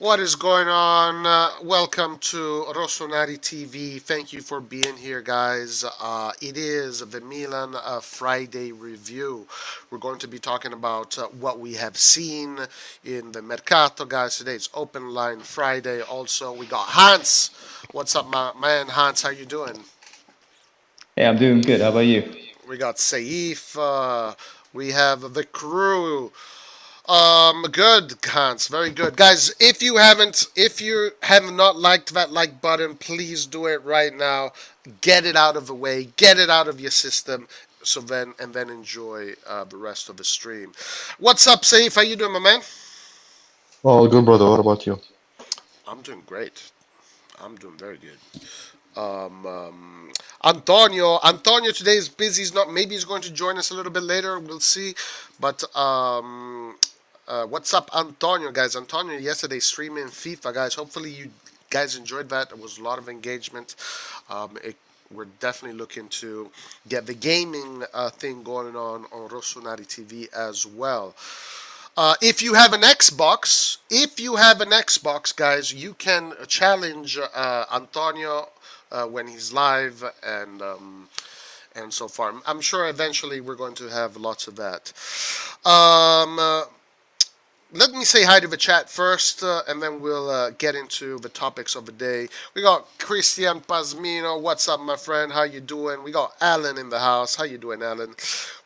What is going on? Welcome to RossonARI TV. Thank you for being here, guys. It is the Milan Friday review. We're going to be talking about what we have seen in the Mercato, guys. Today it's Open Line Friday. Also, we got Hans. What's up, my man? Hans, how you doing? Hey, I'm doing good. How about you? We got Saif. We have the crew. Good, Hans. Very good, guys. If you have not liked that like button, please do it right now. Get it out of the way. Get it out of your system. So then enjoy the rest of the stream. What's up, Saif? How you doing, my man? All good, brother. What about you? I'm doing great. I'm doing very good. Antonio today is busy. He's not. Maybe he's going to join us a little bit later. We'll see. But what's up, Antonio, guys? Antonio yesterday streaming FIFA, guys. Hopefully you guys enjoyed that. There was a lot of engagement. We're definitely looking to get the gaming thing going on RossonARI TV as well. If you have an Xbox, guys, you can challenge Antonio when he's live, and so far, I'm sure eventually we're going to have lots of that. Um, uh, Let me say hi to the chat first, and then we'll get into the topics of the day. We got Christian Pazmino. What's up, my friend? How you doing? We got Alan in the house. How you doing, Alan?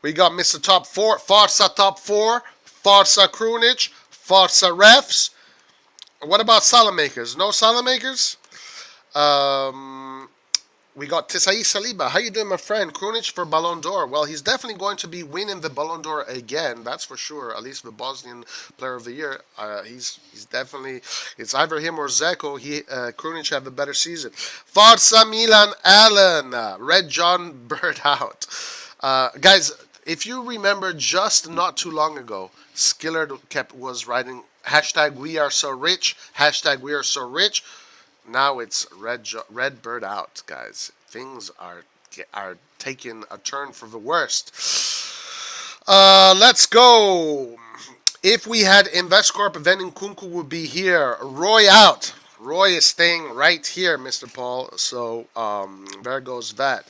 We got Mr. Top 4, Farsa Top 4, Farsa Krunic, Farsa Refs. What about Salamakers? No Salamakers? Um, we got Tisai Saliba. How you doing, my friend? Krunic for Ballon d'Or. Well, he's definitely going to be winning the Ballon d'Or again. That's for sure. At least the Bosnian Player of the Year. He's definitely. It's either him or Zeko. Krunic have a better season. Forza Milan Allen. Red John Bird out. Guys, if you remember, just not too long ago, Skillard was writing hashtag We Are So Rich. Hashtag We Are So Rich. Now it's red bird out, guys. Things are taking a turn for the worst. Let's go. If we had InvestCorp, then Nkunku would be here. Roy out. Roy is staying right here, Mr. Paul. So there goes that.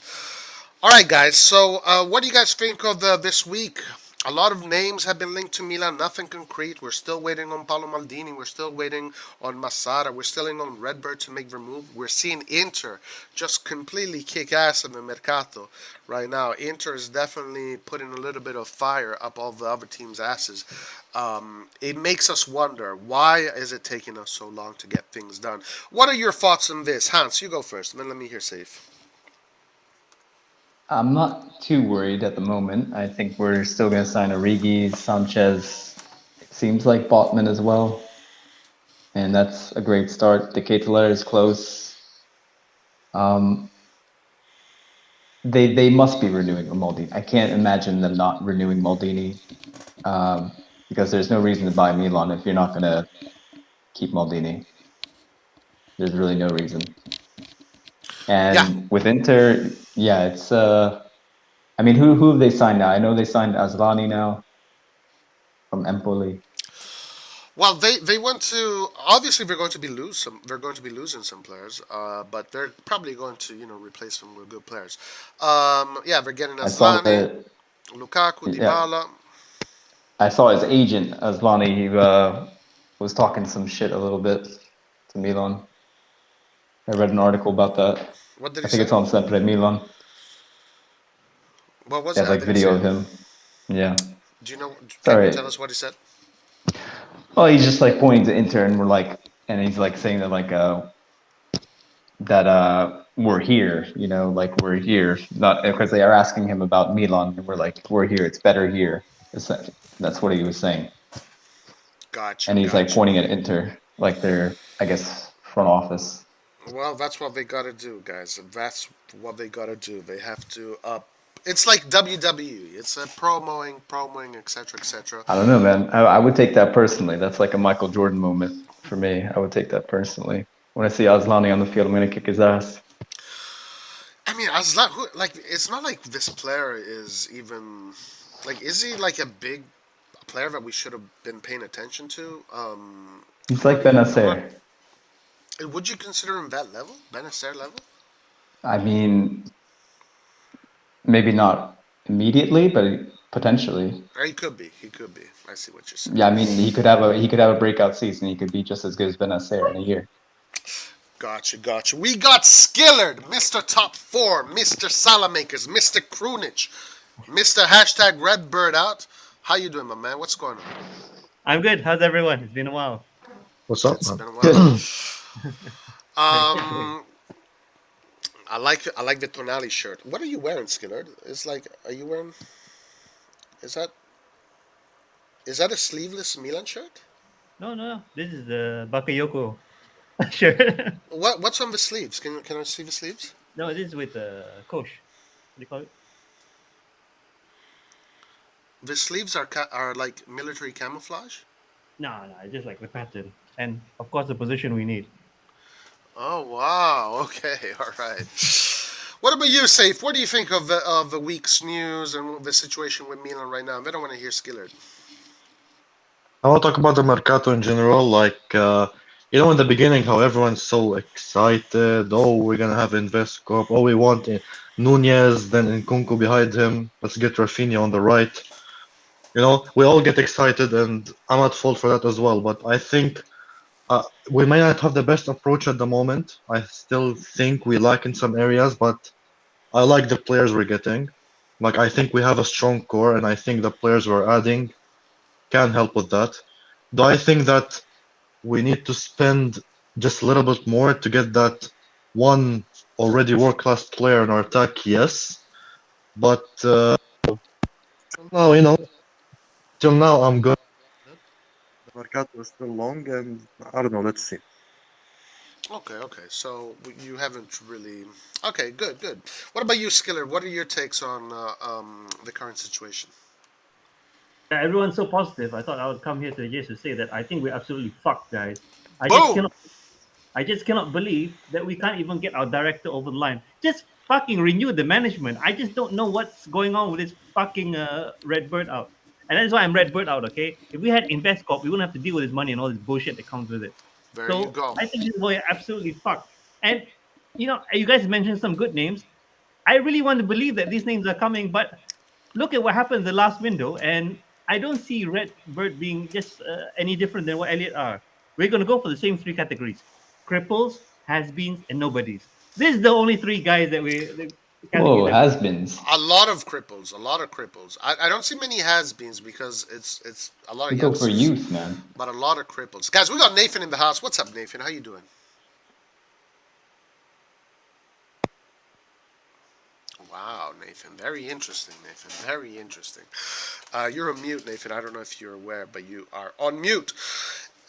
All right, guys. So what do you guys think of this week? A lot of names have been linked to Milan, nothing concrete. We're still waiting on Paolo Maldini. We're still waiting on Massara. We're still waiting on Redbird to make their move. We're seeing Inter just completely kick ass in the Mercato right now. Inter is definitely putting a little bit of fire up all the other teams' asses. It makes us wonder, why is it taking us so long to get things done? What are your thoughts on this? Hans, you go first, and then let me hear Safe. I'm not too worried at the moment. I think we're still going to sign Origi, Sanchez. It seems like Botman as well, and that's a great start. The Ketelaere is close. Um, they must be renewing Maldini. I can't imagine them not renewing Maldini, because there's no reason to buy Milan if you're not going to keep Maldini. There's really no reason. Yeah. And with Inter, yeah, it's I mean, who have they signed now? I know they signed Asllani now from Empoli. Well, they want to. Obviously, they're going to be losing some players, but they're probably going to replace them with good players. Yeah, they're getting I saw Asllani, that. Lukaku, Yeah, Dybala. I saw his agent Asllani. He was talking some shit a little bit to Milan. I read an article about that. What did I he think say? it's on Sempre Milan. What was They it? have I like didn't see video it. of him. Yeah, Do you know? Can you tell sorry. us what he said? Well, he's just like pointing to Inter, and we're like, and he's like saying that we're here, like we're here. Not because they are asking him about Milan, and we're like, we're here. It's better here. That's what he was saying, Gotcha, and he's like gotcha. pointing at Inter, like their, I guess, front office. Well, that's what they gotta do, guys. That's what they gotta do. They have to up. It's like WWE. It's a promoing, etc., etc. I don't know, man. I would take that personally. That's like a Michael Jordan moment for me. I would take that personally. When I see Asllani on the field, I'm gonna kick his ass. I mean, Aslan, like, it's not like this player is even like, is he like a big player that we should have been paying attention to? He's What like do you, what Benacer. would you consider him that level? Benacer level? I mean, maybe not immediately, but potentially. Or he could be. He could be. I see what you're saying. Yeah, I mean, he could have a breakout season. He could be just as good as Benacer in a year. Gotcha, gotcha. We got Skillard, Mr. Top 4, Mr. Salamakers, Mr. Krunich, Mr. Hashtag Redbird out. How you doing, my man? What's going on? I'm good. How's everyone? It's been a while. What's up, It's man? been a while. Good. Thanks. I like the Tonali shirt. What are you wearing, Skillard? It's like, are you wearing? Is that is that a sleeveless Milan shirt? No. This is the Bakayoko shirt. What's on the sleeves? Can I see the sleeves? No, this is with the coach. What do you call it? The sleeves are like military camouflage. No. It's just like the pattern. And of course, the position we need. Oh wow. Okay. All right. What about you, Safe? What do you think of the week's news and the situation with Milan right now? I don't want to hear Skillard. I want to talk about the Mercato in general. In the beginning, how everyone's so excited. Oh, we're gonna have Invest Corp. Oh, we want Nunez, then Nkunku behind him. Let's get Rafinha on the right. We all get excited, and I'm at fault for that as well. But I think we may not have the best approach at the moment. I still think we lack in some areas, but I like the players we're getting. Like, I think we have a strong core, and I think the players we're adding can help with that. Do I think that we need to spend just a little bit more to get that one already world-class player in our attack? Yes. But now, till now I'm good. The Mercato is still long, and I don't know. Let's see. Okay. So you haven't really. Okay, good, good. What about you, Skillard? What are your takes on the current situation? Everyone's so positive. I thought I would come here today just to say that I think we're absolutely fucked, guys. I just Boom. cannot. I just cannot believe that we can't even get our director over the line. Just fucking renew the management. I just don't know what's going on with this fucking Redbird out. And that's why I'm Redbird out, okay? If we had InvestCorp, we wouldn't have to deal with this money and all this bullshit that comes with it. There you So go. I think this boy absolutely fucked. And, you guys mentioned some good names. I really want to believe that these names are coming, but look at what happened in the last window, and I don't see Redbird being just any different than what Elliot are. We're going to go for the same three categories: cripples, has-beens, and nobodies. This is the only three guys the category Whoa, that we. has-beens. A lot of cripples. A lot of cripples. I don't see many has-beens because it's a lot We of go for youngsters, youth, man. but a lot of cripples. Guys, we got Nathan in the house. What's up, Nathan? How you doing? Wow, Nathan. Very interesting, Nathan. Very interesting. You're on mute, Nathan. I don't know if you're aware, but you are on mute.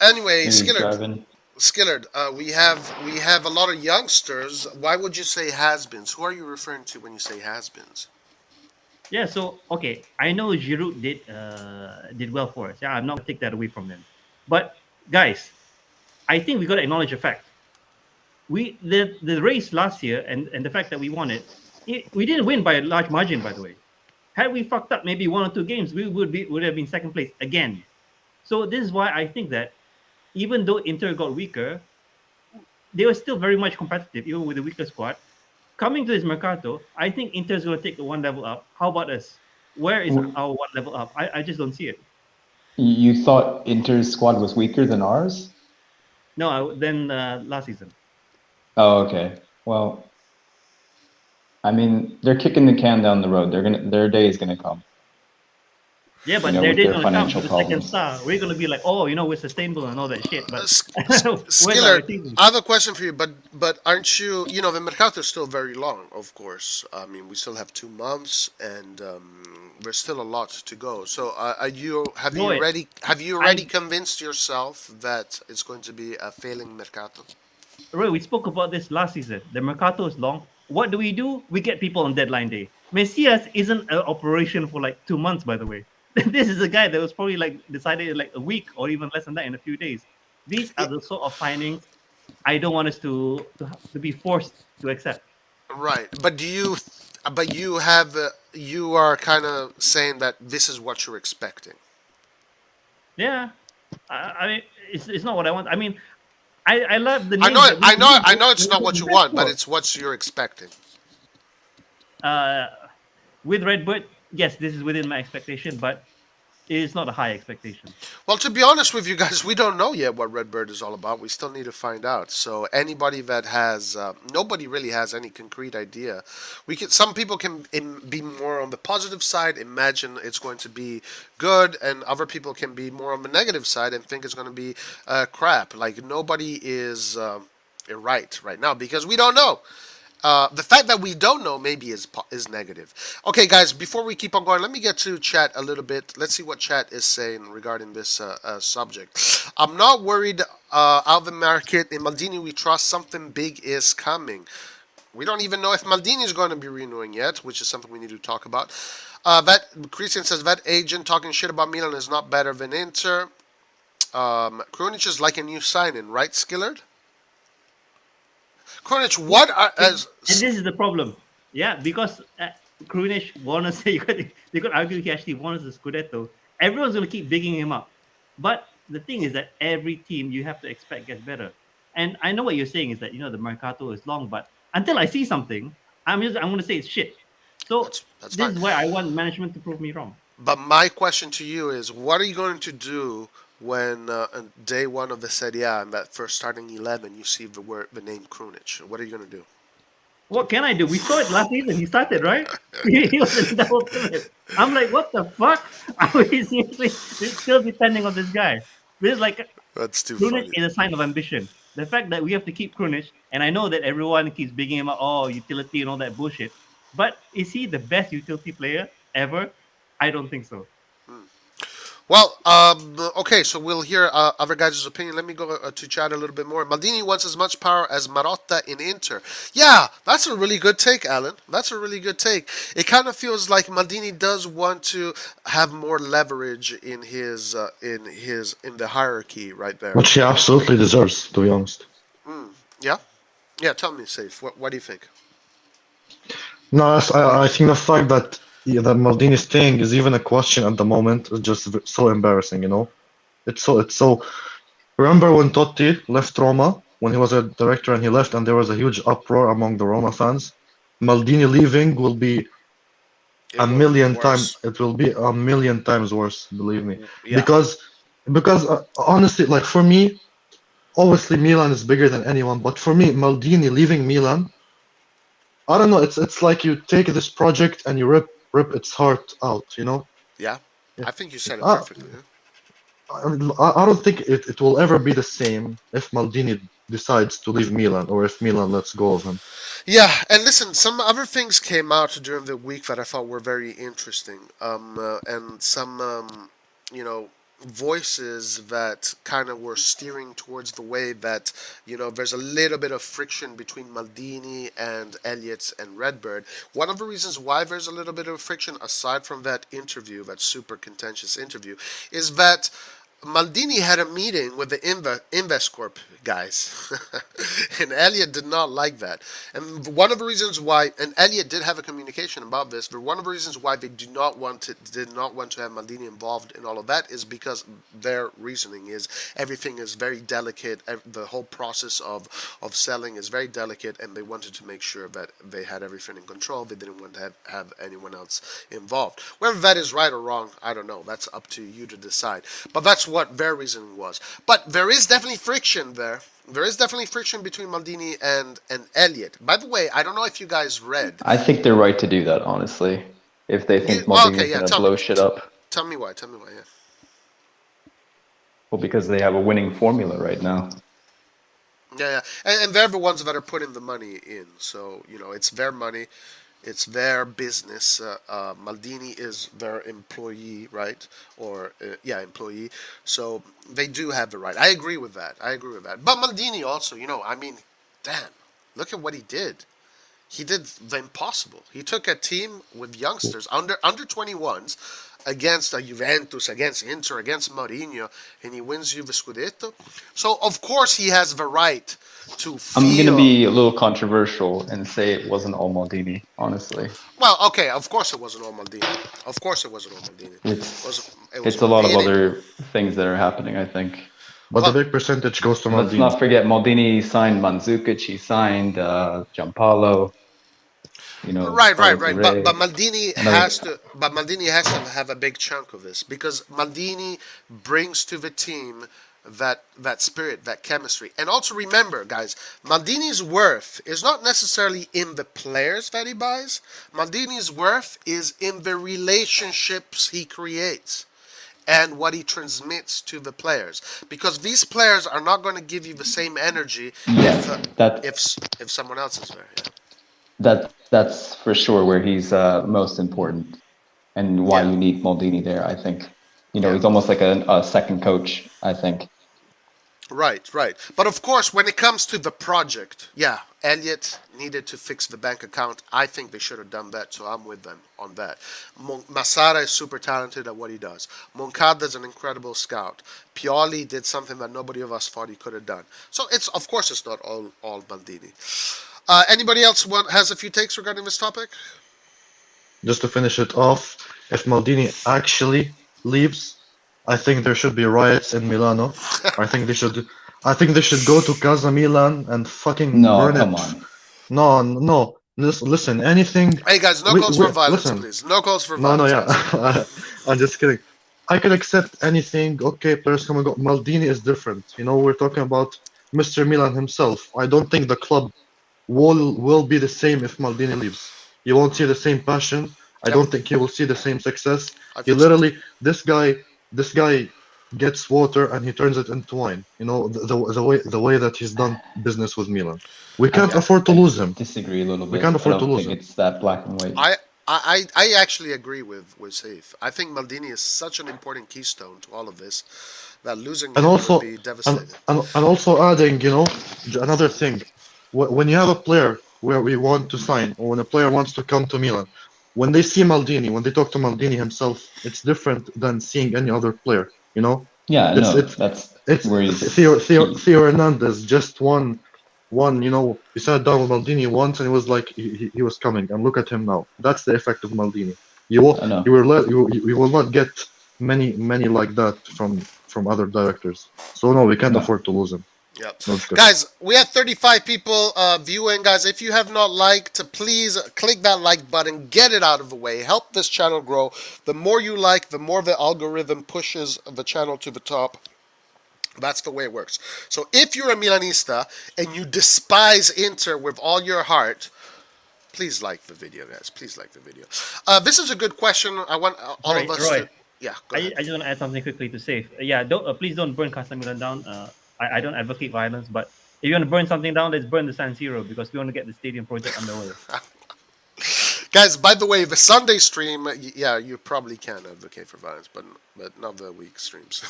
Anyway, Maybe he's Skillard, driving. we have a lot of youngsters. Why would you say has-beens? Who are you referring to when you say has-beens? Yeah, so okay, I know Giroud did well for us. Yeah, I'm not gonna take that away from him. But guys, I think we got to acknowledge the fact the race last year and the fact that we won it, we didn't win by a large margin, by the way. Had we fucked up maybe one or two games, we would have been second place again. So this is why I think that even though Inter got weaker, they were still very much competitive, even with the weaker squad. Coming to this Mercato, I think Inter is going to take the one level up. How about us? Where is W- our one level up? I just don't see it. You thought Inter's squad was weaker than ours? No, than last season. Oh, okay. Well, I mean, they're kicking the can down the road. Their day is gonna come, Yeah, but their with day's their going to come financial with the second problems. star. We're going to be like, oh, we're sustainable and all that shit. But where's our Skillard, achievement? I have a question for you, but aren't you? The Mercato is still very long, of course. I mean, we still have 2 months, and there's still a lot to go. So, No, it. have you already I convinced yourself that it's going to be a failing Mercato? Roy, we spoke about this last season. The Mercato is long. What do? We get people on deadline day. Messias isn't an operation for like 2 months, by the way. This is a guy that was probably like decided in like a week or even less than that in a few days. These are It, the sort of signings I don't want us to be forced to accept. right, but you are kind of saying that this is what you're expecting. Yeah, I mean, it's not what I want. I mean, I love the I know names that I know it's we not can what you invest want, but for. it's what you're expecting. Uh, with Redbird, yes, this is within my expectation, but it is not a high expectation. Well, to be honest with you guys, we don't know yet what Redbird is all about. We still need to find out. So anybody that has, nobody really has any concrete idea. We can, some people can be more on the positive side, imagine it's going to be good, and other people can be more on the negative side and think it's going to be crap. Like nobody is right now because we don't know. The fact that we don't know maybe is negative. Okay, guys, before we keep on going, let me get to chat a little bit. Let's see what chat is saying regarding this subject. I'm not worried out of the market. In Maldini, we trust something big is coming. We don't even know if Maldini is going to be renewing yet, which is something we need to talk about. That Christian says that agent talking shit about Milan is not better than Inter. Krunic is like a new signing, right, Skillard? Krunic, what are as And this is the problem. Yeah, because Krunic won us. You could argue he actually won us the Scudetto. Everyone's going to keep bigging him up. But the thing is that every team you have to expect gets better. And I know what you're saying is that, the Mercato is long, but until I see something, I'm going to say it's shit. So that's this fine. is why I want management to prove me wrong. But my question to you is, what are you going to do when on day one of the Serie A and that first starting 11 you see the name Krunic? What are you going to do? What can I do? We saw it last season. He started, right? He was in double pivot. I'm like, what the fuck? Are we seriously still depending on this guy? This is like That's too Krunic funny. is a sign of ambition. The fact that we have to keep Krunic, and I know that everyone keeps bigging him up, oh, utility and all that bullshit. But is he the best utility player ever? I don't think so. Well, okay, so we'll hear other guys' opinion. Let me go to chat a little bit more. Maldini wants as much power as Marotta in Inter. Yeah, that's a really good take, Alan. That's a really good take. It kind of feels like Maldini does want to have more leverage in the hierarchy right there. Which he absolutely deserves, to be honest. Yeah, yeah. Tell me, Safe. What do you think? No, I think the fact that that Maldini's thing is even a question at the moment is just so embarrassing, you know? It's so. Remember when Totti left Roma, when he was a director and he left, and there was a huge uproar among the Roma fans? Maldini leaving will be It will be worse. it will be a million times worse, believe me. Yeah, Because honestly, like for me, obviously Milan is bigger than anyone, but for me, Maldini leaving Milan, I don't know, it's like you take this project and you rip its heart out, you know? yeah. Yeah. I think you said it I, perfectly. Huh? I don't think it will ever be the same if Maldini decides to leave Milan or if Milan lets go of him. Yeah, and listen, some other things came out during the week that I thought were very interesting. And some, voices that kind of were steering towards the way that, there's a little bit of friction between Maldini and Elliott and Redbird. One of the reasons why there's a little bit of friction, aside from that interview, that super contentious interview, is that Maldini had a meeting with the Investcorp guys, and Elliot did not like that. And one of the reasons why, and Elliot did have a communication about this, but one of the reasons why they did not want to have Maldini involved in all of that is because their reasoning is everything is very delicate. The whole process of selling is very delicate, and they wanted to make sure that they had everything in control. They didn't want to have anyone else involved. Whether that is right or wrong, I don't know. That's up to you to decide. But that's what their reasoning was. But there is definitely friction there. There is definitely friction between Maldini and Elliot. By the way, I don't know if you guys read. I think they're right to do that, honestly. If they think Well, Maldini okay, is yeah. going to blow shit up. Tell me why. Tell me why. Yeah. Well, because they have a winning formula right now. Yeah, yeah. And they're the ones that are putting the money in. So, it's their money. It's their business. Maldini is their employee, right? Or, yeah, employee. So they do have the right. I agree with that. I agree with that. But Maldini also, I mean, damn, look at what he did. He did the impossible. He took a team with youngsters, under 21s, against Juventus, against Inter, against Mourinho, and he wins you the Scudetto. So of course he has the right to I'm going to feel. be a little controversial and say it wasn't all Maldini, honestly. Well, okay, of course it wasn't all Maldini. Of course it wasn't all Maldini. It was It's a lot of Maldini. other things that are happening, I think. But the Well, big percentage goes to Let's Maldini. not forget Maldini signed Mandzukic, he signed Giampaolo, right. But Ketelaere, Maldini has to have a big chunk of this because Maldini brings to the team that spirit, that chemistry. And also remember, guys, Maldini's worth is not necessarily in the players that he buys. Maldini's worth is in the relationships he creates and what he transmits to the players. Because these players are not going to give you the same energy Yeah, if someone else is there. that's for sure where he's most important and why Yeah. you need Maldini there, I think. Yeah. He's almost like a second coach, I think. Right. But of course, when it comes to the project, yeah, Elliot needed to fix the bank account. I think they should have done that, so I'm with them on that. Massara is super talented at what he does. Moncada is an incredible scout. Pioli did something that nobody of us thought he could have done. So of course it's not all Maldini. Anybody else has a few takes regarding this topic? Just to finish it off, if Maldini actually leaves, I think there should be riots in Milano. I think they should. I think they should go to Casa Milan and fucking No, burn come it. on. No. Listen, anything. Hey guys, no calls for violence, Listen. please. No calls for No, violence. yeah. I'm just kidding. I can accept anything. Okay, players come and go. Maldini is different. We're talking about Mr. Milan himself. I don't think the club will be the same if Maldini leaves. You won't see the same passion. I Yep. don't think he will see the same success. I He think so. literally, this guy gets water and he turns it into wine. The way that he's done business with Milan. We can't afford to lose him. Disagree a little We bit. can't I afford to don't lose think him. it's that black and white. I actually agree with Saif. I think Maldini is such an important keystone to all of this that losing And him would also, be and, devastating. and also adding, another thing. When you have a player where we want to sign, or when a player wants to come to Milan, when they see Maldini, when they talk to Maldini himself, it's different than seeing any other player. Yeah, It's no, it's that's it's where he's key. Theo Hernandez just one. He sat down with Maldini once and it was like he was coming. And look at him now. That's the effect of Maldini. You will I know. you will let you will not get many like that from other directors. So no, we can't No. afford to lose him. Yep. No discussion. Guys, we have 35 people viewing. Guys, if you have not liked, please click that like button. Get it out of the way. Help this channel grow. The more you like, the more the algorithm pushes the channel to the top. That's the way it works. So if you're a Milanista and you despise Inter with all your heart, please like the video, guys. Please like the video. This is a good question. I want all of us Roy, to... Yeah, go I ahead. just want to add something quickly to save. Yeah, please don't burn Casa Milan down. I don't advocate violence, but if you want to burn something down, let's burn the San Siro because we want to get the stadium project underway. Guys, by the way, the Sunday stream, yeah, you probably can advocate for violence, but not the week streams.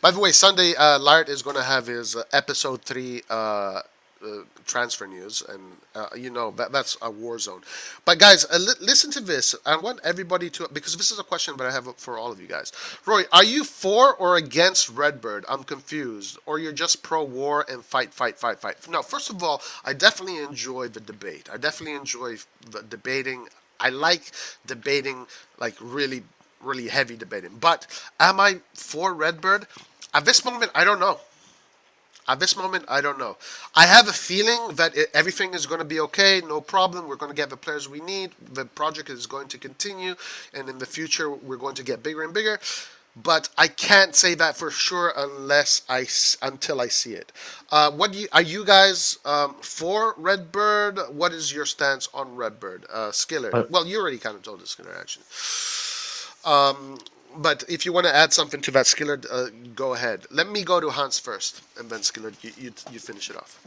By the way, Sunday, Lart is going to have his episode 3 transfer news, and that's a war zone. But guys, listen to this. I want everybody to, because this is a question that I have for all of you guys. Roy, are you for or against Redbird? I'm confused. Or you're just pro-war and fight. No, first of all, I definitely enjoy the debate. I definitely enjoy the debating. I like debating, like really, really heavy debating. But am I for Redbird? At this moment, I don't know. At this moment, I don't know. I have a feeling that everything is going to be okay, no problem. We're going to get the players we need. The project is going to continue, and in the future, we're going to get bigger and bigger. But I can't say that for sure until I see it. Are you guys for Redbird? What is your stance on Redbird, Skiller? I, Well, you already kind of told us, Skiller, actually. But if you want to add something to that, Skiller, go ahead. Let me go to Hans first, and then Skiller, you finish it off.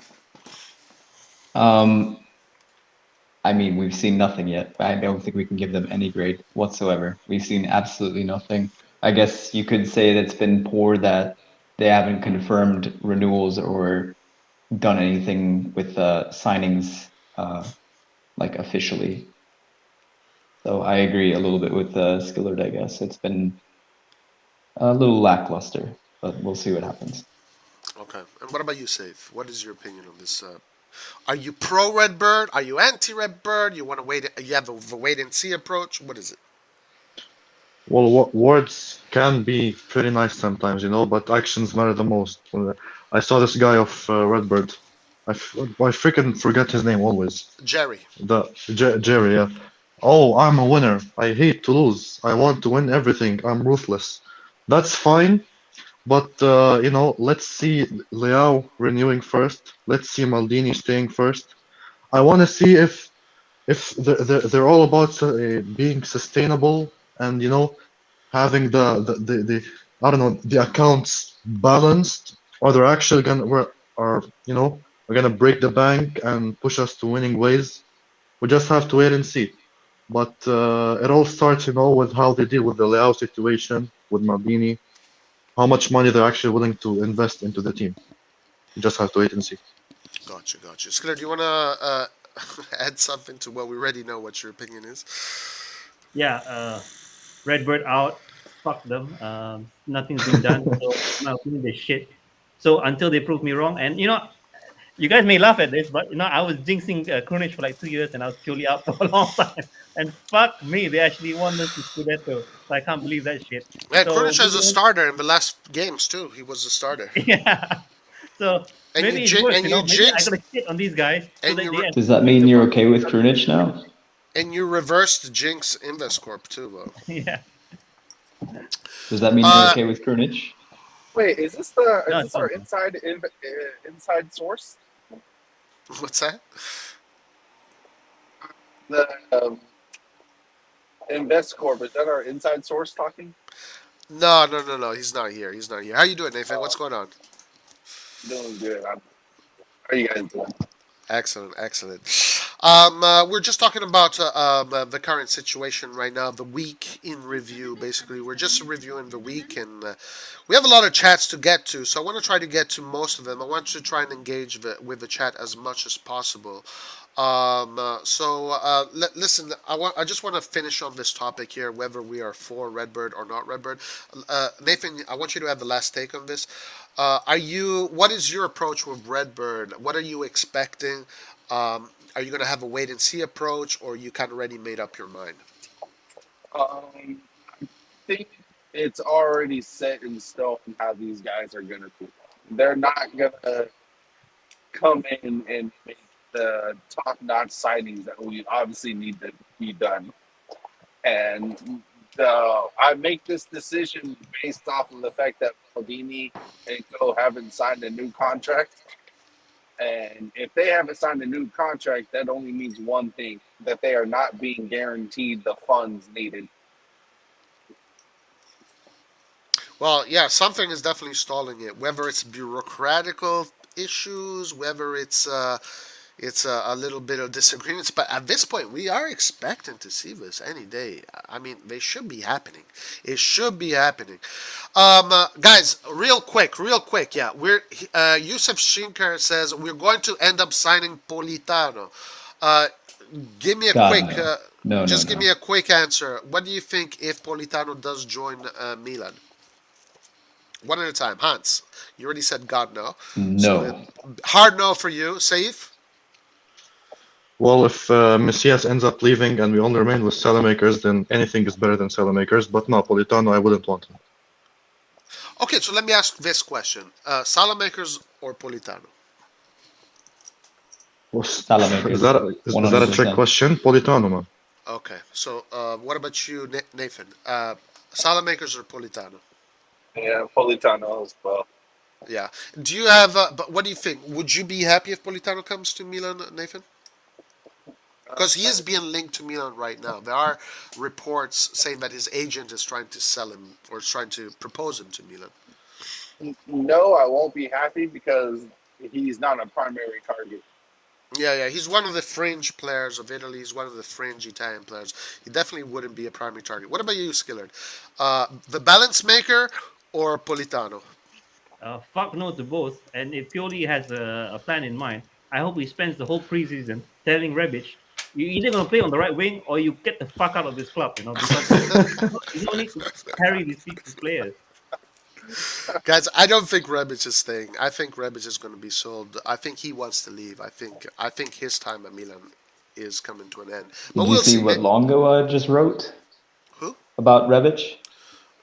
I mean, we've seen nothing yet. I don't think we can give them any grade whatsoever. We've seen absolutely nothing. I guess you could say that it's been poor that they haven't confirmed renewals or done anything with signings like officially. So I agree a little bit with Skillerd, I guess. It's been a little lackluster, but we'll see what happens. Okay. And what about you, Safe? What is your opinion on this? Are you pro Redbird? Are you anti Redbird? You want to wait? You have a wait and see approach. What is it? Well, words can be pretty nice sometimes, but actions matter the most. I saw this guy of Redbird. I freaking forget his name always. Jerry. Jerry, yeah. Oh, I'm a winner. I hate to lose. I want to win everything. I'm ruthless. That's fine, but let's see Leao renewing first. Let's see Maldini staying first. I want to see if they're all about being sustainable and having the I don't know the accounts balanced, or they're actually gonna are gonna break the bank and push us to winning ways. We just have to wait and see. But it all starts, with how they deal with the Leao situation with Maldini, how much money they're actually willing to invest into the team. We just have to wait and see. Gotcha, gotcha. Skiller, do you want to add something to what we already know what your opinion is? Yeah, Redbird out. Fuck them. Nothing's been done. So in my opinion, they shit. So until they prove me wrong, and you guys may laugh at this, but I was jinxing Krunic for like 2 years, and I was purely out for a long time. And fuck me, they actually won this Scudetto. So I can't believe that shit. Yeah, So Krunic as a starter in the last games too. He was a starter. yeah. So And maybe it's worse. you Maybe I jinxed gotta shit on these guys so and that they Does that mean you're okay with Krunic now? and you reversed Jinx Investcorp too, though. yeah. Does that mean you're okay with Krunic? Wait, is this No, our it's inside source? What's that? The InvestCorp, is that our inside source talking? No. He's not here. He's not here. How you doing, Nathan? What's going on? Doing good. How are you guys doing? Excellent, excellent. We're just talking about the current situation right now, the week in review. Basically, we're just reviewing the week, and we have a lot of chats to get to. So I want to try to get to most of them. I want to try and engage with the chat as much as possible. Listen, I just want to finish on this topic here, whether we are for Redbird or not Redbird. Nathan, I want you to have the last take on this. What is your approach with Redbird? What are you expecting? Are you going to have a wait and see approach, or you kind of already made up your mind? I think it's already set in stone how these guys are going to do. They're not going to come in and make the top-notch signings that we obviously need to be done. And I make this decision based off of the fact that Maldini and Co haven't signed a new contract. And if they haven't signed a new contract, that only means one thing, that they are not being guaranteed the funds needed. Well, yeah, something is definitely stalling it. Whether it's bureaucratical issues, whether it's a little bit of disagreements, but at this point, we are expecting to see this any day. I mean, they should be happening. It should be happening. Guys, real quick, yeah. Yusuf Shinker says we're going to end up signing Politano. Give me a quick. Give me a quick answer. What do you think if Politano does join Milan? One at a time. Hans, you already said God no. No. So, hard no for you. Safe? Well, if Messias ends up leaving and we only remain with Salamakers, then anything is better than Salamakers. But no, Politano, I wouldn't want him. Okay, so let me ask this question: Salamakers or Politano? Salamakers. Is that a trick question? Politano, man. Okay, so what about you, Nathan? Salamakers or Politano? Yeah, Politano as well. Yeah. Do you have? But what do you think? Would you be happy if Politano comes to Milan, Nathan? Because he is being linked to Milan right now. There are reports saying that his agent is trying to sell him or is trying to propose him to Milan. No, I won't be happy because he's not a primary target. Yeah. He's one of the fringe players of Italy. He's one of the fringe Italian players. He definitely wouldn't be a primary target. What about you, Skillerd? The balance maker or Politano? Fuck no to both. And if Pioli has a plan in mind, I hope he spends the whole preseason telling Rebic, You're either gonna play on the right wing or you get the fuck out of this club, because you don't need to carry these players. Guys, I don't think Rebic is staying. I think Rebic is going to be sold. I think he wants to leave. I think his time at Milan is coming to an end. But Did you we'll see see. what Longo just wrote Who? about Rebic?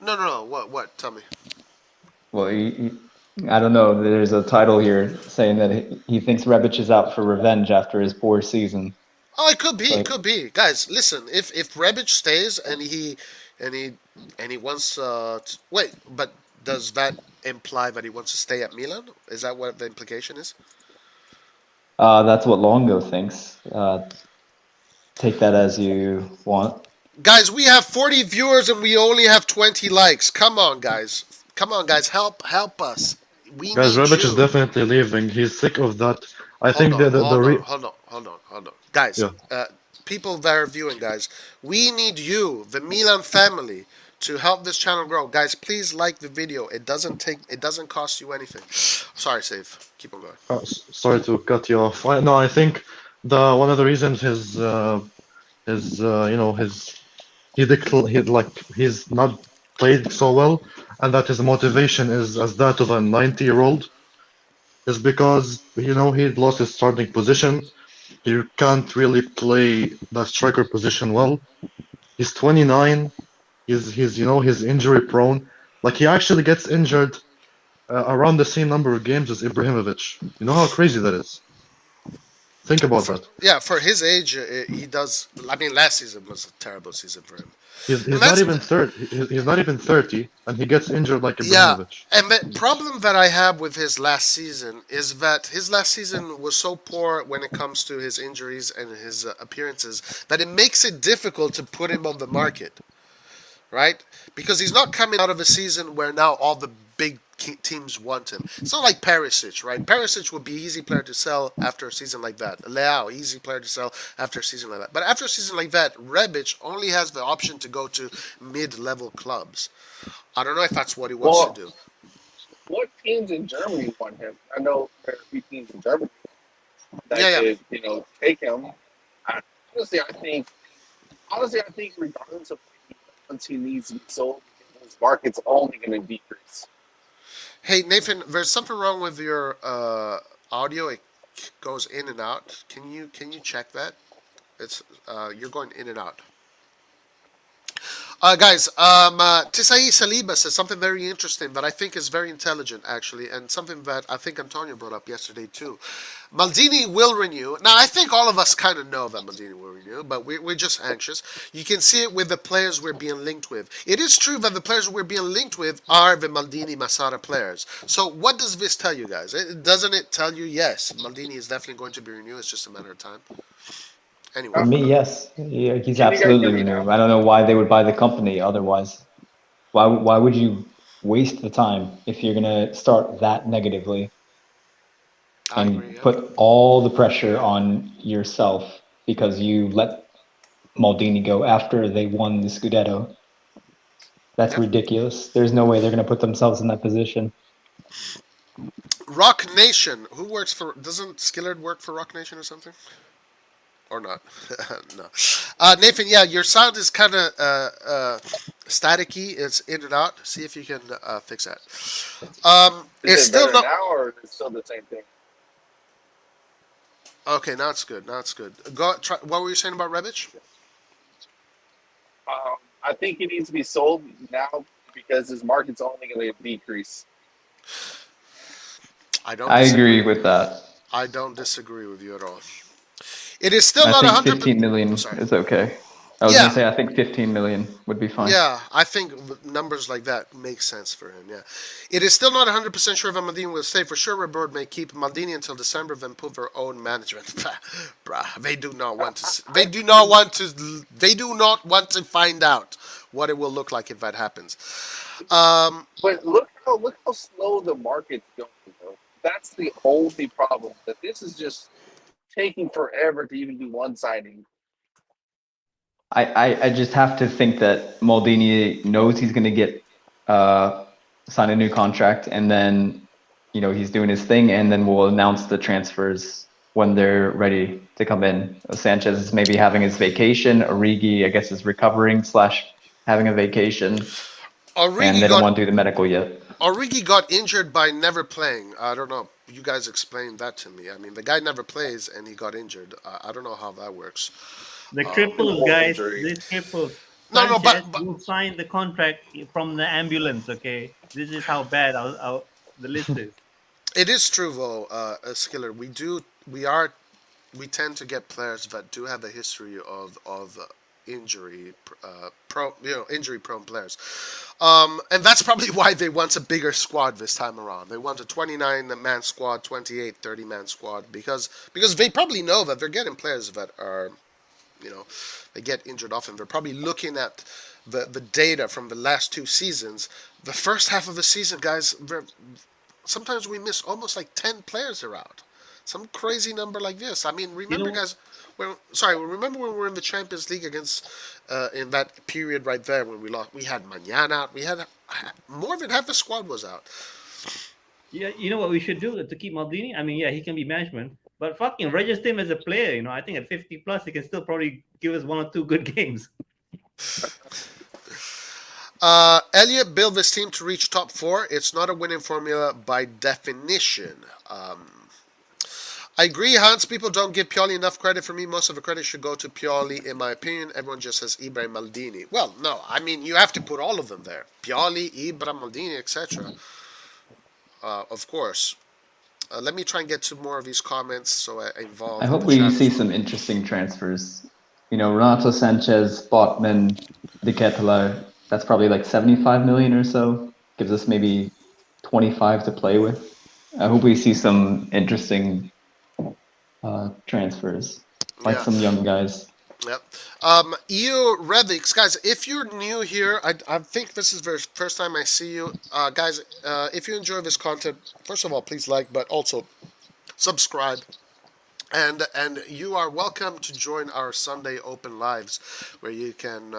No. What? Tell me. Well, I don't know. There's a title here saying that he thinks Rebic is out for revenge after his poor season. Oh, it could be. It But could be. Guys, listen. If Rebic stays and he wants wait, but does that imply that he wants to stay at Milan? Is that what the implication is? that's what Longo thinks. Take that as you want. Guys, we have 40 viewers and we only have 20 likes. Come on, guys. Come on, guys. Help us. We Guys, need Rebic is you. definitely leaving. He's sick of that. I think Hold on. Guys, yeah. people that are viewing, guys, we need you, the Milan family, to help this channel grow. Guys, please like the video. It doesn't cost you anything. Sorry, Save. Keep on going. Sorry to cut you off. No, I think one of the reasons he's he's not played so well, and that his motivation is as that of a 90-year-old, is because he lost his starting position. He can't really play that striker position well. He's 29. He's injury prone. Like, he actually gets injured around the same number of games as Ibrahimovic. You know how crazy that is? Think about that. Yeah, for his age, he does. I mean, last season was a terrible season for him. He's not even 30. He's not even 30, and he gets injured like Yeah, Ibrahimovic. and the problem that I have with his last season is that his last season was so poor when it comes to his injuries and his appearances that it makes it difficult to put him on the market, right? Because he's not coming out of a season where now all the big teams want him. It's not like Perisic, right? Perisic would be easy player to sell after a season like that. Leao, easy player to sell after a season like that. But after a season like that, Rebic only has the option to go to mid-level clubs. I don't know if that's what he wants to do. What teams in Germany want him? I know there are a few teams in Germany that could, take him. Honestly, I think regardless of once he needs to be sold, his market's only going to decrease. Hey, Nathan, there's something wrong with your audio. It goes in and out. Can you check that? It's you're going in and out. Guys, Tisai Saliba says something very interesting that I think is very intelligent, actually, and something that I think Antonio brought up yesterday, too. Maldini will renew. Now, I think all of us kind of know that Maldini will renew, but we're just anxious. You can see it with the players we're being linked with. It is true that the players we're being linked with are the Maldini Masara players. So what does this tell you, guys? Doesn't it tell you, yes, Maldini is definitely going to be renewed, it's just a matter of time? Anyway. For me, yes. He's absolutely renewed. I don't know why they would buy the company otherwise. Why would you waste the time if you're going to start that negatively and put all the pressure on yourself because you let Maldini go after they won the Scudetto? That's ridiculous. There's no way they're going to put themselves in that position. Rock Nation. Who works for... Doesn't Skillard work for Rock Nation or something? Or not? No. Nathan, yeah, your sound is kind of staticky. It's in and out. See if you can fix that. It's still not... now, or it's still the same thing? Okay, now it's good. Go try. What were you saying about Rebic? I think he needs to be sold now because his market's only going to decrease. I agree with that. I don't disagree with you at all. It is still not 100%. 15 million is okay. I was going to say, I think 15 million would be fine. Yeah, I think numbers like that make sense for him, yeah. It is still not 100% sure if Maldini will stay. For sure, Red may keep Maldini until December, then put their own management. Bruh, they do not want to find out what it will look like if that happens. But look how slow the market's going, though. That's the only problem. That this is just taking forever to even do one signing. I just have to think that Maldini knows he's going to get sign a new contract, and then he's doing his thing, and then we'll announce the transfers when they're ready to come in. Sanchez is maybe having his vacation. Origi, I guess, is recovering / having a vacation, and Origi they don't got want to do the medical yet. Origi got injured by never playing. I don't know. You guys explained that to me. I mean, the guy never plays and he got injured. I don't know how that works. The New cripples, core guys, injury. this cripples. No, no, Sanchez but will sign the contract from the ambulance. Okay, this is how bad the list is. it is true though, Skiller. We tend to get players that do have a history of injury, injury prone players. And that's probably why they want a bigger squad this time around. They want a 29-man squad, 28, 30-man squad because they probably know that they're getting players that are, they get injured often. They're probably looking at the data from the last two seasons. The first half of the season, guys, sometimes we miss almost like 10 players are out. Some crazy number like this. I mean, You remember, know, guys. Remember when we were in the Champions League against in that period right there when we lost? We had Manyan out. We had more than half the squad was out. yeah, you know what we should do to keep Maldini? I mean, yeah, he can be management, but fucking register him as a player. I think at 50 plus, he can still probably give us 1 or 2 good games. Elliot built this team to reach top four. It's not a winning formula by definition. I agree, Hans. People don't give Pioli enough credit. For me, most of the credit should go to Pioli, in my opinion. Everyone just says Ibra and Maldini. Well, no. I mean, you have to put all of them there. Pioli, Ibra, Maldini, etc. Of course. Let me try and get to more of these comments so I involve I hope the we chat see as well. some interesting transfers. Renato Sanchez, Botman, the Ketelaere. That's probably like 75 million or so. Gives us maybe 25 to play with. I hope we see some interesting transfers, like Yeah. some young guys. Yep. EU Rebic, guys, if you're new here, I think this is the first time I see you. Guys, if you enjoy this content, first of all, please like, but also subscribe. And you are welcome to join our Sunday open lives where you can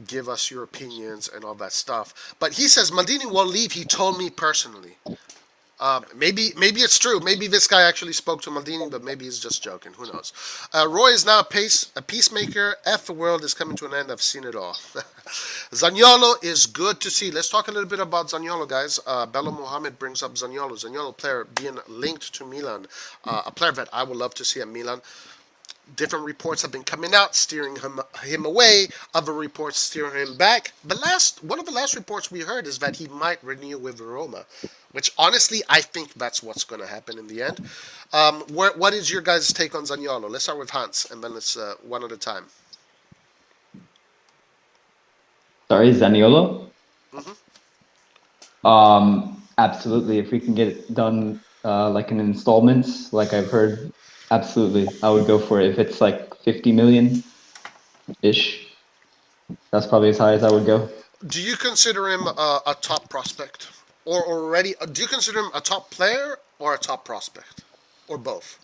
give us your opinions and all that stuff. But he says Maldini won't leave. He told me personally. Maybe it's true. Maybe this guy actually spoke to Maldini, but maybe he's just joking. Who knows? Roy is now a peacemaker. F the world is coming to an end. I've seen it all. Zaniolo is good to see. Let's talk a little bit about Zaniolo, guys. Bello Mohammed brings up Zaniolo. Zaniolo player being linked to Milan. A player that I would love to see at Milan. Different reports have been coming out, steering him away. Other reports steering him back. One of the last reports we heard is that he might renew with Roma, which honestly I think that's what's going to happen in the end. What is your guys' take on Zaniolo? Let's start with Hans, and then let's one at a time. Sorry, Zaniolo? Mm-hmm. Absolutely. If we can get it done like in installments, like I've heard, absolutely. I would go for it. If it's like 50 million-ish, that's probably as high as I would go. Do you consider him a top prospect? Or already, do you consider him a top player or a top prospect? Or both?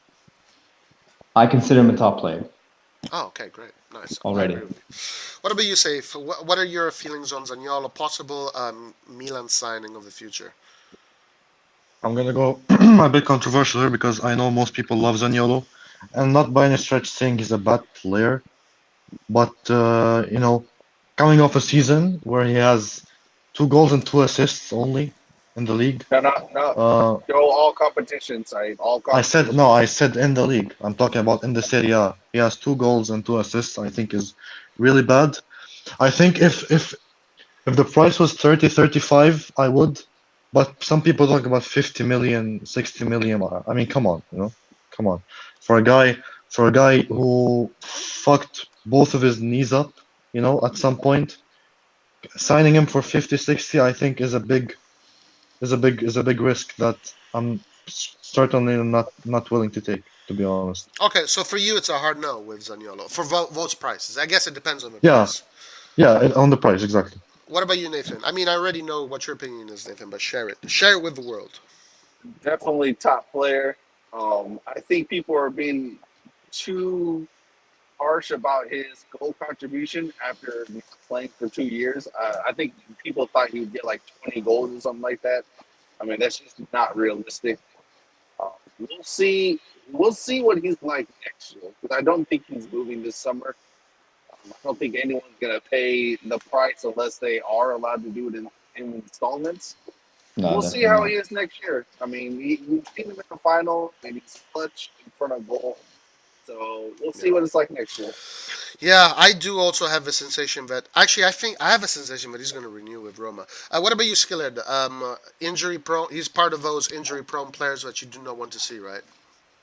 I consider him a top player. Oh, okay, great. Nice. Already. I agree with you. What about you, Saif? What are your feelings on Zaniolo, possible Milan signing of the future? I'm gonna go a bit controversial here because I know most people love Zaniolo, and not by any stretch saying he's a bad player, but coming off a season where he has 2 goals and 2 assists only in the league. No. Uh, Go all competitions, all I said competitions. no, I said in the league. I'm talking about in the Serie A. He has 2 goals and 2 assists. I think is really bad. I think if the price was 30, 35, I would. But some people talk about 50 million, 60 million. I mean, come on, come on. For a guy who fucked both of his knees up, at some point, signing him for 50, 60, I think is a big risk that I'm certainly not willing to take, to be honest. Okay, so for you it's a hard no with Zaniolo. For votes prices. I guess it depends on the Yeah, price. on the price, exactly. What about you, Nathan? I mean, I already know what your opinion is, Nathan, but share it. Share it with the world. Definitely top player. I think people are being too harsh about his goal contribution after playing for 2 years. I think people thought he would get like 20 goals or something like that. I mean, that's just not realistic. We'll see we'll see what he's like next year because I don't think he's moving this summer. I don't think anyone's gonna pay the price unless they are allowed to do it in installments. No, We'll see definitely how not. he is next year. I mean, we've seen him in the final, and he's clutch in front of goal. So we'll see Yeah. what it's like next year. Yeah, I do also have a sensation that actually I think I have a sensation that he's going to renew with Roma. What about you, Skillard? Injury prone. He's part of those injury prone players that you do not want to see, right?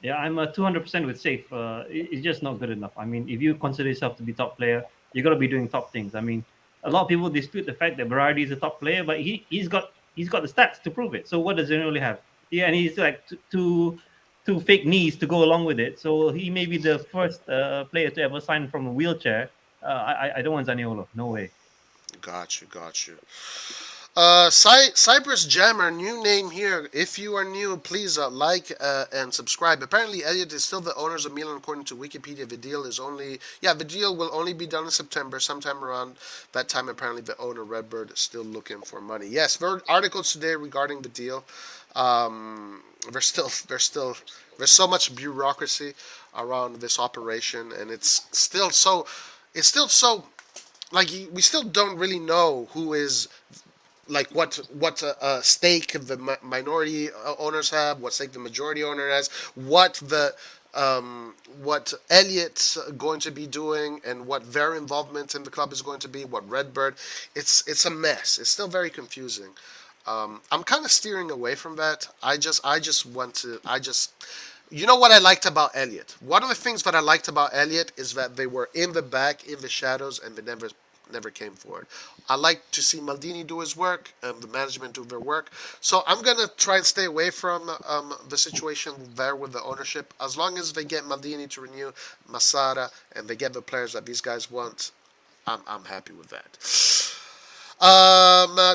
Yeah, I'm 200% with safe. It's just not good enough. I mean, if you consider yourself to be top player, you got to be doing top things. I mean, a lot of people dispute the fact that Berardi is a top player, but he's got the stats to prove it. So what does Zaniolo have? Yeah, and he's like two fake knees to go along with it. So he may be the first player to ever sign from a wheelchair. I don't want Zaniolo. No way. Got you, got you. Cypress Jammer, new name here. If you are new, please like and subscribe. Apparently, Elliot is still the owners of Milan, according to Wikipedia. The deal will only be done in September, sometime around that time. Apparently, the owner Redbird is still looking for money. Yes, there are articles today regarding the deal. There's so much bureaucracy around this operation, and it's still so like we still don't really know who is like what stake the minority owners have, what stake the majority owner has, what the what Elliot's going to be doing, and what their involvement in the club is going to be. What Redbird, it's a mess. It's still very confusing. I'm kind of steering away from that. I just want to. You know what I liked about Elliot? One of the things that I liked about Elliot is that they were in the back, in the shadows, and they never came forward. I like to see Maldini do his work and the management do their work. So I'm gonna try and stay away from the situation there with the ownership. As long as they get Maldini to renew Masara and they get the players that these guys want, I'm happy with that.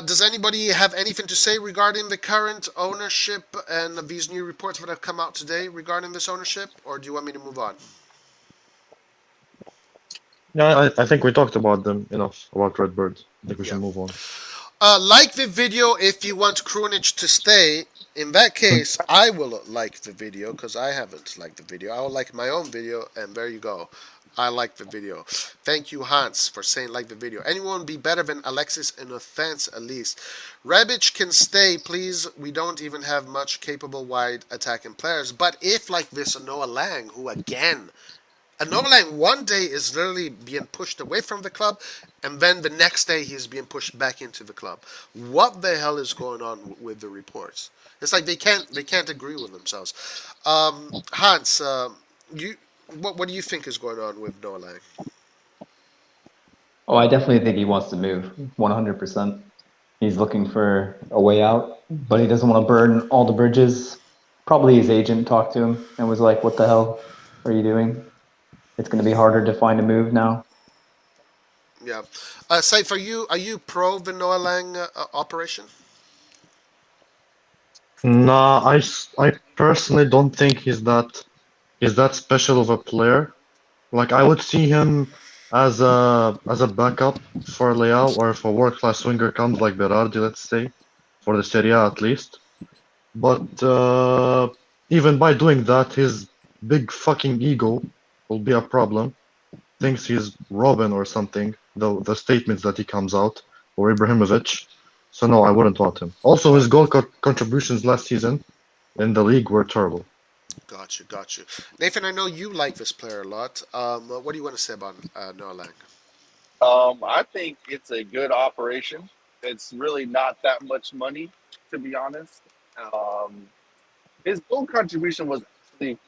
Does anybody have anything to say regarding the current ownership and these new reports that have come out today regarding this ownership, or do you want me to move on? Yeah, I think we talked about them enough about Redbird. I think we Yeah. should move on. Like the video if you want Krunic to stay. In that case, I will like the video because I haven't liked the video. I will like my own video, and there you go. I like the video. Thank you, Hans, for saying like the video. Anyone be better than Alexis in offense, at least. Rebic can stay, please. We don't even have much capable wide attacking players. But if like this Noah Lang, who again and Nolan one day is literally being pushed away from the club, and then the next day he's being pushed back into the club. What the hell is going on with the reports? It's like they can't agree with themselves. Hans, you what do you think is going on with Nolan? Oh, I definitely think he wants to move 100%. He's looking for a way out, but he doesn't want to burn all the bridges. Probably his agent talked to him and was like, "What the hell are you doing? It's going to be harder to find a move now." Yeah, Saif, are you pro the Noah Lang operation? Nah, I personally don't think he's that special of a player. Like I would see him as a backup for Leao, or if a world-class winger comes like Berardi, let's say, for the Serie A at least. But even by doing that, his big fucking ego will be a problem. Thinks he's Robin or something. The statements that he comes out, or Ibrahimovic. So no, I wouldn't want him. Also, his goal contributions last season in the league were terrible. Got you. Nathan, I know you like this player a lot. What do you want to say about Noah Lang? I think it's a good operation. It's really not that much money, to be honest. Um, his goal contribution was actually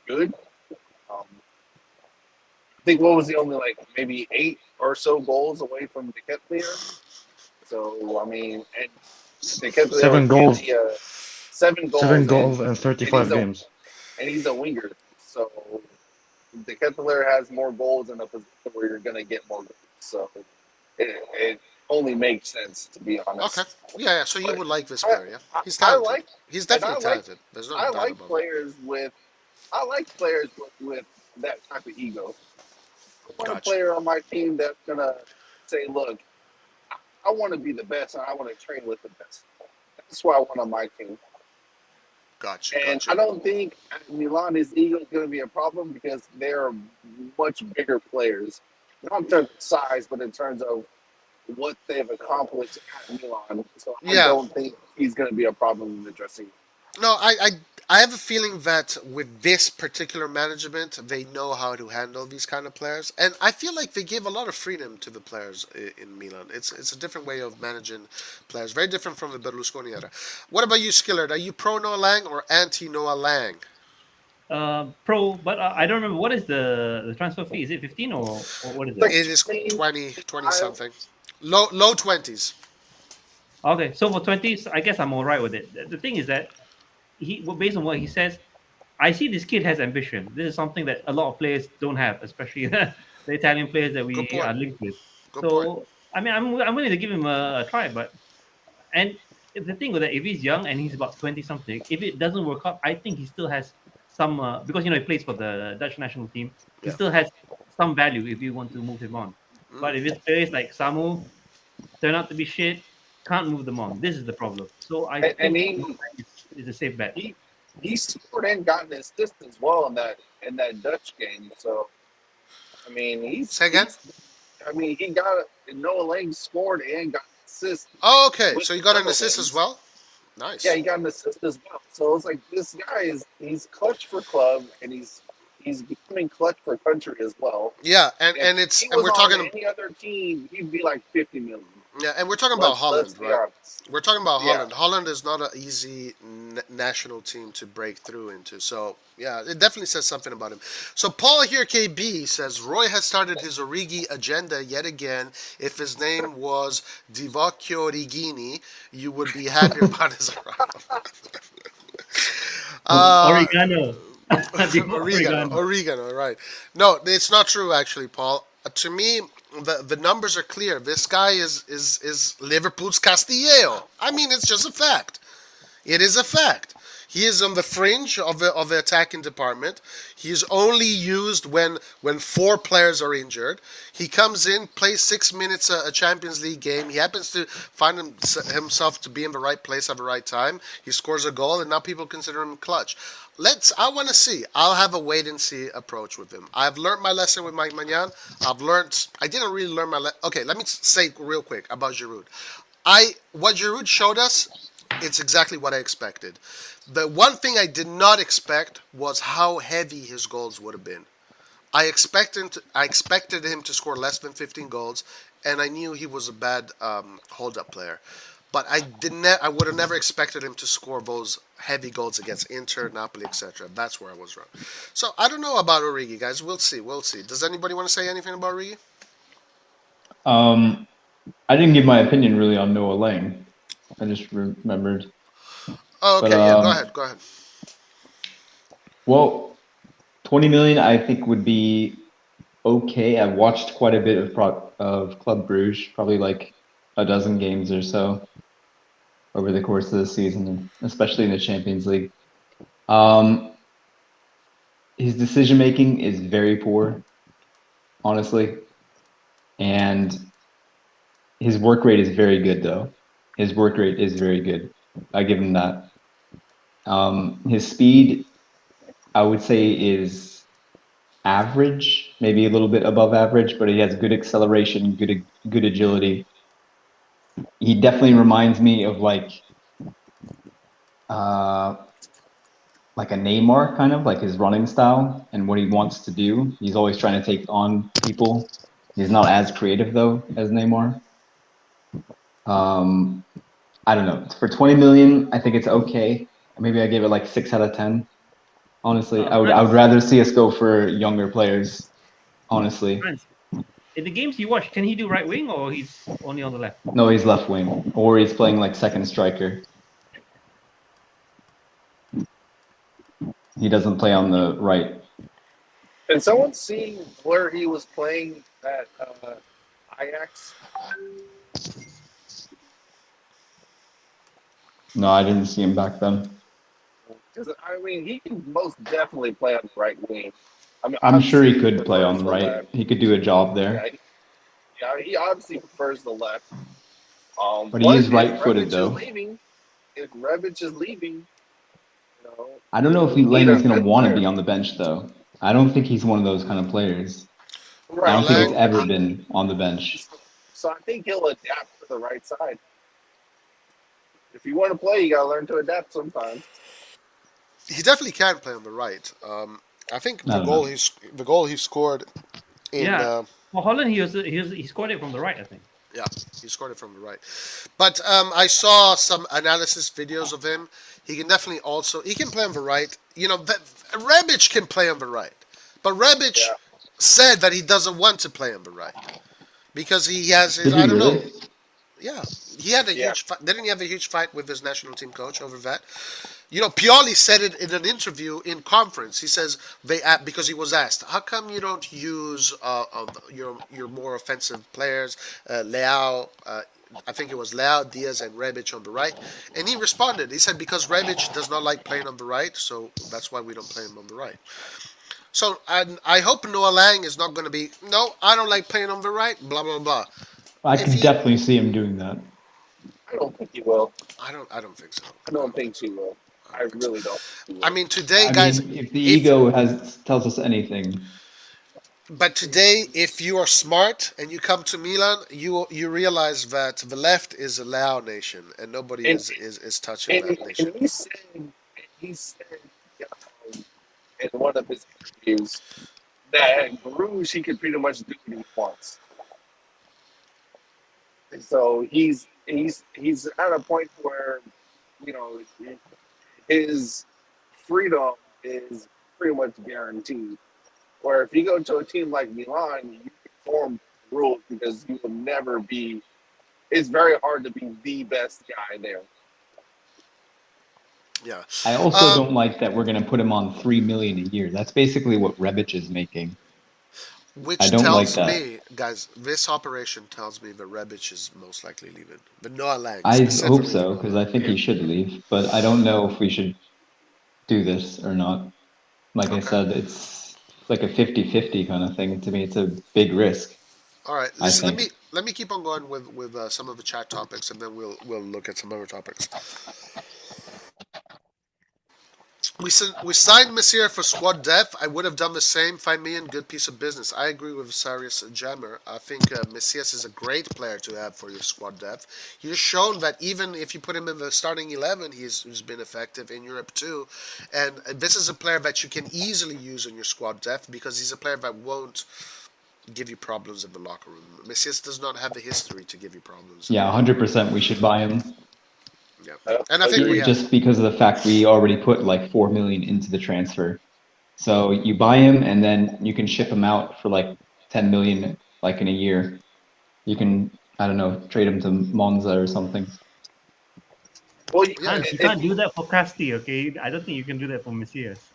good. I think what was he only like maybe 8 or so goals away from the Ketelaere. So I mean, and the Ketelaere was Seven goals, usually 7 goals, seven goals in and he's 35 a games. winger. So the Ketelaere has more goals in a position where you're going to get more goals. So it only makes sense, to be Okay. honest. Yeah. So you But would like this I, player, yeah? He's I talented. like He's and I definitely like talented. There's no I doubt like about it. players with I like players with that type of ego. I want a Gotcha. player on my team that's gonna say, "Look, I want to be the best, and I want to train with the best." That's what I want on my team. Gotcha. And Gotcha. I don't think Milan his ego is going to be a problem because they're much bigger players, not in terms of size, but in terms of what they've accomplished at Milan. So I Yeah. don't think he's going to be a problem in the dressing room. No, I have a feeling that with this particular management, they know how to handle these kind of players, and I feel like they give a lot of freedom to the players in Milan. It's a different way of managing players, very different from the Berlusconi era. What about you, Skillard? Are you pro Noah Lang or anti Noah Lang? Pro, but I don't remember what is the transfer fee. Is it 15 or what is It's it? like It is 20, 20 I, something, low 20s. Okay, so for 20s, I guess I'm all right with it. The thing is that well, based on what he says, I see this kid has ambition. This is something that a lot of players don't have, especially the Italian players that Good we point. are linked with. Good point. So I mean, I'm willing to give him a try, but and if the thing with that, if he's young and he's about 20 something, if it doesn't work out, I think he still has some because he plays for the Dutch national team. He Yeah. still has some value if you want to move him on. But if it's players like Samu turn out to be shit, can't move them on. This is the problem. So I and think he is a safe bet. he scored and got an assist as well in that Dutch game. So I mean Say again. he got Noah Lang scored and got an assist Oh, okay. with So you the got an assist as Netherlands. well. Yeah, Nice. he got an assist as well. So it's like this guy he's clutch for club and he's becoming clutch for country as well. Yeah, and If it's he and was we're on talking any other team, he'd be like 50 million. yeah, and we're talking about Let's Holland, be right? honest. We're talking about Yeah. Holland. Holland is not an easy national team to break through into. So, yeah, it definitely says something about him. So, Paul here, KB, says Roy has started his Origi agenda yet again. If his name was Divocchio Origini, you would be happy about his arrival. Oregano. Oregano, right. No, it's not true, actually, Paul. To me, the numbers are clear. This guy is Liverpool's Castillejo. I mean, it's just a fact. It is a fact. He is on the fringe of the attacking department. He is only used when four players are injured. He comes in, plays 6 minutes a Champions League game. He happens to find himself to be in the right place at the right time. He scores a goal, and now people consider him clutch. I want to see. I'll have a wait and see approach with him. I've learned my lesson with Mike Magnan. I didn't really learn my okay, let me say real quick about Giroud. What Giroud showed us, it's exactly what I expected. The one thing I did not expect was how heavy his goals would have been. I expected him to score less than 15 goals, and I knew he was a bad hold-up player. But I would have never expected him to score those heavy goals against Inter, Napoli, etc. That's where I was wrong. So I don't know about Origi, guys. We'll see. We'll see. Does anybody want to say anything about Origi? I didn't give my opinion really on Noah Lang. I just remembered. Oh, okay. But, Yeah. Go ahead. Go ahead. Well, 20 million I think would be okay. I watched quite a bit of Club Bruges, probably like a dozen games or so over the course of the season, especially in the Champions League. His decision making is very poor, honestly, and his work rate is very good, though. His work rate is very good. I give him that. His speed, I would say, is average, maybe a little bit above average, but he has good acceleration, good agility. He definitely reminds me of like a Neymar, kind of like his running style and what he wants to do. He's always trying to take on people. He's not as creative though as Neymar. I don't know. For 20 million, I think it's okay. Maybe I give it like 6 out of 10. Honestly, I would rather see us go for younger players. Honestly, In the games you watch, can he do right wing or he's only on the left? no, he's left wing or he's playing like second striker. He doesn't play on the right. Can someone see where he was playing at Ajax? No, I didn't see him back then. Because I mean, he can most definitely play on the right wing. I mean, I'm sure he obviously could play on prefers the the right. left. He could do a job there. Yeah, he obviously prefers the left. But he is if right-footed, Rebic though. If Rebic is leaving, know, I don't know if you need a Elang's going to good want to player. be on the bench, though. I don't think he's one of those kind of players. I Right. don't think he's Lang, So, ever been on the bench. so I think he'll adapt to the right side. If you want to play, you gotta learn to adapt sometimes. he definitely can play on the right. I think I don't know. the goal he scored in Yeah, for Holland, he scored it from the right, I think. yeah, he scored it from the right. But I saw some analysis videos of him. He can definitely also he can play on the right. You know, Rebic can play on the right, but Rebic Yeah. said that he doesn't want to play on the right because he has his Did he I don't know. really? Yeah, he had a Yeah. huge fight. Didn't he have a huge fight with his national team coach over that? You know, Pioli said it in an interview in conference. He says because he was asked, "How come you don't use your more offensive players, Leao? I think it was Leao, Diaz, and Rebic on the right." And he responded. He said, "Because Rebic does not like playing on the right, so that's why we don't play him on the right." So I hope Noah Lang is not going to be no. I don't like playing on the right. Blah blah blah. I If could he, definitely see him doing that. I don't think he will. I don't think so. I don't think she will. I I don't think so. really don't think he I will. mean, today, I guys, mean, if the if ego tells us anything, but today, if you are smart and you come to Milan, you realize that the left is a Lao nation, and nobody And is touching that nation. he said in one of his interviews that Bruges he could pretty much do what he wants. So he's at a point where you know his freedom is pretty much guaranteed. Where if you go to a team like Milan, you can form rules because you will never be. It's very hard to be the best guy there. Yeah, I also um, don't like that we're going to put him on 3 million a year. That's basically what Rebic is making. I which don't like tells that. me, guys, this operation tells me that Rebic is most likely leaving, but Noah Lang I hope specifically so, Noah because Lang. I think he should leave, but I don't know if we should do this or not. Like I Okay, said, it's like a 50-50 kind of thing. To me, it's a big risk, all right. I Listen, think. let me keep on going with some of the chat topics, and then we'll look at some other topics. We signed Messias for squad depth. I would have done the same. 5 million, good piece of business. I agree with Sarius Jammer. I think Messias is a great player to have for your squad depth. He's shown that even if you put him in the starting 11, he's been effective in Europe too. And this is a player that you can easily use in your squad depth because he's a player that won't give you problems in the locker room. Messias does not have the history to give you problems in the Yeah, locker room. 100% we should buy him. Yeah, I and I think we agree. have. Just because of the fact we already put like 4 million into the transfer. So you buy him and then you can ship him out for like 10 million like in a year. You can, I don't know, trade him to Monza or something. Well, Yeah, You can't do that for Casti, okay? I don't think you can do that for Messias.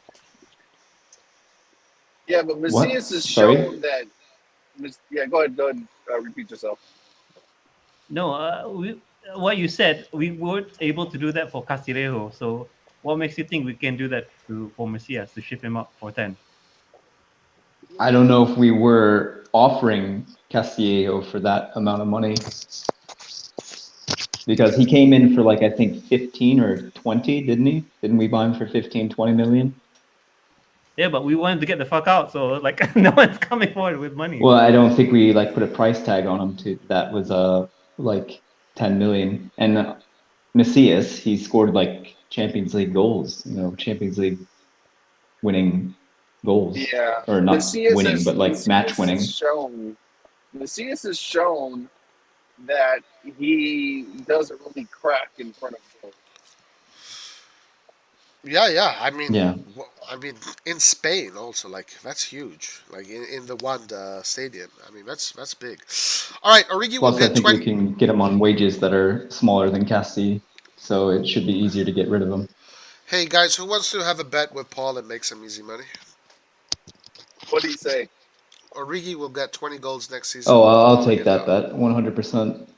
yeah, but What? Messias has Sorry? shown that. Yeah, go ahead. Go ahead. Repeat yourself. No, what you said, we weren't able to do that for Castillejo. So what makes you think we can do that for Messias to ship him up for 10? I don't know if we were offering Castillejo for that amount of money because he came in for like, I think 15 or 20, didn't he? Didn't we buy him for 15, 20 million? Yeah, but we wanted to get the fuck out, so like no one's coming forward with money. Well, I don't think we like put a price tag on him to that was like 10 million. And Messias, he scored like Champions League goals, Champions League winning goals, Yeah, or not winning, but like match Messias has winning. shown. Messias has shown that he doesn't really crack in front of goal. yeah. Yeah. I mean, in Spain also, like that's huge. Like in the Wanda Stadium. I mean, that's big. All right, Origi will Plus, I get think we 20. can get him on wages that are smaller than Cassie, so it should be easier to get rid of him. Hey guys, who wants to have a bet with Paul and make some easy money? What do you say? Origi will get 20 goals next season. Oh, I'll Paul take get that out. bet, 100%.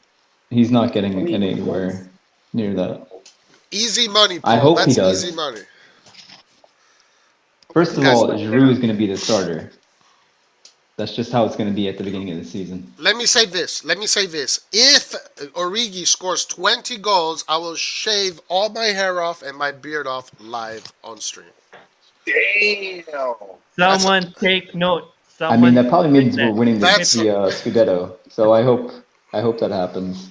He's not getting 20 goals? anywhere near that. Easy money, I Paul. hope he That's easy does. money. First of Guys, all, Giroud is going to be the starter. That's just how it's going to be at the beginning of the season. Let me say this. If Origi scores 20 goals, I will shave all my hair off and my beard off live on stream. Damn. Someone take note. I mean, that probably means take we're that. winning the That's- Scudetto. So I hope that happens.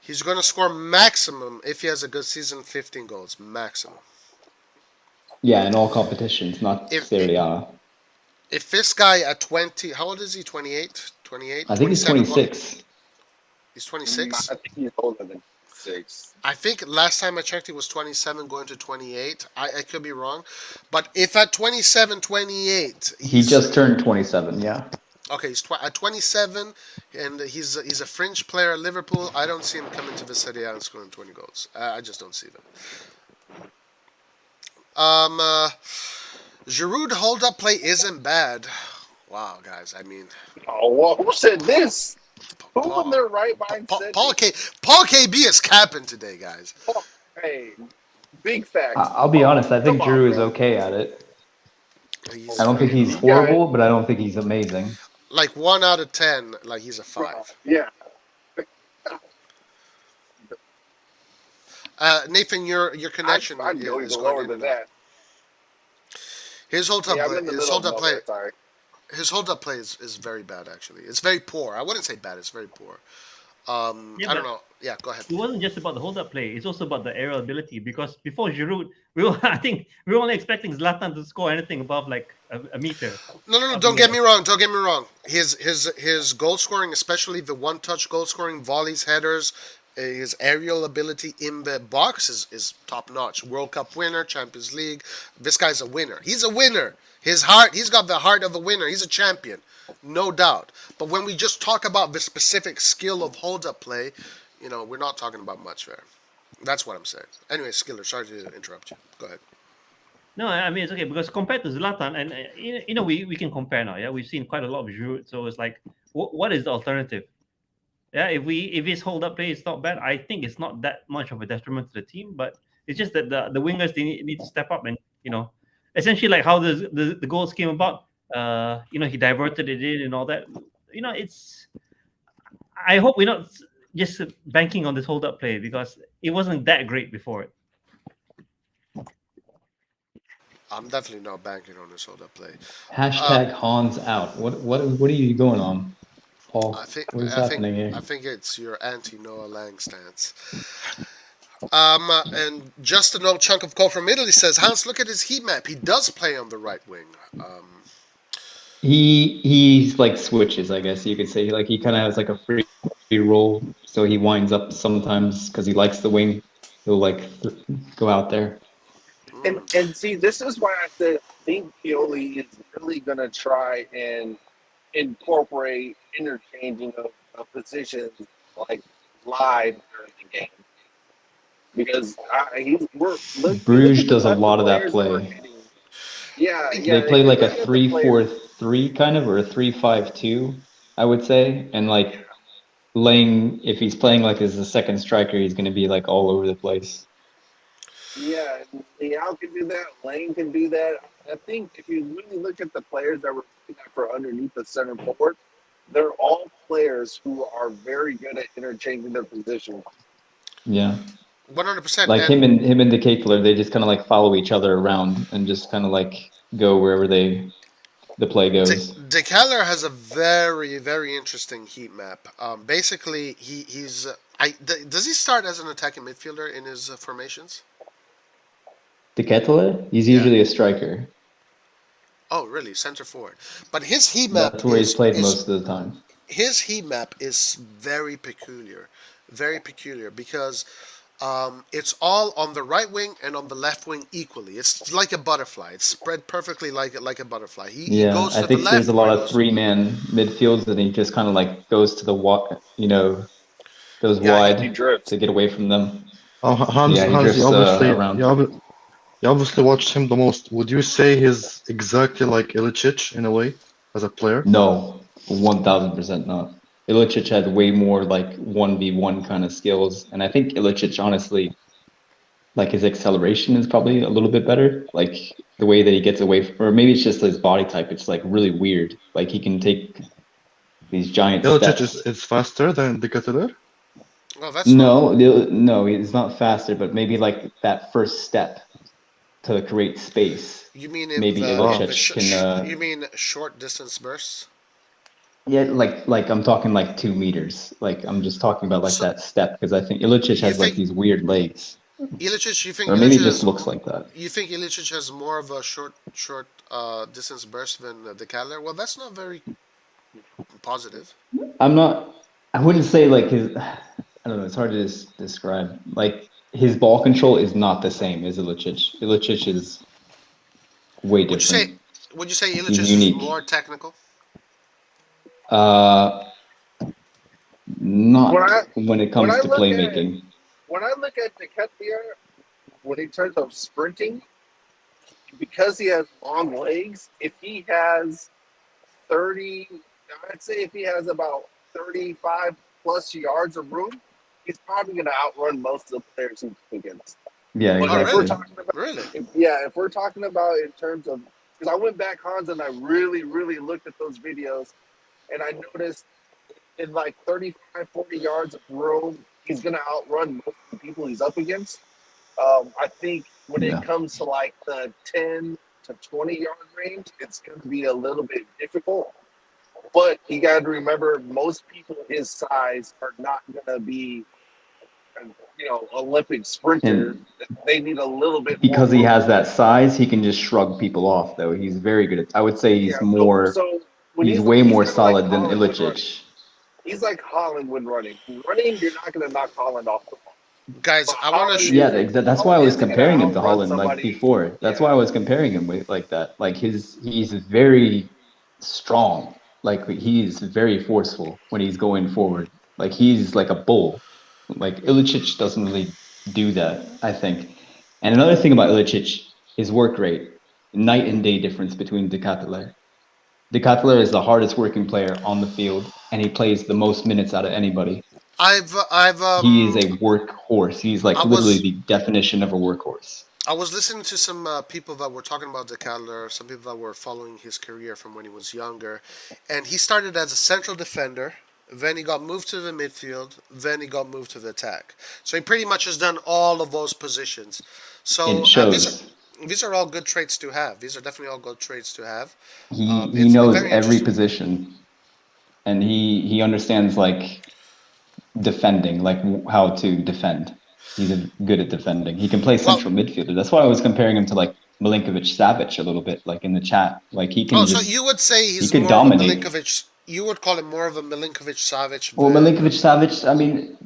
He's going to score maximum, if he has a good season, 15 goals. Maximum. Yeah, in all competitions, not Serie A. If this guy at 20, how old is he? 28? 28? I think he's 26. He's 26? I think he's older than 6. I think last time I checked he was 27 going to 28. I could be wrong. But if at 27, 28... He just turned 27, yeah. Okay, he's at 27, and he's a fringe player at Liverpool. I don't see him coming to the Serie A and scoring 20 goals. I just don't see them. Giroud hold-up play isn't bad. Wow, guys, I mean... Oh, well, who said this? Who in their right mind said Paul KB is capping today, guys. Hey, big facts. I'll be honest, I think Come on, Giroud is bro. okay at it. I don't think he's horrible, but I don't think he's amazing. Like 1 out of 10, like he's a 5. Yeah. Nathan, your connection I'd go is even going lower in than and out. that. His hold-up Yeah, I'm play, in the his middle of hold-up play, nowhere, sorry. his hold-up play is very bad. Actually, it's very poor. I wouldn't say bad. It's very poor. Yeah, I don't but- know. Yeah, go ahead. It wasn't just about the hold-up play. It's also about the aerial ability. Because before Giroud, I think we were only expecting Zlatan to score anything above like a meter. No. Don't get me wrong. Don't get me wrong. His goal scoring, especially the one-touch goal scoring, volleys, headers, his aerial ability in the box is top-notch. World Cup winner, Champions League. This guy's a winner. He's a winner. He's got the heart of a winner. He's a champion, no doubt. But when we just talk about the specific skill of hold-up play, we're not talking about much there. That's what I'm saying. Anyway, Skiller, sorry to interrupt you. Go ahead. No, I mean it's okay because compared to Zlatan, and we can compare now. Yeah, we've seen quite a lot of Giroud, so it's like, what is the alternative? Yeah, if his hold-up play is not bad, I think it's not that much of a detriment to the team. But it's just that the wingers they need to step up and essentially like how the goals came about. He diverted it in and all that. I hope we're not just banking on this hold-up play because it wasn't that great before it. I'm definitely not banking on this hold-up play. Hashtag Hans out. What are you going on, Paul? What is happening here? I think it's your anti-Noah Lang stance. And Justin Old Chunk of Coal from Italy says, Hans, look at his heat map. He does play on the right wing. He's like switches, I guess you could say. Like he kind of has like a free roll, so he winds up sometimes because he likes the wing. He'll like go out there. And see, this is why I said I think Pioli is really going to try and incorporate interchanging of positions like live during the game. Because Bruges does a lot of that play. Yeah, They play like a 3-4-3 kind of, or a 3-5-2, I would say. And like if he's playing like as a second striker, he's going to be like all over the place. Yeah, Leao can do that. Lane can do that. I think if you really look at the players that were for underneath the center forward, they're all players who are very good at interchanging their positions. Yeah. 100%. Like him and the Ketelaere, they just kind of like follow each other around and just kind of like go wherever the play goes. Ketelaere has a very, very interesting heat map. Basically, does he start as an attacking midfielder in his formations? The Ketelaere? He's usually a striker. Oh, really? Center forward. But his heat map That's where he's played most of the time. His heat map is very peculiar because it's all on the right wing and on the left wing equally. It's like a butterfly. It's spread perfectly like a butterfly. He goes to I think the left, there's a lot of three-man midfields, and he just kind of like goes to the goes wide to get away from them. Oh, Hans, he drifts, around. You obviously watched him the most. Would you say he's exactly like Ilicic in a way as a player? No, 1000% not. Ilicic had way more like 1v1 kind of skills, and I think Ilicic honestly, like his acceleration is probably a little bit better. Like the way that he gets away from, or maybe it's just his body type. It's like really weird. Like he can take these giant Ilicic steps. is faster than the Ketelaere? Well, that's not. No, he's not faster, but maybe like that first step to create space. You mean Maybe in the Ilicic can. you mean short distance bursts? Yeah, like I'm talking like 2 meters. Like I'm just talking about like So that step because I think Ilicic you has like think these weird legs, Ilicic? You think or maybe Ilicic it just has? looks like that. You think Ilicic has more of a short distance burst than the Ketelaere? Well, that's not very positive. I'm not. I wouldn't say like his. I don't know. It's hard to describe. Like his ball control is not the same as Ilicic. Ilicic is way Would you say? different. Would you say He's Ilicic is unique. more technical? Uh, When I not when it when comes I to look at playmaking. the Ketelaere, when in terms of sprinting, because he has long legs, if he has 30, I'd say if he has about 35 plus yards of room, he's probably going to outrun most of the players he's against. Yeah, But Oh, if we're exactly. really? talking about, Really? if we're talking about in terms of, because I went back, Hans, and I really, really looked at those videos, and I noticed in like 35, 40 yards of room, he's going to outrun most of the people he's up against. I think when it Yeah, comes to like the 10 to 20 yard range, it's going to be a little bit difficult. But you got to remember, most people his size are not going to be, Olympic sprinter. and They need a little bit more because he room. has that size, he can just shrug people off. Though he's very good at. I would say Yeah. So when He's way he's more kind of like solid than Holland when running. Ilicic. He's like Holland when running. Running, you're not going to knock Holland off the ball. Guys, But I want to. Yeah, that's why I was Holland is going comparing to him to outrun Holland like somebody. before. That's why I was comparing him with like that. Like he's very strong. Like he's very forceful when he's going forward. Like he's like a bull. Like Ilicic doesn't really do that, I think. And another thing about Ilicic is work rate. Night and day difference between De Ketelaere. De Ketelaere is the hardest working player on the field, and he plays the most minutes out of anybody. I've He is a workhorse. He's I like literally was the definition of a workhorse. I was listening to some people that were talking about the Ketelaere, some people that were following his career from when he was younger, and he started as a central defender. Then he got moved to the midfield. Then he got moved to the attack. So he pretty much has done all of those positions. And it So shows. these are all good traits to have. These are definitely all good traits to have. He It's knows very every interesting. position, and he understands like defending, like how to defend. He's good at defending. He can play Well, central midfielder. That's why I was comparing him to like Milinkovic Savic a little bit, like in the chat. Like oh, so you would say he he's could more of a dominate. Milinkovic. You would call him more of a Milinkovic Savic Well, than Milinkovic Savic, I mean,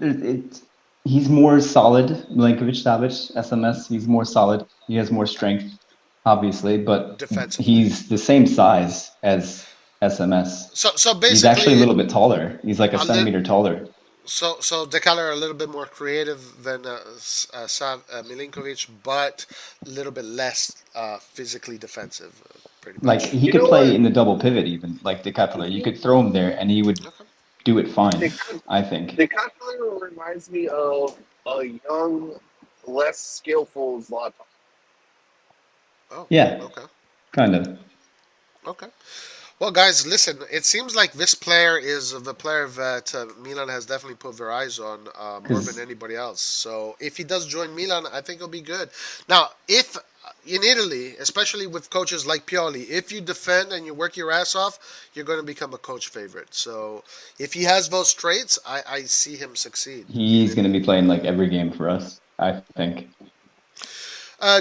he's more solid. Milinkovic Savic, SMS, he's more solid. He has more strength, obviously, but defensively. he's the same size as SMS. So He's actually a basically, little bit taller. He's like a a li- centimeter taller. so the color a little bit more creative than Milinkovic, but a little bit less physically defensive, pretty Like much. he You could know play what? in the double pivot even, like the Ketelaere. You could throw him there and he would Okay. do it fine, The, I think. the Ketelaere reminds me of a young, less skillful Zlatan. Oh, Yeah, okay, kind of. okay. Well, guys, listen. It seems like this player is the player that Milan has definitely put their eyes on more than Because anybody else. So if he does join Milan, I think it'll be good. Now, if in Italy, especially with coaches like Pioli, if you defend and you work your ass off, you're going to become a coach favorite. So if he has those traits, I see him succeed in he's going to Italy. be playing like every game for us, I think.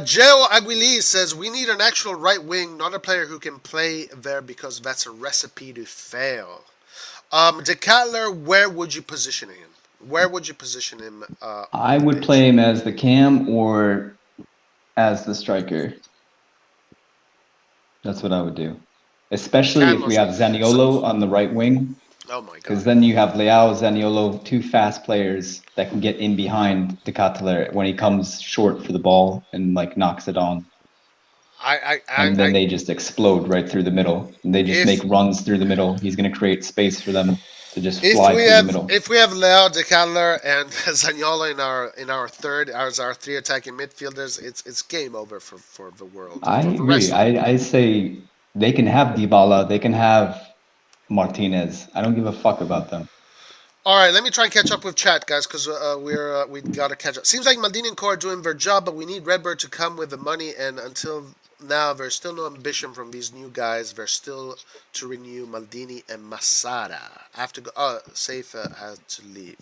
Joe Aguilí says we need an actual right wing, not a player who can play there because that's a recipe to fail. De Ketelaere, where would you position him? Where would you position him on I the would pitch? play him as the cam or as the striker. That's what I would do. Especially if we Camus. have So, Zaniolo on the right wing, oh my because God. then you have Leao, Zaniolo, two fast players that can get in behind the Ketelaere when he comes short for the ball and like knocks it on. And then I, they just explode right through the middle. And they just make if runs through the middle. He's going to create space for them. to just fly through the middle. If we have Leao, Ketelaere, and Zaniolo in our third as our three attacking midfielders, it's game over for the world. I For the rest agree. of the world. I say they can have Dybala, they can have Martinez. I don't give a fuck about them. All right, let me try and catch up with chat, guys, because we gotta catch up. Seems like Maldini and Co are doing their job, but we need Redbird to come with the money. And until now, there's still no ambition from these new guys. They're still to renew Maldini and Masada. I have to go. Oh, Safe has to leave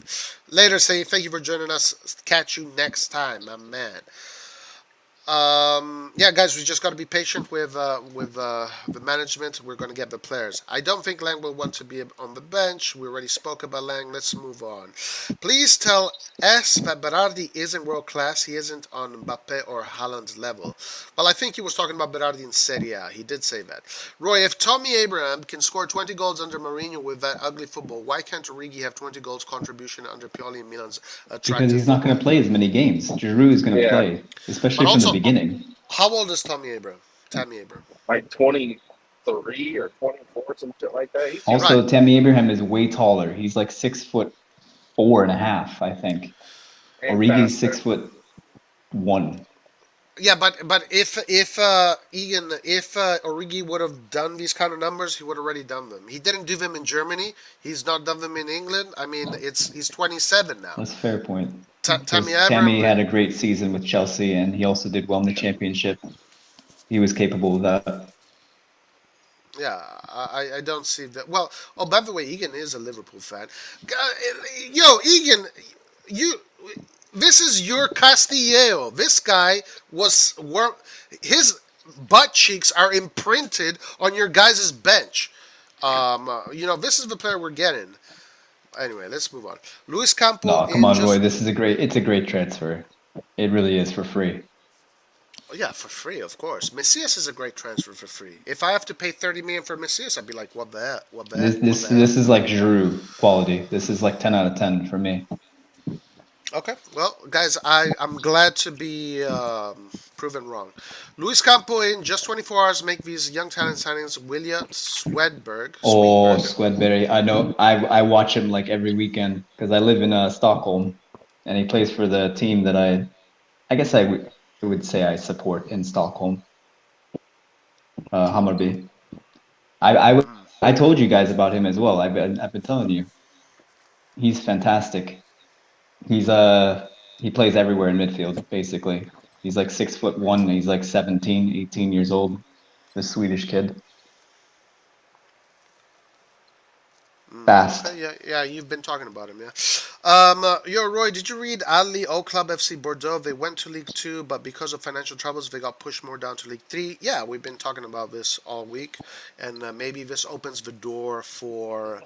later. Safe, thank you for joining us. Catch you next time, my man. Yeah, guys, we just got to be patient with the management. We're going to get the players. I don't think Lang will want to be on the bench. We already spoke about Lang. Let's move on. Please tell S that Berardi isn't world class. He isn't on Mbappe or Haaland's level. Well, I think he was talking about Berardi in Serie A. He did say that. Roy, if Tommy Abraham can score 20 goals under Mourinho with that ugly football, why can't Origi have 20 goals contribution under Pioli and Milan's attractive Because he's not going to play as many games. Giroud is going to play, especially But from the also- beginning. How old is Tommy Abraham? Tammy Abraham. Like 23 or 24, some shit like that. He's Also, Right. Tammy Abraham is way taller. He's like 6'4.5", I think. and Origi's faster. 6'1". Yeah, but if Egan, if Origi would have done these kind of numbers, he would have already done them. He didn't do them in Germany. He's not done them in England. I mean, he's 27 now. That's a fair point. Tammy Because Tammy Abraham. had a great season with Chelsea, and he also did well in the championship. He was capable of that. Yeah, I don't see that. Well, oh, by the way, Egan is a Liverpool fan. Yo, Egan, this is your Castillejo. This guy his butt cheeks are imprinted on your guys' bench. This is the player we're getting. Anyway, let's move on. Luis Campo. No, come on, Roy. It's a great transfer. It really is for free. Yeah, for free, of course. Messias is a great transfer for free. If I have to pay 30 million for Messias, I'd be like, what the heck? What the heck? This is like Giroud quality. This is like 10 out of 10 for me. Okay, well, guys, I'm glad to be proven wrong. Luis Campo in just 24 hours make these young talent signings. William Swedberg. Oh, Swedberg. I know. I watch him like every weekend because I live in Stockholm, and he plays for the team that I guess I would say I support in Stockholm. Hammarby. I told you guys about him as well. I've been telling you. He's fantastic. He plays everywhere in midfield, basically. He's like 6'1". He's like 17, 18 years old. This Swedish kid. Fast. Okay, yeah, you've been talking about him, yeah. Yo, Roy, did you read Ali O Club FC Bordeaux? They went to League 2, but because of financial troubles, they got pushed more down to League 3. Yeah, we've been talking about this all week, and maybe this opens the door for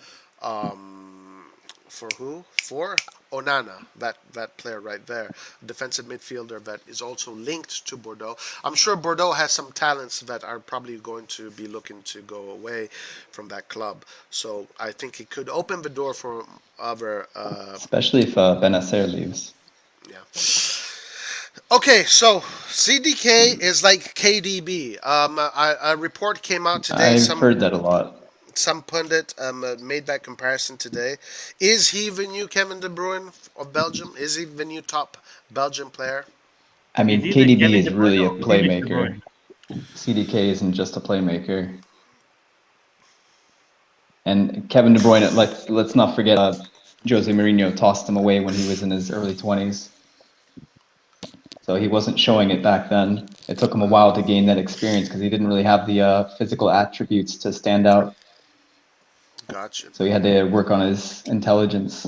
who? For Onana, that player right there, defensive midfielder that is also linked to Bordeaux. I'm sure Bordeaux has some talents that are probably going to be looking to go away from that club. So I think it could open the door for other. Especially if Benacer leaves. Yeah. Okay, so CDK is like KDB. A report came out today. I've heard that a lot. Some pundit made that comparison today. Is he the new Kevin De Bruyne of Belgium? Is he the new top Belgian player? I mean, Is he the KDB Kevin is De Bruyne really a or is he De playmaker. Bruyne? CDK isn't just a playmaker. And Kevin De Bruyne, let's not forget Jose Mourinho tossed him away when he was in his early 20s. So he wasn't showing it back then. It took him a while to gain that experience because he didn't really have the physical attributes to stand out. Gotcha. So he had to work on his intelligence.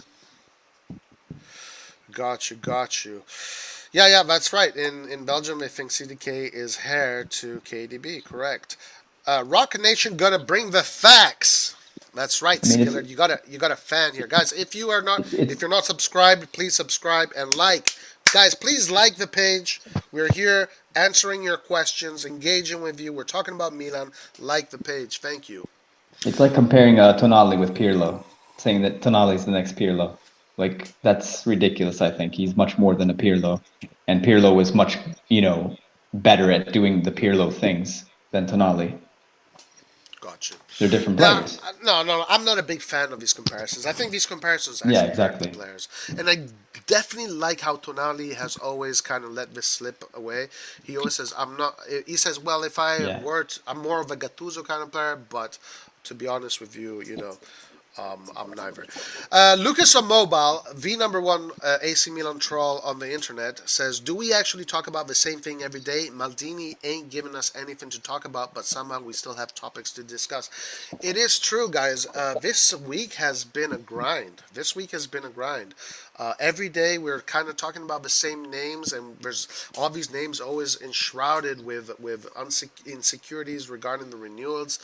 Got you. Yeah, that's right. In Belgium, they think CDK is heir to KDB. Correct. Rock Nation gonna bring the facts. That's right, Skiller. You got a fan here, guys. If you're not subscribed, please subscribe and like. Guys, please like the page. We're here answering your questions, engaging with you. We're talking about Milan. Like the page. Thank you. It's like comparing Tonali with Pirlo, saying that Tonali is the next Pirlo. Like, that's ridiculous, I think. He's much more than a Pirlo. And Pirlo was much, better at doing the Pirlo things than Tonali. Gotcha. They're different No, players. no, I'm not a big fan of these comparisons. I think these comparisons Yeah, actually hurt the exactly. players. And I definitely like how Tonali has always kind of let this slip away. He always says, I'm not, he says, well, if I Yeah. were, I'm more of a Gattuso kind of player, but to be honest with you, I'm neither. Lucas on mobile, V number one AC Milan troll on the internet says, "Do we actually talk about the same thing every day? Maldini ain't giving us anything to talk about, but somehow we still have topics to discuss." It is true, guys. This week has been a grind. This week has been a grind. Every day we're kind of talking about the same names, and there's all these names always enshrouded with insecurities regarding the renewals.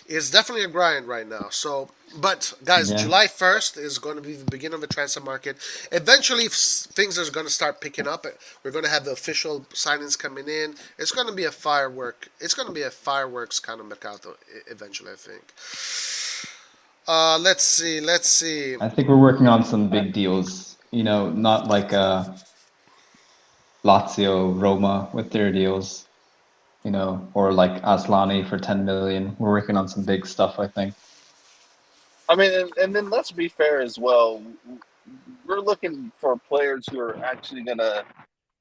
It's definitely a grind right now. So, but guys, Yeah. July 1st is going to be the beginning of the transfer market. Eventually, things are going to start picking up. We're going to have the official signings coming in. It's going to be a firework. It's going to be a fireworks kind of mercato eventually, I think. Let's see. Let's see. I think we're working on some big deals. Not like Lazio, Roma with their deals. Or like Aslani for 10 million. We're working on some big stuff, I think. I mean, and then let's be fair as well. We're looking for players who are actually gonna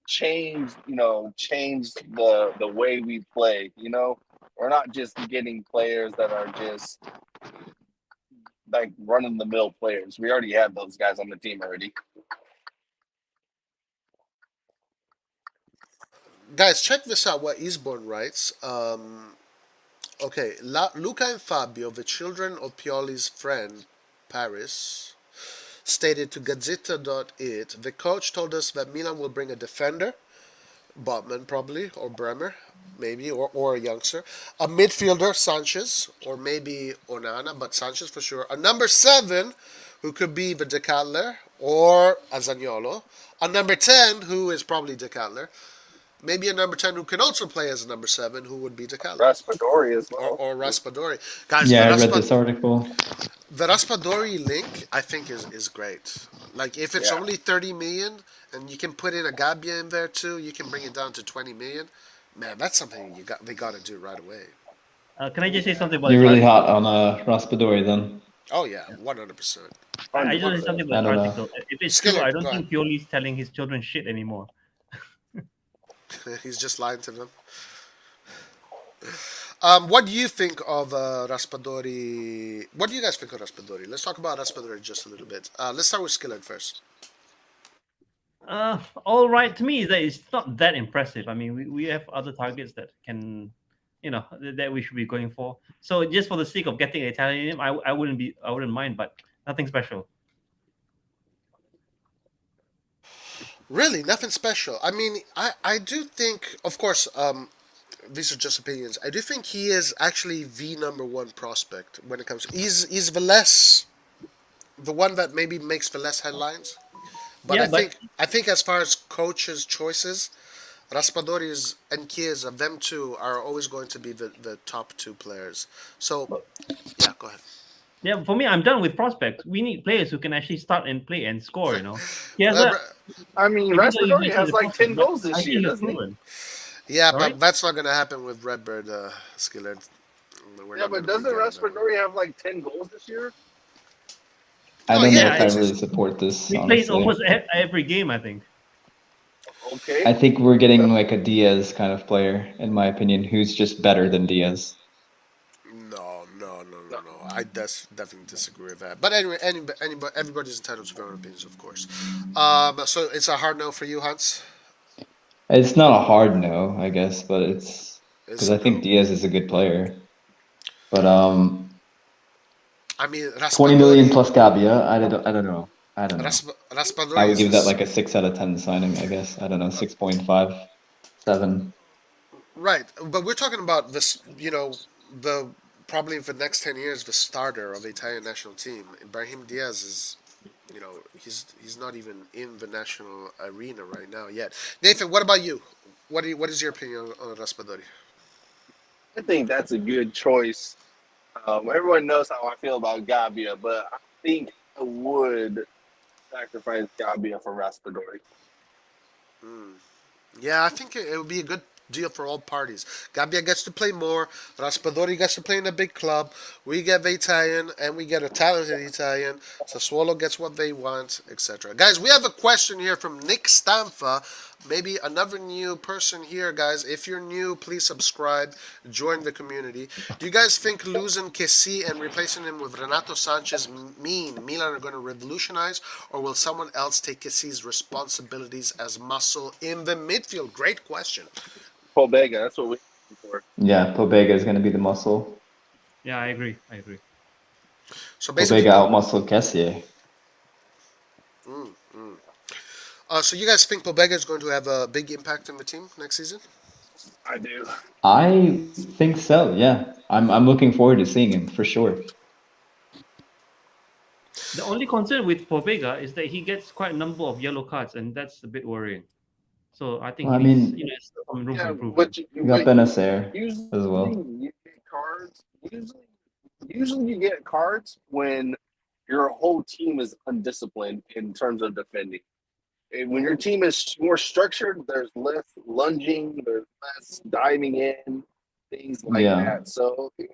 change the way we play. We're not just getting players that are just like running the mill players. We already have those guys on the team already. Guys, check this out. What Eastbourne writes. Okay, Luca and Fabio, the children of Pioli's friend Paris, stated to Gazzetta.it, the coach told us that Milan will bring a defender, Botman probably, or Bremer, maybe, or a youngster, a midfielder, Sanchez, or maybe Onana, but Sanchez for sure, a number 7, who could be the Ketelaere, or a Zaniolo, a number 10, who is probably Ketelaere, maybe a number 10 who can also play as a number 7, who would be Ketelaere. Raspadori as well. Or Raspadori. Guys, Yeah, I read this article. the Raspadori link, I think, is great. Like, if it's Yeah. only 30 million and you can put in a Gabbia in there too, you can bring it down to 20 million. Man, that's something they got to do right away. Can I just say something about You're this really article? hot on Raspadori then. Oh yeah, 100%. I just want to say something I about this don't know. article. If it's true, Skiller, I don't go think Pioli's telling his children shit anymore. ahead. He's just lying to them. What do you think of Raspadori? What do you guys think of Raspadori? Let's talk about Raspadori just a little bit. Let's start with Skillard first. All right. To me, that it's not that impressive. I mean, we have other targets that can, that we should be going for. So just for the sake of getting an Italian name, I wouldn't mind, but nothing special. Really, nothing special. I mean, I do think, of course, these are just opinions. I do think he is actually the number one prospect when it comes. He's the one that maybe makes the less headlines. But Yeah, but I think as far as coaches' choices, Raspadori's and Chiesa, them two are always going to be the top two players. So yeah, go ahead. yeah, for me, I'm done with prospects. We need players who can actually start and play and score. Yes, I mean, even though you Raspadori mentioned has the like prospect, 10 but goals I this think year, he's doesn't he? proven. Yeah, Sorry. but that's not going to happen with Redbird Skillard. We're Yeah, not but gonna be doesn't getting that one. Raspadori have like 10 goals this year? I No, don't know yeah, if I it's really support this, He plays honestly. almost every game, I think. Okay. I think we're getting like a Diaz kind of player, in my opinion, who's just better than Diaz. No. I definitely disagree with that. But anyway, everybody's entitled to their own opinions, of course. So it's a hard no for you, Hans. It's not a hard no, I guess, but it's It's because a I think no. Diaz is a good player. But I mean, 20 million Raspadori. plus Gabia, I don't know. I don't know. I Raspadori would give that is like a 6 out of 10 signing, I guess. I don't know, 6.5, 7. right, but we're talking about this. The probably for the next 10 years, the starter of the Italian national team. Ibrahim Diaz is, he's not even in the national arena right now yet. Nathan, what about you? What is your opinion on Raspadori? I think that's a good choice. Everyone knows how I feel about Gabbia, but I think I would sacrifice Gabbia for Raspadori. Yeah, I think it would be a good deal for all parties. Gambia gets to play more. Raspadori gets to play in a big club. We get the Italian, and we get a talented Italian. Sassuolo gets what they want, etc. Guys, we have a question here from Nick Stamfa. Maybe another new person here, guys. If you're new, please subscribe, join the community. Do you guys think losing Kessie and replacing him with Renato Sanchez mean Milan are going to revolutionize, or will someone else take Kessie's responsibilities as muscle in the midfield? Great question. Paul Bega, that's what we're looking for. Yeah, Pobega is going to be the muscle. Yeah, I agree. I agree. So basically, Pobega out-muscled Kessie. so you guys think Pobega is going to have a big impact in the team next season? I do. I think so, yeah. I'm looking forward to seeing him, for sure. The only concern with Pobega is that he gets quite a number of yellow cards, and that's a bit worrying. So I think Well, I he needs, mean, there's still some room for Yeah, improvement. you got Benacer usually as well. you get cards. Usually you get cards when your whole team is undisciplined in terms of defending. And when your team is more structured, there's less lunging, there's less diving in, things like Yeah. that. So I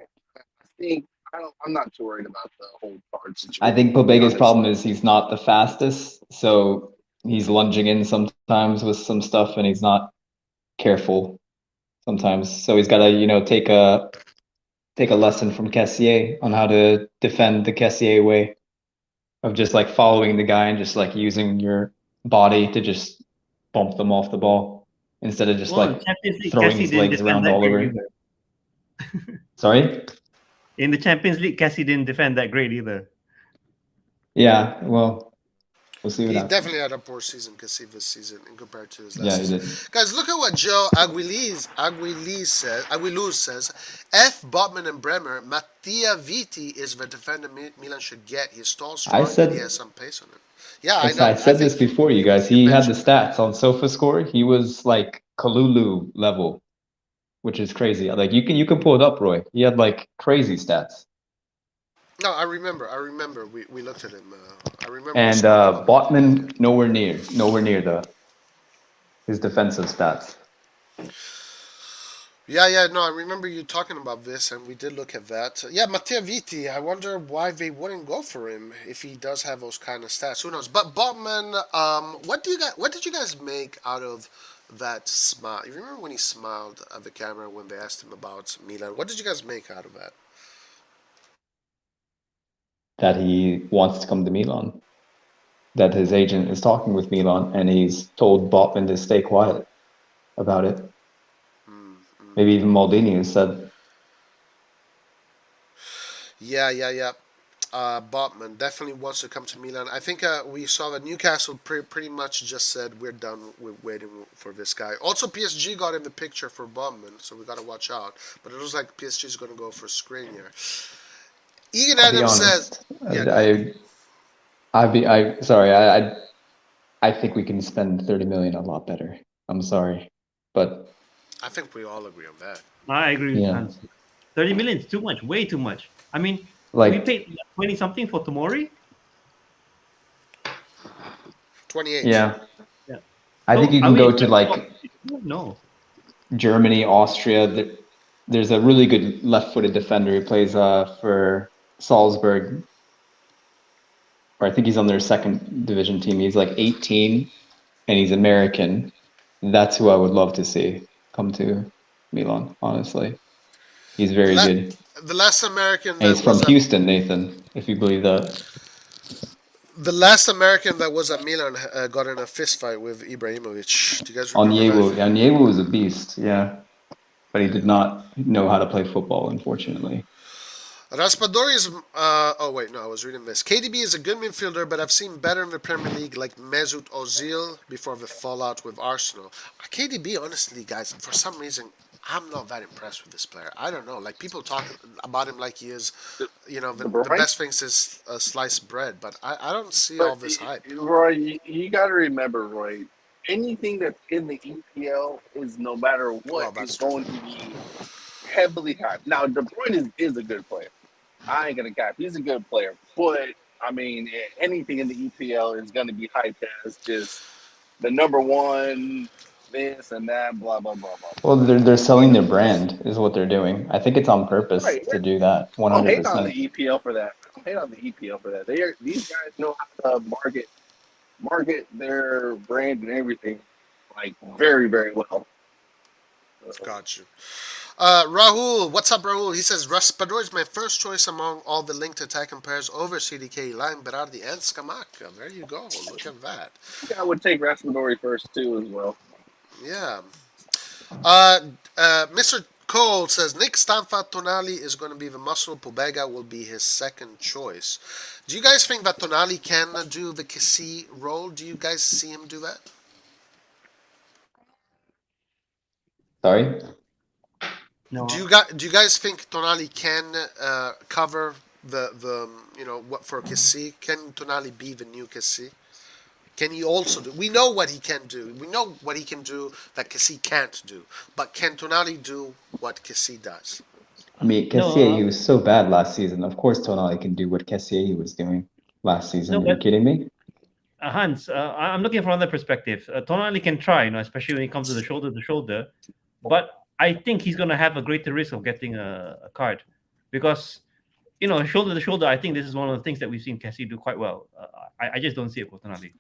think I'm not too worried about the whole card situation. I think to be Pobega's honest. problem is he's not the fastest, so he's lunging in sometimes with some stuff, and he's not careful sometimes. So he's got to, take a lesson from Kessie on how to defend the Kessie way of just like following the guy and just like using your body to just bump them off the ball instead of just Well, in like Champions League, throwing Kessie his didn't legs defend around that all great over. either. Sorry? In the Champions League, Kessie didn't defend that great either. Yeah, well, we'll see what He happens. definitely had a poor season, Kessie, this season in compared to his last Yeah, he season. did. Guys, look at what Joe Aguiluz says. F. Botman and Bremer, Mattia Viti is the defender Milan should get. He's tall, strong, and he has some pace on him. Yeah, I know. I said this think before, you guys. you He had the mentioned stats on SofaScore. He was like Kalulu level, which is crazy. Like you can pull it up, Roy. He had like crazy stats. No, I remember. We looked at him. I remember. And Botman nowhere near his defensive stats. Yeah, no, I remember you talking about this, and we did look at that. Yeah, Matteo Viti, I wonder why they wouldn't go for him if he does have those kind of stats. Who knows? But Botman, what did you guys make out of that smile? You remember when he smiled at the camera when they asked him about Milan? What did you guys make out of that? That he wants to come to Milan. That his agent is talking with Milan, and he's told Botman to stay quiet about it. Maybe even Maldini has said. Yeah. Botman definitely wants to come to Milan. I think we saw that Newcastle pretty much just said we're done with waiting for this guy. Also, PSG got in the picture for Botman, so we got to watch out. But it looks like PSG is going to go for Skriniar. Egan Adams says, "Yeah, I think we can spend 30 million a lot better. I'm sorry, but I think we all agree on that. I agree. Yeah. 30 million is too much, way too much. I mean, like we paid 20 something for Tomori. 28. yeah, Yeah. I think you can go to like no. Germany, Austria. There's a really good left-footed defender who plays for Salzburg, or I think he's on their second division team. He's like 18, and he's American. That's who I would love to see come to Milan. Honestly, he's very good. The last American And he's from Houston, Nathan, if you believe that. The last American that was at Milan got in a fist fight with Ibrahimovic. Do you guys remember that? Onyewu was a beast, yeah. But he did not know how to play football, unfortunately. Raspadori is. Oh wait, no, I was reading this. KDB is a good midfielder, but I've seen better in the Premier League, like Mesut Ozil before the fallout with Arsenal. KDB, honestly, guys, for some reason, I'm not that impressed with this player. I don't know. Like people talk about him like he is, the best things is sliced bread, but I don't see all this hype. Roy, you got to remember, Roy. Anything that's in the EPL is no matter what is going to be heavily hyped. Now, De Bruyne is a good player. I ain't gonna cap. He's a good player, but I mean, anything in the EPL is gonna be hyped as just the number one, this and that, blah blah blah blah Well, blah. they're selling their brand is what they're doing. I think it's on purpose Right. to do that. I don't hate on 100%. the EPL for that. I don't hate on the EPL for that. These guys know how to market their brand and everything like very very well. Got you. Rahul, what's up, Rahul? He says Raspadori is my first choice among all the linked attacking pairs over CDK, Line, Berardi, and Scamacca. There you go. Look at that. I would take Raspadori first too as well. Yeah. Mr. Cole says Nick Stanfa Tonali is going to be the muscle. Pobega will be his second choice. Do you guys think that Tonali can do the Kessie role? Do you guys see him do that? Sorry? No, Do you guys think Tonali can cover the what for Kessie? Can Tonali be the new Kessie? Can he also do? We know what he can do. We know what he can do that Kessie can't do. But can Tonali do what Kessie does? I mean, Kessie, he was so bad last season. Of course, Tonali can do what Kessie was doing last season. No, Are you but kidding me? Hans, I'm looking from another perspective. Tonali can try, especially when it comes to the shoulder to shoulder. But I think he's going to have a greater risk of getting a card because, shoulder to shoulder. I think this is one of the things that we've seen Kessie do quite well. I just don't see it with Tonali.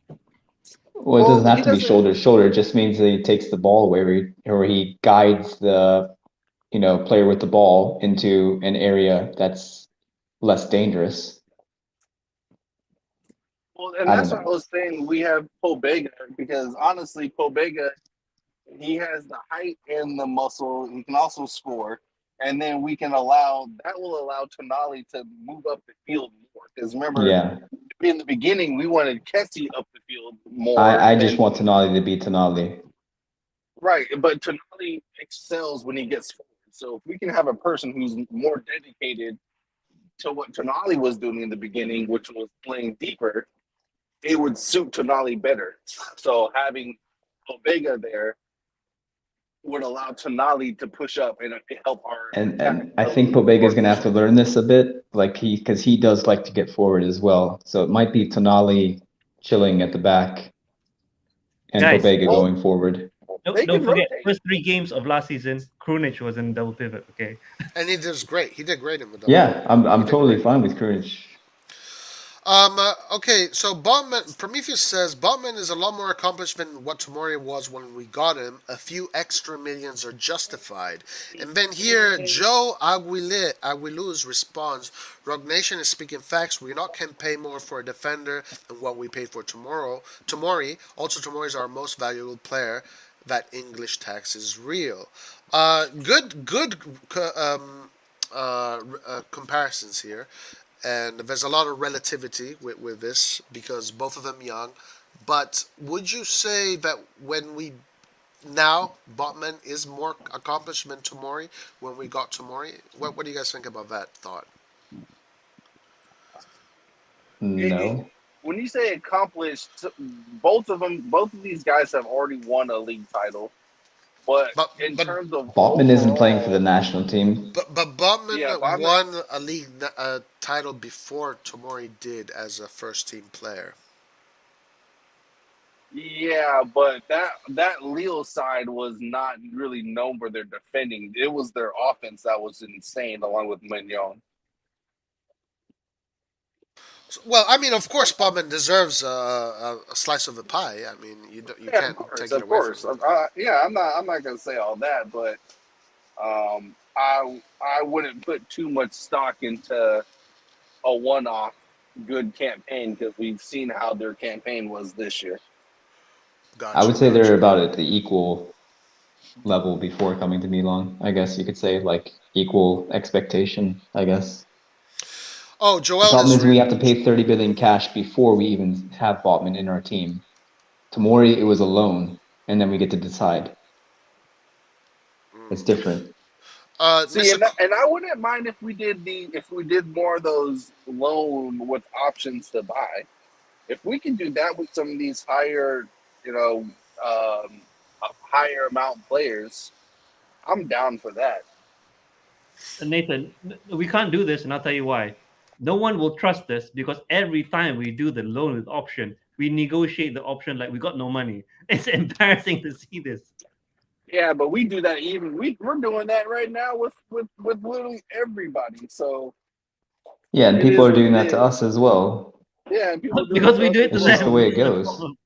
Well, it doesn't have he to be doesn't- shoulder to shoulder. It just means that he takes the ball away or he guides the player with the ball into an area that's less dangerous. Well, and I that's don't what I know. was saying. We have Pobega because honestly, Pobega, he has the height and the muscle. He can also score, and then we can that will allow Tonali to move up the field more. Because remember, Yeah, in the beginning, we wanted Kessie up the field more. I just want Tonali to be Tonali. Right, but Tonali excels when he gets forward. So if we can have a person who's more dedicated to what Tonali was doing in the beginning, which was playing deeper, it would suit Tonali better. So having Pobega there would allow Tonali to push up and help our And I think Pobega is going to have to learn this a bit, because he does like to get forward as well. So it might be Tonali chilling at the back and Guys, Pobega going forward. Don't forget, first 3 games of last season, Krunic was in double pivot. Okay, And he did great. He did great in the double. Yeah, I'm totally fine with Krunic. Okay, so Botman, Prometheus says Botman is a lot more accomplished than what Tomori was when we got him. A few extra millions are justified. And then here, Joe Aguiluz responds, Rogue Nation is speaking facts. We not can pay more for a defender than what we paid for Tomori. Also, Tomori is our most valuable player. That English tax is real. Good comparisons here. And there's a lot of relativity with this because both of them young. But would you say that now Botman is more accomplished than Tomori when we got Tomori? What do you guys think about that thought? No. When you say accomplished, both of these guys have already won a league title. But in terms of Botman isn't playing for the national team. But Botman won a league title before Tomori did as a first team player. Yeah, but that Lille side was not really known for their defending. It was their offense that was insane, along with Mignon. Well, I mean, of course, Botman deserves a slice of the pie. I mean, you can't take it away from him. I'm not gonna say all that, but I wouldn't put too much stock into a one-off good campaign because we've seen how their campaign was this year. Gotcha, I would say they're about at the equal level before coming to Milan. I guess you could say equal expectation, I guess. Oh, Joel. The problem is we have to pay 30 billion cash before we even have Botman in our team. Tomori, it was a loan, and then we get to decide. It's different. See, and I wouldn't mind if we did more of those loan with options to buy. If we can do that with some of these higher, higher amount players, I'm down for that. Nathan, we can't do this, and I'll tell you why. No one will trust us because every time we do the loan with option, we negotiate the option like we got no money. It's embarrassing to see this. Yeah, but we do that even we're doing that right now with literally everybody. So Yeah, and it people is are what doing it that to us is. as well. Yeah, and people do it Because to we us do it as to It's just the well. them. way it This is the goes. problem.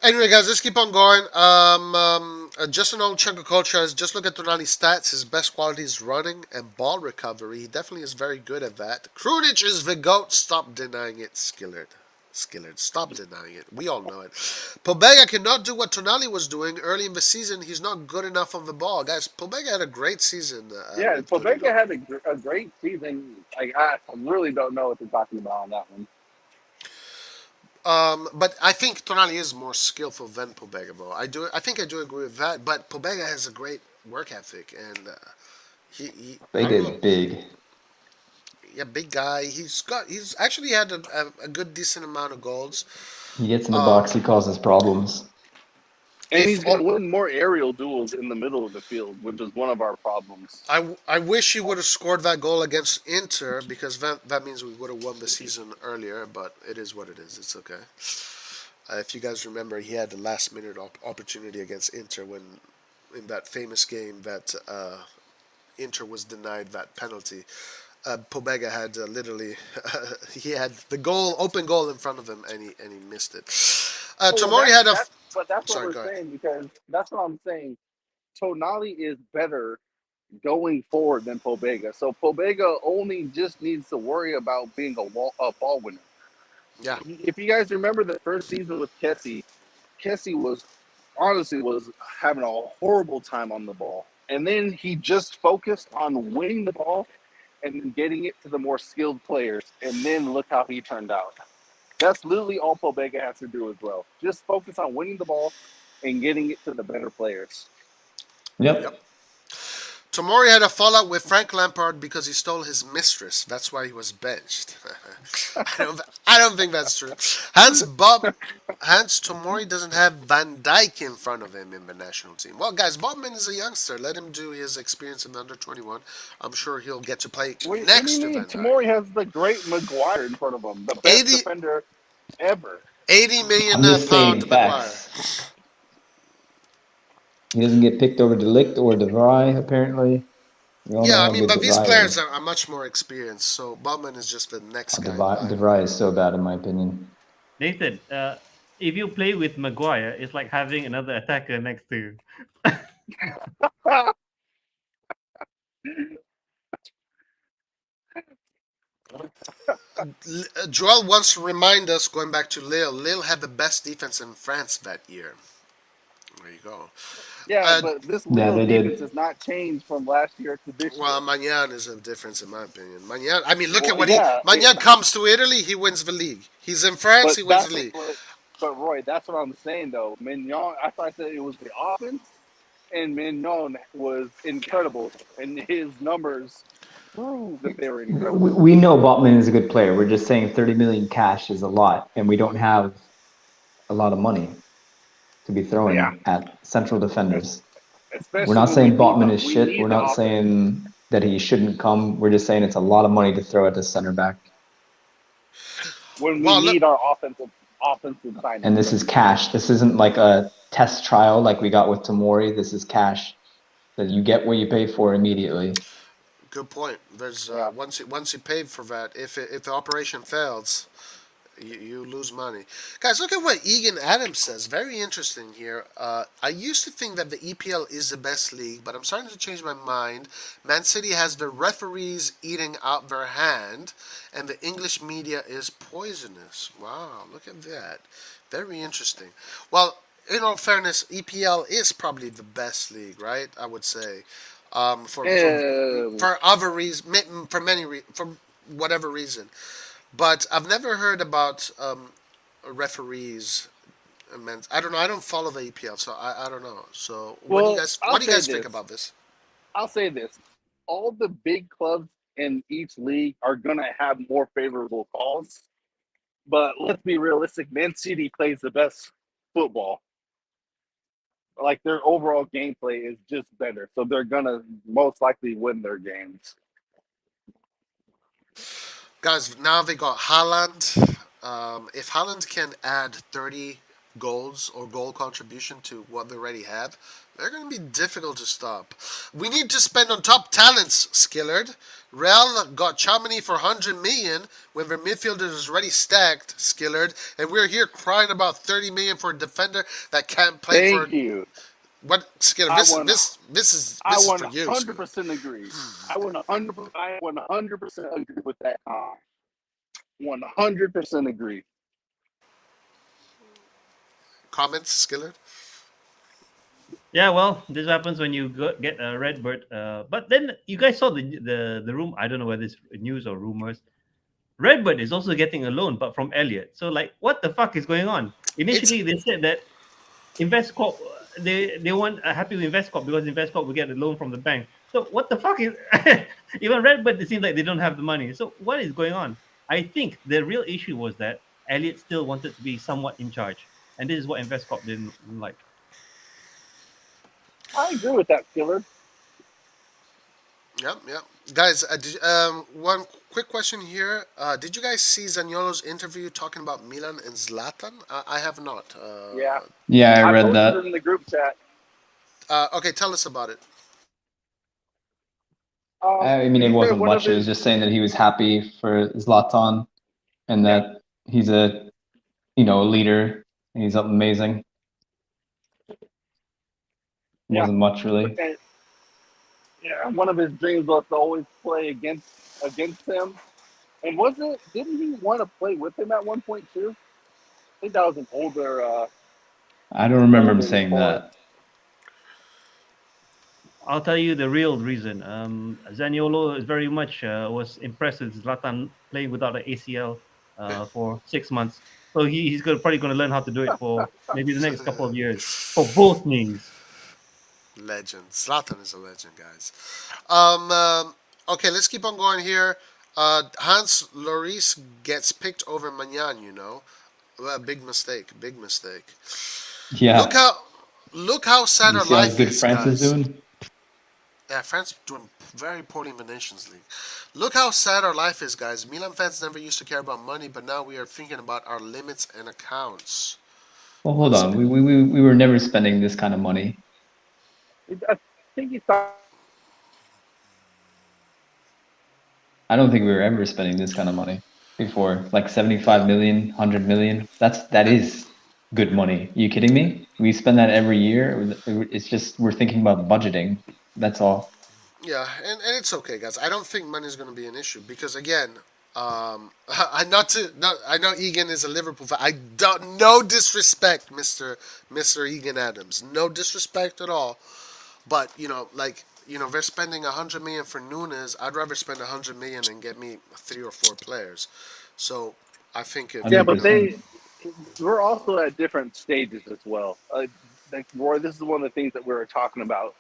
Anyway, guys, let's keep on going. Just an old chunk of culture. Just look at Tonali's stats. His best quality is running and ball recovery. He definitely is very good at that. Krunic is the GOAT. Stop denying it, Skillard. Skillard, stop denying it. We all know it. Pobega cannot do what Tonali was doing early in the season. He's not good enough on the ball. Guys, Pobega had a great season Yeah, with Pobega Torino. had a great season. Like I really don't know what they're talking about on that one. But I think Tonali is more skillful than Pobega, though. I think I do agree with that. But Pobega has a great work ethic, and I Big don't is know. big. Yeah, big guy. He's actually had a good decent amount of goals. He gets in the Uh, box, he causes problems. And if he's oh, gonna win more aerial duels in the middle of the field, which is one of our problems. I wish he would have scored that goal against Inter because that means we would have won the season earlier. But it is what it is. It's okay. If you guys remember, he had the last minute opportunity against Inter when in that famous game that Inter was denied that penalty. Pobega had literally he had the open goal in front of him, and he missed it. Well, Tomori had a that's what sorry, we're go ahead. saying because that's what I'm saying. Tonali is better going forward than Pobega. So Pobega only just needs to worry about being a ball winner. Yeah, If you guys remember the first season with Kessie, Kessie was honestly was having a horrible time on the ball. And then he just focused on winning the ball and then getting it to the more skilled players. And then look how he turned out. That's literally all Pobega has to do as well. Just focus on winning the ball and getting it to the better players. yep. Yep. Tomori had a fallout with Frank Lampard because he stole his mistress. That's why he was benched. I don't think that's true. Hans Tomori doesn't have Van Dijk in front of him in the national team. Well, guys, Bobman is a youngster. Let him do his experience in the under 21. I'm sure he'll get to play What do next you to mean? Van Dijk. Tamori has the great Maguire in front of him, the best 80, defender ever. 80 million I'm just pound stating to Maguire. facts. He doesn't get picked over Delict or DeVry, apparently. We all know Yeah, I how mean, good but these DeVry players is. are much more experienced, so Bobman is just the next guy in line. DeVry is so bad, in my opinion. Nathan, if you play with Maguire, it's like having another attacker next to you. Joel wants to remind us, going back to Lille, Lille had the best defense in France that year. There you go. Yeah, Uh, but this Yeah, Lille they defense did. has not changed from last year to this well, year. Magnan is a difference in my opinion. Magnan, I mean, look Well, at what yeah, Magnan comes to Italy, he wins the league. He's in France, but he wins that's the league. but Roy, that's what I'm saying though. Mignon, I thought that it was the offense, and Mignon was incredible, and his numbers prove that they were incredible. We know Botman is a good player. We're just saying 30 million cash is a lot, and we don't have a lot of money to be Yeah, throwing at central defenders. We're especially not when we saying need Botman is we shit. We're need the not offense. saying that he shouldn't come. We're just saying it's a lot of money to throw at the center back. When we Well, look, need our offensive And signings. this is cash. This isn't like a test trial like we got with Tamori. This is cash that you get what you pay for immediately. good point. There's Yeah. once you pay for that, if the operation fails, you lose money. Guys, look at what Egan Adams says. Very interesting here. I used to think that the EPL is the best league, but I'm starting to change my mind. Man City has the referees eating out their hand, and the English media is poisonous. Wow, look at that. Very interesting. Well, in all fairness, EPL is probably the best league, right? I would say. Uh, For other reasons, for whatever reason. But I've never heard about referees. I don't know. I don't follow the EPL, so I don't know. So well, what do you guys think about this? I'll say this: all the big clubs in each league are gonna have more favorable calls. But let's be realistic. Man City plays the best football. Like their overall gameplay is just better, so they're gonna most likely win their games. Guys, now they got Haaland. If Haaland can add 30 goals or goal contribution to what they already have, they're going to be difficult to stop. We need to spend on top talents, Skillard. Real got Chamini for 100 million when their midfielder is already stacked, Skillard, and we're here crying about 30 million for a defender that can't play for. Thank you. What, Skillard? I This want. this is I this is for you, Skillard. 100% agree. I 100% agree with that. 100% agree. Comments, Skillard? Yeah, well, this happens when you get a Redbird. But then you guys saw the room. I don't know whether it's news or rumors. Redbird is also getting a loan, but from Elliott. So like, what the fuck is going on? Initially, they said that InvestCorp they want happy with InvestCorp because InvestCorp will get a loan from the bank. So what the fuck is even Redbird? It seems like they don't have the money. So what is going on? I think the real issue was that Elliott still wanted to be somewhat in charge, and this is what InvestCorp didn't like. I agree with that, Killer. Yep. Guys, one quick question here. Did you guys see Zaniolo's interview talking about Milan and Zlatan? I have not. Yeah. Yeah, I read posted that. it in the group chat. Okay, tell us about it. I mean, it wasn't much. It was just saying that he was happy for Zlatan and that he's a, a leader and he's amazing. Wasn't much really. And, one of his dreams was to always play against him. And didn't he want to play with him at one point too? I think that was an older. I don't remember him saying that. I'll tell you the real reason. Zaniolo is very much was impressed with Zlatan playing without an ACL for 6 months. So he's probably going to learn how to do it for maybe the next couple of years for both knees. Legend. Zlatan is a legend, guys. Okay, let's keep on going here. Hans Lloris gets picked over Magnan, Well, big mistake. Yeah. Look how sad You our see how life good is, France guys. is doing? Yeah, France doing very poorly in the Nations League. Look how sad our life is, guys. Milan fans never used to care about money, but now we are thinking about our limits and accounts. Well, hold on. We were never spending this kind of money. I think he thought. I don't think we were ever spending this kind of money before. Like 75 million, 100 million. That is good money. Are you kidding me? We spend that every year. It's just we're thinking about budgeting. That's all. Yeah, and it's okay, guys. I don't think money is going to be an issue because again, I know Egan is a Liverpool fan. I don't no disrespect, Mister Egan Adams. No disrespect at all. But they're spending 100 million for Nunez. I'd rather spend 100 million and get me 3 or 4 players. So I think but we're also at different stages as well. Roy, this is one of the things that we were talking about.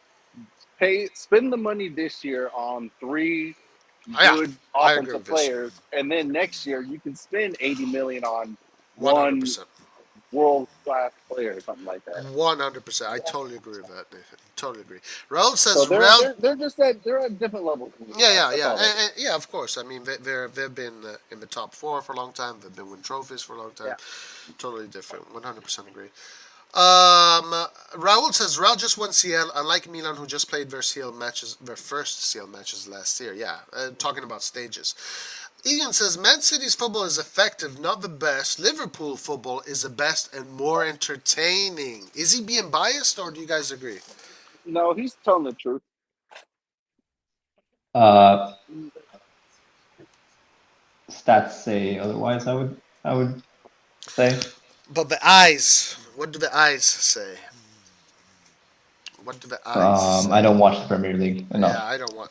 Spend the money this year on 3 good offensive players, and then next year you can spend 80 million on 100%. one world-class player or something like that. 100%. I totally agree with that, Nathan. Totally agree. Raul says so they're at different levels. Yeah. Of course. I mean, they've been in the top 4 for a long time. They've been winning trophies for a long time. Yeah. Totally different. 100% agree. Raul says Real just won CL, unlike Milan, who just played their first CL matches last year. Yeah, talking about stages. Ian says Man City's football is effective, not the best. Liverpool football is the best and more entertaining. Is he being biased, or do you guys agree? No, he's telling the truth. Stats say otherwise. I would say. But the eyes. What do the eyes say? What do the eyes say? I don't watch the Premier League enough. Yeah,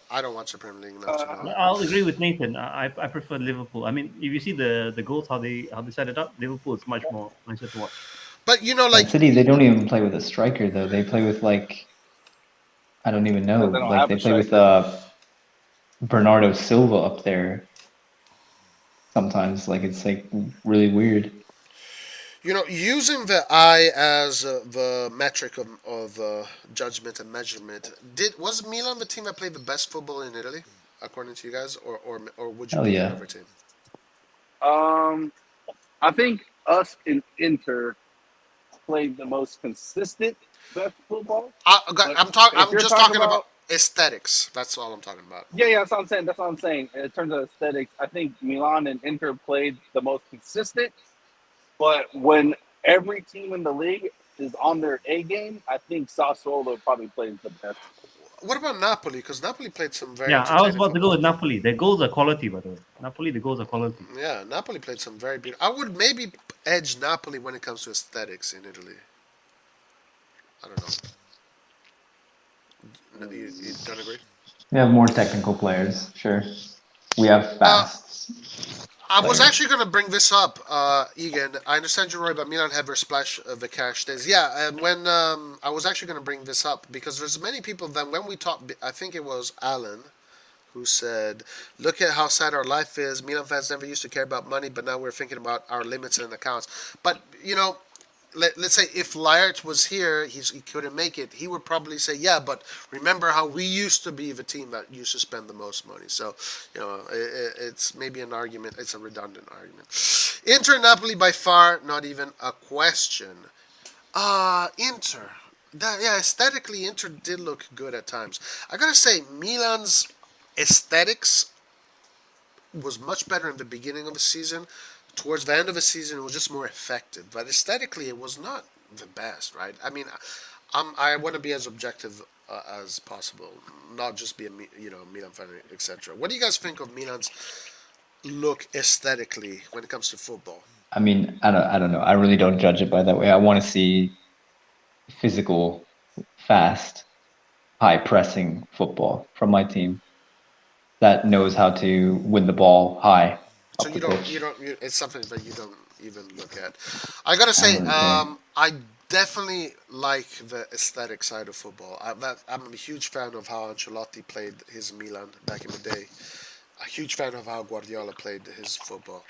I don't watch the Premier League enough. I'll agree with Nathan. I prefer Liverpool. I mean, if you see the goals, how they set it up, Liverpool is much more nicer to watch. But City, they don't even play with a striker though. They play with I don't even know. They play with Bernardo Silva up there. Sometimes it's really weird. Using the eye as the metric of judgment and measurement, was Milan the team that played the best football in Italy, according to you guys, or would you pick another team? I think us in Inter played the most consistent best football. But if I'm you're just talking talking about about, aesthetics. That's all I'm talking about. yeah, that's what I'm saying. That's what I'm saying. In terms of aesthetics, I think Milan and Inter played the most consistent. But when every team in the league is on their A game, I think Sassuolo probably plays the best. What about Napoli? Because Napoli played some very Yeah, I was entertaining about to go football. with Napoli. Their goals are quality, by the way. Napoli, the goals are quality. Yeah, Napoli played some very beautiful. I would maybe edge Napoli when it comes to aesthetics in Italy. I don't know. You don't agree? We have more technical players, sure. We have Uh, fast I was actually players. going to bring this up, Egan. I understand you're right about Milan have their splash of the cash days. Yeah, and when I was actually going to bring this up because there's many people that when we talked, I think it was Alan who said, "Look at how sad our life is. Milan fans never used to care about money, but now we're thinking about our limits and accounts." But let's say if Laert was here, he couldn't make it. He would probably say, "Yeah, but remember how we used to be the team that used to spend the most money." So, it's maybe an argument. It's a redundant argument. Inter Napoli by far, not even a question. Inter. Yeah, aesthetically, Inter did look good at times. I gotta say, Milan's aesthetics was much better in the beginning of the season. Towards the end of the season, it was just more effective. But aesthetically, it was not the best, right? I mean, I want to be as objective as possible, not just be a Milan fan, etc. What do you guys think of Milan's look aesthetically when it comes to football? I mean, I don't know. I really don't judge it by that way. I want to see physical, fast, high pressing football from my team that knows how to win the ball high So up the pitch. it's something that you don't even look at. I gotta I don't say, really care. I definitely like the aesthetic side of football. I'm a huge fan of how Ancelotti played his Milan back in the day. A huge fan of how Guardiola played his football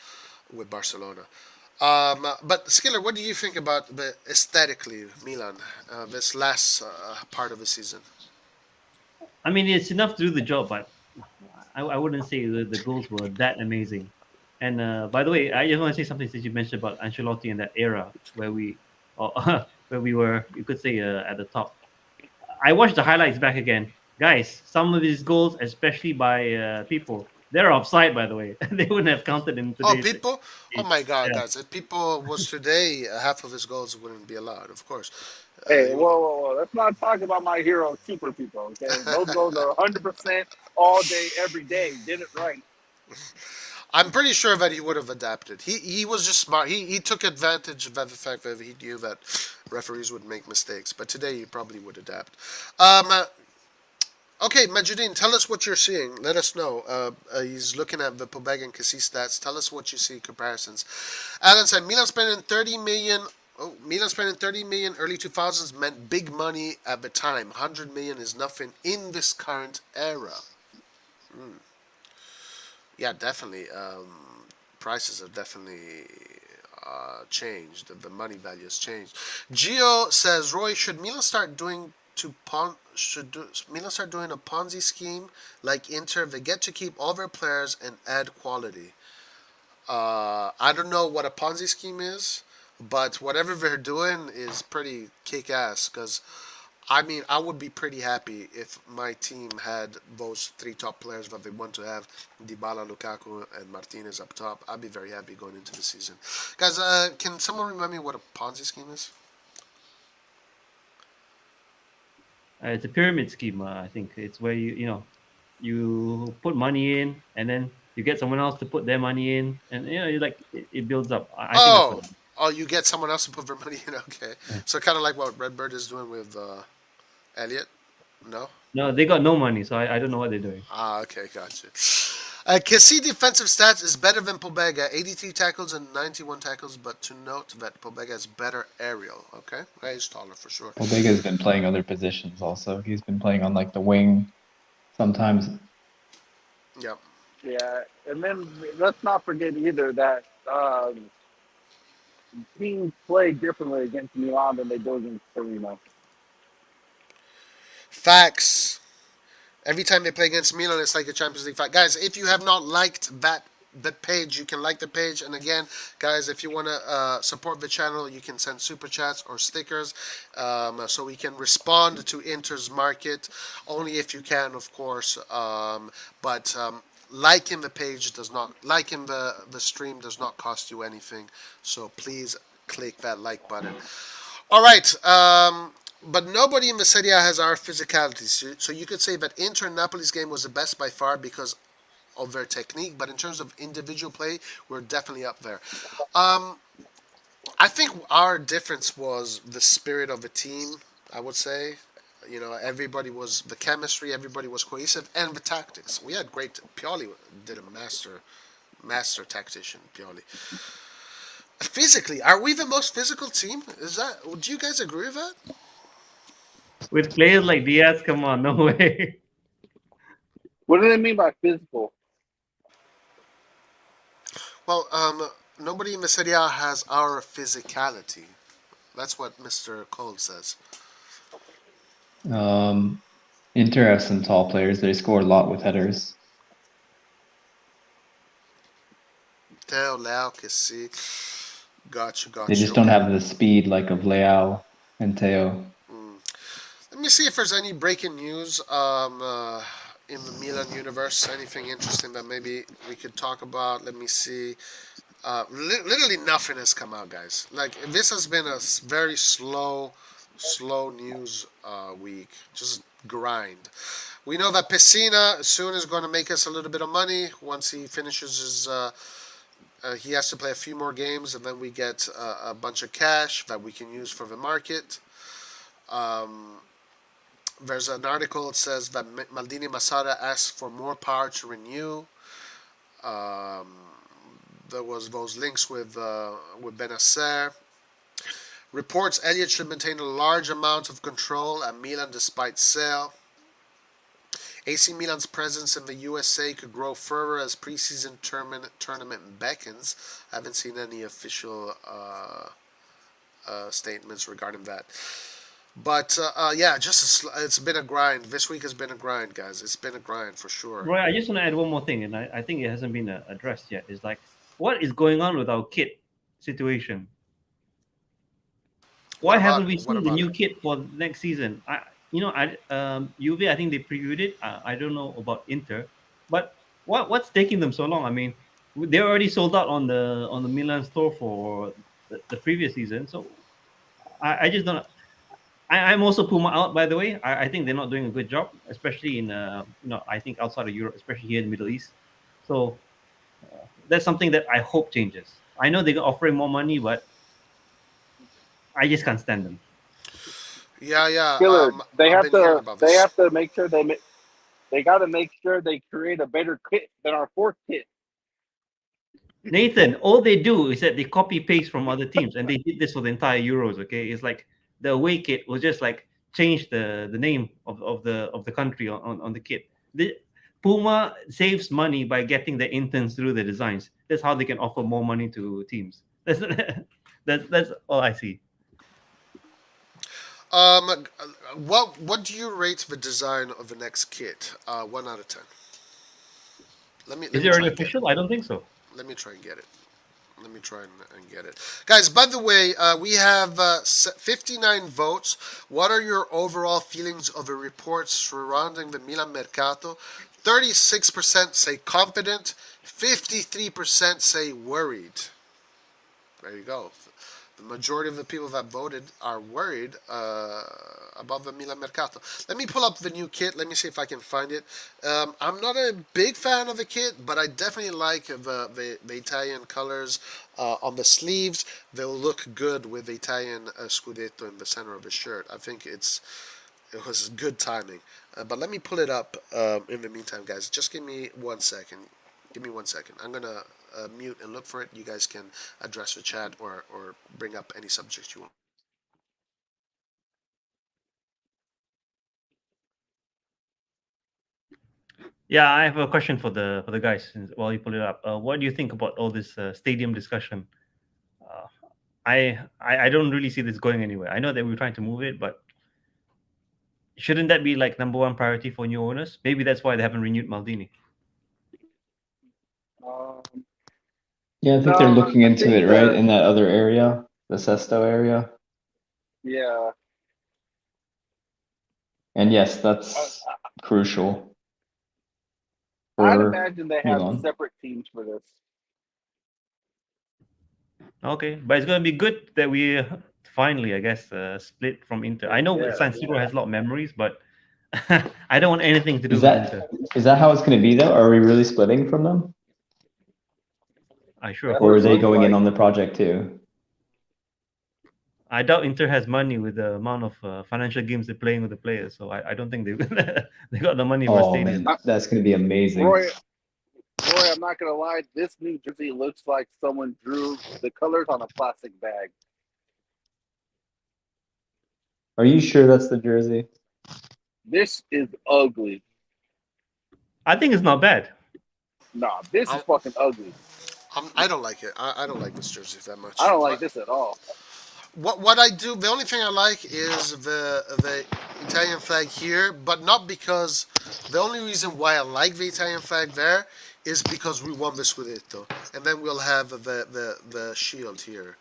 with Barcelona. But Skiller, what do you think about the aesthetically Milan this last part of the season? I mean, it's enough to do the job, but I wouldn't say the goals were that amazing. And by the way, I just want to say something since you mentioned about Ancelotti and that era where or, where we were, you could say, at the top. I watched the highlights back again, guys. Some of these goals, especially by people, they're offside. By the way, they wouldn't have counted in Oh, today's people! Oh game. my God, Yeah, guys! If people was today, half of his goals wouldn't be allowed. Of course, Hey, he, whoa, whoa, whoa. Let's not talk about my hero, super people, okay? Those goals are 100% all day, every day. Did it right. I'm pretty sure that he would have adapted. He was just smart. He took advantage of the fact that he knew that referees would make mistakes. But today he probably would adapt. Okay, Majidin, tell us what you're seeing. Let us know. He's looking at the Pobeg and Kessie stats. Tell us what you see comparisons. Alan said Milan spending 30 million. Oh, Milan spending 30 million early 2000s meant big money at the time. 100 million is nothing in this current era. Yeah, definitely. Prices have definitely changed. The money value has changed. Gio says, Roy, should Milan start doing Milan start doing a Ponzi scheme like Inter? They get to keep all their players and add quality. I don't know what a Ponzi scheme is, but whatever they're doing is pretty kick ass. Because I mean, I would be pretty happy if my team had those three top players that they want to have: Dybala, Lukaku, and Martinez up top. I'd be very happy going into the season. Guys, can someone remind me what a Ponzi scheme is? it's a pyramid scheme. I think it's where you put money in, and then you get someone else to put their money in, and you like it builds up. I think that's what. Oh, oh, you get someone else to put their money in. Okay, so kind of like what Redbird is doing with Elliot. No. No, they got no money, so I don't know what they're doing. Okay, gotcha. Kessie defensive stats is better than Pobega, 83 tackles and 91 tackles, but to note that Pobega has better aerial. Okay, he's taller for sure. Obega's been playing other positions also. He's been playing on like the wing sometimes. Yep. Yeah, and then let's not forget either that teams play differently against Milan than they do against Torino. Facts. Every time they play against Milan, it's like a Champions League fight. Guys, if you have not liked that the page, you can like the page. And again, guys, if you want to support the channel, you can send super chats or stickers, so we can respond to Inter's market, only if you can, of course. But liking the page does not, liking the stream does not cost you anything. So please click that like button. All right. But nobody in the Serie A has our physicality. So you could say that Inter and Napoli's game was the best by far because of their technique. But in terms of individual play, we're definitely up there. I think our difference was the spirit of the team, I would say. You know, everybody was the chemistry, everybody was cohesive, and the tactics. We had great. Pioli did a master tactician. Pioli. Physically, are we the most physical team? Is that? Do you guys agree with that? With players like Diaz, come on, no way. What do they mean by physical? Well, nobody in the Serie A has our physicality. That's what Mr. Cole says. Inter have some tall players. They score a lot with headers. Theo, Leao, Kessie. Got you. They just don't have the speed like of Leao and Theo. Let me see if there's any breaking news in the Milan universe. Anything interesting that maybe we could talk about. Let me see. Literally nothing has come out, guys. Like, this has been a very slow news week. Just grind. We know that Pessina soon is going to make us a little bit of money once he finishes his. He has to play a few more games, and then we get a bunch of cash that we can use for the market. There's an article that says that Maldini Masada asked for more power to renew. There was those links with Benacer. Reports Elliott should maintain a large amount of control at Milan despite sale. AC Milan's presence in the USA could grow further as preseason tournament beckons. I haven't seen any official statements regarding that. But yeah, it's been a grind. This week has been a grind, guys. It's been a grind for sure. Right, I just want to add one more thing, and I think it hasn't been addressed yet. Is like, what is going on with our kit situation? Why haven't we seen the new kit for next season? Juve, I think they previewed it. I don't know about Inter, but what's taking them so long? I mean, they already sold out on the Milan store for the previous season, so I just don't. I'm also Puma out, by the way. I think they're not doing a good job, especially in I think outside of Europe, especially here in the Middle East. So that's something that I hope changes. I know they're offering more money, but I just can't stand them. Yeah. Killer, they have to make sure they got to make sure they create a better kit than our fourth kit. Nathan, all they do is that they copy paste from other teams, and they did this for the entire Euros. Okay, it's like the away kit was just like change the name of the country on the kit. Puma saves money by getting the interns through the designs. That's how they can offer more money to teams. That's all I see. What do you rate the design of the next kit? 1 out of 10. Is it already official? I don't think so. Let me try and get it. Let me try and get it. Guys, by the way, we have 59 votes. What are your overall feelings of the reports surrounding the Milan Mercato? 36% say confident, 53% say worried. There you go. The majority of the people that voted are worried about the Milan Mercato. Let me pull up the new kit. Let me see if I can find it. I'm not a big fan of the kit, but I definitely like the Italian colors on the sleeves. They'll look good with the Italian Scudetto in the center of the shirt. I think it was good timing. But let me pull it up in the meantime, guys. Just give me 1 second. Give me 1 second. I'm going to mute and look for it. You guys can address the chat or bring up any subjects you want. Yeah, I have a question for the guys while you pull it up. What do you think about all this stadium discussion? I don't really see this going anywhere. I know that we're trying to move it, but shouldn't that be like number one priority for new owners? Maybe that's why they haven't renewed Maldini. Yeah, I think No, they're looking I into think it, right? that In that other area, the Sesto area. yeah. And yes, I, that's crucial I'd for imagine they have Milan. separate teams for this. Okay, but it's gonna be good that we finally, I guess, split from Inter. I know Yeah. San Siro has a lot of memories, but I don't want anything to do Is with that Inter. is that how it's going to be though? Are we really splitting from them, I sure That's what or hope are it they so. looks going in like. on the project too? I doubt Inter has money with the amount of financial games they're playing with the players, so I don't think they they got the money for a Oh man, stadium. that's going to be amazing. Roy, Roy, I'm not gonna lie. This New Jersey looks like someone drew the colors on a plastic bag. Are you sure that's the jersey? This is ugly. I think it's not bad. Nah, this I, is fucking ugly. I don't like it. I don't like this jersey that I much. don't like But this at all. what I do, the only thing I like is the Italian flag here, but not because the only reason why I like the Italian flag there is because we won the Scudetto, and then we'll have the shield here.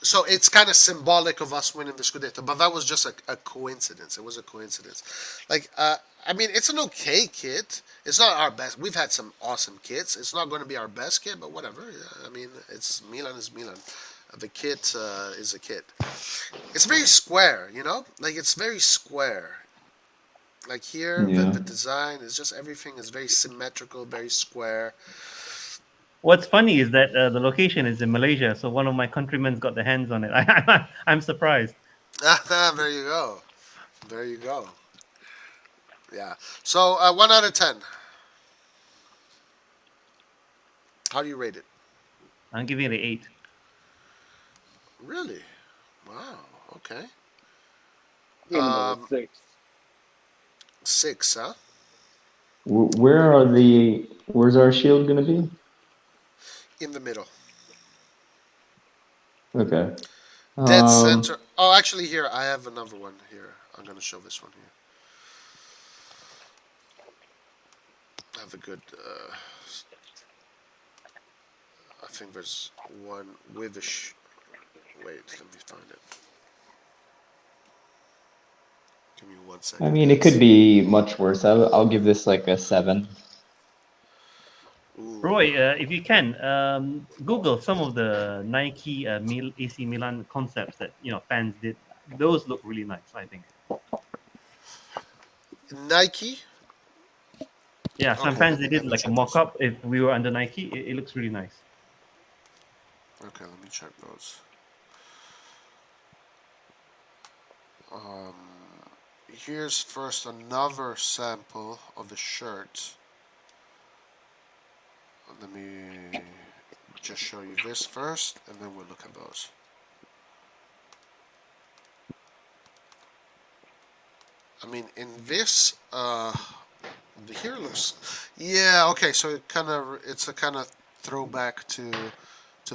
So it's kind of symbolic of us winning the Scudetto, but that was just a coincidence. It was a coincidence. Like, I mean, it's an okay kit. It's not our best. We've had some awesome kits. It's not going to be our best kit, but whatever. Yeah, I mean, it's Milan is Milan. The kit is a kit. It's very square, you know? Like, it's very square. Like here, Yeah. the design is just everything is very symmetrical, very square. What's funny is that the location is in Malaysia, so one of my countrymen's got their hands on it. I'm surprised. There you go. There you go. Yeah. So 1 out of 10. How do you rate it? I'm giving it an 8. Really? Wow. Okay. Give him a 6. 6, huh? Where's our shield going to be? In the middle. Okay. Dead center. Oh, actually, here I have another one here. I'm gonna show this one here. I have a good. I think there's one with a. Wait, let me find it. Give me 1 second. I mean, it guys. could be much worse. I'll give this like a 7. Ooh. Roy, if you can, Google some of the Nike AC Milan concepts that fans did. Those look really nice, I think. Nike. Yeah, some Okay, fans they let did me like a check those. mock-up. If we were under Nike, it looks really nice. Okay, let me check those. Here's first another sample of the shirt. Let me just show you this first, and then we'll look at those. I mean, in this, here looks, yeah, okay. So it's a kind of throwback to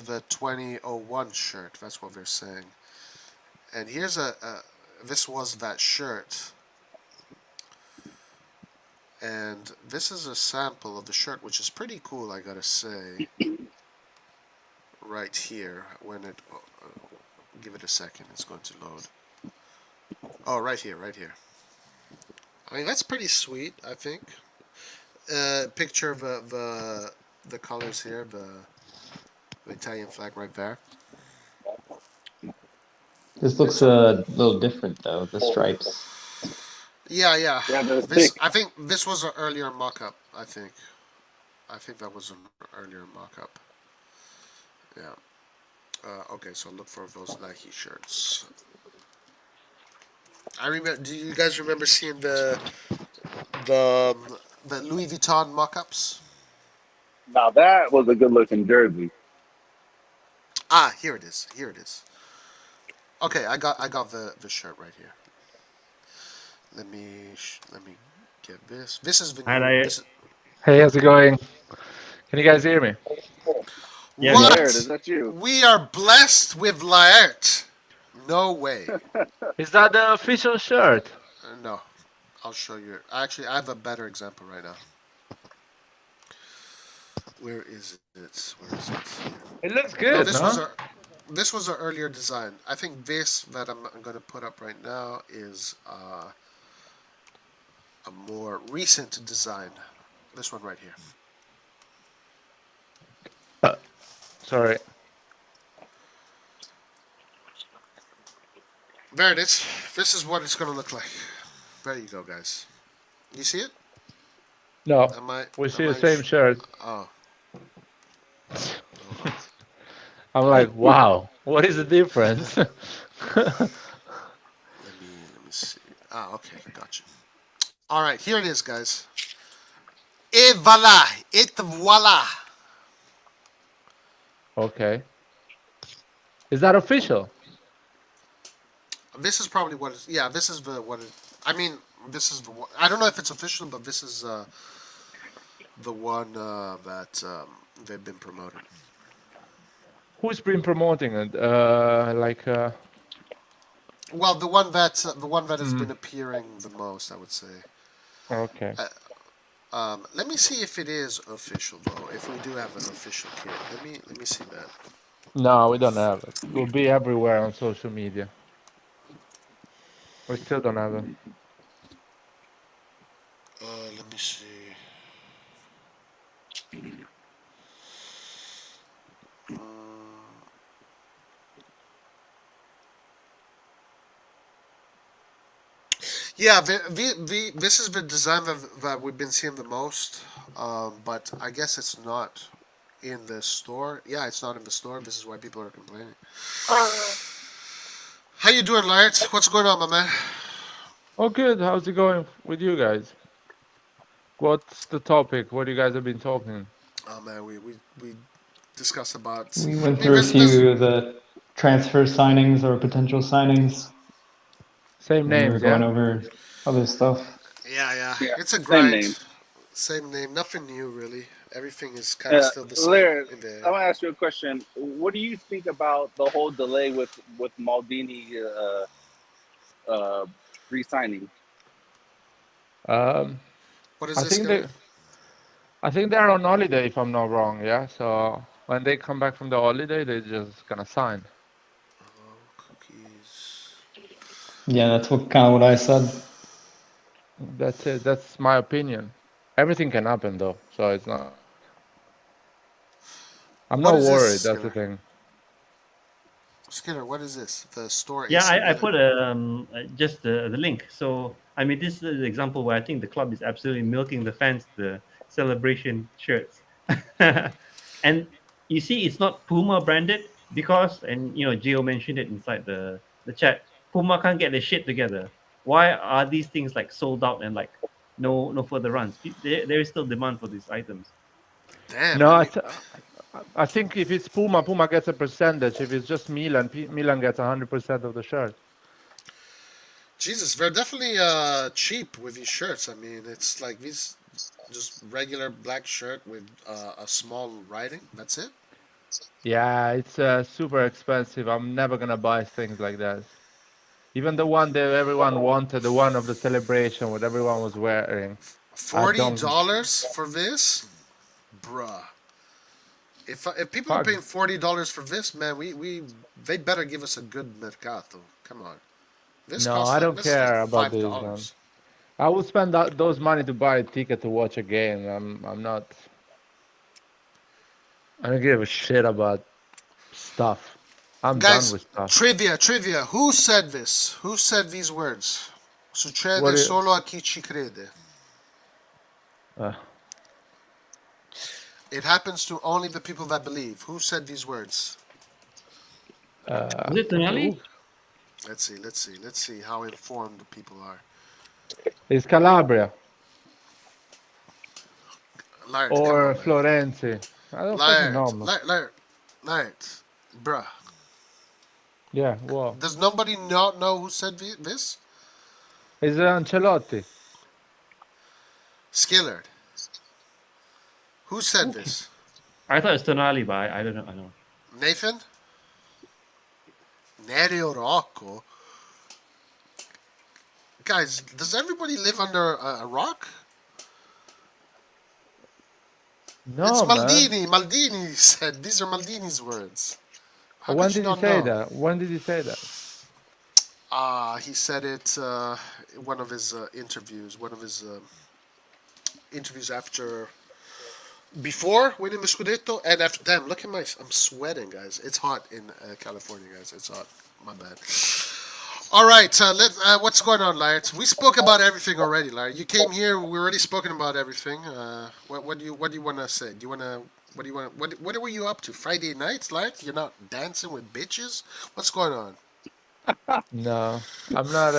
the 2001 shirt. That's what they're saying. And here's this was that shirt. And this is a sample of the shirt, which is pretty cool, I gotta say. Right here, when it, give it a second, it's going to load. Oh, right here, right here. I mean, that's pretty sweet, I think. Picture of the colors here, the Italian flag right there. This looks a little different though, the stripes. Yeah, yeah. Yeah, they're This, thick. I think this was an earlier mock-up. I think that was an earlier mock-up. Yeah. Okay, so look for those Nike shirts. I remember. Do you guys remember seeing the the Louis Vuitton mock-ups? Now that was a good looking jersey. Ah, here it is. Here it is. Okay, I got the shirt right here. Let me get this. This is the And new. I, This is, Hey, how's it going? Can you guys hear me? yeah, Laird, is what? that you? We are blessed with Laert. No way. Is that the official shirt? No. I'll show you. Actually, I have a better example right now. Where is it? Where is it? It looks No, good, no? this was our earlier design. I think this that I'm going to put up right now is a more recent design. This one right here. Sorry. There it is. This is what it's going to look like. There you go, guys. You see it? No, Am I? we see Am the I? same shirt. Oh. I'm like, wow, what is the difference? Let me see. Ah, okay, gotcha. All right, here it is, guys. Et voilà, et voilà. Okay. Is that official? This is probably what is. Yeah, this is the what. I mean, this is the. I don't know if it's official, but this is the one that they've been promoting. Who's been promoting it? Well, the one that has mm, been appearing the most, I would say. okay. Let me see if it is official though. If we do have an official kit, let me see that. No, we don't have it. It will be everywhere on social media. We still don't have it. Let me see. Uh, yeah, this is the design that we've been seeing the most. But I guess it's not in the store. Yeah, it's not in the store. This is why people are complaining. How you doing, Laird? What's going on, my man? Oh, good. How's it going with you guys? What's the topic? What you guys have been talking? Oh man, we discussed about. We went I mean, through a there's few of the transfer signings or potential signings, Same and we were names, going yeah? over other stuff. yeah. Yeah, It's a same grind. name. Same name, nothing new really. Everything is kind of still the same Laird, in I there. want to ask you a question. What do you think about the whole delay with Maldini uh, re-signing? Um, What is I this, think Skiller? they, I think they're on holiday, if I'm not wrong, yeah? So when they come back from the holiday, they're just gonna sign. Hello, cookies. Yeah, that's what kind of what I said. That's it. That's my opinion. Everything can happen though, so it's not. I'm What not is worried. this, That's the Skiller? thing. Skiller, what is this? The store Yeah, AC I Milan. put just the link. So I mean, this is an example where I think the club is absolutely milking the fans the celebration shirts, and you see, it's not Puma branded because, and Gio mentioned it inside the chat. Puma can't get their shit together. Why are these things like sold out and like no further runs? There is still demand for these items. Damn, No, let me. I think if it's Puma, Puma gets a percentage. If it's just Milan, Milan gets 100% of the shirt. Jesus, they're definitely cheap with these shirts. I mean, it's like these just regular black shirt with a small writing. That's it. Yeah, it's super expensive. I'm never gonna buy things like that. Even the one that everyone wanted, the one of the celebration, what everyone was wearing. I Forty don't. dollars for this, bruh. If people are Fuck. paying $40 for this, man, we they better give us a good Mercato. Come on, No, I don't this is like care about five this, man. dollars. I would spend those money to buy a ticket to watch a game. I'm not. I don't give a shit about stuff. I'm done Guys, with stuff. trivia. Who said this? Who said these words? What? Succede solo a chi ci crede. Uh, It happens to only the people that believe. Who said these words? Was it Tonali? who- Let's see how informed the people are. it's Calabria Laird, come or on, man. Florenzi. I don't fucking know, Laird, man. Laird, bruh. Yeah, well, Does nobody not know who said this? it's Ancelotti. Skillard. Who said Who? this? I thought it's Tonali, but I don't know. I know. Nathan? Nerio Rocco? Guys, does everybody live under a rock? It's No, man. Maldini. Maldini said these are Maldini's words. How When could you did he not say know? that? When did he say that? He said it in one of his interviews. One of his interviews after, before winning the Scudetto, and after. Damn, look at my. I'm sweating, guys. It's hot in California, guys. It's hot. My bad. All right, what's going on, Laird? We spoke about everything already, Laird. You came here. We already spoken about everything. What do you want to say? Do you want to? What do you want? What were you up to? Friday nights, Laird? You're not dancing with bitches? What's going on? No, I'm not.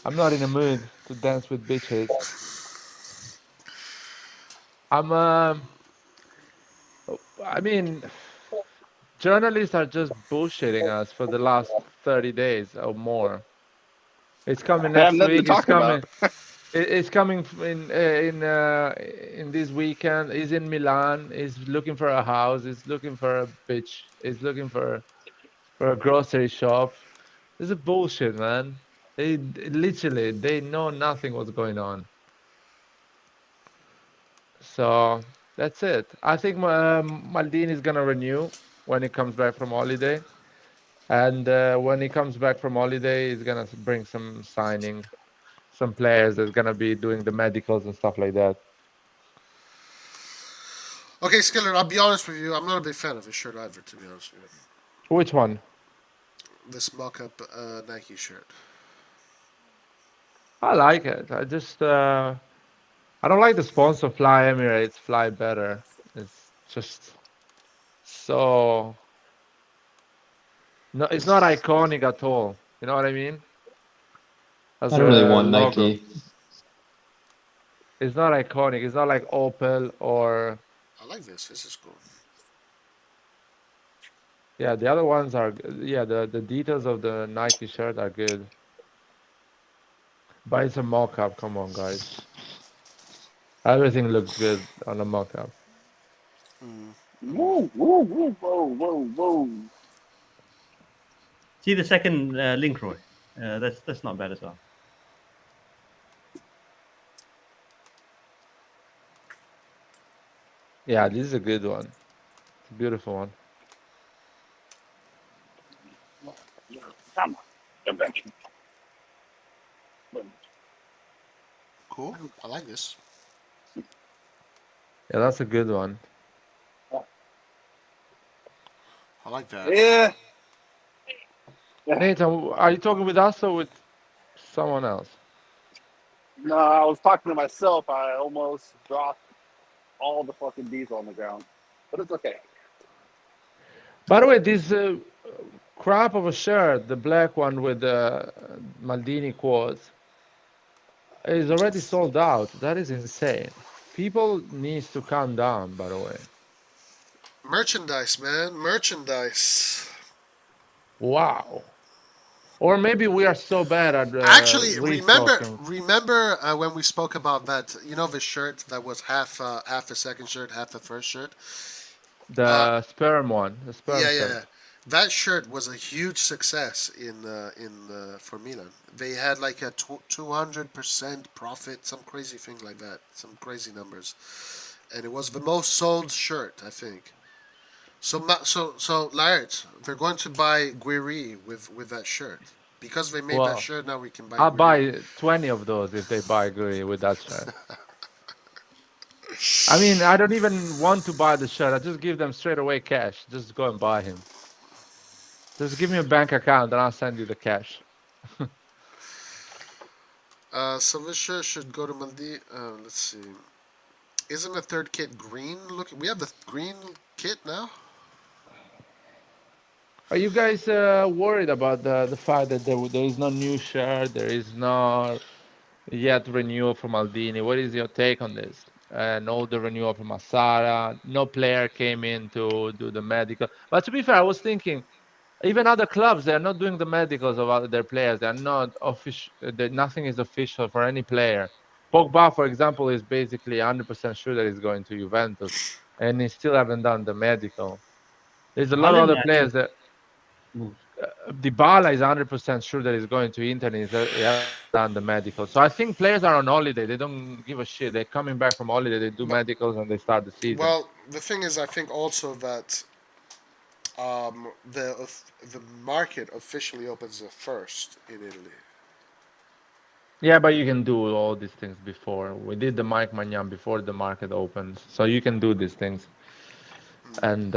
I'm not in a mood to dance with bitches. I'm. I mean, journalists are just bullshitting us for the last 30 days or more. It's coming I have next nothing to week. It's talk about. coming. It's coming in this weekend. He's in Milan. He's looking for a house. He's looking for a bitch. He's looking for a grocery shop. This is bullshit, man. They literally they know nothing what's going on. So that's it. I think Maldini is gonna renew when he comes back from holiday, and when he comes back from holiday, he's gonna bring some signing, some players that's gonna be doing the medicals and stuff like that. Okay, Skiller, I'll be honest with you. I'm not a big fan of his shirt either, to be honest with you. Which one? This mock-up Nike shirt. I like it. I don't like the sponsor Fly Emirates, Fly Better. It's just so no, it's not iconic at all. You know what I mean? I As don't really a want logo, Nike. it's not iconic. It's not like Opel or I like this. This is cool. yeah. The other ones are yeah. The details of the Nike shirt are good, but it's a mock-up. Come on, guys. Everything looks good on a mock-up. Woo, woo, woo, whoa, whoa, whoa. See the second link, Roy. That's not bad as well. Yeah, this is a good one. It's a beautiful one. Come on. Come back. Cool. I like this. Yeah, that's a good one. I like that. Yeah. Nathan, are you talking with us or with someone else? No, I was talking to myself. I almost dropped all the fucking diesel on the ground. But it's okay. By the way, this crap of a shirt, the black one with the Maldini quotes, is already sold out. That is insane. People needs to calm down, by the way. Merchandise, man. Merchandise. Wow. Or maybe we are so bad at Actually, restocking. remember when we spoke about that? You know, the shirt that was half a second shirt, half the first shirt. The sperm one, the sperm Yeah, yeah, shirt. yeah. That shirt was a huge success for Milan. They had like a 200% profit, some crazy thing like that, some crazy numbers, and it was the most sold shirt, I think. So Laird, they're going to buy Guiri with that shirt because they made that Well, shirt. Now we can buy I'll Guiri. buy 20 of those if they buy Guri with that shirt. I mean, I don't even want to buy the shirt. I just give them straight away cash. Just go and buy him. Just give me a bank account and I'll send you the cash. So this shirt should go to Maldi. Let's see. Isn't the third kit green? Look, we have the green kit now. Are you guys worried about the fact that there is no new shirt, there is no yet renewal from Maldini? What is your take on this? No, the renewal from Massara, no player came in to do the medical. But to be fair, I was thinking, even other clubs, they are not doing the medicals of their players. They are not official. Nothing is official for any player. Pogba, for example, is basically 100% sure that he's going to Juventus, and he still haven't done the medical. There's a lot of Haaland, other I think, players that moved. Dybala is 100% sure that he's going to Inter and he hasn't done the medical. So I think players are on holiday. They don't give a shit. They're coming back from holiday. They do But medicals and they start the season. well, the thing is, I think also that the market officially opens the first in Italy. Yeah, but you can do all these things before. We did the Mike Magnan before the market opens. So you can do these things. And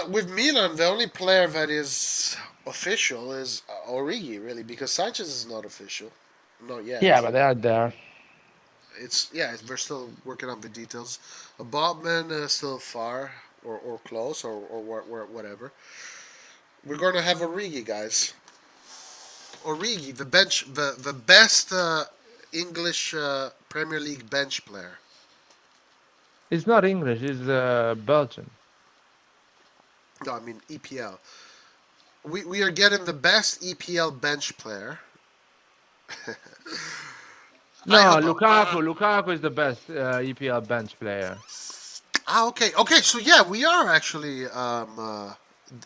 With Milan, the only player that is official is Origi, really, because Sanchez is not official, not yeah, yet. but they are there. It's yeah, we're still working on the details. Botman is still far or close or whatever. We're going to have Origi, guys. Origi, the bench, the best English Premier League bench player. It's not English, it's Belgian. No, I mean EPL. We are getting the best EPL bench player. I No, hope. Lukaku is the best EPL bench player. Okay, okay. So yeah, we are actually a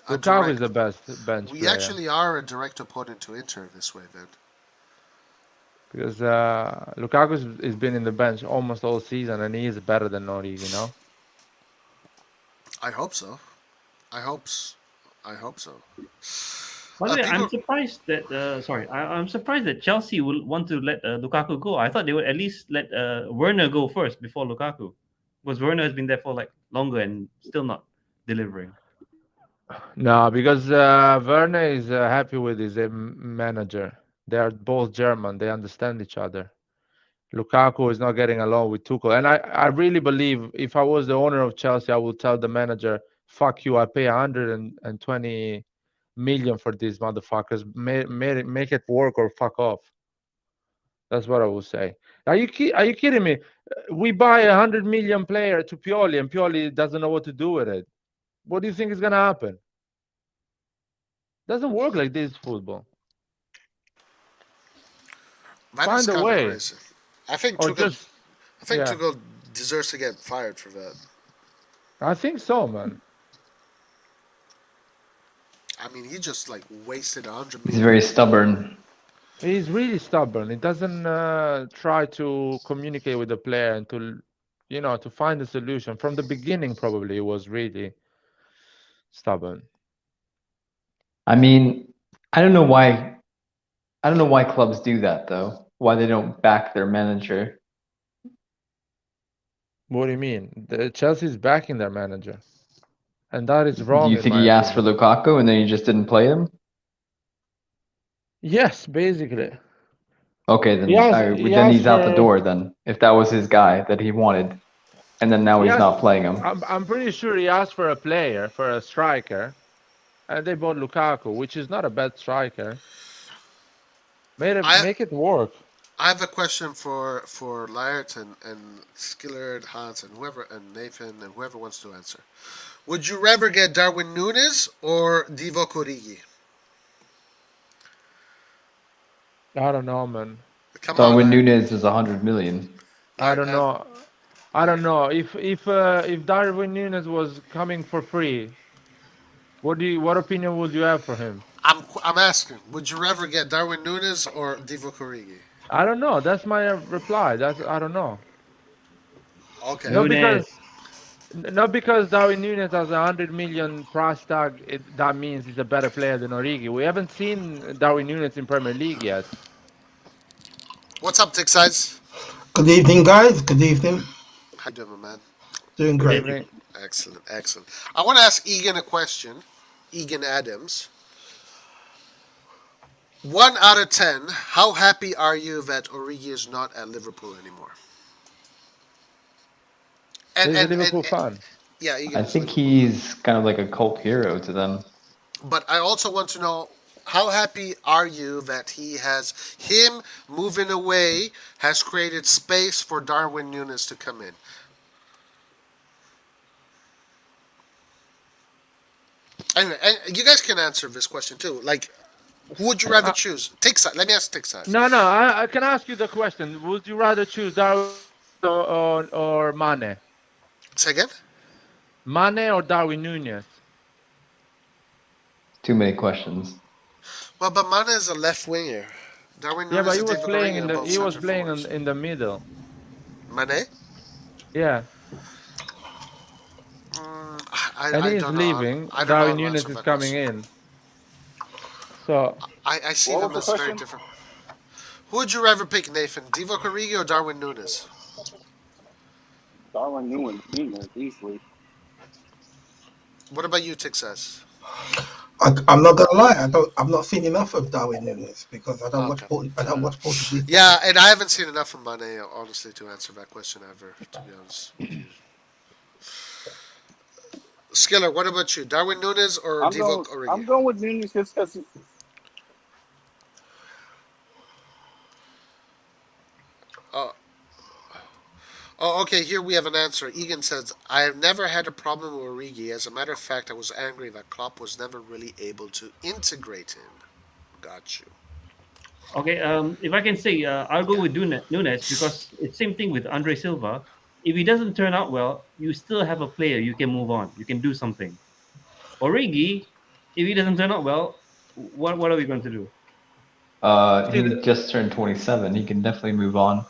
Lukaku is direct. the best bench We player actually are a direct opponent to Inter this way. Then because Lukaku has been in the bench almost all season and he is better than Origi, you know? I hope so. I hope. I hope so. By the way, I'm People. surprised that I'm surprised that Chelsea will want to let Lukaku go. I thought they would at least let Werner go first before Lukaku, because Werner has been there for like longer and still not delivering. No, because Werner is happy with his manager. They are both German. They understand each other. Lukaku is not getting along with Tuchel. And I really believe if I was the owner of Chelsea, I would tell the manager, fuck you, I pay 120 million for these motherfuckers. Make it work or fuck off. That's what I would say. Are you kidding me? We buy 100 million player to Pioli and Pioli doesn't know what to do with it. What do you think is going to happen? Doesn't work like this football. That is Find a kind of way. crazy. I think Or Tuchel. just, I think yeah. Tuchel deserves to get fired for that. I think so, man. I mean, he just like wasted 100 He's million. very stubborn. He's really stubborn. He doesn't try to communicate with the player and to find a solution. From the beginning, probably, he was really stubborn. I mean, I don't know why. I don't know why clubs do that though. Why they don't back their manager. What do you mean? Chelsea's backing their manager. And that is Do wrong, you in think my he asked for opinion. Lukaku and then he just didn't play him? Yes, basically. Okay, He then asked, he then asked he's out the for door. Then if that was his guy that he wanted, and then now he he's asked, not playing him. I'm pretty sure he asked for a player, for a striker, and they bought Lukaku, which is not a bad striker. I Make it work. I have a question for Laird and Skillard, Hans, and whoever, and Nathan, and whoever wants to answer. Would you rather get Darwin Nunez or Divock Origi? I don't know, man. Come on, Darwin Laird. Nunez is 100 million. I Laird, don't know. I don't Laird. know. If Darwin Nunez was coming for free, what opinion would you have for him? I'm asking. Would you rather get Darwin Nunez or Divock Origi? I don't know. That's my reply. That's I don't know. Okay. Not because Nunes. not because Darwin Nunes has 100 million price tag. That means he's a better player than Origi. We haven't seen Darwin Nunes in Premier League yet. What's up, Tick Size? Good evening, guys. Good evening. How you doing, my man? Doing Good great. evening. Excellent, excellent. I want to ask Egan a question. Egan Adams. 1 out of 10. How happy are you that Origi is not at Liverpool anymore? He's a Liverpool fan. Yeah, Egan I is a think Liverpool fan. he's kind of like a cult hero to them. But I also want to know, how happy are you that him moving away has created space for Darwin Nunes to come in? Anyway, and you guys can answer this question too. Like, who would you rather choose? Take side. Let me ask take side. No, no. I can ask you the question. Would you rather choose Darwin or Mane? Say again? Mane or Darwin Nunes? Too many questions. Well, but Mane is a left winger. Darwin Yeah, but Nunez he and was Divock playing Origi in are the both he was centre playing forwards. in the middle. Mane? Yeah, and I he is don't know. leaving. I don't know how Darwin to Nunez answer is that coming question. in. So I see What was them the as very question? different. Who would you rather pick, Nathan? Divock Origi or Darwin Nunez? Darwin Nunez, easily. What about you, Texas? I'm not gonna lie. I've not seen enough of Darwin Nunez because Okay. I don't watch Portuguese Yeah, football. and I haven't seen enough from Mane, honestly, to answer that question ever, to be honest with you. Skiller, what about you? Darwin Nunez or Divock Origi? I'm going with Nunez just because Uh, Oh, okay. Here we have an answer. Egan says, "I have never had a problem with Origi. As a matter of fact, I was angry that Klopp was never really able to integrate him." Got you. Okay, if I can say, I'll go Yeah. with Nunez because it's same thing with Andre Silva. If he doesn't turn out well, you still have a player. You can move on. You can do something. Origi, if he doesn't turn out well, what are we going to do? see, He just turned 27. He can definitely move on.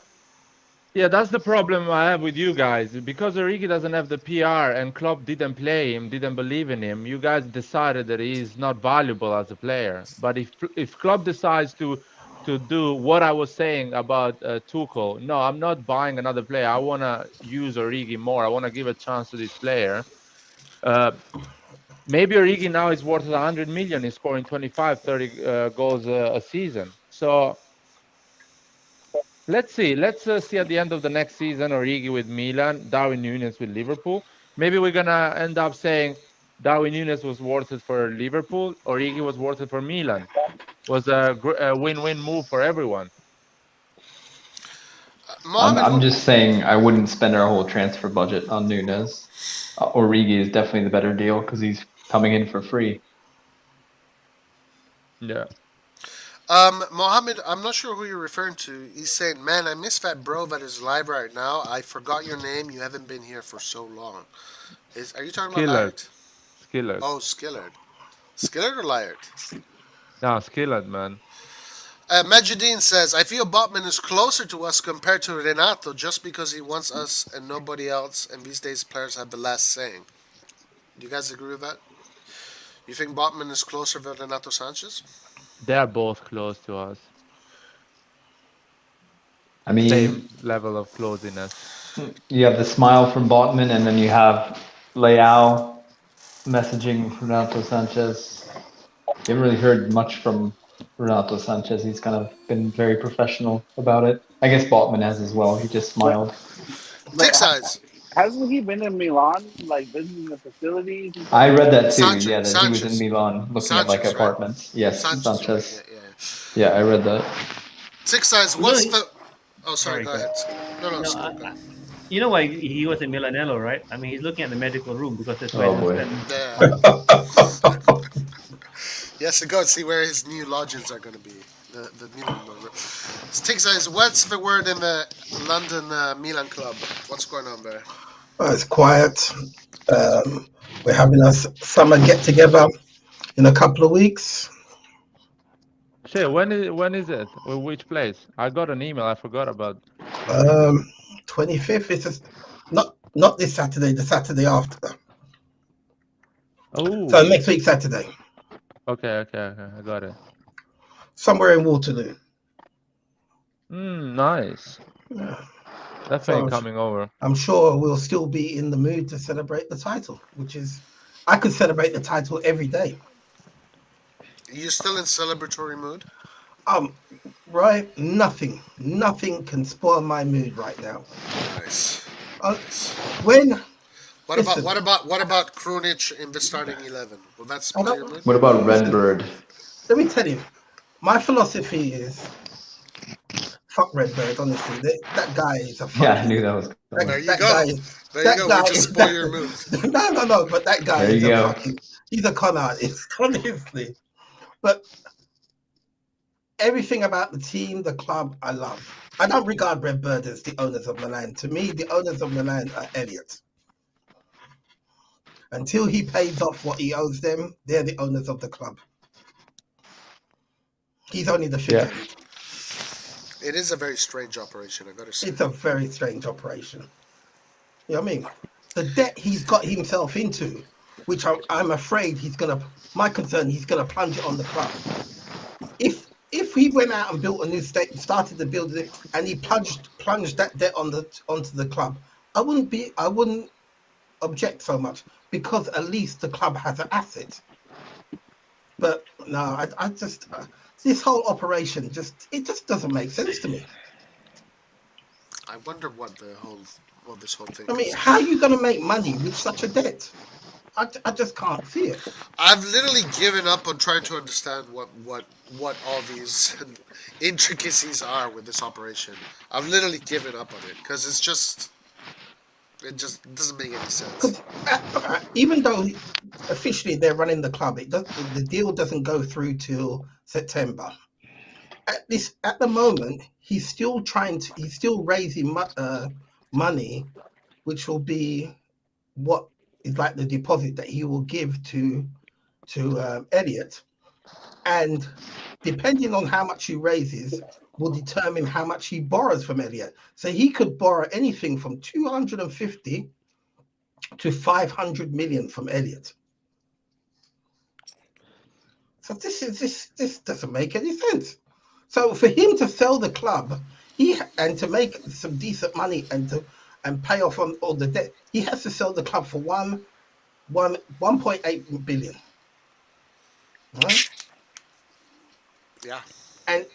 yeah, that's the problem I have with you guys. Because Origi doesn't have the PR and Klopp didn't play him, didn't believe in him, you guys decided that he's not valuable as a player. But if Klopp decides to do what I was saying about Tuchel, no, I'm not buying another player. I want to use Origi more. I want to give a chance to this player. Maybe Origi now is worth 100 million. He's scoring 25, 30 goals a season. So let's see. Let's see at the end of the next season, Origi with Milan, Darwin Nunez with Liverpool. Maybe we're gonna end up saying Darwin Nunez was worth it for Liverpool, Origi was worth it for Milan. Was a win-win move for everyone. Mohammed, I'm who? just saying I wouldn't spend our whole transfer budget on Nunez. Origi is definitely the better deal because he's coming in for free. Yeah. Mohammed, I'm not sure who you're referring to. He's saying, "Man, I miss that bro that is live right now. I forgot your name. You haven't been here for so long." Are you talking about Skilled. Laird? Skilled. Oh, Skillard. Skillard or Laird? No, skilled, man. Majidine says, "I feel Botman is closer to us compared to Renato just because he wants us and nobody else, and these days players have the last saying." Do you guys agree with that? You think Botman is closer than Renato Sanchez? They're both close to us. I mean, Same level of closeness. you have the smile from Botman, and then you have Leao messaging Renato Sanchez. You haven't really heard much from Renato Sanchez. He's kind of been very professional about it. I guess Botman has as well. He just but, smiled. but Tick size. hasn't he been in Milan, like visiting the facilities and I stuff? read that too. Sanchez. Yeah, that he was in Sanchez. Milan looking at like Sanchez, right? apartments. Yes, Sanchez, right? Yeah, Sanchez. yeah. Yeah, I read that. Tick size. You know, What's the? Oh, sorry. sorry, Go go ahead. ahead. No, no, No, go ahead. you know why he was in Milanello, right? I mean, he's looking at the medical room because that's where Oh he's boy. going to spend Yeah. money. He has to go and see where his new lodgings are going to be. The Milan. Tick size. What's the word in the London Milan club? What's going on there? It's quiet. We're having a summer get together in a couple of weeks. Shit, when is it? Which place? I got an email. I forgot about. 25th. It's not this Saturday. The Saturday after. Oh. So next week Saturday, Okay. I got it. somewhere in Waterloo. Nice. Yeah. Definitely So coming over. I'm sure we'll still be in the mood to celebrate the title, which is I could celebrate the title every day. You still in celebratory mood? Right? Nothing can spoil my mood right now. Nice. Nice. When? What about Krunic in the starting 11? Will that spoil your mood? What about Redbird? Let me tell you, my philosophy is fuck Redbird. Honestly, that guy is a fucking. Yeah, I knew that was coming. There you that go. Guy, there you go. We just spoil your mood. No. But that guy There is you go. he's a con artist, honestly. But everything about the team, the club, I love. I don't regard Redbird as the owners of Milan. To me, the owners of Milan are Elliot. Until he pays off what he owes them, they're the owners of the club. He's only the Yeah. figurehead. It is a very strange operation, I gotta say. It's a very strange operation. You know what I mean? The debt he's got himself into, which I'm afraid my concern, he's gonna plunge it on the club. If he went out and built a new state, started to build it, and he plunged that debt onto the club, I wouldn't object so much, because at least the club has an asset. But no, I just this whole operation just doesn't make sense to me. I wonder what this whole thing I mean, is. how are you going to make money with such a debt? I just can't see it. I've literally given up on trying to understand what all these intricacies are with this operation. I've literally given up on it because it just doesn't make any sense. Even though officially they're running the club, the deal doesn't go through till September. At the moment, he's still raising money, which will be what is like the deposit that he will give to Elliot, and depending on how much he raises will determine how much he borrows from Elliot. So he could borrow anything from 250 to 500 million from Elliot. So this doesn't make any sense. So for him to sell the club, and to make some decent money and pay off on all the debt, he has to sell the club for 1.8 billion. Right? Yeah. And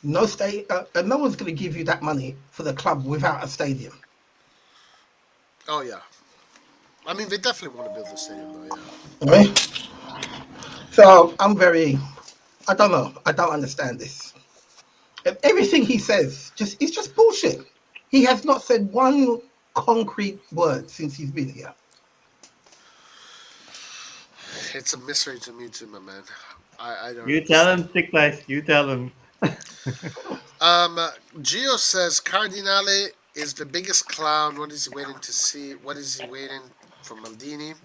no one's going to give you that money for the club without a stadium. Oh yeah. I mean, they definitely want to build a stadium, though. Yeah. Right? So I don't know. I don't understand this. Everything he says it's just bullshit. He has not said one concrete word since he's been here. It's a mystery to me too, my man. I don't. You tell him, Thick Lice. You tell him. Gio says Cardinale is the biggest clown. What is he waiting to see? What is he waiting for Maldini?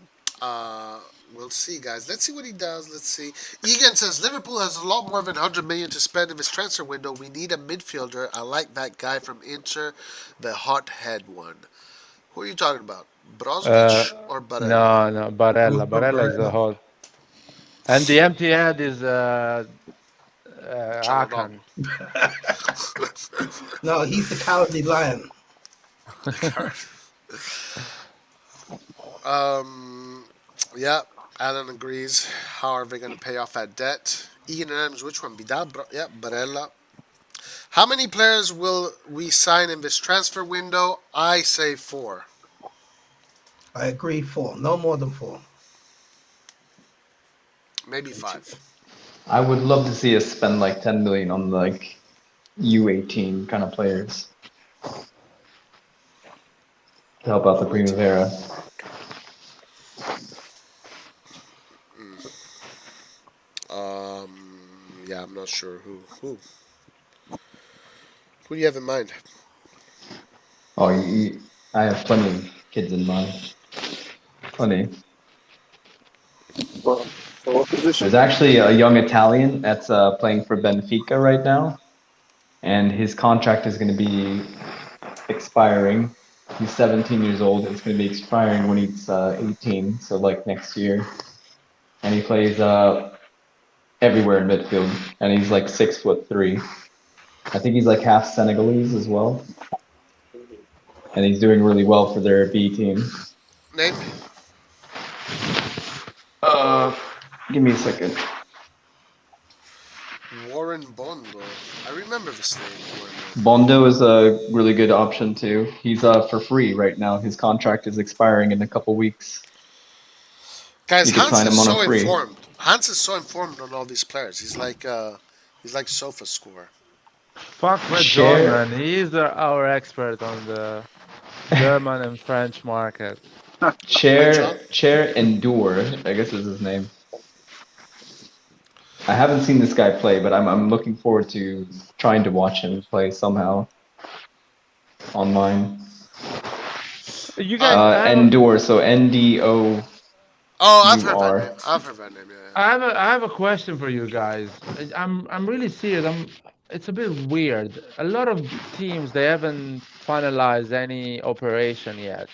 We'll see, guys. Let's see what he does. Let's see. Egan says Liverpool has a lot more than 100 million to spend in this transfer window. We need a midfielder. I like that guy from Inter, the hothead one. Who are you talking about? Brozovic or Barella? No, Barella. Barella is the whole. And the empty head is Akan. No, he's the cowardly lion. Yeah, Alan agrees. How are they going to pay off that debt? Ian and Adams, which one? Vidal? Yeah, Barella. How many players will we sign in this transfer window? I say 4. I agree, 4. No more than 4. Maybe 5. I would love to see us spend like 10 million on like U18 kind of players to help out the Primavera. Yeah, I'm not sure who. Who do you have in mind? Oh, I have plenty of kids in mind. Plenty. For what position? There's actually a young Italian that's playing for Benfica right now, and his contract is going to be expiring. He's 17 years old. It's going to be expiring when he's 18, so like next year. And he plays everywhere in midfield, and he's like 6'3". I think he's like half Senegalese as well, and he's doing really well for their B team. Name? Give me a second. Warren Bondo. I remember this name. Bondo is a really good option too. He's for free right now. His contract is expiring in a couple weeks. Guys, You can Hans sign him is on so a free. informed. Hans is so informed on all these players. He's like sofa score. Fuck Red John, man. He's our expert on the German and French market. Chair Endure, I guess is his name. I haven't seen this guy play, but I'm looking forward to trying to watch him play somehow online. You guys Endure, so NDOR. Oh, I've You heard that are. name. I've heard that name. Yeah. I have a question for you guys. I'm really serious. It's a bit weird. A lot of teams they haven't finalized any operation yet.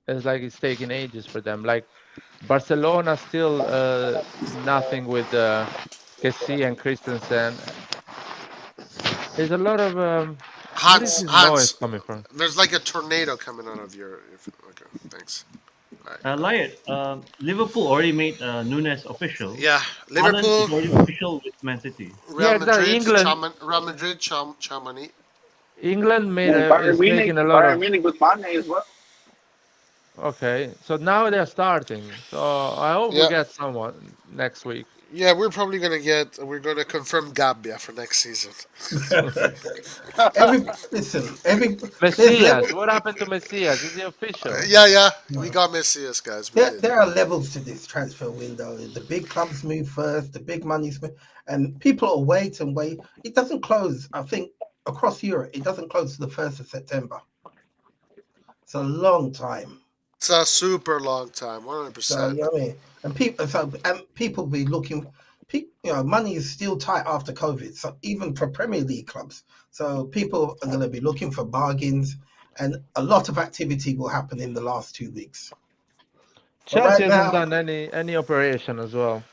It's like it's taking ages for them. Like Barcelona still nothing with Kessie and Christensen. There's a lot of what is Hans, this noise Hans, coming from? there's like a tornado coming out of your okay, thanks. All right. Lion, Liverpool already made Nunez official. Yeah, Haaland Liverpool, is already official with Man City. Yeah, exactly. Real Madrid, Chamani. England made Yeah, is making a lot Bayern of. Munich with Mane as well. Okay, so now they're starting. So I hope we Yeah, get someone next week. yeah, we're gonna confirm Gambia for next season. There's Messias, level. what happened to Messias? Is he official? Yeah, we No. got Messias, guys. We There did. are levels to this transfer window. The big clubs move first, the big money's move, and people will wait and wait. It doesn't close, I think, across Europe, it doesn't close to the 1st of September. It's a long time. It's a super long time, So, 100%. you know what I mean? And people be looking, money is still tight after COVID. So, even for Premier League clubs. So, people are going to be looking for bargains, and a lot of activity will happen in the last 2 weeks. But Chelsea right hasn't now, done any operation as well.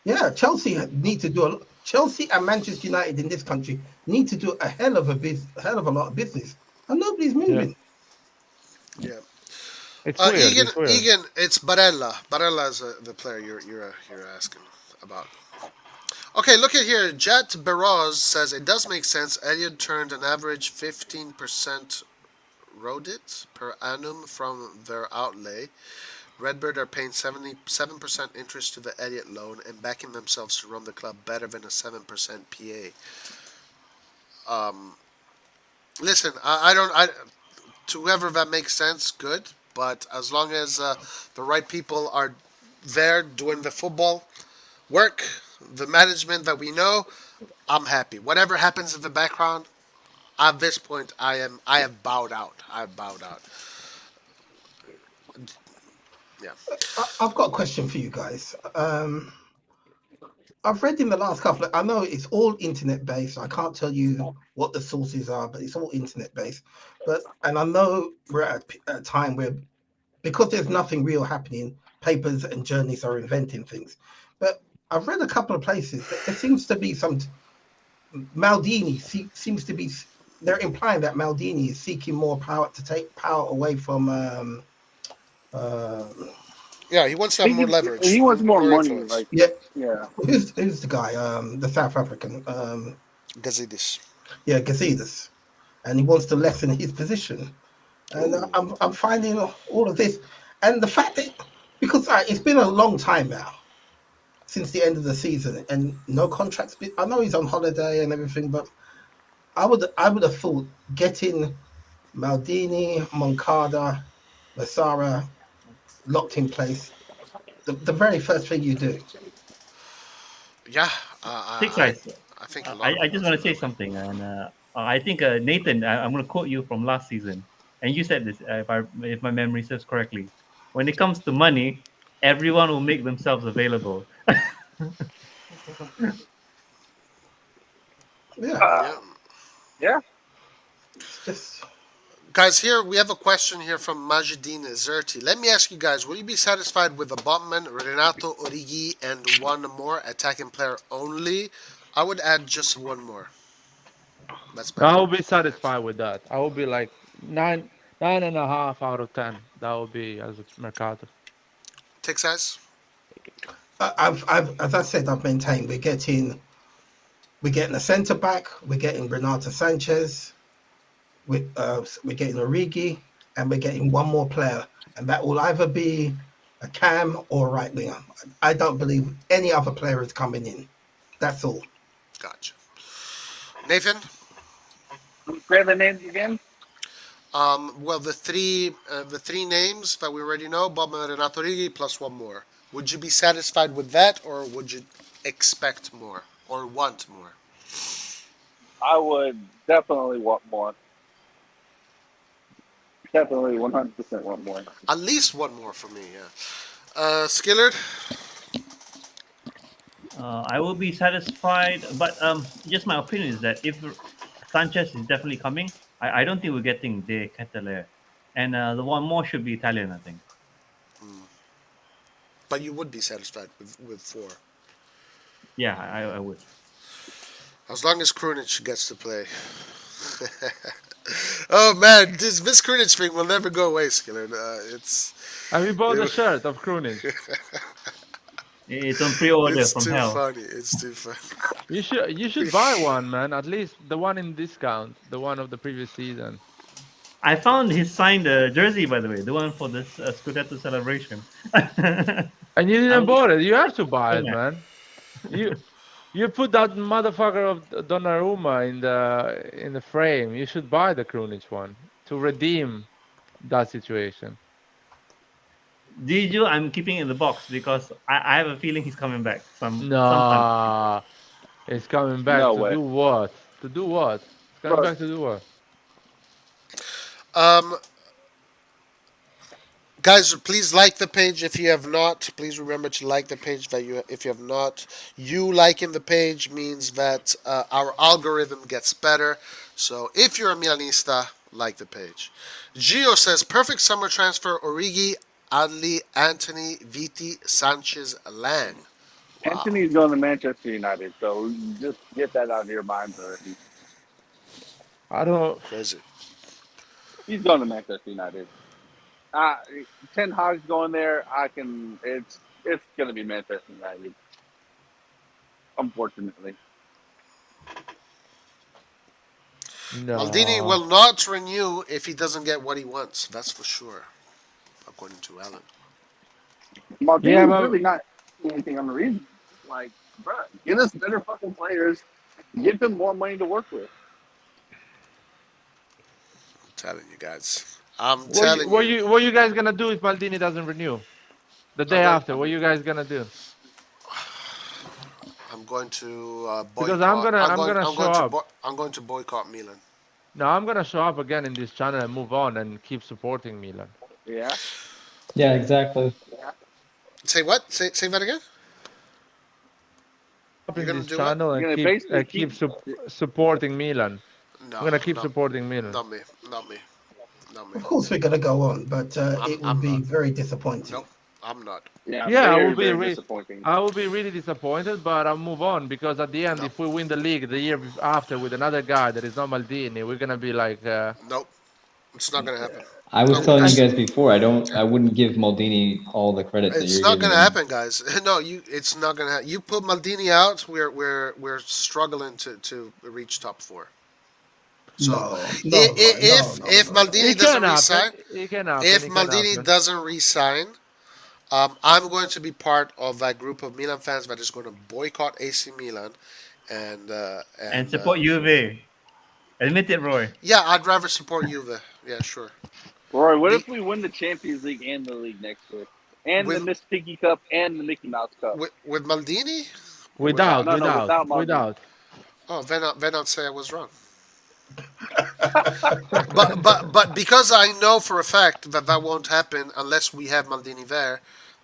yeah, Chelsea need to do Chelsea and Manchester United in this country need to do a hell of a lot of business, and nobody's Yeah, moving. Yeah. it's weird. Egan, It's weird. Egan, it's Barella. Barella is the player you're asking about. Okay, look at here. Jet Baroz says it does make sense. Elliot turned an average 15% RODIT per annum from their outlay. Redbird are paying 77% interest to the Elliott loan and backing themselves to run the club better than a 7% PA. Listen, I don't. To whoever that makes sense, good. But as long as the right people are there doing the football work, the management that we know, I'm happy. Whatever happens in the background, at this point, I have bowed out. I've bowed out. Yeah. I've got a question for you guys. I've read in the last couple I know it's all internet based. I can't tell you what the sources are, but it's all internet based. And I know we're at a time where, because there's nothing real happening, papers and journalists are inventing things. But I've read a couple of places that there seems to be some Maldini seems to be. They're implying that Maldini is seeking more power to take power away from. Uh, Yeah, he wants to I have more think leverage, he wants more more money. influence. Like, yeah, yeah, who's the guy? The South African. Gazidis. Yeah, Gazidis, and he wants to lessen his position. And Ooh. I'm finding all of this, and the fact that because it's been a long time now since the end of the season, and no contracts. I know he's on holiday and everything, but I would have thought getting Maldini, Moncada, Massara locked in place. The very first thing you do. Yeah, Six guys. I think a lot of I people just want feel to say that way. something, and I think Nathan, I'm going to quote you from last season, and you said this, if my memory serves correctly. When it comes to money, everyone will make themselves available. Yeah, Yeah. yeah. it's just Guys, here we have a question here from Majidine Zerti. Let me ask you guys, will you be satisfied with the Botman, Renato, Origi, and one more attacking player only? I would add just one more. That's my I will pick. be satisfied with that. I will be like 9.5 out of 10. That will be as a Mercato. Take size? I've as I said, I've maintained we're getting a centre back, we're getting Renato Sanchez, we're getting Origi, and we're getting one more player, and that will either be a cam or a right winger. I don't believe any other player is coming in. That's all. Gotcha. Nathan? Say the names again. Well, the three names that we already know, Botman, Renato, Origi, plus one more. Would you be satisfied with that, or would you expect more, or want more? I would definitely want more. Definitely 100% want more. At least one more for me, yeah. Skillard. I will be satisfied, but just my opinion is that if Sanchez is definitely coming, I don't think we're getting the Ketelaere, and the one more should be Italian, I think. But you would be satisfied with 4. Yeah, I would. As long as Krunic gets to play. Oh man, this Krunic thing will never go away, Skillard. It's. Have you bought the shirt of Krunic? It's on pre-order It's from too hell. funny. It's too funny. You should buy one, man. At least the one in discount, the one of the previous season. I found his signed jersey, by the way, the one for this Scudetto celebration. And you didn't buy it. You have to buy it, Yeah. man. You put that motherfucker of Donnarumma in the frame. You should buy the Krunic one to redeem that situation. Giju, I'm keeping it in the box because I have a feeling he's coming back. Sometime. Nah, it's coming back No to way. do what? To do what? It's coming back to do what? Guys, please like the page if you have not. Please remember to like the page if you have not. You liking the page means that our algorithm gets better. So if you're a Milanista, like the page. Gio says perfect summer transfer: Origi, Adli, Anthony, Viti, Sanchez, Lang. Anthony's going to Manchester United, so just get that out of your minds already. I don't. Crazy. He's going to Manchester United. Ten Hag's going there. It's going to be Manchester United. Unfortunately. No. Maldini will not renew if he doesn't get what he wants. That's for sure, according to Alan. Maldini's but- really not anything on the reason. Like, bro, get us better fucking players. Give them more money to work with. I'm telling you guys. I'm telling What you. you guys gonna do if Maldini doesn't renew? The day after, what you guys gonna do? I'm going to boycott. Because I'm gonna show up. I'm going to boycott Milan. No, I'm gonna show up again in this channel and move on and keep supporting Milan. Yeah. Yeah, exactly. Say what? Say that again. Up You're in gonna this do what? channel You're and gonna keep basically supporting Milan. No. I'm gonna keep no, supporting Milan. Not me. Not me. Not me. Of course, we're going to go on, but it will I'm be not. very disappointing. Nope. I'm not. Yeah, Yeah, I very, will be very really, disappointing. I will be really disappointed, but I'll move on because at the end, No. if we win the league the year after with another guy that is not Maldini, we're gonna be like, Nope. It's not gonna happen. I was No, telling you because- guys before, I wouldn't give Maldini all the credit that It's you're not giving gonna him. happen, guys. No, it's not gonna happen. You put Maldini out, we're struggling to reach top 4. So if Maldini it doesn't can resign, happen. It can happen. if it can Maldini happen. doesn't resign, I'm going to be part of a group of Milan fans that is going to boycott AC Milan and support Juve. Admit it, Roy. Yeah, I'd rather support Juve. Yeah, sure. Roy, what if we win the Champions League and the league next year? And the Miss Piggy Cup and the Mickey Mouse Cup. With Maldini? Without. Maldini. Oh, then I'll say I was wrong. but because I know for a fact that won't happen unless we have Maldini there,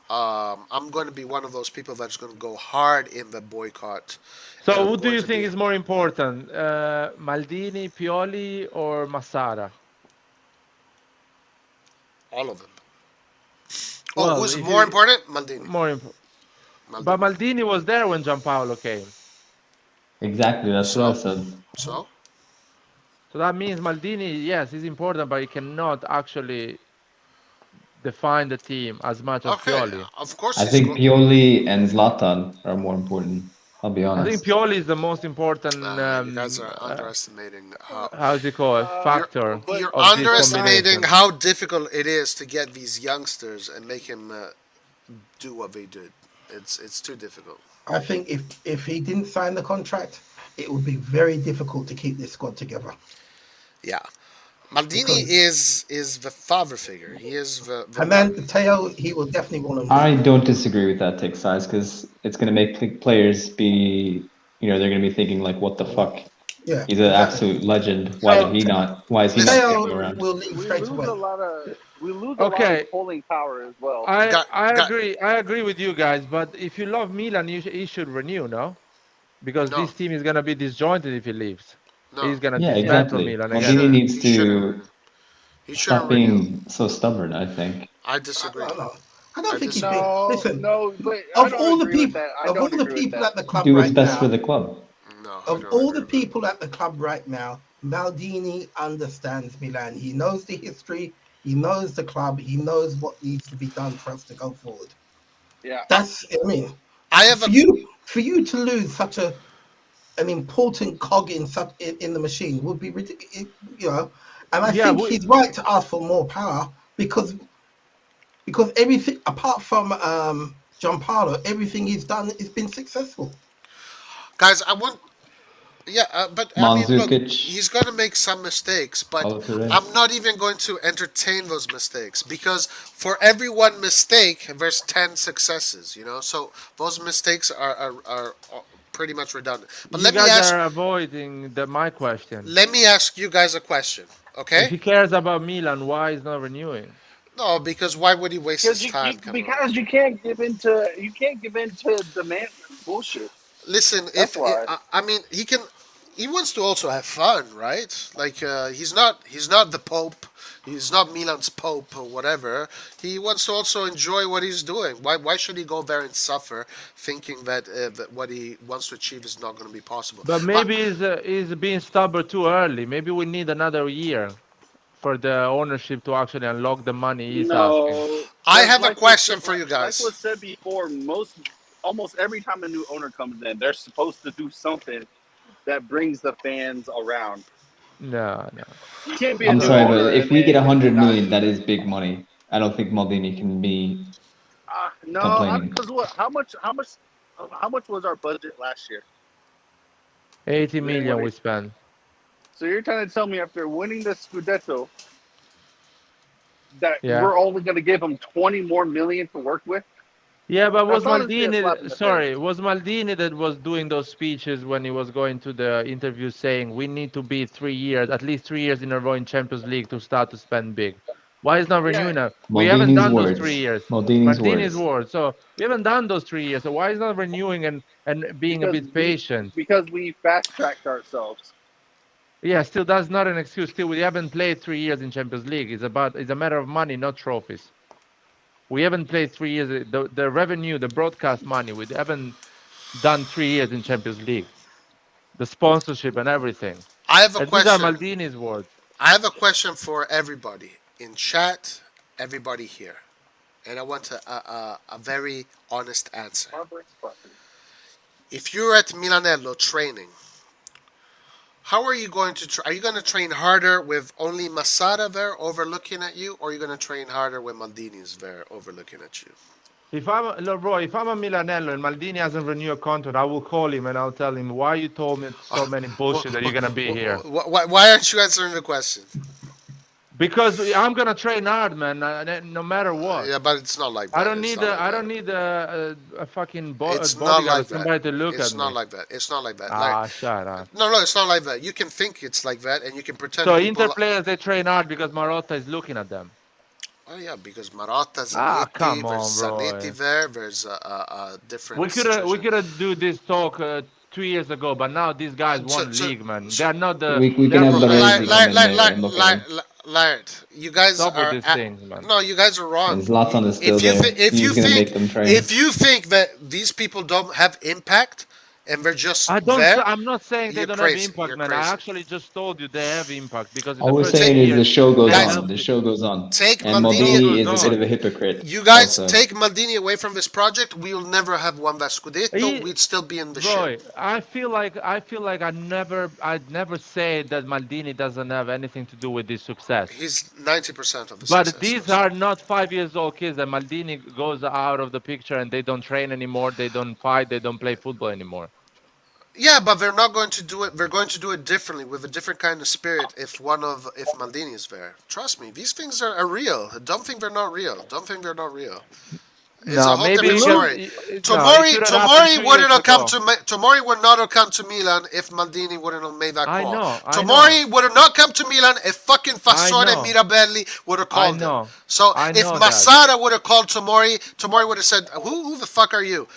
I'm going to be one of those people that's going to go hard in the boycott. So, who do you think is more important, Maldini, Pioli, or Massara? All of them. Well, who's more important? Maldini. More important. But Maldini was there when Gianpaolo came. Exactly, that's what I said. So that means Maldini, yes, is important, but he cannot actually define the team as much as Pioli. Of course. I think Pioli and Zlatan are more important. I'll be honest. I think Pioli is the most important. You guys are underestimating how's it called? Factor. You're underestimating how difficult it is to get these youngsters and make him do what they did. It's too difficult. I think if he didn't sign the contract, it would be very difficult to keep this squad together. Yeah. Maldini is the father figure. He is the and then Teo, he will definitely want to. I don't disagree with that take size because it's going to make players be, they're going to be thinking like, what the fuck? Yeah, He's an exactly. absolute legend. Why did So he not? Why is he not Listen, sticking Teo around? will leave we straight lose a away. lot of we lose a lot of Okay, pulling power as well. I got I got agree. I agree with you guys. But if you love Milan, he should renew, no? Because no, this team is gonna be disjointed if he leaves. no. He's gonna Yeah, dismantle exactly. Milan He again. Maldini shouldn't. needs He shouldn't to renew. He shouldn't stop renew. being so stubborn, I think. I I disagree. don't know. I I don't think he's disagree. been. No, Listen, no, but I don't agree with that. I of all don't the agree with people that. at the club Do what's right best for now, the club. No, I of don't all agree the with that. people at the club right now, Maldini understands Milan. He knows the history. He knows the club. He knows what needs to be done for us to go forward. Yeah, That's. I mean, I have a for you to lose such an important cog in the machine would be ridiculous. You know, and I Yeah, think he's right to ask for more power because everything apart from Gianpaolo, everything he's done has been successful. guys. I want. Yeah, but I mean, look, Mandzukic, he's going to make some mistakes, but Balotelli. I'm not even going to entertain those mistakes because for every one mistake, there's 10 successes, you know? So those mistakes are pretty much redundant. But you guys are avoiding my question. let me ask you guys a question, If okay? he cares about Milan, why is not renewing? No, because why would he waste because his time coming on? you can't give into demands and bullshit. Listen, That's if why. I mean, he wants to also have fun, right? Like he's not the Pope, he's not Milan's Pope or whatever. He wants to also enjoy what he's doing. Why should he go there and suffer, thinking that what he wants to achieve is not going to be possible? But But maybe he's being stubborn too early. Maybe we need another year for the ownership to actually unlock the money he's asking. No, I because have a question for you like guys. was said before, almost every time a new owner comes in, they're supposed to do something that brings the fans around. No, no. You can't be a I'm new sorry, but owner if and we get then 100 not. million, that is big money. I don't think Maldini can be No, complaining. because what? How much was our budget last year? 80 We didn't win million we it. spent. So you're trying to tell me after winning the Scudetto that Yeah. we're only going to give him 20 more million to work with? Yeah, but That's honestly a slap in the face. Was Maldini that was doing those speeches when he was going to the interview saying we need to be 3 years, at least 3 years in a row in Champions League to start to spend big? Why is not Yeah, renewing now? We haven't Maldini's done those three words. years. Maldini's Maldini's words. word. So we haven't done those 3 years. So why is not renewing and being a because bit we patient? because we fast tracked ourselves. Yeah, still that's not an excuse. Still, we haven't played 3 years in Champions League. It's a matter of money, not trophies. We haven't played 3 years. The revenue, the broadcast money, we haven't done 3 years in Champions League. The sponsorship and everything. I have a And these are question. Maldini's words. I have a question for everybody in chat, everybody here, and I want a very honest answer. If you're at Milanello training, how are you going to are you going to train harder with only Masada there overlooking at you, or are you going to train harder with Maldini's there overlooking at you? If I'm a Milanello and Maldini hasn't renewed a contract, I will call him and I'll tell him why you told me so many bullshit that you're gonna be here. Why aren't you answering the question? Because I'm gonna train hard, man. No matter what. Yeah, but it's not like that. I don't It's need not a like I that. don't need a fucking It's not bodyguard or like that. somebody to look It's at not me. like that. It's not like that. Ah, shut up. No, it's not like that. You can think it's like that, and you can pretend So people. Inter players they train hard because Marotta is looking at them. Oh yeah, because Marotta, Ah, Zanetti, come there's on, Zanetti bro. there. There's a different We situation. could do this talk 2 years ago, but now these guys So, won so, league, man. so They are not We they can are have Laird, Baresi professionals. come in there and look at him. Laird, you guys Stop with are these things, man. no, you guys are wrong. And Zlatan is still If you there. He's gonna make them train. if you think that these people don't have impact and they're just there, I'm not saying they you're don't have crazy. impact, You're man. I crazy. actually just told you they have impact because in All the we're first saying 2 is the years show goes they Guys, on. helped The it. show goes on. take And The show Maldini. Maldini goes is a bit on. of a hypocrite. You guys Also, take Maldini away from this project. We'll never have won that Scudetto. He, We'd still be in the Roy, shit. I'd never say that Maldini doesn't have anything to do with this success. He's 90% of the But success. these are not 5 years old kids and Maldini goes out of the picture and they don't train anymore, they don't fight, they don't play football anymore. Yeah, but they're not going to do it. They're going to do it differently with a different kind of spirit. If Maldini is there, trust me, these things are real. Don't think they're not real. Don't think they're not real. It's a No, whole maybe different story. no, it should have happened 2 Wouldn't years have come ago. to Tomori would not have come to Milan if Maldini wouldn't have made that I call. know, I know, Tomori would have not come to Milan if fucking I Fassone and know, Mirabelli would have I called him. know, So I if know that. Massara would have called Tomori, Tomori would have said, "Who the fuck are you?"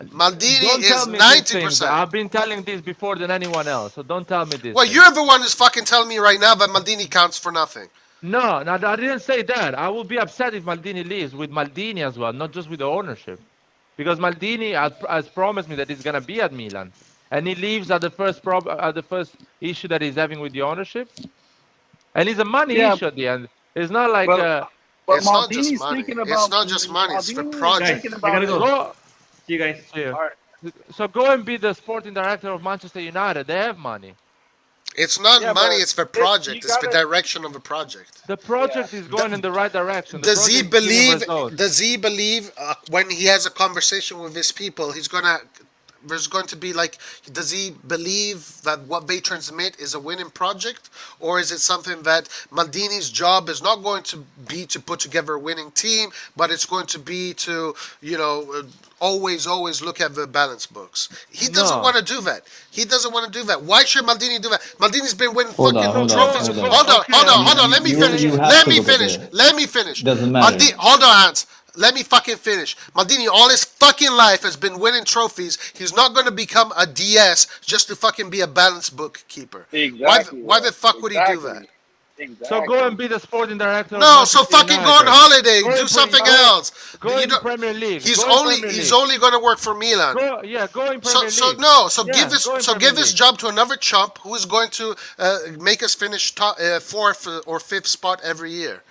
Maldini Don't tell is me these things. 90%. I've been telling this before than anyone else, so don't tell me these Well, things. you're the one who's fucking telling me right now that Maldini counts for nothing. No, I didn't say that. I will be upset if Maldini leaves, with Maldini as well, not just with the ownership. Because Maldini has promised me that he's going to be at Milan. And he leaves at the first issue that he's having with the ownership. And it's a money Yeah, issue at the end. It's not like but It's not just Maldini's money. thinking It's about not just money. It's the Maldini is Guys, thinking project. I about gotta it. go. go. See you guys. Yeah. All right. So go and be the sporting director of Manchester United. They have money. It's not Yeah, money. but It's the you project. It's the gotta. direction of the project. The project is going in the right direction. The Does he project is giving believe? results. Does he believe when he has a conversation with his people, he's gonna? There's going to be like, does he believe that what they transmit is a winning project, or is it something that Maldini's job is not going to be to put together a winning team, but it's going to be to, always look at the balance books. He doesn't No. want to do that. He doesn't want to do that. Why should Maldini do that? Maldini's been winning Hold on, fucking hold on, trophies. hold Hold on. on, Okay, hold on, I'm hold gonna on. Let me keep finish. you have Let to me look at finish. the- Let me finish. Doesn't matter. Hold on, Hans. Let me fucking finish. Maldini, all his fucking life has been winning trophies. He's not going to become a DS just to fucking be a balance book keeper. Exactly. Why the fuck would he do Exactly. that? Exactly. So go and be the sporting director of No, so Manchester fucking go on United. holiday. Go Do in something Pre- else. Go You in don't- Premier League. He's Go in only Premier he's League. only going to work for Milan. Go in Premier League. Give Yeah, go in Premier give his League. job to another chump who is going to make us finish top, fourth or fifth spot every year.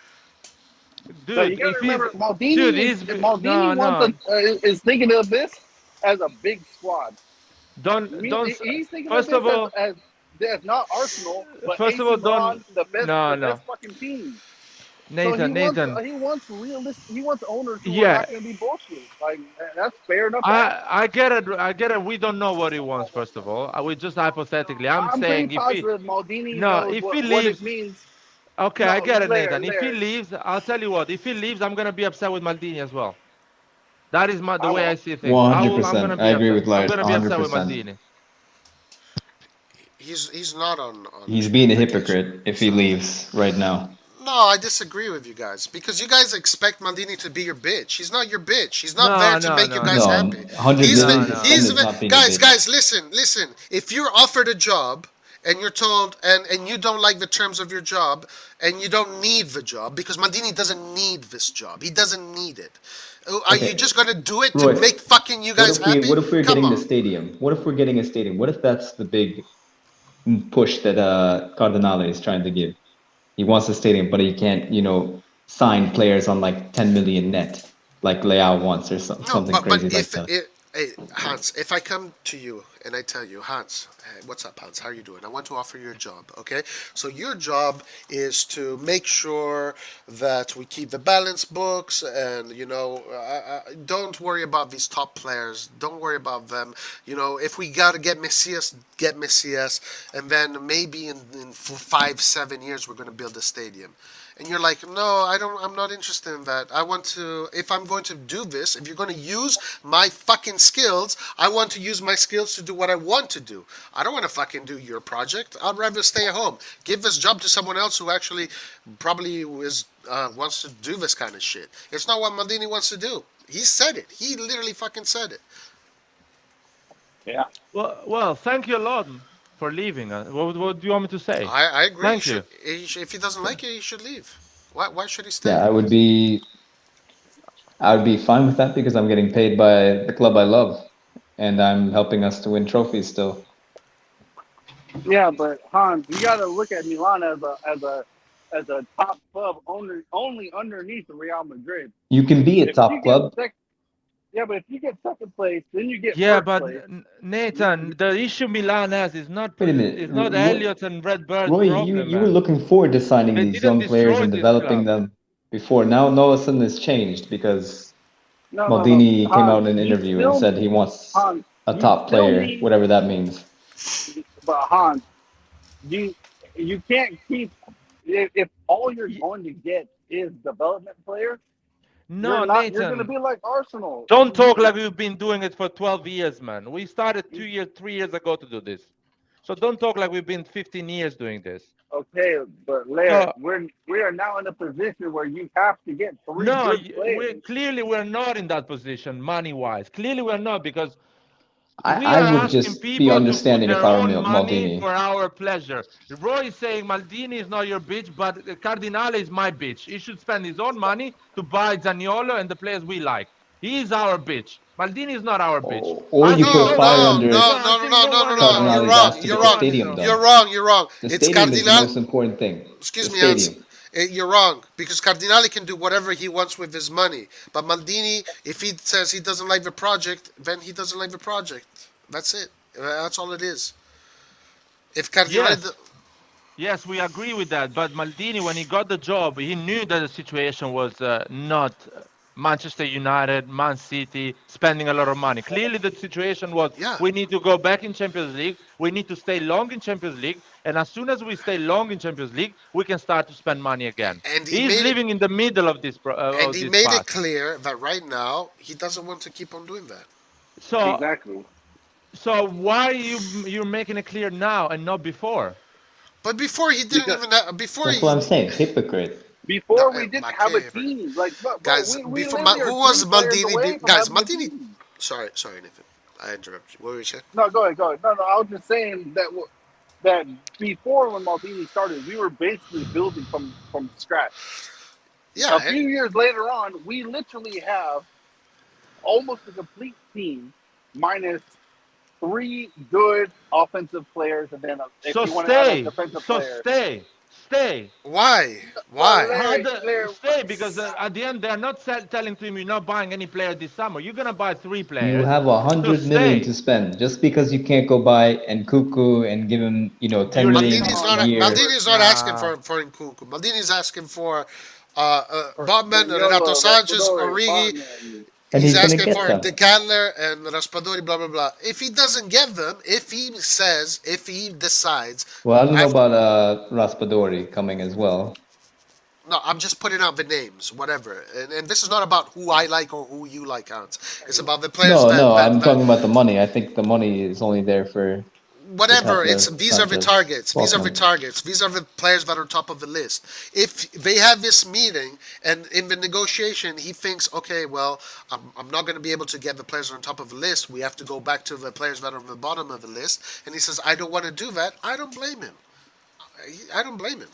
But you Dude, gotta if remember, he's Maldini no, no. is thinking of this as a big squad. Don't He's thinking of first this of all, as not Arsenal, but first of AC all, don't Milan, the no, no. best fucking team. So Nathan. he wants realistic. He wants owners who are Yeah, not going to be bullshit. Like that's fair enough. I get it. I get it. We don't know what he wants. First of all, we just hypothetically. I'm I'm pretty saying positive Maldini no, knows if he what it leaves, means. okay, I No, get it, Lair, Nathan. If he Lair. leaves, I'll tell you what. If he leaves, I'm gonna be upset with Maldini as well. That is the I way I won't. see things. I'm gonna 100%. I be agree upset. with I'm Lars. gonna be upset with 100%. Maldini. He's not on He's being a vacation, hypocrite if he so- leaves right now. No, I disagree with you guys because you guys expect Maldini to be your bitch. He's not your bitch. He's not there to make you guys No, happy. 100 He's million the, to he's spend is the, not being a guys, bitch. listen. If you're offered a job and you're told and you don't like the terms of your job and you don't need the job because Maldini doesn't need this job. He doesn't need it. Are you Okay, just gonna do it Roy, to make fucking you guys happy? what if we're Come getting the on. stadium? What if we're getting a stadium? What if that's the big push that Cardinale is trying to give? He wants a stadium, but he can't, sign players on like 10 million net, like Leao wants or No, something but crazy like if that. hey, Hans, if I come to you and I tell you, Hans, hey, what's up, Hans? How are you doing? I want to offer you a job. Okay, so your job is to make sure that we keep the balance books, and don't worry about these top players. Don't worry about them. If we gotta get Messias, and then maybe in 5-7 years we're gonna build a stadium. And you're like, no, I'm not interested in that. If I'm going to do this, if you're going to use my fucking skills, I want to use my skills to do what I want to do. I don't want to fucking do your project. I'd rather stay at home. Give this job to someone else who actually probably wants to do this kind of shit. It's not what Maldini wants to do. He said it. He literally fucking said it. Yeah. Well, thank you a lot for leaving. What do you want me to say? I agree. Thank you. If he doesn't like it, he should leave. Why should he stay? Yeah, I would be fine with that because I'm getting paid by the club I love, and I'm helping us to win trophies still. Yeah, but Hans, you got to look at Milan as a top club only underneath Real Madrid. You can be a If top you get club. Yeah, but if you get second place, then you get Yeah, first but place. Nathan, the issue Milan has is not Wait a minute, it's not Roy, Elliot and Redbird's Roy, problem, you were man. looking forward to signing They these didn't young players destroy and this developing club. them before. Now, all of a sudden, it's changed because No. Maldini came out Hans, in an you interview and still said he wants Hans, a you top still player, need. whatever that means. But Hans, you can't keep if all you're going to get is development players. No, You're not. You're gonna Nathan. be like Arsenal. Don't talk like we've been doing it for 12 years, man. We started 2 years, 3 years ago to do this. So don't talk like we've been 15 years doing this. Okay, but Laird, So we are now in a position where you have to get three no, good we players. clearly we're not in that position money-wise. Clearly we're not because we I are would asking just be people to put understanding if their I were own money Maldini. for our pleasure. Roy is saying Maldini is not your bitch, but Cardinale is my bitch. He should spend his own money to buy Zaniolo and the players we like. He is our bitch. Maldini is not our bitch. Or you Asking put No, no fire one, no, under no, no, no, no, asking no, no no, no, one is no. our You're Cardinale, wrong. that's to bitch. You're get No the wrong. one is stadium our You're done. wrong. You're wrong. The It's stadium is the Cardinal. most important thing. Excuse The me, Hans. stadium. You're wrong because Cardinale can do whatever he wants with his money. But Maldini, if he says he doesn't like the project, then he doesn't like the project. That's it. That's all it is. If Cardinale, Yes, yes, we agree with that. But Maldini, when he got the job, he knew that the situation was not Manchester United, Man City spending a lot of money. Clearly, the situation was yeah, we need to go back in Champions League. We need to stay long in Champions League. And as soon as we stay long in Champions League, we can start to spend money again. and he He's made it, living in the middle of this and of he this made it path. clear that right now he doesn't want to keep on doing that. So, Exactly. so why you're making it clear now and not before? But before he didn't Because even. Before That's what he. I'm saying. Hypocrite. No, before we didn't have a okay, team. Like, bro, guys. we Before literally are who three was players Maldini? away from Guys, having a Maldini. team. Sorry, Nathan. I interrupted you. What were you saying? No, go ahead, go ahead. No, I was just saying that that before when Maldini started, we were basically building from scratch. Yeah, A few years later on, we literally have almost a complete team minus three good offensive players, and then if So you want to add a stay. defensive So player. stay. Stay. why? But Why? How Larry, stay because at the end they're not telling to him you're not buying any player this summer. You're gonna buy 3 You players. have So 100 million stay. to spend. Just because you can't go buy Nkuku and give him, 10 You're million come Maldini's on, a not. year. Maldini's not asking nah. for Nkunku. Maldini's asking for Bobman, Renato Zaniolo, Sanchez, Raspadori, Origi. Botman. And He's he's gonna asking get for them. the Ketelaere and Raspadori, blah blah blah. If he doesn't get them, if he decides, Well, I don't know after, about Raspadori coming as well. no, I'm just putting out the names, whatever. And this is not about who I like or who you like, Hans. It's about the players No, no, I'm that talking about the money. I think the money is only there for whatever. It's Ketelaere, these are the Sanchez, targets. These are the Botman. targets. These are the players that are top of the list. If they have this meeting and in the negotiation he thinks, okay, well, I'm not going to be able to get the players on top of the list. We have to go back to the players that are on the bottom of the list. And he says, I don't want to do that. I don't blame him. I don't blame him.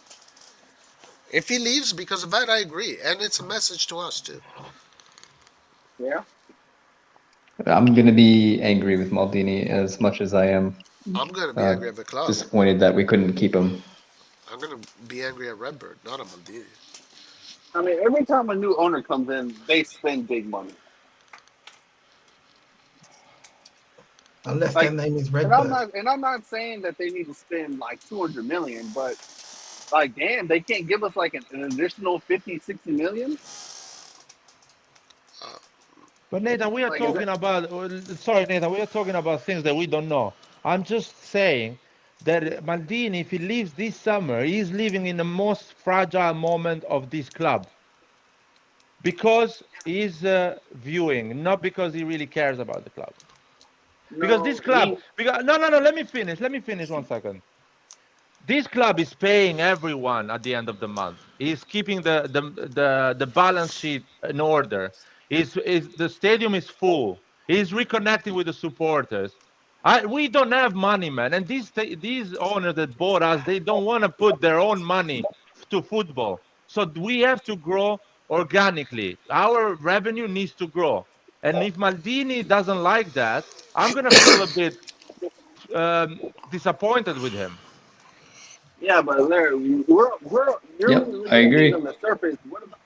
If he leaves because of that, I agree, and it's a message to us too. Yeah. I'm gonna be angry with Maldini as much as I am I'm gonna be uh, angry at the club. disappointed that we couldn't keep him. I'm gonna be angry at Redbird, not at Maldini. I mean, every time a new owner comes in, they spend big money. Unless their Like, name is and I'm Redbird. not saying that they need to spend like 200 million, but like, damn, they can't give us like an additional 50, 60 million. But Nathan, we are Like, is talking it? about sorry, Nathan, we are talking about things that we don't know. I'm just saying that Maldini, if he leaves this summer, he's living in the most fragile moment of this club because he's viewing, not because he really cares about the club. Because this No, club, because no, let me finish. Let me finish 1 second. This club is paying everyone at the end of the month. He's keeping the balance sheet in order. Is the stadium is full. He's reconnecting with the supporters. We don't have money, man. And these owners that bought us, they don't want to put their own money to football. So we have to grow organically. Our revenue needs to grow. And if Maldini doesn't like that, I'm gonna feel a bit disappointed with him. yeah, but Larry, you're Yep, only I looking at things on agree. the surface. What about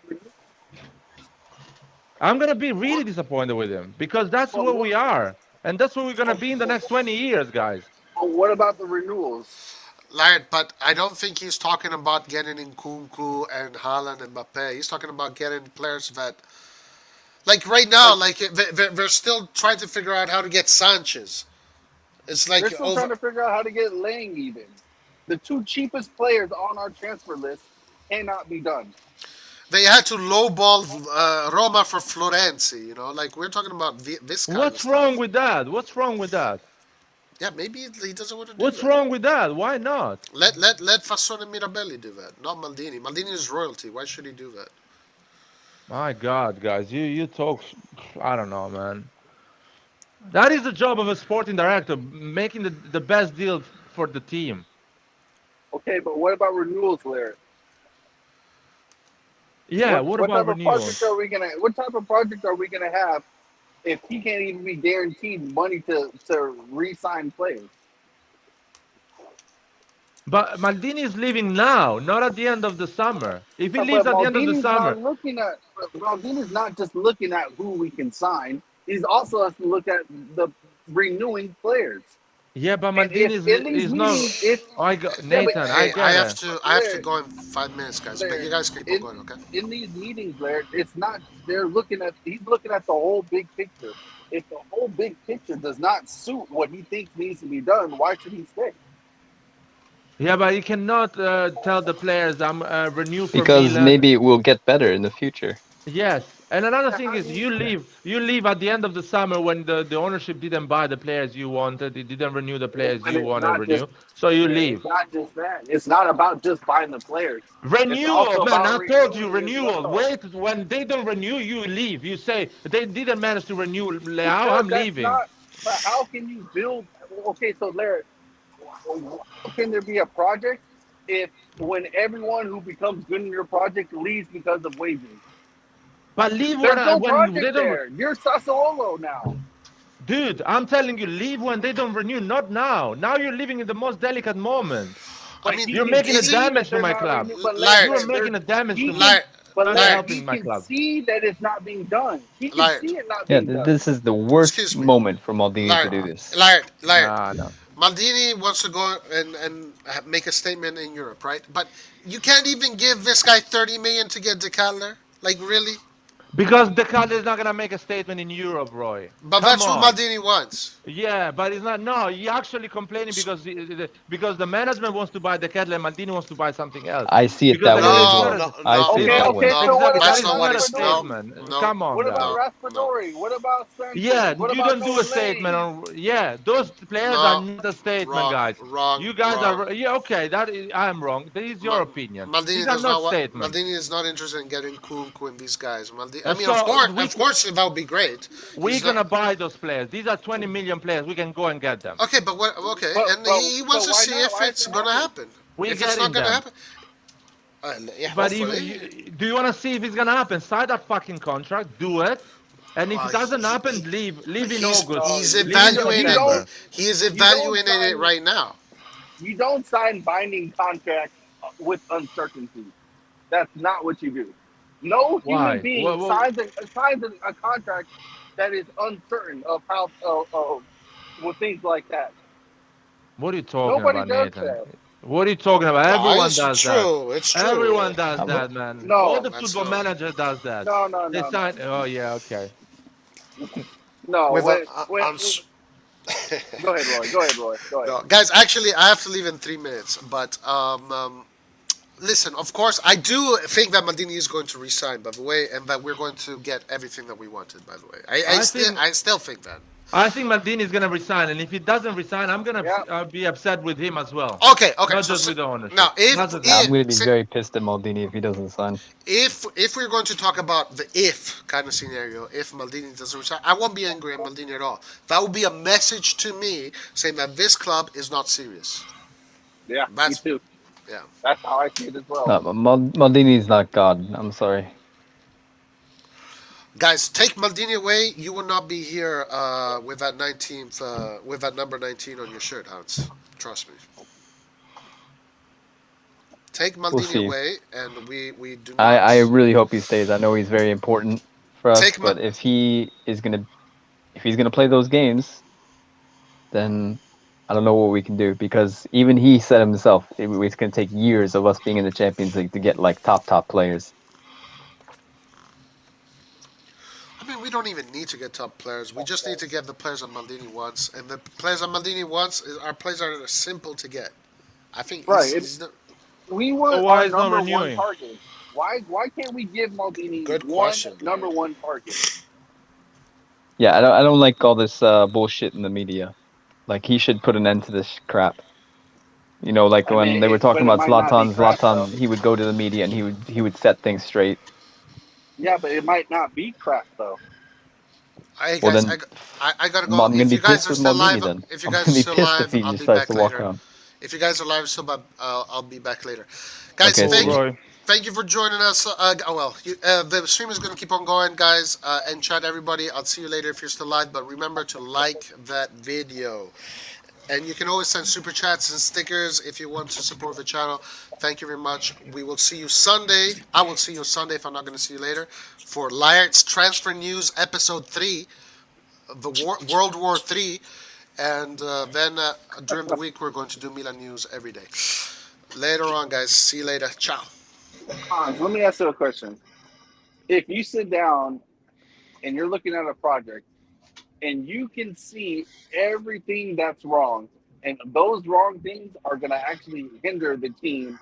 I'm gonna be really disappointed with him because that's but where we are, and that's where we're gonna be in the next 20 years, guys. what about the renewals? Laird, but I don't think he's talking about getting Nkunku and Haaland and Mbappe. He's talking about getting players that, like right now, Like, like they're still trying to figure out how to get Sanchez. It's they're like still over. trying to figure out how to get Lang even. The two cheapest players on our transfer list cannot be done. They had to lowball Roma for Florenzi. You know, like we're talking about this kind of What's wrong stuff. with that? What's wrong with that? Yeah, maybe he doesn't want to do What's that. wrong with that? Why not? Let Fassone Mirabelli do that, not Maldini. Maldini is royalty. Why should he do that? My God, guys, you talk. I don't know, man. That is the job of a sporting director, making the best deal for the team. Okay, but what about renewals, Larry? Yeah, what What about type of project renewals? are we gonna? What type of project are we gonna have if he can't even be guaranteed money to re-sign players? But Maldini is leaving now, not at the end of the summer. If he So, leaves but at the end of the summer, Maldini's not just looking at who we can sign. He's also has to look at the renewing players. yeah, but And Maldini if in these is not. meetings, if I got yeah, but Nathan. I Hey, get it. I have to Larry, go in 5 minutes, guys. But you Larry, guys keep on in going, okay? in these meetings, Larry, it's not they're looking at he's looking at the whole big picture. If the whole big picture does not suit what he thinks needs to be done, why should he stay? Yeah, but you cannot tell the players I'm renew for Because Milan. maybe it will get better in the future. Yes, and another thing How is do you leave. You leave at the end of the summer when the ownership didn't buy the players you wanted. It didn't renew the players But you it's want to not just renew. So you it's leave. not just that. It's not about just buying the players. It's Renewal, also man. about I told you renewing as renewal. well. Wait, when they don't renew, you leave. You say they didn't manage to renew Leao. Because I'm that's leaving. not. But how can you build? Okay, so Larry, how can there be a project if when everyone who becomes good in your project leaves because of wages? But leave There's no when they project don't. there. You're Sassuolo now. Dude, I'm telling you, leave when they don't renew. Not now. Now you're living in the most delicate moment. I But mean, he You're can making a is it see that damage to they're my not club. renewing. But Laird? You are Larry, making a damage he to my. can. Laird, But Not Larry, Laird, he helping my can club. see that it's not being done. He can Laird, see it not Yeah, being done. this is the worst excuse me, moment for Maldini to Laird, do this. Laird. Nah, no. Maldini wants to go and make a statement in Europe, right? But you can't even give this guy 30 million to get Ketelaere. Like really? Because the Cal is not gonna make a statement in Europe, Roy. But Come that's what on. Maldini wants. Yeah, but it's not. No, he actually complaining S- because because the management wants to buy the kettle and Maldini wants to buy something else. I see it Because that that way as is No, not well. no, a, I no, see it Okay, no, that way. okay. So what no. exactly. That That's about is not what not a he's. No, Raspadori? statement. no, Come on, What about guys. no, no, Raspadori? What about Yeah, Sanchez? What you about don't do a statement Tonali? on. Yeah, those players are no. not a statement, Wrong, guys. wrong, You guys wrong. are. Yeah, okay. That is, I am wrong. That is your Ma- opinion. Maldini These are does not not want. statements. Maldini is not interested in getting Kunku and these guys. I mean, So of course, that would be great. we're He's not. gonna buy those players. These are 20 million players. We can go and get them. Okay, but what? Okay, But and but he wants but to why see not? if Why it's isn't it gonna happening? happen. We're If it's not getting gonna them. happen, yeah, But if hopefully. do you want to see if it's gonna happen? Sign that fucking contract. Do it. And if it doesn't happen, leave. Leave in August. No, He's Leave in you evaluating. don't September. He is you don't evaluating it sign right now. you don't sign binding contracts with uncertainty. That's not what you do. No human Why? being signs a contract that is uncertain of how with things like that. What are you talking Nobody about, does Nathan? that. What are you talking about? No, Everyone it's does that. true. It's true. Everyone does But that, man. All No, the That's football no. manager does that. no, no, They no, no, sign. Oh yeah, okay. no. With a, When go ahead, Roy. Go ahead, Roy. Go ahead. no, guys. Actually, I have to leave in 3 minutes. But listen. Of course, I do think that Maldini is going to resign. By the way, and that we're going to get everything that we wanted. By the way, I think I still think that. Maldini is gonna resign, and if he doesn't resign, I'm gonna Yeah. be upset with him as well. Okay, okay. Not So, just with the ownership. now, Not just I'm him. going to be very pissed at Maldini if he doesn't sign. if we're going to talk about the if kind of scenario, if Maldini doesn't resign, I won't be angry at Maldini at all. That would be a message to me saying that this club is not serious. Yeah, me That's too. yeah. That's how I see it as well. No, but Maldini's not God. I'm sorry. Guys, take Maldini away, you will not be here with that 19th, with that number 19 on your shirt, Hans. Trust me. Take We'll Maldini see. away, and we do not. I really hope he stays. I know he's very important for us, Take but if he's gonna play those games, then I don't know what we can do, because even he said himself it's gonna take years of us being in the Champions League to get like top players. I mean, we don't even need to get top players. We just need to get the players that Maldini wants, and the players that Maldini wants are players that are simple to get. I think Right. he's not, We So want why our is not number one renewing? target. Why can't we give Maldini Good one question, number Larry. one target? Yeah, I don't like all this bullshit in the media. Like he should put an end to this crap. You know, like I mean, when they were talking but it about might not be crap though. Zlatan, he would go to the media and he would set things straight. Yeah, but it might not be crap though. Hey Well, guys, then I gotta I'm go. gonna If be you guys pissed are with still Maldini live, then. if you I'm guys are gonna be still pissed if live, he I'll be decides back to walk later. on. If you guys are live, I'll be back later. Guys, Okay, see Cool, you. Roy. thank you for joining us. The stream is gonna keep on going, guys. And chat everybody. I'll see you later if you're still live. But remember to like that video. And you can always send super chats and stickers if you want to support the channel. Thank you very much. We will see you Sunday. I will see you Sunday if I'm not going to see you later for Layart's Transfer News Episode 3, World War 3. And then during the week, we're going to do Milan News every day. Later on, guys. See you later. Ciao. Hans, let me ask you a question. If you sit down and you're looking at a project and you can see everything that's wrong, and those wrong things are going to actually hinder the team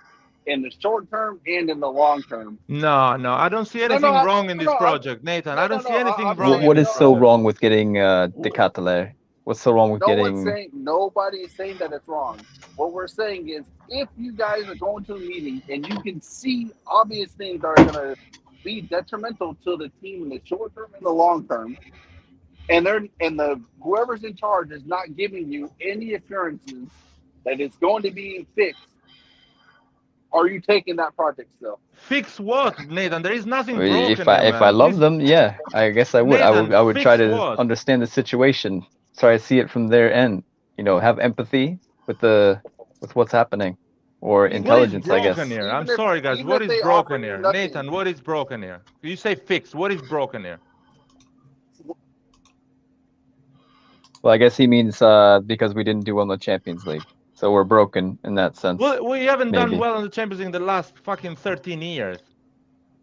in the short term and in the long term. No, I don't see No, no, anything wrong in no, this no, project, Nathan. I don't see anything I'm wrong saying in What this is no, so project. wrong with getting the Ketelaere? What's so wrong with no one's getting? saying, nobody is saying that it's wrong. What we're saying is, if you guys are going to a meeting and you can see obvious things that are going to be detrimental to the team in the short term and the long term, and the whoever's in charge is not giving you any assurances that it's going to be fixed, are you taking that project still? Fix what, Nathan? There is nothing If broken I here, if I man. love Please, them, yeah, I guess I would. Nathan, I would try fix to what? understand the situation, try to see it from their end. You know, have empathy with what's happening, or Even What if is intelligence, I broken guess. here? I'm sorry, guys. even What if is they offer broken you here? nothing, Nathan, what is broken here? You say fix. What is broken here? Well, I guess he means because we didn't do well in the Champions League, so we're broken in that sense, Well, we haven't done maybe. well in the Champions League in the last fucking 13 years.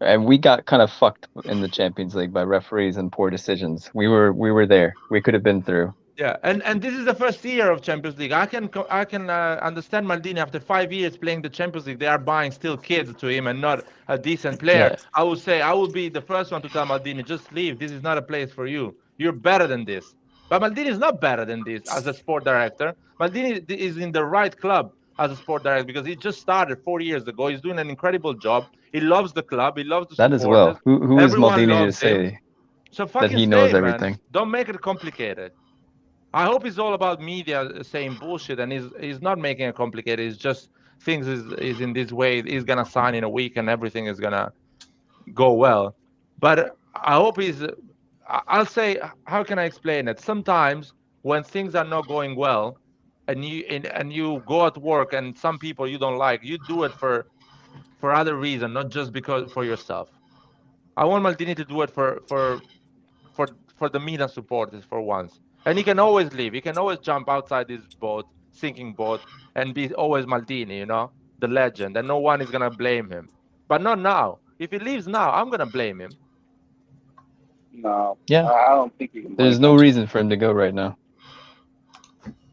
And we got kind of fucked in the Champions League by referees and poor decisions. We were there. We could have been through. Yeah, and this is the first year of Champions League. I can understand Maldini after 5 years playing the Champions League. They are buying still kids to him and not a decent player. Yeah. I would say I would be the first one to tell Maldini, just leave. This is not a place for you. You're better than this. But Maldini is not better than this as a sport director. Maldini is in the right club as a sport director because he just started 4 years ago. He's doing an incredible job. He loves the club. He loves the That as supporters. well. Who is Everyone Maldini to loves him. say So that fucking he knows stay, man. everything? Don't make it complicated. I hope it's all about media saying bullshit, and he's not making it complicated. It's just things is in this way. He's gonna sign in a week, and everything is gonna go well. But I hope he's. I'll say, how can I explain it? Sometimes when things are not going well, and you go at work, and some people you don't like, you do it for other reason, not just because for yourself. I want Maldini to do it for the Milan supporters for once. And he can always leave. He can always jump outside this boat, sinking boat, and be always Maldini, the legend, and no one is gonna blame him. But not now. If he leaves now, I'm gonna blame him. no, Yeah. I don't think you can There's blame no him. reason for him to go right now.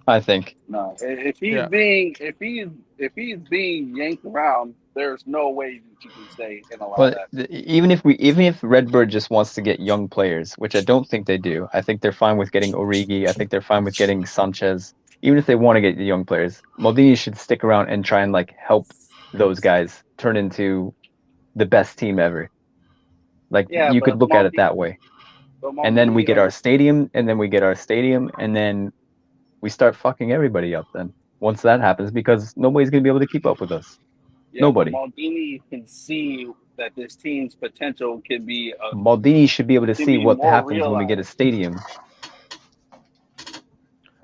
I think. No, if he's Yeah. being if he's being yanked around, there's no way that you can stay and allow But that. even if Redbird just wants to get young players, which I don't think they do, I think they're fine with getting Origi. I think they're fine with getting Sanchez. Even if they want to get the young players, Maldini should stick around and try and help those guys turn into the best team ever. Yeah, You could look at it that way. And then we get our stadium, and then we start fucking everybody up then. Once that happens, because nobody's gonna be able to keep up with us. Yeah, Nobody. but Maldini can see that this team's potential can be Maldini should be able to can see be what more happens when we get a realized. stadium.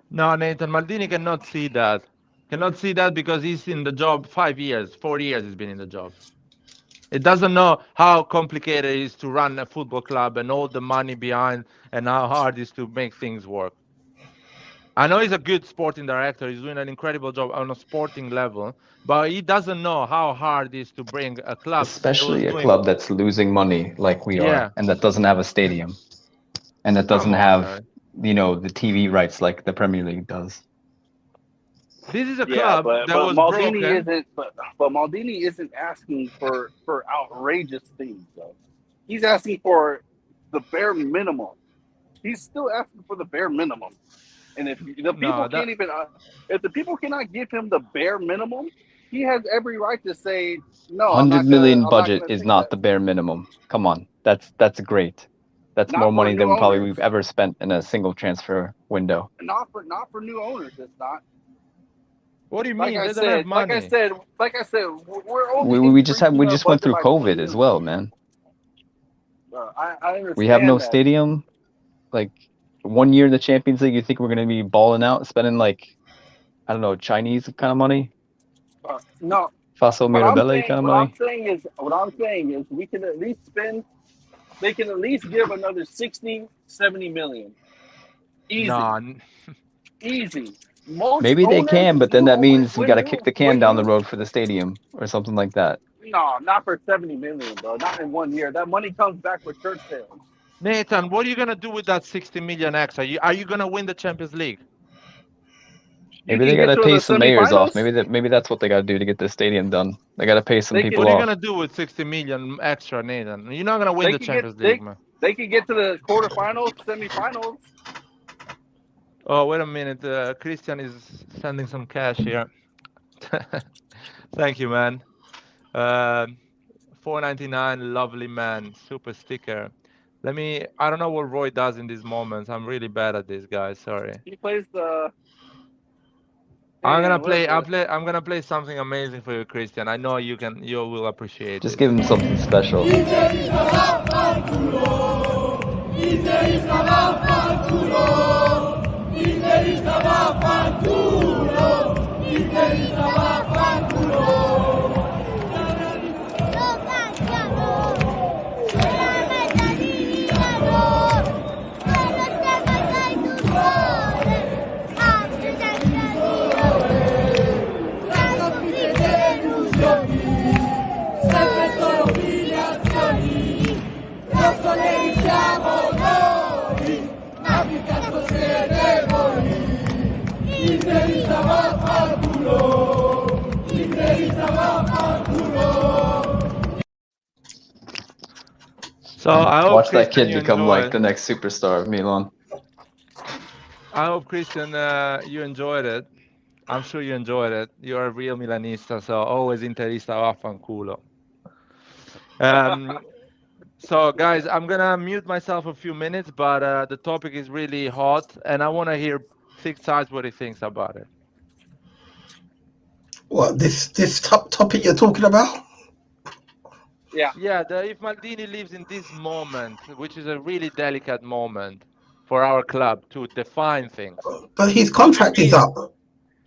No, Nathan, Maldini cannot see that. Cannot see that because he's in the job 5 years, 4 years he's been in the job. It doesn't know how complicated it is to run a football club and all the money behind and how hard it is to make things work. I know he's a good sporting director. He's doing an incredible job on a sporting level, but he doesn't know how hard it is to bring a club that was Especially a doing. club that's losing money like we Yeah. are, and that doesn't have a stadium, and that doesn't Come on, have, man. the TV rights like the Premier League does. This is a Yeah, club but that was Maldini broken. isn't. But Maldini isn't asking for outrageous things though. He's asking for the bare minimum. He's still asking for the bare minimum. And if the people No, can't even, if the people cannot give him the bare minimum, he has every right to say no. 100 million I'm not budget gonna is take not that. the bare minimum. Come on, that's great. That's more Not for money new than probably owners. we've ever spent in a single transfer window. Not for new owners. It's not. what do you mean? They don't have Like I money. said, we're only We just increasing our went budget through by 20 COVID as million. well, man. I We have no understand that. stadium. Like 1 year in the Champions League, you think we're gonna be balling out, spending like, I don't know, Chinese kind of money, No, Faso Mirabelle kind of money? what I'm saying is we can at least spend. They can at least give another 60, 70 million. Easy, No, easy. Most Maybe they owners, can, but then that means we got to kick the can when down the new, road for the stadium or something like that. no, not for 70 million, bro. Not in 1 year. That money comes back with shirt sales. Nathan, what are you gonna do with that 60 million extra? Are you gonna win the Champions League? You Maybe they can got get to to pay the some mayors off. semifinals. Maybe that's what they got to do to get the stadium done. They got to pay some They can, people What are you off. gonna do with 60 million extra, Nathan? You're not gonna win they the can get Champions League, man. they can get to the quarterfinals, semifinals. Oh, wait a minute. Christian is sending some cash here. Thank you, man. 4.99, lovely man, super sticker. I don't know what Roy does in these moments. I'm really bad at this, guys. Sorry. He plays the. I'm gonna Man, what is play. it? I'm gonna play something amazing for you, Christian. I know you will appreciate Just this. give them something special. So I hope Watch that Christian, kid you become enjoy like it. the next superstar of Milan. I hope Christian, you enjoyed it. I'm sure you enjoyed it. You're a real Milanista, so always Interista vaffanculo. So guys, I'm gonna mute myself a few minutes, but the topic is really hot, and I want to hear Six Sides what he thinks about it. What, this topic you're talking about? Yeah. Yeah, if Maldini lives in this moment, which is a really delicate moment for our club to define things. But his Would you contract be? is up.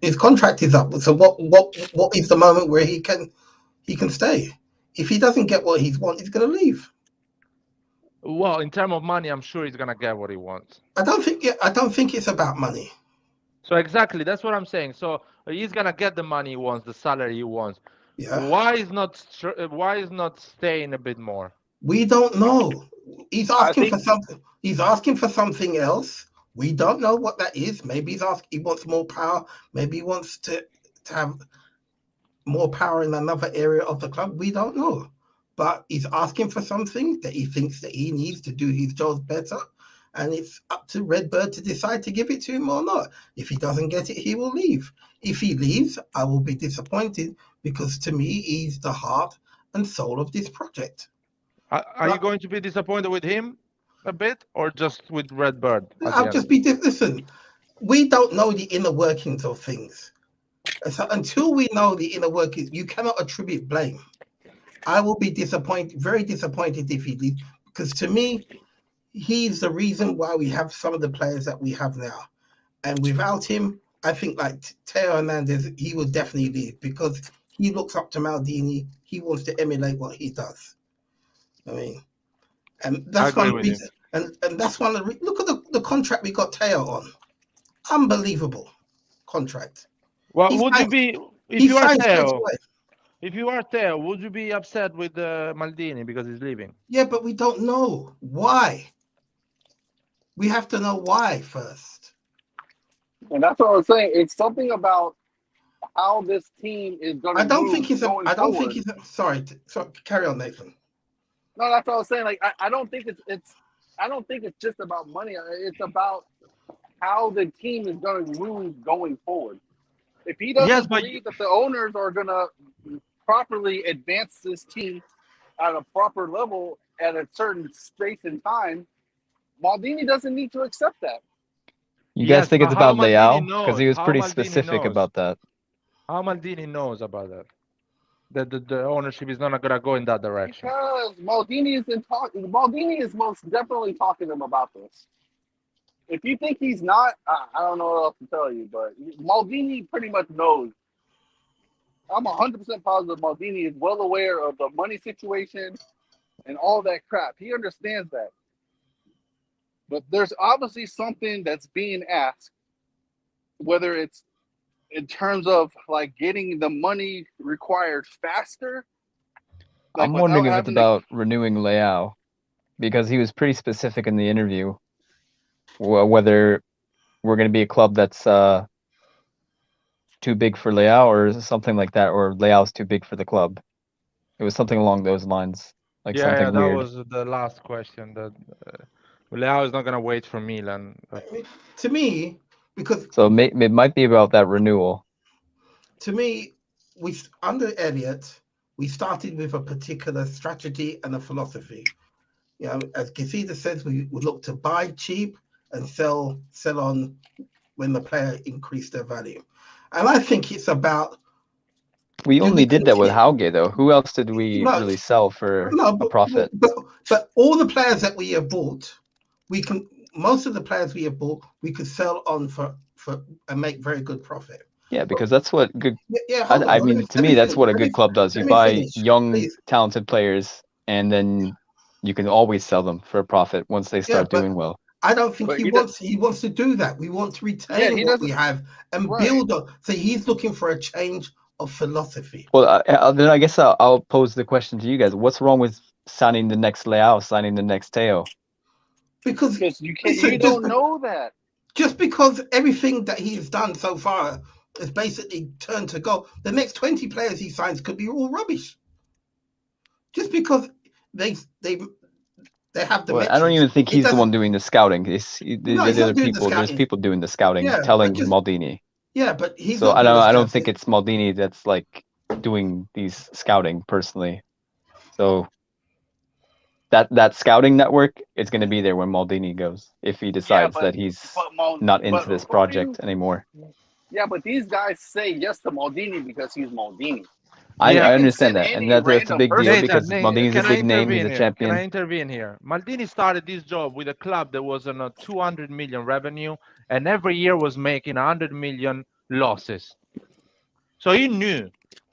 His contract is up. So what is the moment where he can stay? If he doesn't get what he's want, he's going to leave. Well, in terms of money, I'm sure he's gonna get what he wants. I don't think it's about money. So exactly, that's what I'm saying. So he's gonna get the money he wants, the salary he wants. Yeah. Why is not staying a bit more? We don't know. He's asking for something. He's asking for something else. We don't know what that is. Maybe he wants more power. Maybe he wants to have more power in another area of the club. We don't know. But he's asking for something that he thinks that he needs to do his job better. And it's up to Redbird to decide to give it to him or not. If he doesn't get it, he will leave. If he leaves, I will be disappointed because to me, he's the heart and soul of this project. Are you going to be disappointed with him a bit, or just with Redbird? I'll just be listen. We don't know the inner workings of things. So until we know the inner workings, you cannot attribute blame. I will be disappointed, very disappointed if he leaves, because to me, he's the reason why we have some of the players that we have now. And without him, I think like Teo Hernandez, he will definitely leave because he looks up to Maldini. He wants to emulate what he does. I mean, and that's one reason. And that's one of the look at the contract we got Teo on. Unbelievable contract. Well, would you be if you are Teo? Would you be upset with Maldini because he's leaving? Yeah, but we don't know why. We have to know why first. And that's what I was saying. It's something about how this team is going I to don't move think he's a. going I don't think forward. he's a. Sorry. Carry on, Nathan. No, that's what I was saying. Like, I don't think it's I don't think it's just about money. It's about how the team is going to move going forward. If he Yes, doesn't but believe that the owners are going to properly advance this team at a proper level at a certain space and time, Maldini doesn't need to accept that. You guys yes, think but it's how about Maldini Leao? Because knows? he was How pretty Maldini specific knows? about that. How Maldini knows about that? That the ownership is not gonna go in that direction. Because Maldini is most definitely talking to him about this. If you think he's not, I don't know what else to tell you, but Maldini pretty much knows. I'm 100% positive Maldini is well aware of the money situation and all that crap. He understands that. But there's obviously something that's being asked, whether it's in terms of like getting the money required faster. Like I'm wondering without if it's having to. about renewing Leao, because he was pretty specific in the interview whether we're going to be a club that's too big for Leao or something like that, or Leao's too big for the club. It was something along those lines, like Yeah, something that weird. was the last question. That Leao is not gonna wait for Milan. To me, because So it might be about that renewal. to me, we under Elliot, we started with a particular strategy and a philosophy. You know, as Kessie says, we would look to buy cheap and sell on when the player increased their value. And I think it's about. We do only we did that with continue- Hauge, though. Who else did we No, really sell for No, a profit? but all the players that we have bought, most of the players we have bought, we could sell on for and make very good profit. Yeah, because that's what good. Yeah, I mean, to me, that's what a good club does. You buy young, please. talented players, and then you can always sell them for a profit once they start doing well. I don't think But he wants to do that. We want to retain what we have and build on. So he's looking for a change of philosophy. Well, then I guess I'll pose the question to you guys. What's wrong with signing the next Leao, signing the next Teo? Because you can't. You don't know that. Just because everything that he's done so far is basically turned to gold, the next 20 players he signs could be all rubbish. Just because they have the. Well, I don't even think he's the one doing the scouting. There's other people. There's people doing the scouting, telling Maldini. Yeah, but he's. So I don't think it's Maldini that's like doing these scouting personally. So that scouting network is going to be there when Maldini goes, if he decides that he's not into this project anymore. Yeah, but these guys say yes to Maldini because he's Maldini. I understand that, and that's a big deal because Maldini's a big name. He's a champion. Can I intervene here? Maldini started this job with a club that was on a 200 million revenue, and every year was making 100 million losses. So he knew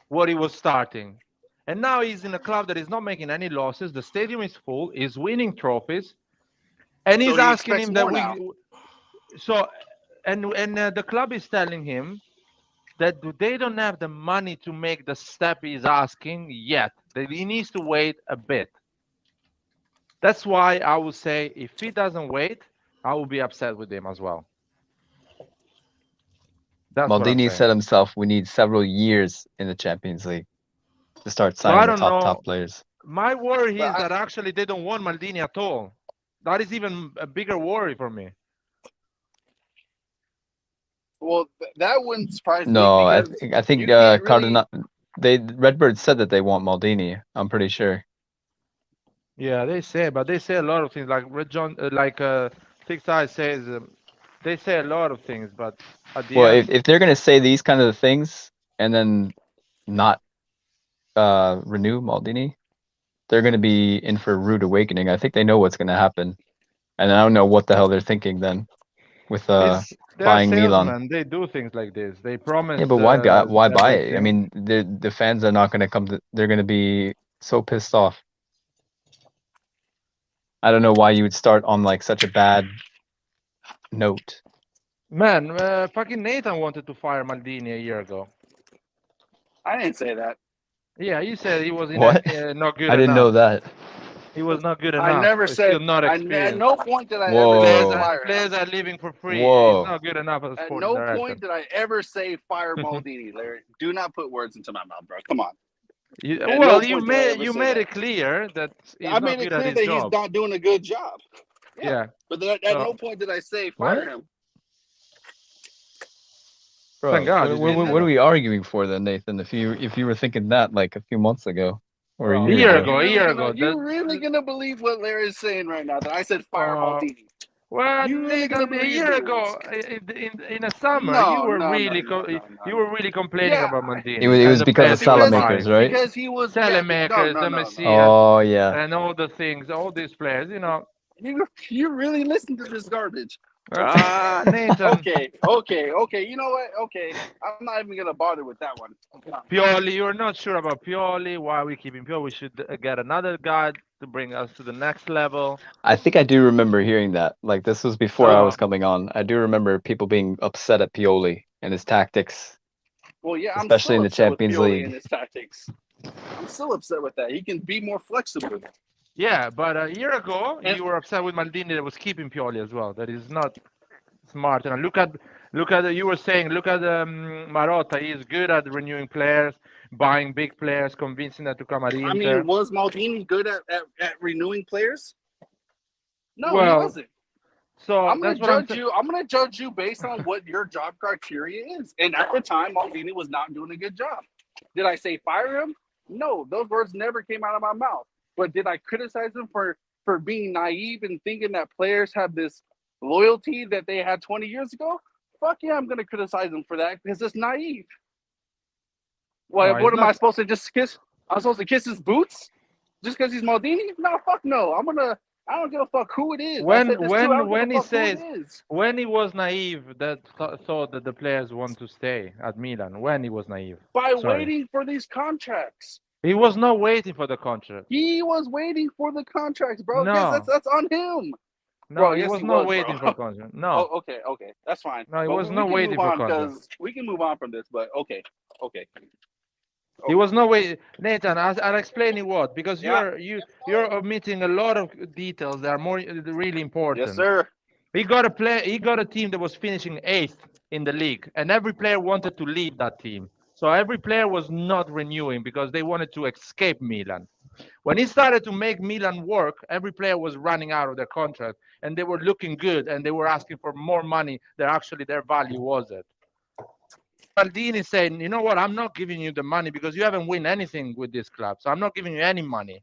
what he was starting. And now he's in a club that is not making any losses. The stadium is full. He's winning trophies, and he's asking him that the club is telling him that they don't have the money to make the step he's asking yet. That he needs to wait a bit. That's why I would say if he doesn't wait, I will be upset with him as well. Maldini said himself, we need several years in the Champions League to start signing the top players. My worry is that actually they don't want Maldini at all. That is even a bigger worry for me. Well, that wouldn't surprise me. No, I think Cardinal, Redbird said that they want Maldini. I'm pretty sure. Yeah, they say a lot of things. Like John, Six Eye says, they say a lot of things. But at the end, if they're gonna say these kind of things and then not renew Maldini, they're gonna be in for a rude awakening. I think they know what's gonna happen, and I don't know what the hell they're thinking then with buying Milan. They do things like this. They promise. Yeah, but why buy it? I mean, the fans are not gonna come to. They're gonna be so pissed off. I don't know why you would start on like such a bad note. Man, fucking Nathan wanted to fire Maldini a year ago. I didn't say that. Yeah, you said he was not good. I didn't know that. He was not good I enough. never He's still said. not At experienced. no point did I Whoa. ever say Players fire him. players are leaving for free. Whoa. He's not good enough as a At sporting no director. point did I ever say fire Maldini, Larry. Do not put words into my mouth, bro. Come on. At Well, no you point did I made ever you say made that. it clear that he's I not made it good at clear his that he's job. not doing a good job. Yeah. But at So- no point did I say fire What? him. Bro, Thank God you what didn't. are we arguing for then, Nathan? If you were thinking that like a few months ago or Bro, a A year year ago. ago, a year gonna, ago. You really gonna believe what Larry is saying right now? That I said fire Maldini? Well, You really gonna Nathan, a believe year this? ago, in the summer, No, you were no, really no, no, no, you no. were really complaining Yeah, about Maldini. It was as a because of best number Salamakers, five. right? Because he was Telemakers, the no. Messias, Oh yeah. and all the things, all these players, you know. You really listen to this garbage. Nathan. Okay. You know what? Okay, I'm not even gonna bother with that one. Pioli, you're not sure about Pioli. Why are we keeping Pioli? We should get another guy to bring us to the next level. I think I do remember hearing that. Like this was before I was coming on. I do remember people being upset at Pioli and his tactics. Well, yeah, I'm Especially in still the upset Champions with Pioli League. and his tactics. I'm still upset with that. He can be more flexible. Yeah, but a year ago you were upset with Maldini that was keeping Pioli as well. That is not smart. And look at you were saying look at Marotta. He is good at renewing players, buying big players, convincing them to come at Inter. I mean, was Maldini good at renewing players? No, Well, he wasn't. So I'm gonna that's what judge you. I'm gonna judge you based on what your job criteria is. And at the time, Maldini was not doing a good job. Did I say fire him? No, those words never came out of my mouth. But did I criticize him for being naive and thinking that players have this loyalty that they had 20 years ago? Fuck yeah, I'm gonna criticize him for that because it's naive. What am I supposed to just kiss? I'm supposed to kiss his boots just because he's Maldini? No, fuck no. I don't give a fuck who it is. When he was naive, that thought that the players want to stay at Milan. When he was naive, waiting for these contracts. He was not waiting for the contract. He was waiting for the contracts, bro. No, yes, that's on him. No, bro, he yes, was not waiting for contract. No. Oh, okay, that's fine. No, he was not waiting for contract. We can move on from this, but okay. He was no way, Nathan. I'll explain you what, because you're omitting a lot of details that are really important. Yes, sir. He got a team that was finishing 8th in the league, and every player wanted to leave that team. So every player was not renewing because they wanted to escape Milan. When he started to make Milan work, every player was running out of their contract, and they were looking good, and they were asking for more money than actually their value was it. Maldini saying, you know what, I'm not giving you the money because you haven't won anything with this club, so I'm not giving you any money.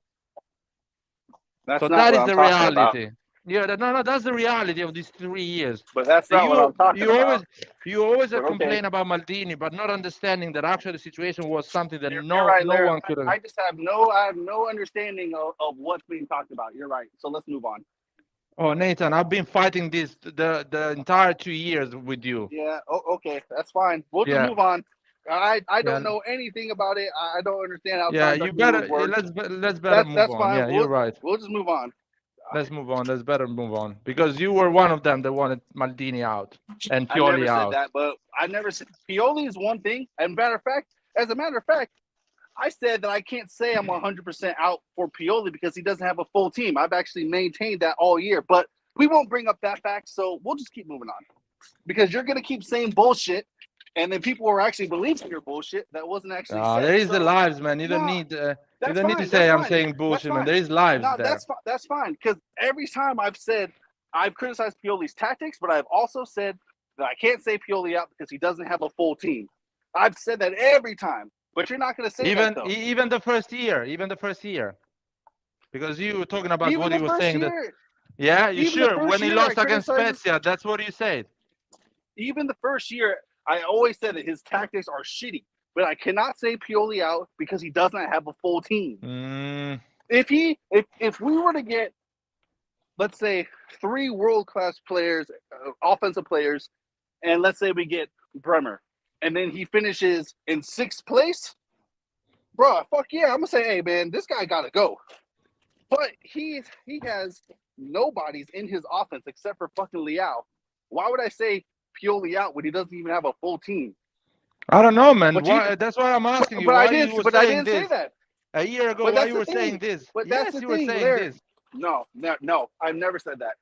That is the reality. Yeah, that's the reality of these 3 years. But that's not what I'm talking about. You always complain about Maldini, but not understanding that actually the situation was something that no one could have. I just have no understanding of what's being talked about. You're right. So let's move on. Oh, Nathan, I've been fighting this the entire 2 years with you. Yeah. Oh, okay. That's fine. We'll just move on. I don't know anything about it. I don't understand how. Yeah, you better. Let's better move on. Fine. Yeah, you're right. We'll just move on. Let's move on. Let's better move on because you were one of them that wanted Maldini out and Pioli out. I never said that, but I never said Pioli is one thing. As a matter of fact, I said that I can't say I'm 100% out for Pioli because he doesn't have a full team. I've actually maintained that all year, but we won't bring up that fact, so we'll just keep moving on because you're gonna keep saying bullshit, and then people are actually believing your bullshit that wasn't actually. There is the lives, man. You don't need. You don't need to say I'm saying bullshit, man. There is lives there. That's fine because every time I've criticized Pioli's tactics, but I've also said that I can't say Pioli out because he doesn't have a full team. I've said that every time. But you're not going to say that, though. Even the first year, because you were talking about what he was saying. You sure? When he lost against Messias, that's what you said. Even the first year, I always said that his tactics are shitty. But I cannot say Pioli out because he doesn't have a full team. If we were to get, let's say, 3 world-class players, offensive players, and let's say we get Bremer, and then he finishes in 6th place, bro, fuck yeah, I'm gonna say, hey man, this guy gotta go. But he has nobodies in his offense except for fucking Leao. Why would I say Pioli out when he doesn't even have a full team? I don't know, man. That's why I'm asking you. But I didn't say that. A year ago, But why that's you the were saying thing. this? But Yes, that's the you were thing, saying Larry. this. No, I've never said that.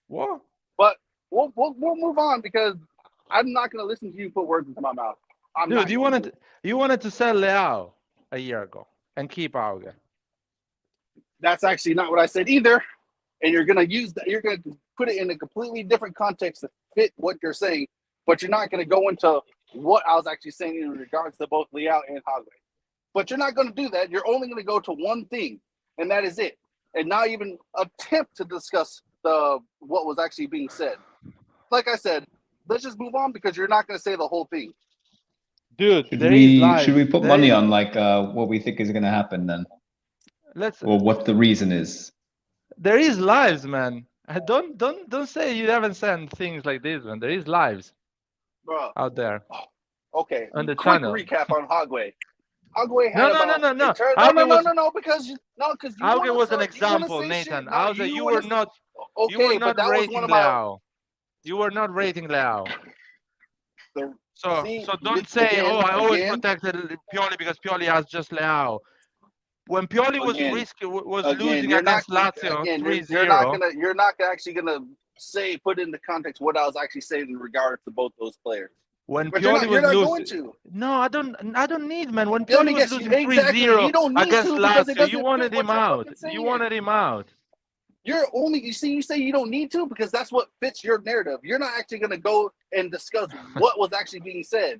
What? But we'll move on because I'm not going to listen to you put words into my mouth. I'm Dude, not you going wanted to. you wanted to sell Leao a year ago and keep Auge. That's actually not what I said either. And you're going to use that. You're going to put it in a completely different context to fit what you're saying. But you're not going to go into what I was actually saying in regards to both Leao and Hagway. But you're not going to do that. You're only going to go to one thing, and that is it. And not even attempt to discuss what was actually being said. Like I said, let's just move on because you're not going to say the whole thing. Dude, Should there is live. we put There money is- on like what we think is going to happen then, Let's. or what the reason is? There is lives, man. Don't say you haven't seen things like this, man. There is lives Bro, out there okay. on the Quick channel. recap on Hagway. Hagway had No. because you Auge was an you wanna example, say shit. Nathan. No, Auge, you were not okay, but that was rating one of my. Leao. You were not rating Leao. So don't say, again, I always again, protected Pioli because Pioli has just Leao. When Pioli was losing you're against not, Lazio again, 3-0. you're not actually gonna put into context what I was actually saying in regards to both those players. When But Pioli you're not was going losing, to. no, I don't need, man. When Let Pioli me was guess, losing exactly. 3-0 You don't need against to because it Lazio, you doesn't wanted fit him what you're out. fucking saying. You wanted him out. You say you don't need to because that's what fits your narrative. You're not actually gonna go and discuss what was actually being said.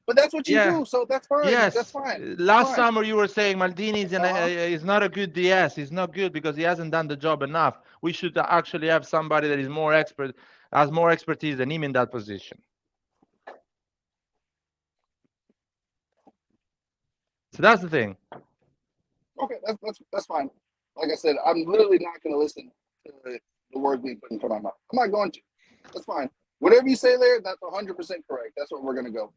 But that's what you do, so that's fine. Yes. That's fine. Last Fine. summer you were saying Maldini is not a good DS. He's not good because he hasn't done the job enough. We should actually have somebody that is more expert, has more expertise than him in that position. So that's the thing. Okay, that's fine. Like I said, I'm literally not going to listen to the words being put into my mouth. I'm not going to. That's fine. Whatever you say there, that's 100% correct. That's what we're going to go.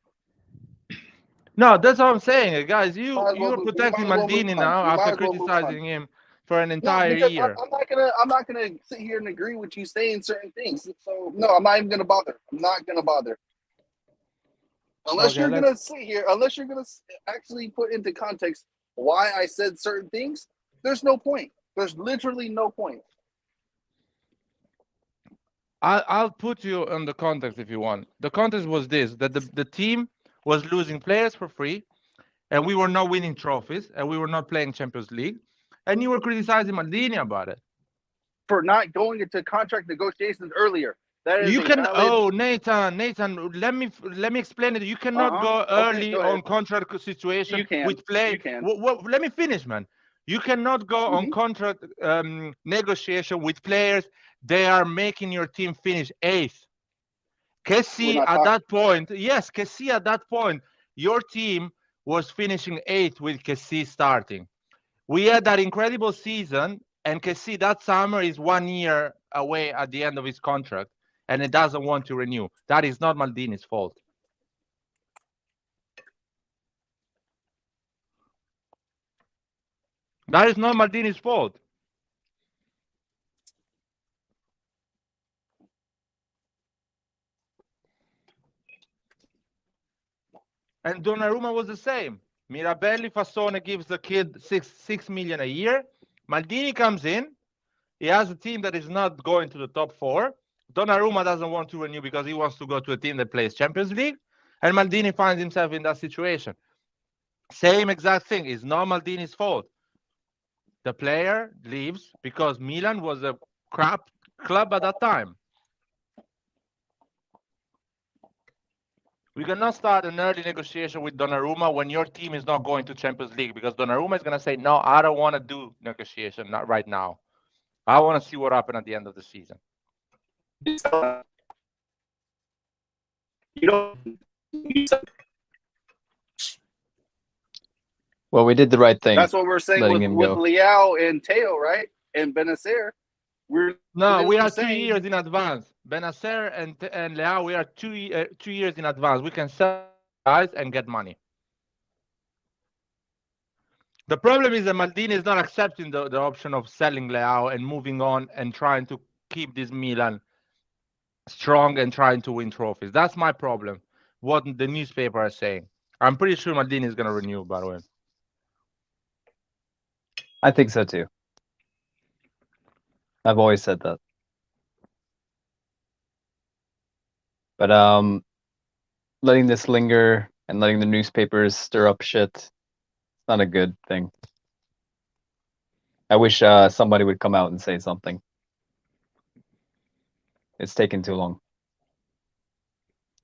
No, that's what I'm saying, guys. Might as You're well protecting move Maldini on. now We might after as well move criticizing him for an No, entire because year. I'm not gonna sit here and agree with you saying certain things. So no, I'm not even gonna bother. I'm not gonna bother. Unless Okay, you're gonna sit here, unless you're gonna actually put into context why I said certain things, there's no point. There's literally no point. I'll put you on the context if you want. The context was this: that the team was losing players for free, and we were not winning trophies, and we were not playing Champions League, and you were criticizing Maldini about it. For not going into contract negotiations earlier. That is You can. valid... Oh, Nathan, let me explain it. You cannot go early on contract situation with play. Let me finish, man. You cannot go on contract negotiation with players. They are making your team finish 8th. Kessie at that point, yes, Kessie at that point, your team was finishing 8th with Kessie starting. We had that incredible season, and Kessie that summer is 1 year away at the end of his contract, and it doesn't want to renew. That is not Maldini's fault. That is not Maldini's fault. And Donnarumma was the same. Mirabelli Fassone gives the kid 6 million a year. Maldini comes in. He has a team that is not going to the top 4. Donnarumma doesn't want to renew because he wants to go to a team that plays Champions League. And Maldini finds himself in that situation. Same exact thing. It's not Maldini's fault. The player leaves because Milan was a crap club at that time. We cannot start an early negotiation with Donnarumma when your team is not going to Champions League because Donnarumma is going to say, no, I don't want to do negotiation, not right now. I want to see what happens at the end of the season. Well, we did the right thing. That's what we're saying with Leao and Teo, right? And Benacer. No, we are 2 years in advance. Benacer and Leao, we are 2 years in advance. We can sell guys and get money. The problem is that Maldini is not accepting the option of selling Leao and moving on and trying to keep this Milan strong and trying to win trophies. That's my problem. What the newspaper are saying. I'm pretty sure Maldini is going to renew, by the way. I think so too. I've always said that. But letting this linger and letting the newspapers stir up shit, it's not a good thing. I wish somebody would come out and say something. It's taken too long.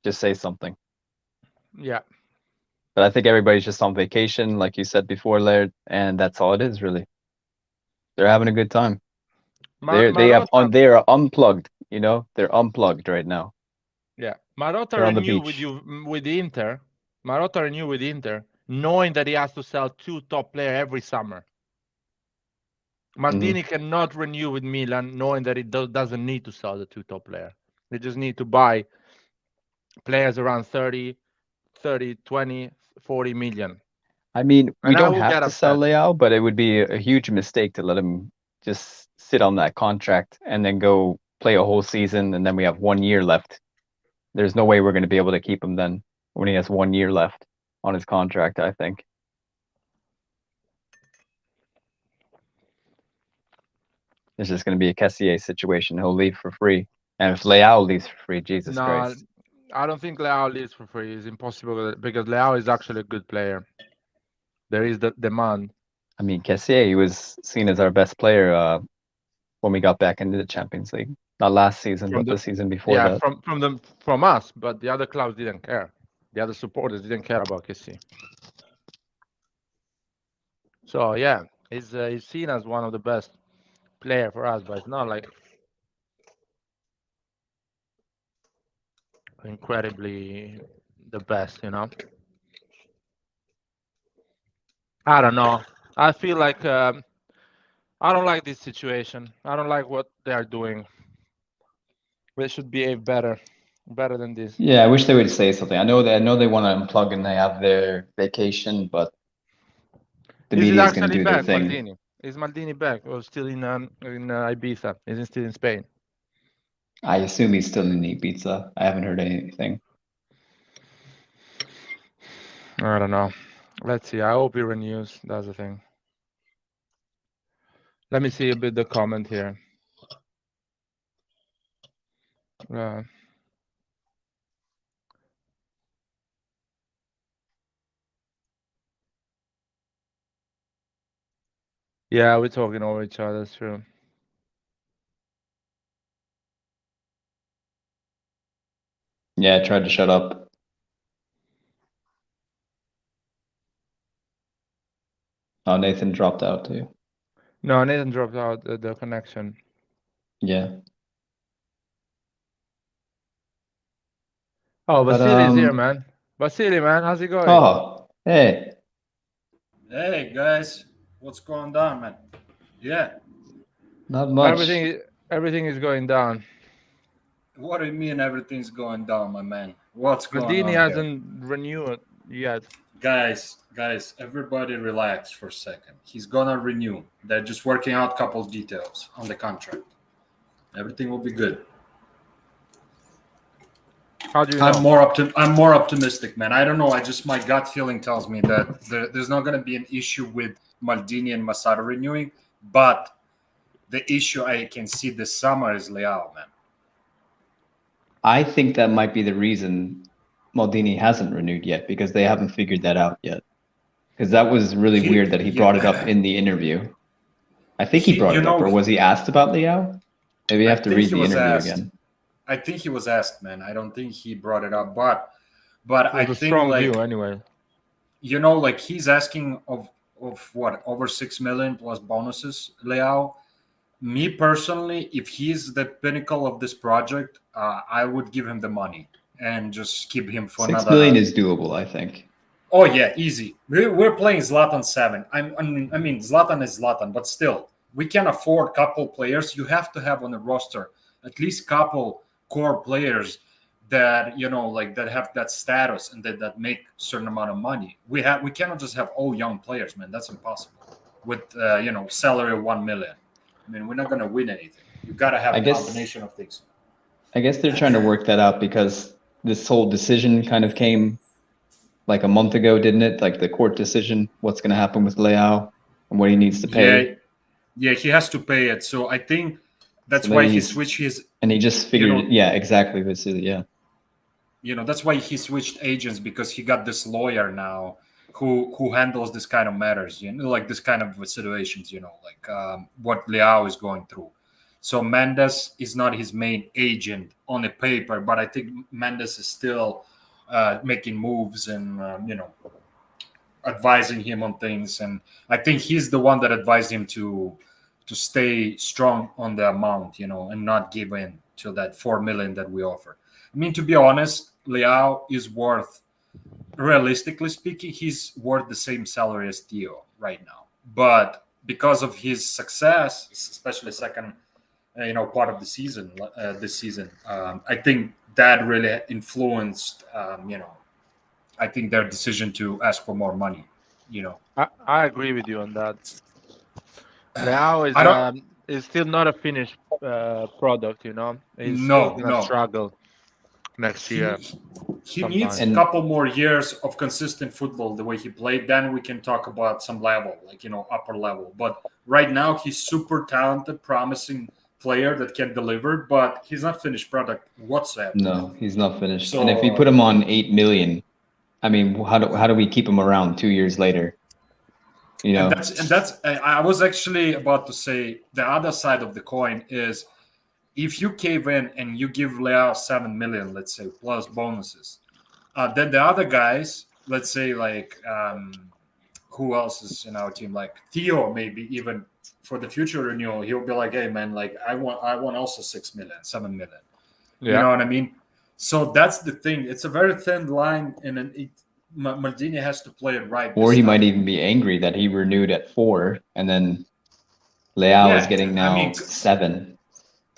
Just say something. Yeah. But I think everybody's just on vacation, like you said before, Laird, and that's all it is, really. They're having a good time. They are unplugged. You know, they're unplugged right now. Yeah, Marotta They're on the renewed beach. with Inter. Marotta renewed with Inter, knowing that he has to sell 2 top players every summer. Maldini cannot renew with Milan, knowing that it doesn't need to sell the 2 top players. They just need to buy players around 30, 20, 40 million. I mean, we And I don't will have get to sell upset. Leao, but it would be a huge mistake to let him just sit on that contract and then go play a whole season, and then we have 1 year left. There's no way we're going to be able to keep him then when he has 1 year left on his contract, I think. It's just going to be a Kessie situation. He'll leave for free. And if Leao leaves for free, Jesus No, Christ. I don't think Leao leaves for free. It's impossible because Leao is actually a good player. There is the demand. I mean, Kessie, he was seen as our best player when we got back into the Champions League. Not last season, but the season before that. From us, but the other clubs didn't care. The other supporters didn't care about Kessie. So yeah, he's seen as one of the best player for us, but it's not like incredibly the best, you know. I don't know. I feel like I don't like this situation. I don't like what they are doing. They should behave better than this. Yeah, I wish they would say something. I know they want to unplug and they have their vacation, but the media is going to do their thing. Maldini? Is Maldini back or still in Ibiza? Is he still in Spain? I assume he's still in Ibiza. I haven't heard anything. I don't know. Let's see. I hope he renews. That's the thing. Let me see a bit the comment here. Yeah, we're talking over each other. That's true. Yeah, I tried to shut up. Oh, Nathan dropped out too. No, Nathan dropped out the connection. Yeah. Oh, Vasili's here, man. Vasily, man, how's it going? Oh, hey. Hey, guys. What's going on, man? Yeah. Not much. Everything is going down. What do you mean everything's going down, my man? What's going Maldini on hasn't renewed yet. Guys, everybody relax for a second. He's gonna renew. They're just working out a couple of details on the contract. Everything will be good. How do you know? I'm more optimistic, man. I don't know. My gut feeling tells me that there's not going to be an issue with Maldini and Masada renewing, but the issue I can see this summer is Leao, man. I think that might be the reason Maldini hasn't renewed yet, because they haven't figured that out yet. Because that was really weird that he brought it up in the interview. I think he brought it up, or was he asked about Leao? Maybe you have to read the interview again. I think he was asked, man. I don't think he brought it up, but I think strong view anyway. You know, like he's asking of what, over 6 million plus bonuses, Leao. Me personally, if he's the pinnacle of this project, I would give him the money and just keep him for 6 million is doable, I think. Oh yeah, easy. We're playing Zlatan 7. I mean, Zlatan is Zlatan, but still, we can afford couple players. You have to have on the roster at least couple core players that, you know, like that have that status and that make a certain amount of money. We cannot just have all young players, man. That's impossible with you know, salary of 1 million. I mean, we're not going to win anything. You got to have a combination of things. I guess they're trying to work that out because this whole decision kind of came like a month ago, didn't it? Like the court decision, what's going to happen with Leao. and what he needs to pay. Yeah, he has to pay it. So I think that's So why maybe he he's- switched his. And he just figured, know- yeah, exactly. Yeah. That's why he switched agents, because he got this lawyer now who handles this kind of matters, like this kind of situations, like what Leao is going through. So Mendes is not his main agent on the paper, but I think Mendes is still making moves and advising him on things, and I think he's the one that advised him to stay strong on the amount, and not give in to that 4 million that we offer. I mean, to be honest, Leao is worth, realistically speaking, he's worth the same salary as Theo right now. But because of his success, especially second, part of the season, this season, I think that really influenced, I think their decision to ask for more money. I agree with you on that. Leao is still not a finished product. He's still gonna struggle next year. He needs a couple more years of consistent football the way he played. Then we can talk about some level, like upper level. But right now he's super talented, promising player that can deliver, but he's not finished product whatsoever. No, he's not finished. So, and if we put him on 8 million, I mean, how do we keep him around 2 years later? And that's I was actually about to say the other side of the coin is, if you cave in and you give Leao 7 million, let's say, plus bonuses, then the other guys, let's say like who else is in our team, like Theo, maybe even for the future renewal, he'll be like, hey man, like I want also 6 million, 7 million. Yeah. You know what I mean? So that's the thing. It's a very thin line, and Maldini has to play it right. Or he might even be angry that he renewed at 4, and then Leao is getting now 7.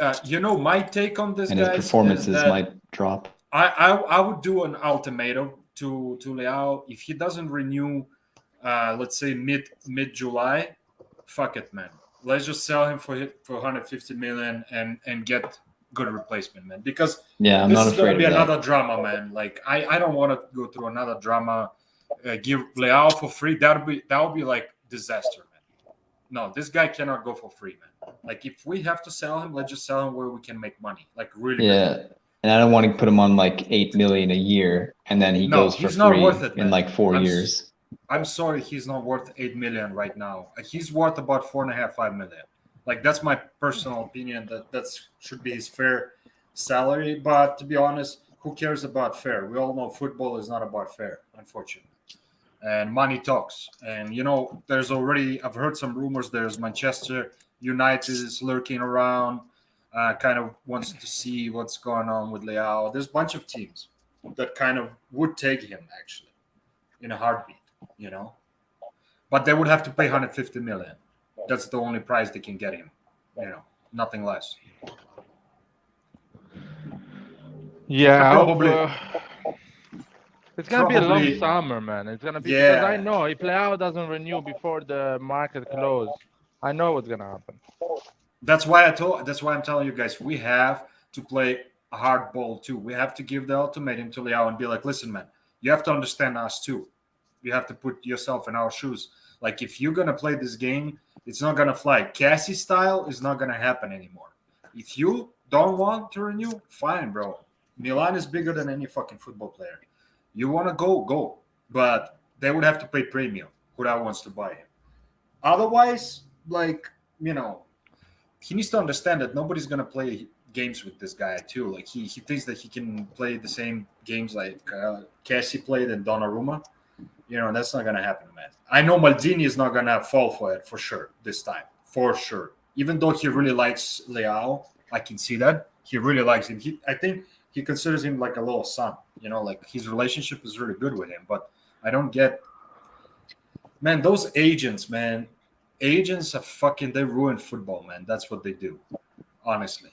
My take on this, and guys, his performances might drop. I would do an ultimatum to Leao. If he doesn't renew, let's say mid July, fuck it, man. Let's just sell him for 150 million and get good replacement, man. Because I'm this not is going to be of that. another drama, man. Like I don't want to go through another drama. Give Leao for free. That would be like disaster, man. No, this guy cannot go for free, man. Like if we have to sell him, let's just sell him where we can make money. Like really. Yeah. And I don't want to put him on like 8 million a year, and then he goes for free in like 4 years. I'm sorry, he's not worth 8 million right now. He's worth about 4.5, 5 million. Like that's my personal opinion. That should be his fair salary. But to be honest, who cares about fair? We all know football is not about fair, unfortunately. And money talks. And I've heard some rumors. There's Manchester United is lurking around. Kind of wants to see what's going on with Leao. There's a bunch of teams that kind of would take him actually in a heartbeat, but they would have to pay 150 million. That's the only price they can get him, nothing less. Yeah, probably. It's gonna be a long summer, man. It's gonna be because I know if Leao doesn't renew before the market close, I know what's gonna happen. That's why I'm telling you guys, we have to play a hard ball too. We have to give the ultimatum to Leao and be like, listen, man, you have to understand us too. You have to put yourself in our shoes. Like if you're gonna play this game, it's not gonna fly. Kessie style is not gonna happen anymore. If you don't want to renew, fine, bro. Milan is bigger than any fucking football player. You wanna go. But they would have to pay premium. Who that wants to buy him? Otherwise, he needs to understand that nobody's gonna play games with this guy too. Like he thinks that he can play the same games like Kessie played and Donnarumma. That's not gonna happen, man. I know Maldini is not gonna fall for it for sure this time, for sure. Even though he really likes Leao, I can see that he really likes him. I think he considers him like a little son. Like his relationship is really good with him. But I don't get, man. Those agents, man. Agents are they ruin football, man. That's what they do, honestly.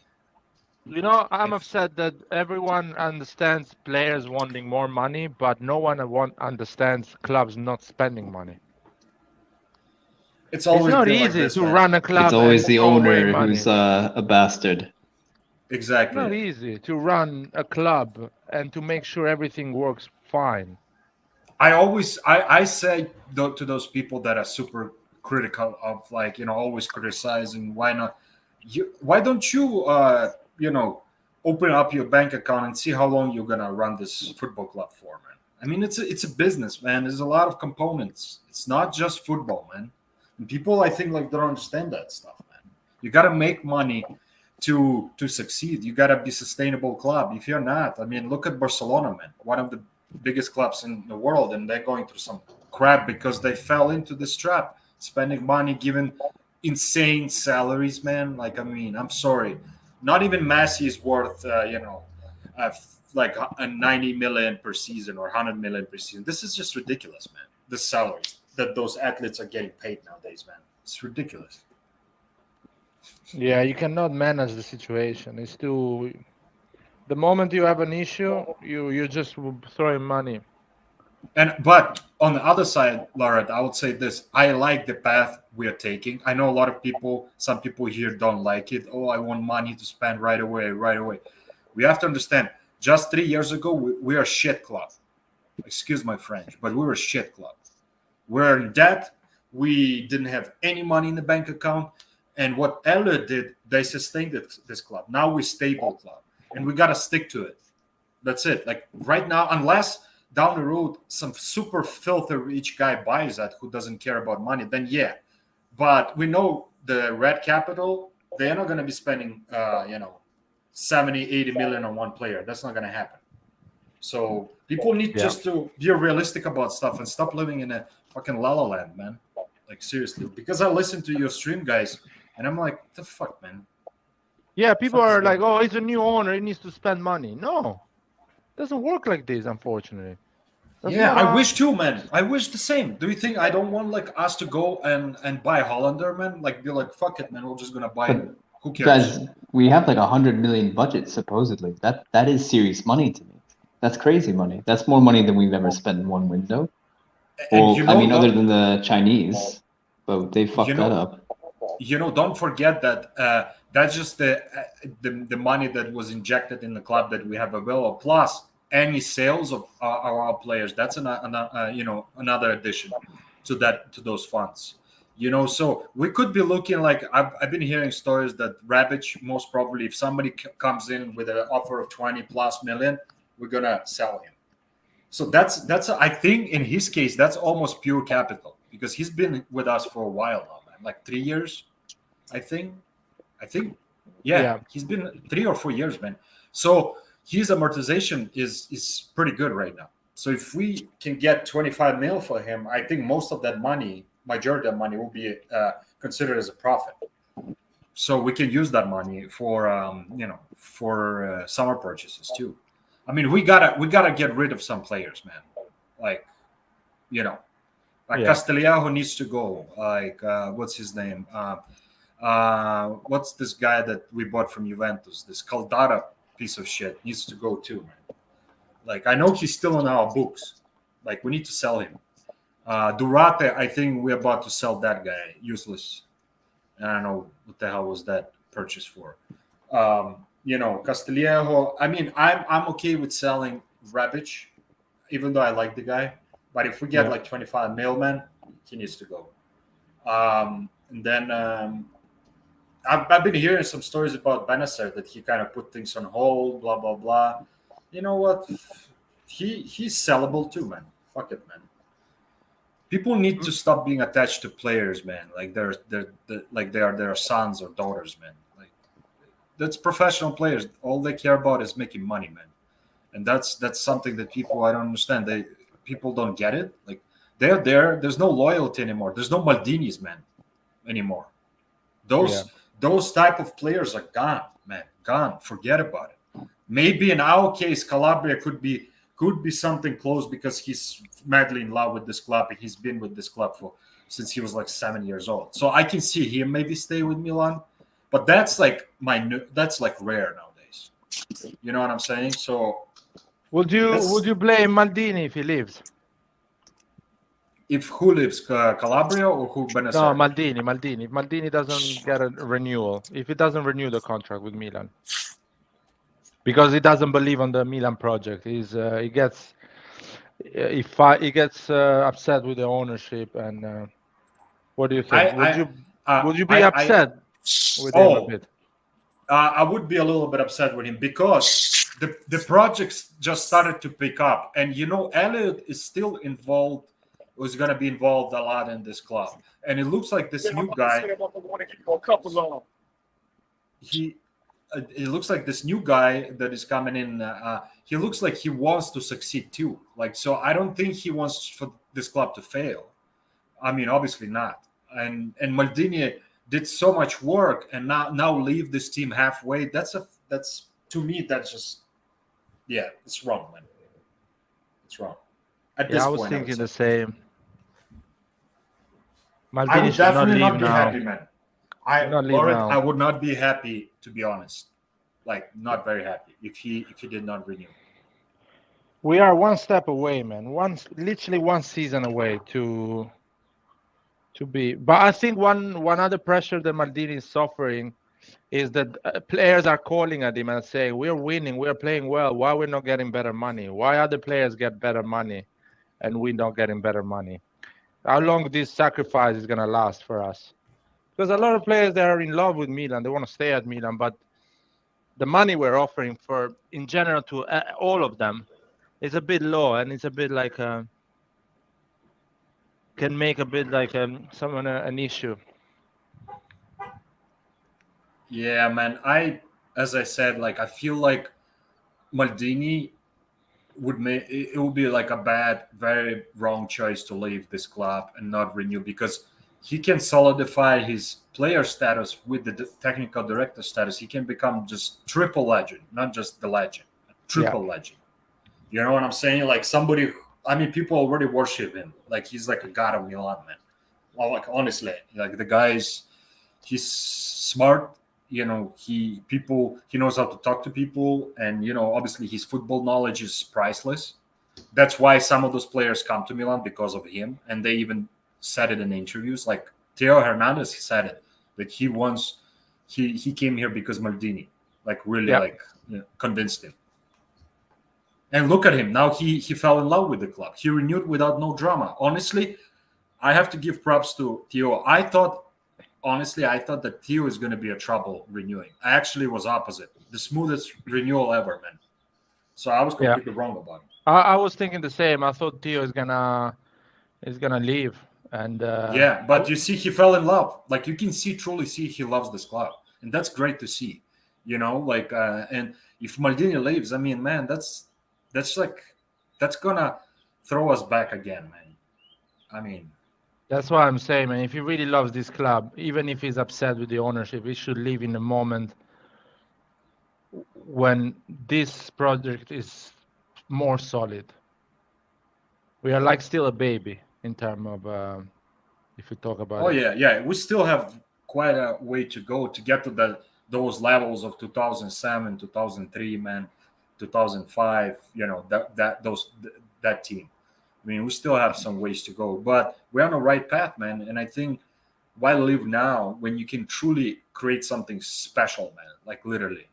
I'm upset that everyone understands players wanting more money, but no one understands clubs not spending money. It's always not easy to run a club. It's always the owner who's a bastard. Exactly. It's not easy to run a club and to make sure everything works fine. I say to those people that are super critical of like always criticizing. Why not? Why don't you open up your bank account and see how long you're gonna run this football club for, man? I mean, it's a business, man. There's a lot of components. It's not just football, man. And people, I think, like don't understand that stuff, man. You gotta make money to succeed. You gotta be sustainable club. If you're not, I mean, look at Barcelona, man. One of the biggest clubs in the world, and they're going through some crap because they fell into this trap, spending money, giving insane salaries, man. Like, I mean, I'm sorry, not even Messias is worth, like a 90 million per season or 100 million per season. This is just ridiculous, man. The salaries that those athletes are getting paid nowadays, man. It's ridiculous. Yeah, you cannot manage the situation. It's too. The moment you have an issue, you just throw in money. But on the other side, Laura, I would say this: I like the path we are taking. I know a lot of people, some people here don't like it. Oh, I want money to spend right away, right away. We have to understand. Just 3 years ago, we are a shit club. Excuse my French, but we were a shit club. We're in debt. We didn't have any money in the bank account. And what Elliot did, they sustained this club. Now we're a stable club, and we got to stick to it. That's it. Like right now, unless down the road some super filthy rich guy buys that who doesn't care about money, then yeah. But we know the Red Capital, they're not going to be spending, 70, 80 million on one player. That's not going to happen. So people need just to be realistic about stuff and stop living in a fucking la la land, man. Like seriously, because I listen to your stream, guys, and I'm like, what the fuck, man? Yeah, people are like, oh, he's a new owner, he needs to spend money. No, it doesn't work like this, unfortunately. I wish too, man. I wish the same. Do you think I don't want like us to go and buy Hollander, man? Like be like, fuck it, man. We're just gonna buy it. Who cares? Guys, we have like 100 million budget supposedly. That is serious money to me. That's crazy money. That's more money than we've ever spent in one window. Well, I mean, other than the Chinese, but they fucked that up. Don't forget that that's just the money that was injected in the club that we have available. Plus, any sales of our players. That's another addition to those funds. So we could be looking like I've been hearing stories that Rebic, most probably, if somebody comes in with an offer of 20 plus million, we're gonna sell him. So that's I think in his case that's almost pure capital because he's been with us for a while now, man. Like 3 years, I think. Yeah, he's been 3 or 4 years, man. So his amortization is pretty good right now. So if we can get 25 mil for him, I think most of that money, majority of that money, will be considered as a profit. So we can use that money for summer purchases too. I mean, we gotta get rid of some players, man. Like, Ketelaere needs to go. Like, what's his name? What's this guy that we bought from Juventus? This Caldara piece of shit needs to go too, man. Like, I know he's still on our books. Like, we need to sell him. Durate, I think we're about to sell that guy. Useless. I don't know what the hell was that purchase for. Ketelaere. I mean, I'm okay with selling Rebic, even though I like the guy. But if we get like 25 mil, man, he needs to go. And then I've been hearing some stories about Benacer that he kind of put things on hold, blah blah blah. You know what? He's sellable too, man. Fuck it, man. People need to stop being attached to players, man. Like they're their sons or daughters, man. Like that's professional players. All they care about is making money, man. And that's something that I don't understand. People don't get it. Like they're there. There's no loyalty anymore. There's no Maldinis, man, anymore. Those type of players are gone, man. Gone. Forget about it. Maybe in our case, Calabria could be something close because he's madly in love with this club and he's been with this club since he was like 7 years old. So I can see him maybe stay with Milan, but that's like rare nowadays. You know what I'm saying? So would you blame Maldini if he leaves? If who leaves, Calabria or who Benacer? No, Maldini. If Maldini doesn't get a renewal, if he doesn't renew the contract with Milan, because he doesn't believe on the Milan project, he gets upset with the ownership, and What do you I, think? Would you be I upset with him a oh, bit? I would be a little bit upset with him because the projects just started to pick up, and Elliot is still involved. Was going to be involved a lot in this club, and it looks like this new guy. He it looks like this new guy that is coming in. He looks like he wants to succeed too. Like, so I don't think he wants for this club to fail. I mean, obviously not. And Maldini did so much work, and now leave this team halfway. That's to me, that's just, yeah, it's wrong, man. It's wrong. At this Yeah, I was point, thinking the say. same. I Maldini would should not definitely leave not be now. happy, man. Not leave Laurent, now. I would not be happy, to be honest. Like, not very happy if he did not renew. We are one step away, man. Literally one season away to be. But I think one other pressure that Maldini is suffering is that players are calling at him and saying, "We're winning, we're playing well. Why we're not getting better money? Why other players get better money, and we're not getting better money? How long this sacrifice is gonna last for us?" Because a lot of players, they are in love with Milan, they want to stay at Milan, but the money we're offering for, in general, to all of them, is a bit low, and it's a bit like can make a bit like someone an issue. Yeah, man. As I said, like, I feel like Maldini would make it would be like a bad, very wrong choice to leave this club and not renew, because he can solidify his player status with the technical director status. He can become just triple legend, not just the legend, triple legend. You know what I'm saying? Like, somebody. I mean, people already worship him. Like, he's like a god of Milan, man. Well, like, honestly, like, the guy's he's smart. He knows how to talk to people, and obviously his football knowledge is priceless. That's why some of those players come to Milan, because of him, and they even said it in interviews. Like Theo Hernandez said it, that he came here because Maldini really convinced him. And look at him now. He fell in love with the club. He renewed without no drama. Honestly, I have to give props to Theo. I thought that Theo is going to be a trouble renewing. I actually was opposite. The smoothest renewal ever, man. So I was completely wrong about it. I was thinking the same. I thought Theo is gonna leave, and but you see, he fell in love. Like, you can truly see he loves this club, and that's great to see. And if Maldini leaves, I mean, man, that's gonna throw us back again, man. I mean. That's what I'm saying, man. If he really loves this club, even if he's upset with the ownership, he should leave in the moment when this project is more solid. We are like still a baby in terms of if we talk about it. Yeah. We still have quite a way to go to get to those levels of 2007, 2003, man, 2005. That team. I mean, we still have some ways to go, but we're on the right path, man. And I think, why live now when you can truly create something special, man? Like, literally,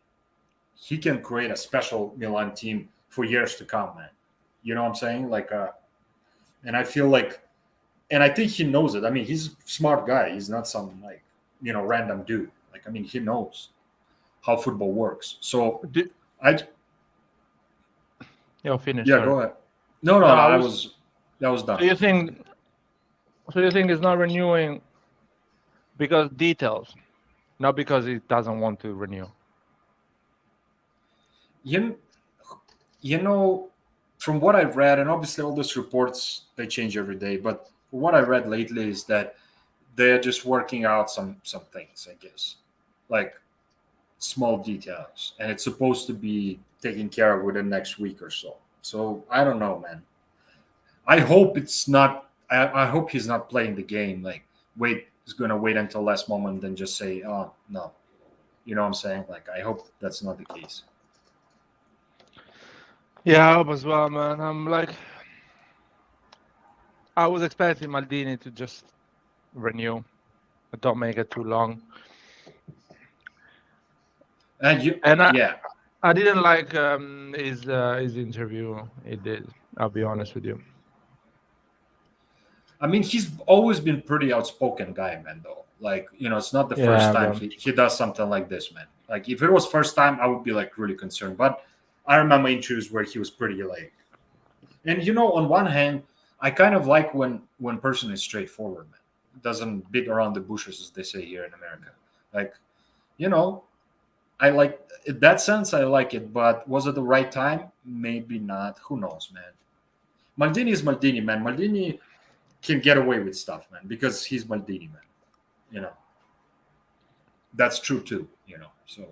he can create a special Milan team for years to come, man. You know what I'm saying? Like, and I feel like, and I think he knows it. I mean, he's a smart guy. He's not some random dude. Like, I mean, he knows how football works. So finish. Yeah, sorry. go ahead. No, that was done. So you think it's not renewing because details, not because it doesn't want to renew? From what I've read, and obviously all those reports, they change every day, but what I read lately is that they're just working out some things, I guess, like small details, and it's supposed to be taken care of within the next week or so. So I don't know, man. I hope it's not. I hope he's not playing the game like he's going to wait until last moment and just say, "Oh no," you know what I'm saying? Like, I hope that's not the case. Yeah, I hope as well, man. I was expecting Maldini to just renew, but don't make it too long. I didn't like his interview. It did. I'll be honest with you. I mean, he's always been pretty outspoken guy, man. Though, like it's not the first Yeah, time but he does something like this, man. Like if it was first time, I would be like really concerned. But I remember interviews where he was pretty like, and on one hand, I kind of like when person is straightforward, man. Doesn't beat around the bushes, as they say here in America. Like, I like in that sense. I like it, but was it the right time? Maybe not. Who knows, man. Maldini is Maldini, man. Maldini can get away with stuff, man, because he's Maldini, man. That's true too. So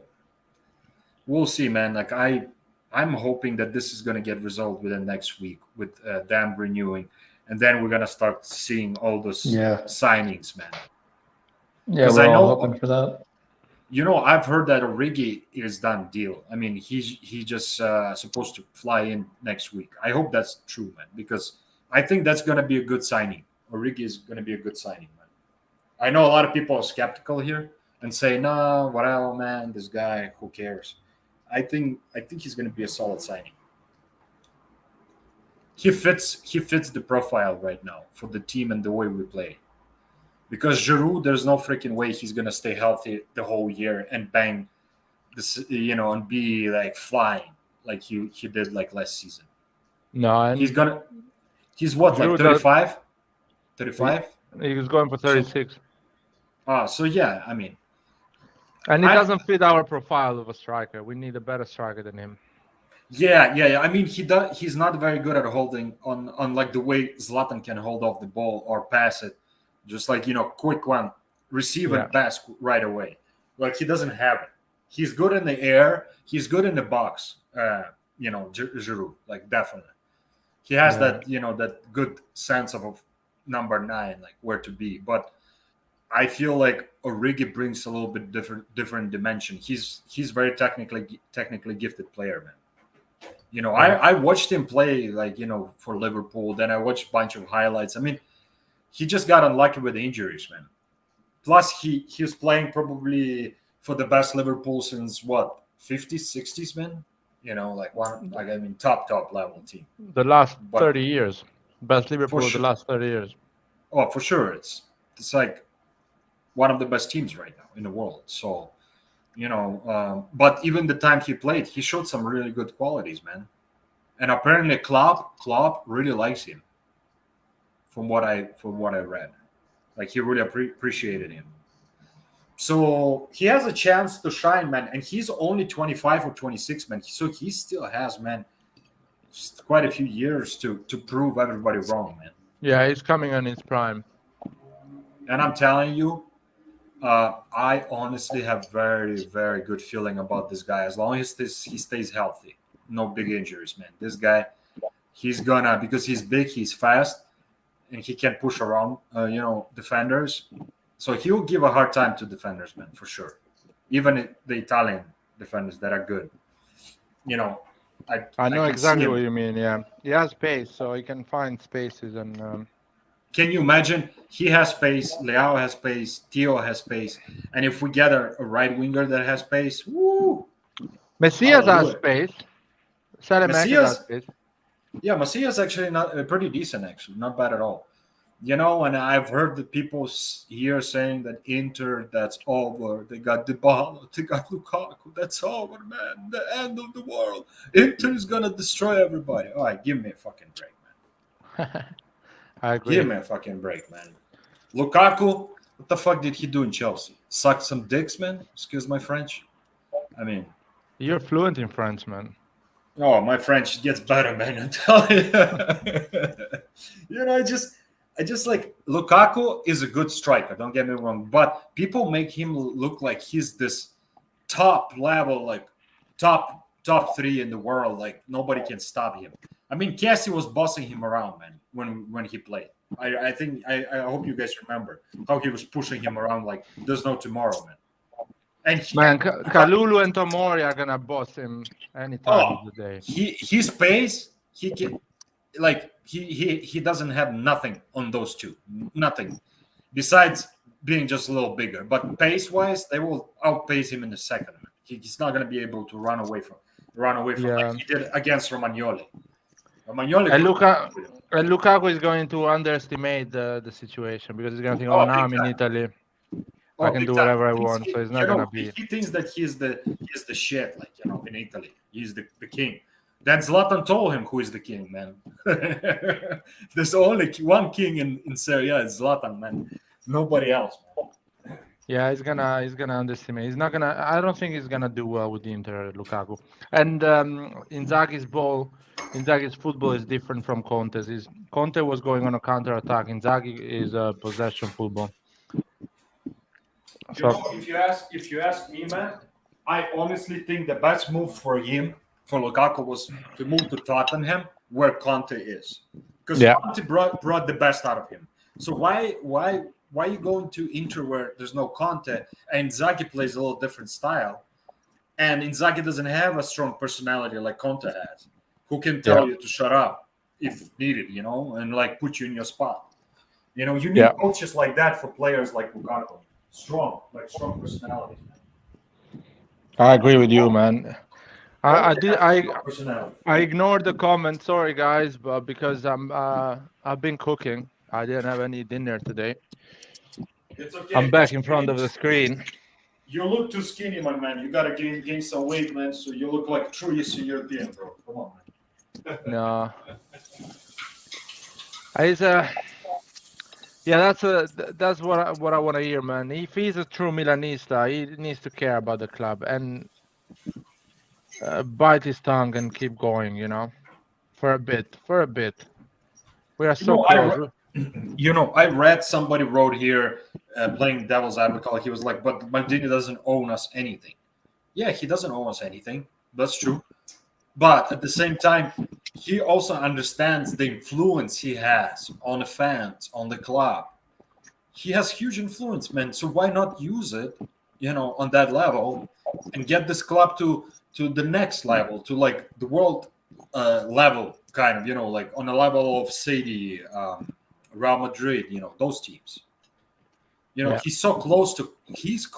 we'll see, man. Like I'm hoping that this is gonna get resolved within next week with them renewing, and then we're gonna start seeing all those signings, man. Yeah, 'Cause we're I all know- hoping for that. I've heard that Origi is done deal. I mean, he just supposed to fly in next week. I hope that's true, man, because I think that's going to be a good signing. Origi is going to be a good signing, man. I know a lot of people are skeptical here and say, "No, whatever, man. This guy, who cares?" I think he's going to be a solid signing. He fits the profile right now for the team and the way we play. Because Giroud, there's no freaking way he's gonna stay healthy the whole year and bang this, and be like flying like he did like last season. no, and He's what, like Giroud 35? 35? he was going for 36, So yeah, I mean, and it I- doesn't fit our profile of a striker. We need a better striker than him. yeah. I mean, he's not very good at holding on like the way Zlatan can hold off the ball or pass it, just like quick one, receive Yeah. and pass right away. Like he doesn't have it. He's good in the air. He's good in the box. Giroud, like definitely, he has Yeah. that good sense of number 9, like where to be. But I feel like Origi brings a little bit different dimension. He's very technically gifted player, man. I watched him play like for Liverpool. Then I watched a bunch of highlights. I mean, he just got unlucky with the injuries, man. Plus, he was playing probably for the best Liverpool since what 50s, 60s, man. Top level team. The last But- 30 years, best Liverpool of sure. the last 30 years. Oh, for sure, it's like one of the best teams right now in the world. So, but even the time he played, he showed some really good qualities, man. And apparently, Klopp really likes him. From what I read, like he really appreciated him. So he has a chance to shine, man. And he's only 25 or 26, man. So he still has, man, just quite a few years to prove everybody wrong, man. Yeah, he's coming on his prime. And I'm telling you, I honestly have very, very good feeling about this guy. As long as he stays healthy, no big injuries, man. This guy, because he's big, he's fast, and he can push around, defenders. So he'll give a hard time to defenders, man, for sure. Even the Italian defenders that are good. I know can exactly see him. what you mean. Yeah, he has space, so he can find spaces and. Can you imagine? He has space. Leao has space. Theo has space. And if we get a right winger that has space, woo! Messias has Hallelujah. space. Salamanca Messias- has space. Yeah, Messias actually not pretty decent, actually, not bad at all. And I've heard the people here saying that Inter, that's over. They got Dybala, they got Lukaku, that's over, man. The end of the world. Inter is gonna destroy everybody. All right, give me a fucking break, man. I agree. Give me a fucking break, man. Lukaku, what the fuck did he do in Chelsea? Suck some dicks, man. Excuse my French. I mean, You're fluent in French, man. oh, my French gets better, man. I'm telling you. I just like Lukaku is a good striker. Don't get me wrong, but people make him look like he's this top level, like top 3 in the world. Like nobody can stop him. I mean, Kessie was bossing him around, man, when he played. I think I hope you guys remember how he was pushing him around like there's no tomorrow, man. And Kalulu and Tomori are gonna boss him anytime of the day. His pace, he can like he doesn't have nothing on those two, nothing besides being just a little bigger. But pace wise, they will outpace him in a second. He's not gonna be able to run away from Yeah. like he did against Romagnoli. Romagnoli And could- Lukaku is going to underestimate the situation because he's going to think, Oh, oh, now big I'm in time. Italy. Oh, I can big do time. whatever I want. So it's not going to be. He thinks that he's the shit, like, in Italy. He's the king. Then Zlatan told him who is the king, man. There's only one king in Serie A, it's Zlatan, man. Nobody else, man. Yeah, he's gonna underestimate. He's not gonna. I don't think he's gonna do well with the Inter, Lukaku. And Inzaghi's football is different from Conte's. Conte was going on a counter attack. Inzaghi is a possession football. If you ask me, man, I honestly think the best move for him, for Lukaku, was to move to Tottenham, where Conte is, because Conte brought the best out of him. So why are you going to Inter where there's no Conte, and Inzaghi plays a little different style, and Inzaghi doesn't have a strong personality like Conte has, who can tell you to shut up if needed, and like put you in your spot. You need coaches like that for players like Lukaku. Strong personality. I agree with you, man. I Personality. ignored the comment. Sorry, guys, but because I've been cooking. I didn't have any dinner today. It's okay. I'm back in front of the screen. You look too skinny, my man. You gotta gain some weight, man. So you look like true Eastern European, bro. Come on, man. No. That's what I want to hear, man. If he's a true Milanista, he needs to care about the club and bite his tongue and keep going, for a bit. We are so close. I read somebody wrote here, playing devil's advocate. He was like, but Maldini doesn't own us anything. Yeah, he doesn't own us anything. That's true. But at the same time, he also understands the influence he has on the fans, on the club. He has huge influence, man. So why not use it, on that level, and get this club to the next level, to like the world level, kind of, like on the level of, say, the Real Madrid, those teams. He's so close to. He's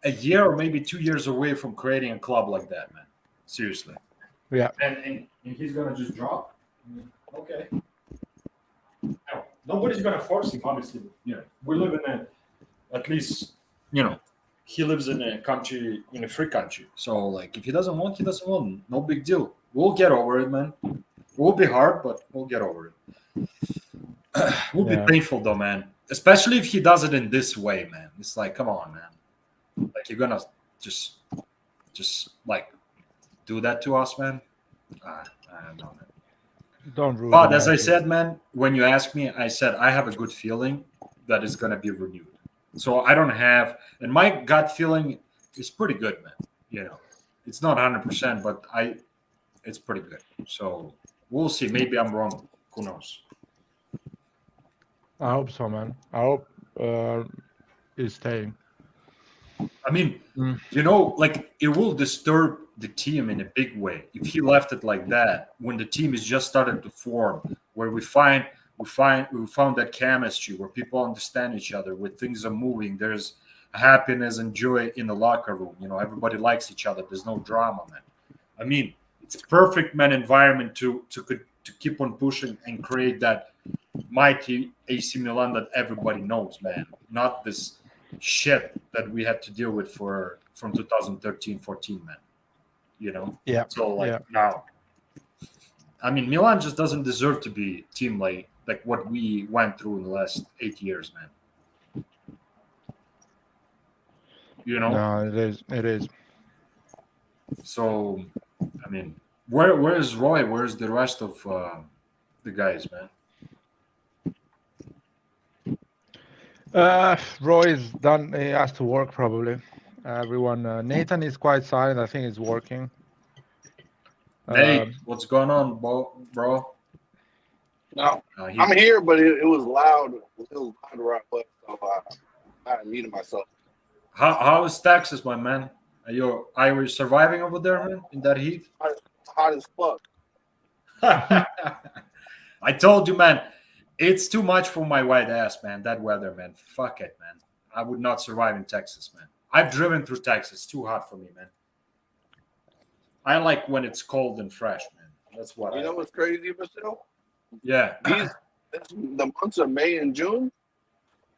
a year or maybe 2 years away from creating a club like that, man. Seriously. Yeah. And he's gonna just drop. Okay. No, nobody's gonna force him. Obviously, we live in at least, he lives in a country, in a free country. So like, if he doesn't want, he doesn't want. No big deal. We'll get over it, man. It will be hard, but we'll get over it. Will be painful though, man. Especially if he does it in this way, man. It's like, come on, man. Like, you're gonna just like do that to us, man. I don't know, man. Don't ruin. But as I said, man, when you asked me, I said I have a good feeling that it's gonna be renewed. So I don't have, and my gut feeling is pretty good, man. It's not 100%, but it's pretty good. So we'll see. Maybe I'm wrong. Who knows? I hope so, man. I hope he's staying. I mean, like, it will disturb the team in a big way if he left it like that when the team is just starting to form, where we found that chemistry, where people understand each other, where things are moving. There's happiness and joy in the locker room. Everybody likes each other. There's no drama, man. I mean, it's a perfect, man, environment to keep on pushing and create that mighty AC Milan that everybody knows, man. Not this shit that we had to deal with from 2013-14, man. Yeah. So now, I mean, Milan just doesn't deserve to be a team like what we went through in the last 8 years, man. No, it is. So, I mean, where is Roy? Where's the rest of the guys, man? Roy is done. He has to work probably. Everyone. Nathan is quite silent. I think he's working. Nate, what's going on, bro? No, I'm here, but it was loud. It was loud where I was, so I muted myself. How is Texas, my man? Are you surviving over there, man, in that heat? Hot as fuck. I told you, man. It's too much for my white ass, man. That weather, man. Fuck it, man. I would not survive in Texas, man. I've driven through Texas. Too hot for me, man. I like when it's cold and fresh, man. That's what You know what's crazy, Brazil? Yeah. The months of May and June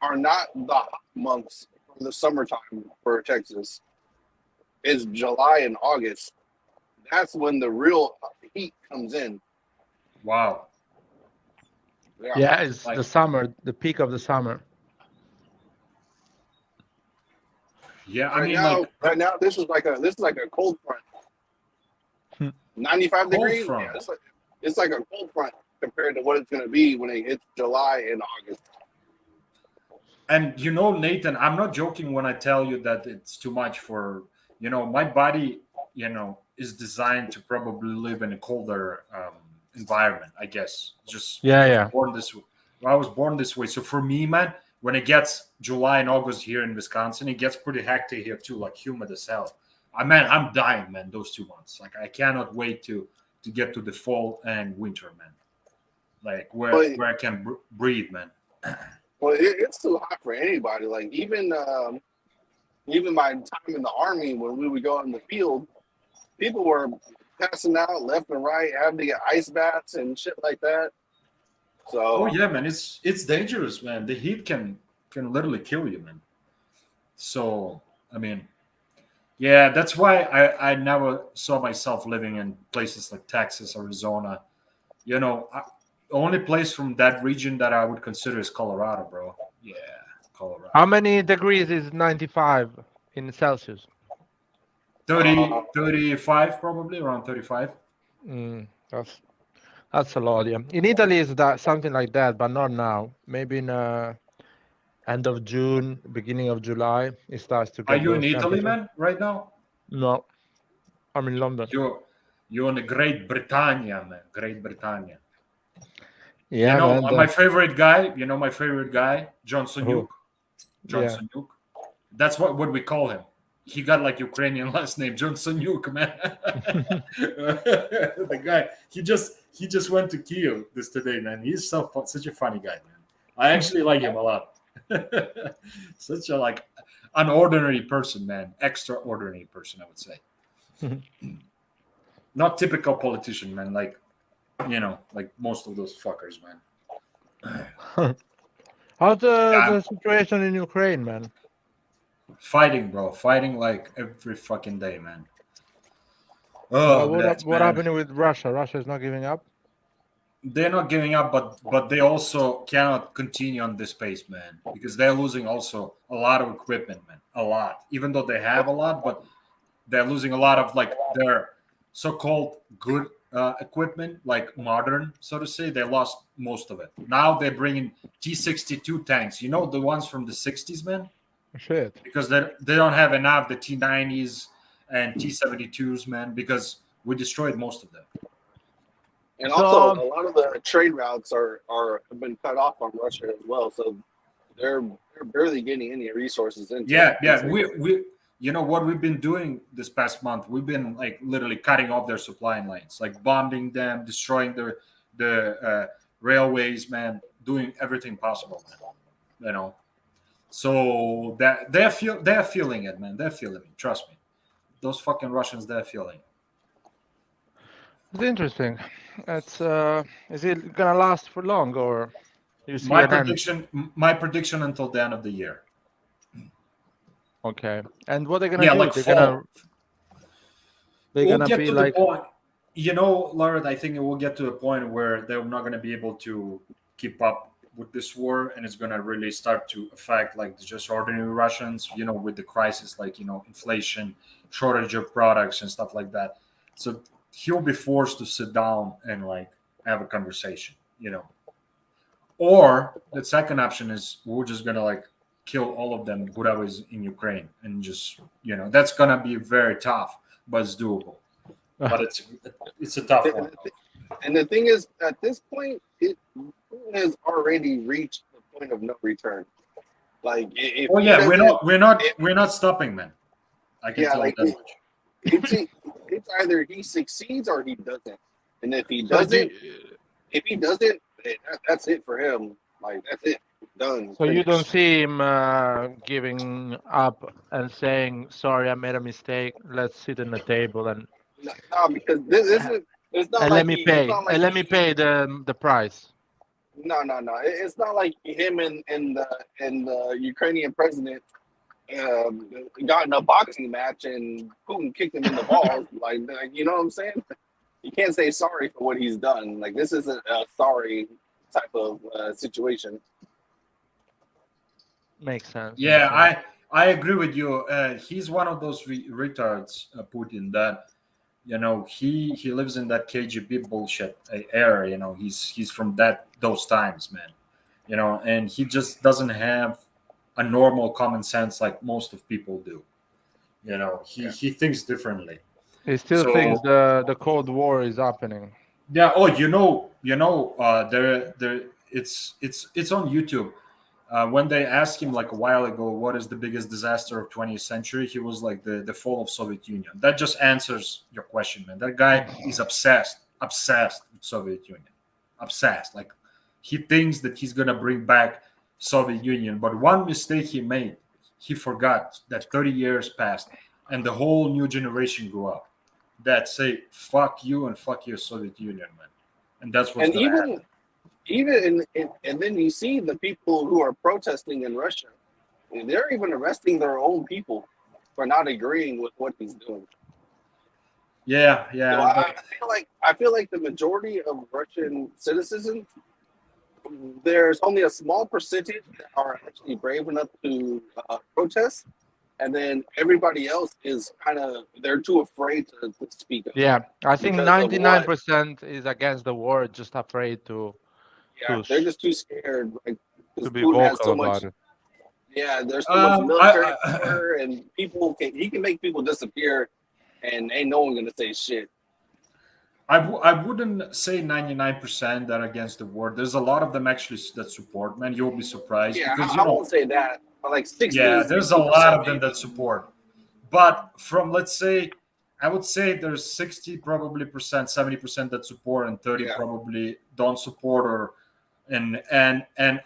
are not the hot months for the summertime for Texas. It's July and August. That's when the real heat comes in. Wow. Yeah, it's Like- the summer, the peak of the summer. Yeah, I Right mean, now, like right now, this is like a cold front. 95 Cold degrees. front. Yeah, it's like a cold front compared to what it's going to be when it hits July and August. And Nathan, I'm not joking when I tell you that it's too much for my body. Is designed to probably live in a colder environment. I guess just Yeah. born this way. I was born this way. So for me, man, when it gets July and August here in Wisconsin, it gets pretty hectic here too, like humid as hell. I'm dying, man. Those 2 months, like I cannot wait to get to the fall and winter, man. Like where I can breathe, man. Well, it's too hot for anybody. Like even my time in the Army, when we would go out in the field, people were passing out left and right, having to get ice baths and shit like that. So Oh yeah, man, it's dangerous, man. The heat can literally kill you, man. So I mean, yeah, that's why I never saw myself living in places like Texas, Arizona. The only place from that region that I would consider is Colorado, bro. Yeah, Colorado. How many degrees is 95 in Celsius? 35, probably around 35. That's a lot. Yeah. In Italy, is that something like that, but not now. Maybe in end of June, beginning of July, it starts to get. Are you in those Italy, temperatures. man, right now? No, I'm in London. You're in the Great Britannia, man. Great Britannia. Yeah, man. My favorite guy. My favorite guy, Johnson Who? Yuk. Johnson Yuk. That's what we call him. He got like Ukrainian last name, Johnson Yuk, man. The guy. He just went to Kiev today, man. He's such a funny guy, man. I actually like him a lot. Such a an ordinary person, man. Extraordinary person, I would say. Not typical politician, man. Like most of those fuckers, man. How's the situation in Ukraine, man? Fighting, bro. Fighting like every fucking day, man. Oh, What happened with Russia? Russia is not giving up. They're not giving up, but they also cannot continue on this pace, man, because they're losing also a lot of equipment, man. A lot. Even though they have a lot, but they're losing a lot of their so-called good equipment, like modern, so to say. They lost most of it. Now they're bringing T-62 tanks. The ones from the 60s, man. Shit. Because they don't have enough the T-90s and T-72s, man. Because we destroyed most of them. And also, a lot of the trade routes have been cut off on Russia as well. So they're barely getting any resources into. Yeah. We what we've been doing this past month? We've been literally cutting off their supply lines, bombing them, destroying the railways, man, doing everything possible, man. So that they're feeling it, man. They're feeling it. Trust me, those fucking Russians, they're feeling it. It's interesting. It's is it gonna last for long, or you see My prediction until the end of the year. Okay. And what they're gonna do? They're gonna get be to like. The point, Laura, I think it will get to a point where they're not going to be able to keep up with this war, and it's going to really start to affect just ordinary Russians, with the crisis, inflation, shortage of products and stuff like that. So he'll be forced to sit down and have a conversation, Or the second option is we're just going to kill all of them, whoever is in Ukraine, and just that's going to be very tough, but it's doable. But it's a tough one. And the thing is, at this point, it has already reached the point of no return. We're not stopping, man. I can tell you that much. It's either he succeeds or he doesn't. And if he doesn't, that's it for him. That's it. Done. So you don't see him giving up and saying, "Sorry, I made a mistake. Let's sit on the table and." No, because this is It's not And like he. It's not like let me he. pay the price. No, no, no. It's not like him and the Ukrainian president got in a boxing match and Putin kicked him in the balls. Like, you know what I'm saying? You can't say sorry for what he's done. Like, this isn't a sorry type of situation. Makes sense. Yeah, Makes sense. I agree with you. He's one of those retards, Putin. That he lives in that KGB bullshit era. He's from those times, man. And he just doesn't have a normal common sense like most of people do. He thinks differently. He still So thinks the Cold War is happening. yeah. Oh, there. It's on YouTube. When they asked him like a while ago, what is the biggest disaster of 20th century? He was like the fall of Soviet Union. That just answers your question, man. That guy is obsessed with Soviet Union, obsessed. Like he thinks that he's gonna bring back Soviet Union. But one mistake he made, he forgot that 30 years passed and the whole new generation grew up that say fuck you and fuck your Soviet Union, man. And that's what's And gonna happen. and then you see the people who are protesting in Russia. They're even arresting their own people for not agreeing with what he's doing. Yeah, So yeah. I feel like the majority of Russian citizens, there's only a small percentage that are actually brave enough to protest, and then everybody else is they're too afraid to speak up Yeah, I think because of what? 99% is against the war, just afraid to Yeah, they're just too scared. Like, because be Putin has vocal so about much. it. Yeah, there's so much Um, military I, power, and he can make people disappear, and ain't no one gonna say shit. I wouldn't say 99% that are against the war. There's a lot of them actually that support, man. You'll be surprised Yeah, because, I won't say that, but like 60, yeah, there's a lot 60% of them maybe. that support. But from, let's say, I would say there's 60 probably percent, 70% that support and 30 Yeah. probably don't support and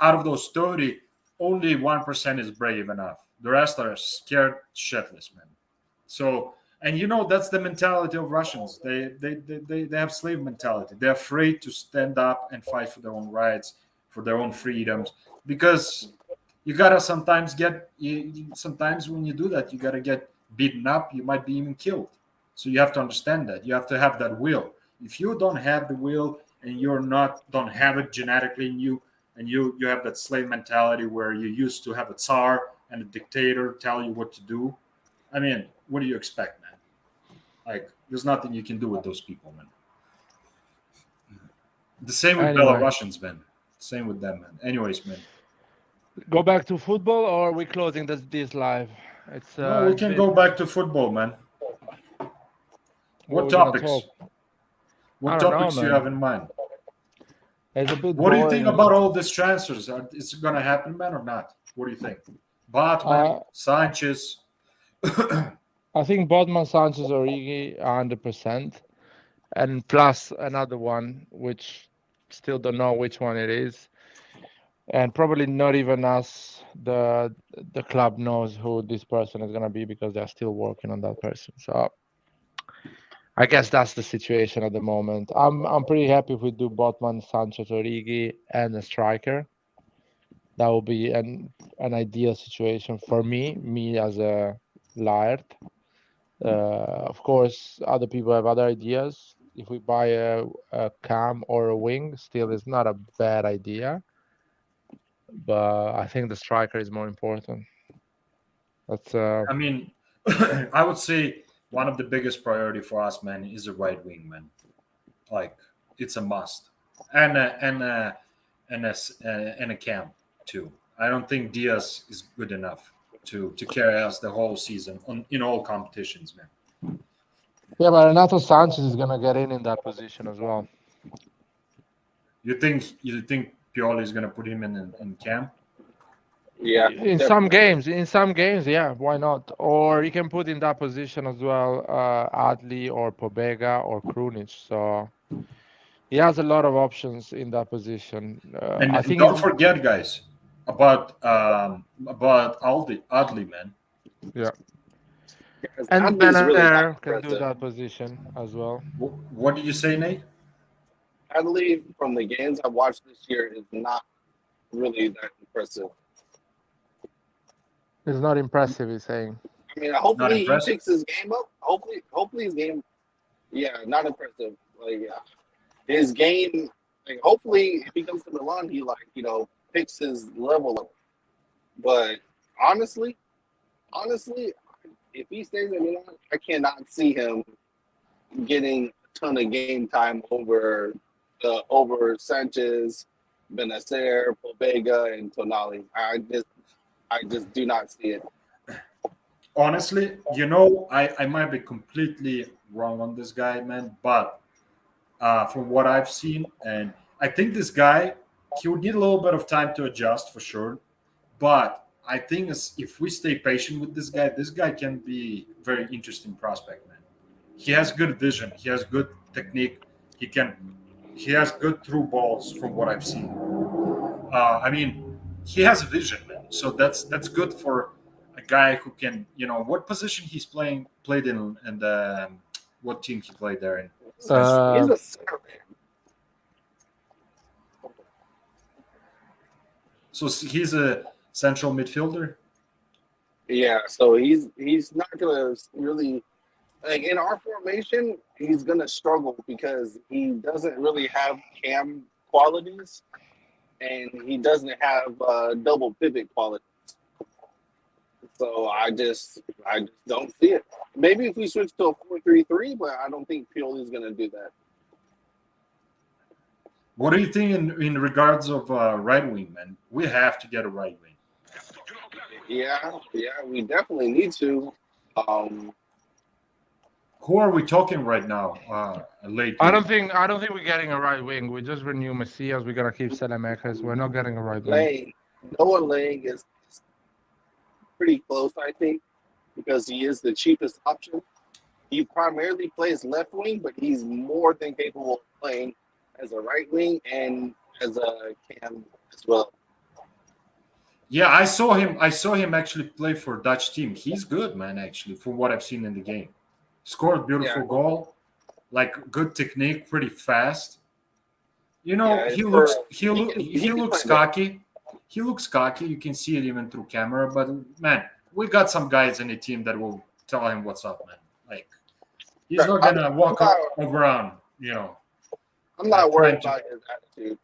out of those 30, only 1% is brave enough. The rest are scared shitless, man. So, and that's the mentality of Russians. They have slave mentality. They're afraid to stand up and fight for their own rights, for their own freedoms, because you gotta sometimes sometimes when you do that, you gotta get beaten up. You might be even killed. So you have to understand that. You have to have that will. If you don't have the will and don't have it genetically in you, and you have that slave mentality where you used to have a tsar and a dictator tell you what to do, I mean, what do you expect, man? Like, there's nothing you can do with those people, man. The same with Anyway. Belarusians, man. Same with them, man. Anyways, man. Go back to football, or are we closing this live? It's No, we it's can been- go back to football, man. What What we're gonna topics? talk? What I don't know, topics do you man. have in mind? It's a bit What do you think boring. about all these transfers? Is it going to happen, man, or not? What do you think? Botman, Sanchez. I think Botman, Sanchez, Origi, 100%, and plus another one, which still don't know which one it is, and probably not even us. The club knows who this person is gonna be because they're still working on that person. So I guess that's the situation at the moment. I'm pretty happy if we do Botman, Sanchez, Origi, and a striker. That will be an ideal situation for me as a Laird. Of course, other people have other ideas. If we buy a cam or a wing, still is not a bad idea. But I think the striker is more important. That's I mean, I would say one of the biggest priority for us, man, is a right wing, man. Like, it's a must, and a cam too. I don't think Diaz is good enough to carry us the whole season in all competitions, man. yeah, but Renato Sanchez is gonna get in that position as well. You think Pioli is gonna put him in cam? Yeah, In some games, yeah, why not? Or you can put in that position as well, Adli or Pobega or Krunic. So he has a lot of options in that position. And I think don't forget, guys, about Adli, man. Yeah. Because And Adley's really not Benacer can do impressive. that position as well. What did you say, Nate? Adley, from the games I've watched this year, is not really that impressive. It's not impressive, he's saying. I mean, Not hopefully he impressive. picks his game up. Hopefully his game, yeah, not impressive. Like his game, like hopefully if he comes to Milan, he picks his level up. But honestly, if he stays in Milan, I cannot see him getting a ton of game time over Sanchez, Benacer, Pobega, and Tonali. I just do not see it. Honestly, I might be completely wrong on this guy, man, but from what I've seen, and I think this guy, he would need a little bit of time to adjust for sure. But I think if we stay patient with this guy can be a very interesting prospect, man. He has good vision. He has good technique. He has good through balls from what I've seen. I mean, he has a vision, man. So that's good for a guy who can, what position played in, and what team he played there in. He's a center man. So he's a central midfielder. Yeah, so he's not gonna really like in our formation. He's gonna struggle because he doesn't really have cam qualities, and he doesn't have double pivot qualities. So I just don't see it. Maybe if we switch to a 4-3-3, but I don't think Pioli's gonna do that. What do you think in regards of right wing, man? We have to get a right wing. Yeah, we definitely need to. Who are we talking right now? Lately? I don't think we're getting a right wing. We just renew Messias. We're gonna keep Salamakers. We're not getting a right wing. Noah Lang is pretty close, I think, because he is the cheapest option. He primarily plays left wing, but he's more than capable of playing as a right wing and as a cam as well. Yeah, I saw him actually play for Dutch team. He's good, man. Actually, from what I've seen in the game, scored beautiful goal, like good technique, pretty fast. He looks cocky. He looks cocky. You can see it even through camera. But man, we got some guys in the team that will tell him what's up, man. Like he's not gonna walk around, I'm not worried about his attitude.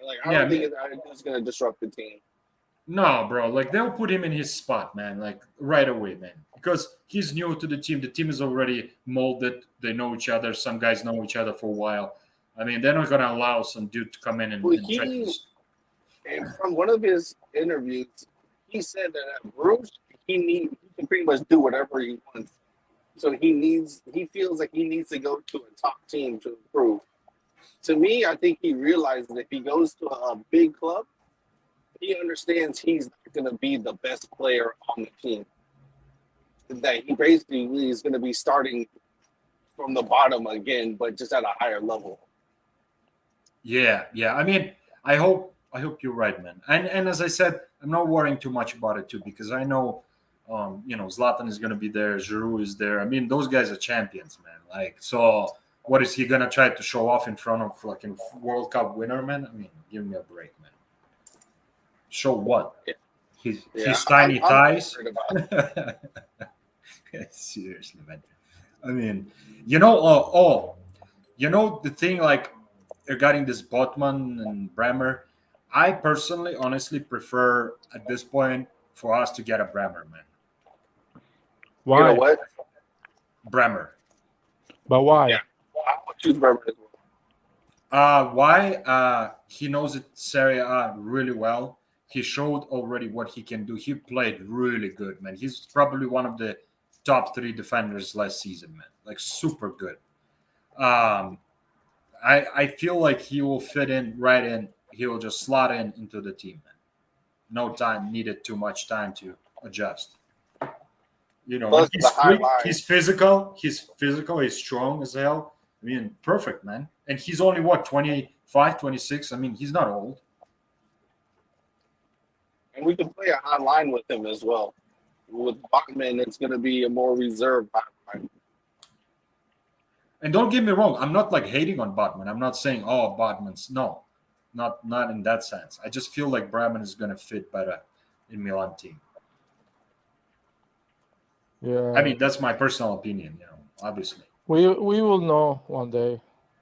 Like I don't think his attitude is gonna disrupt the team. No, bro. Like they'll put him in his spot, man. Like right away, man. Because he's new to the team. The team is already molded. They know each other. Some guys know each other for a while. I mean, they're not gonna allow some dude to come in and try to. And from one of his interviews, he said that at Bruges, he can pretty much do whatever he wants. So he feels like he needs to go to a top team to improve. To me, I think he realizes if he goes to a big club, he understands he's not going to be the best player on the team. That he basically is going to be starting from the bottom again, but just at a higher level. Yeah. I mean, I hope you're right, man. And as I said, I'm not worrying too much about it too, because I know, Zlatan is going to be there. Giroud is there. I mean, those guys are champions, man. Like, so what is he going to try to show off in front of like a World Cup winner, man? I mean, give me a break, man. Show what? Yeah. His tiny thighs. Seriously, man. I mean, the thing like regarding this Botman and Bremer, I personally, honestly prefer at this point for us to get a Bremer, man. Why? You know what? Bremer. But why? Yeah. I would choose Bremer as well. Why? He knows it Serie A really well. He showed already what he can do. He played really good, man. He's probably one of the top 3 defenders last season, man. Like super good. I feel like he will fit in right in. He will just slot into the team, man. No time needed, too much time to adjust. Plus he's quick, he's physical. He's strong as hell. I mean, perfect, man. And he's only, 25, 26? I mean, he's not old. And we can play a high line with him as well. with Bachman, it's going to be a more reserved pipeline. And don't get me wrong, I'm not like hating on Botman. I'm not saying, oh, Botman's no, not in that sense. I just feel like Bremen is going to fit better in Milan team. Yeah. I mean, that's my personal opinion, obviously. We will know one day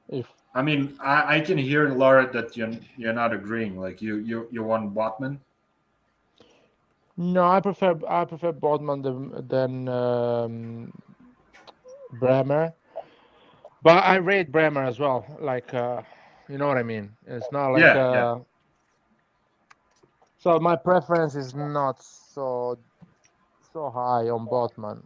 if. I mean, I can hear, Laura, that you're not agreeing. Like you want Botman. No, I prefer Bodman than Bremer, but I rate Bremer as well. Like you know what I mean. It's not like Yeah. So my preference is not so high on Botman.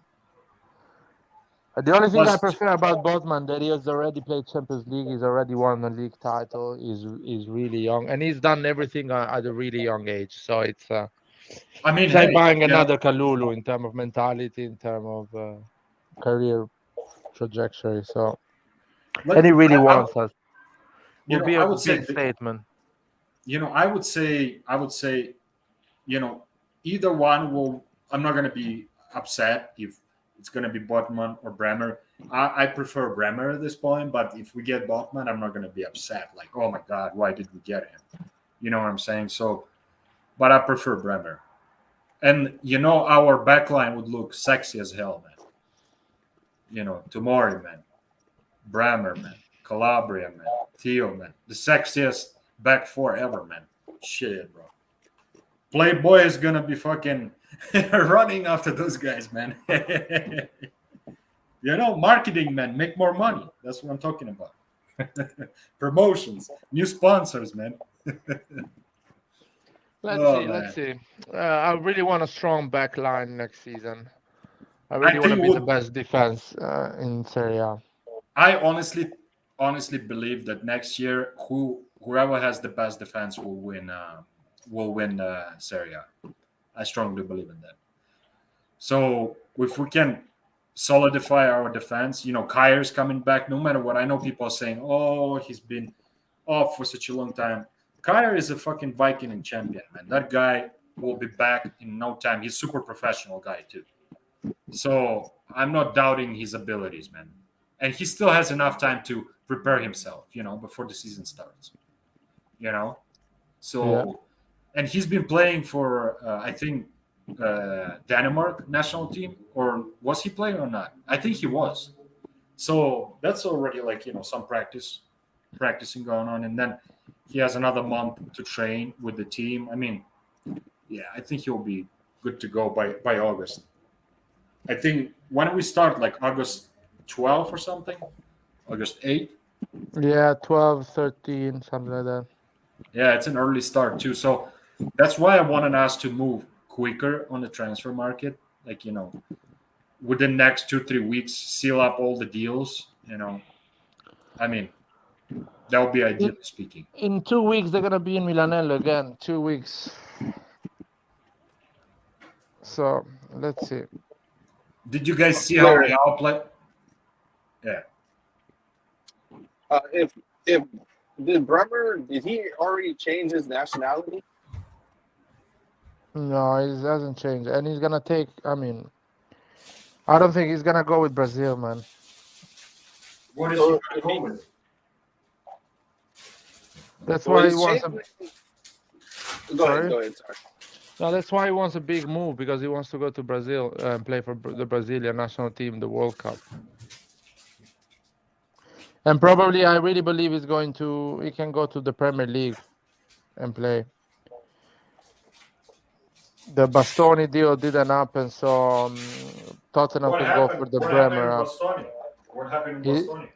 The only thing I prefer about Botman that he has already played Champions League, he's already won the league title, is really young, and he's done everything at a really young age. So it's I mean, it's like buying another Kalulu in terms of mentality, in terms of career trajectory. So, and he really wants us. Would be a big statement. I would say, either one will. I'm not going to be upset if it's going to be Botman or Bremer. I prefer Bremer at this point, but if we get Botman, I'm not going to be upset. Like, oh my God, why did we get him? You know what I'm saying? So, but I prefer Bremer. And, our backline would look sexy as hell, man. Tomori, man. Bremer, man. Calabria, man. Theo, man. The sexiest back four ever, man. Shit, bro. Playboy is going to be fucking running after those guys, man. Marketing, man. Make more money. That's what I'm talking about. Promotions. New sponsors, man. Let's see. I really want a strong back line next season. I really want to be the best defense in Serie A. I honestly believe that next year, whoever has the best defense will win Serie A. I strongly believe in that. So if we can solidify our defense, Kyer's coming back. No matter what, I know people are saying, "Oh, he's been off for such a long time." Kyer is a fucking Viking and champion, man. That guy will be back in no time. He's super professional guy too. So I'm not doubting his abilities, man. And he still has enough time to prepare himself, before the season starts. So, yeah. And he's been playing for, I think, Denmark national team, or was he playing or not? I think he was. So that's already some practicing going on, and then he has another month to train with the team. I mean, yeah, I think he'll be good to go by August. I think when we start, like August 12 or something, August 8. Yeah, 12, 13, something like that. Yeah, it's an early start too. So that's why I wanted us to move quicker on the transfer market. Like, within the next 2-3 weeks, seal up all the deals, I mean, that would be ideally speaking. In 2 weeks, they're going to be in Milanello again. 2 weeks. So, let's see. Did you guys see how Leao played? Yeah. If did Bremer, did he already change his nationality? No, he hasn't changed. And he's going to take, I don't think he's going to go with Brazil, man. What is he going to go with? That's why he wants Go ahead, sorry. No, that's why he wants a big move, because he wants to go to Brazil and play for the Brazilian national team, the World Cup. And probably, I really believe he can go to the Premier League and play. The Bastoni deal didn't happen, so Tottenham can go for the Bremer. What happened in Bastoni?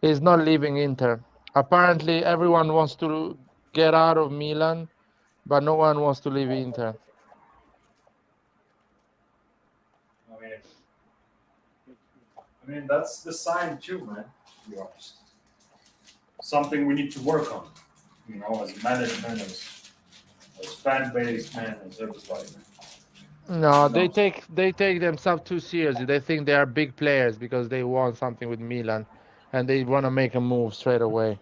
He's not leaving Inter. Apparently, everyone wants to get out of Milan, but no one wants to leave Inter. I mean, that's the sign too, man, to be honest. Something we need to work on, as management, as fan base, man, as everybody, man. No, they take themselves too seriously. They think they are big players because they won something with Milan, and they want to make a move straight away.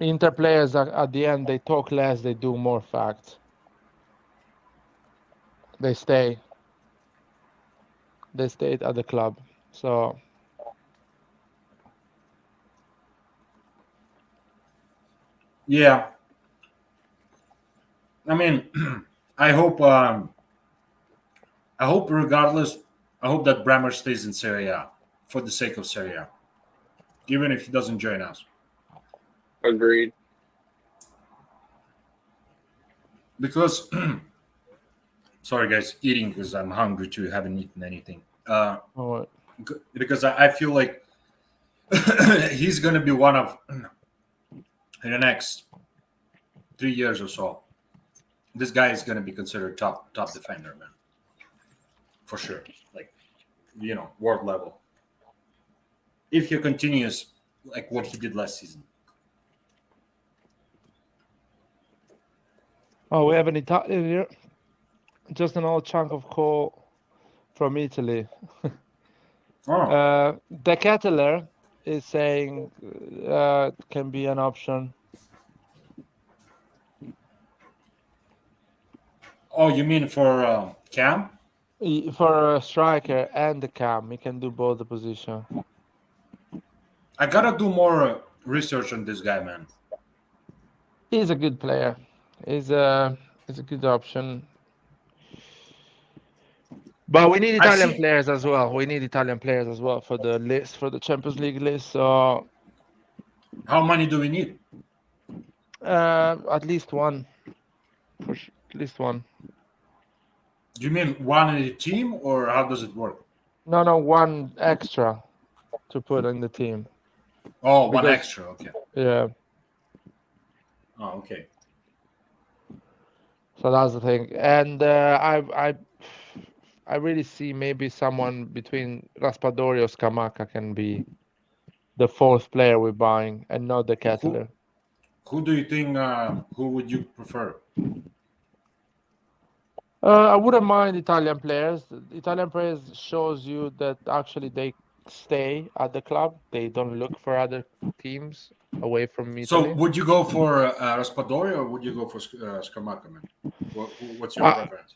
Inter players, at the end, they talk less, they do more facts. They stay. they stayed at the club. So Yeah, I mean, I hope. I hope, regardless, I hope that Bremer stays in Serie A for the sake of Serie A, even if he doesn't join us. Agreed. Because, sorry guys, eating because I'm hungry too. Haven't eaten anything. oh, Because I feel like he's gonna be one of in the next 3 years or so. This guy is gonna be considered top defender, man, for sure. Like, world level. If he continues like what he did last season. oh, we have an Italian here. Just an old chunk of coal from Italy. Oh, The Ketelaere is saying can be an option. oh, you mean for Cam? For a striker and the cam, he can do both the position. I gotta do more research on this guy, man. He's a good player. He's a good option. But we need I Italian see. players as well. We need Italian players as well for the list, for the Champions League list. So How many do we need? at least one, at least one. Do you mean one in the team, or how does it work? No, one extra to put in the team. Oh, one Because- extra. Okay. Yeah. Oh, okay. So that's the thing, and I really see maybe someone between Raspadori or Scamacca can be the fourth player we're buying, and not the Ketelaere. Who do you think? Who would you prefer? I wouldn't mind Italian players. Italian players shows you that actually they stay at the club. They don't look for other teams away from So, Italy. would you go for Raspadori or would you go for Scamacca, man? What's your preference?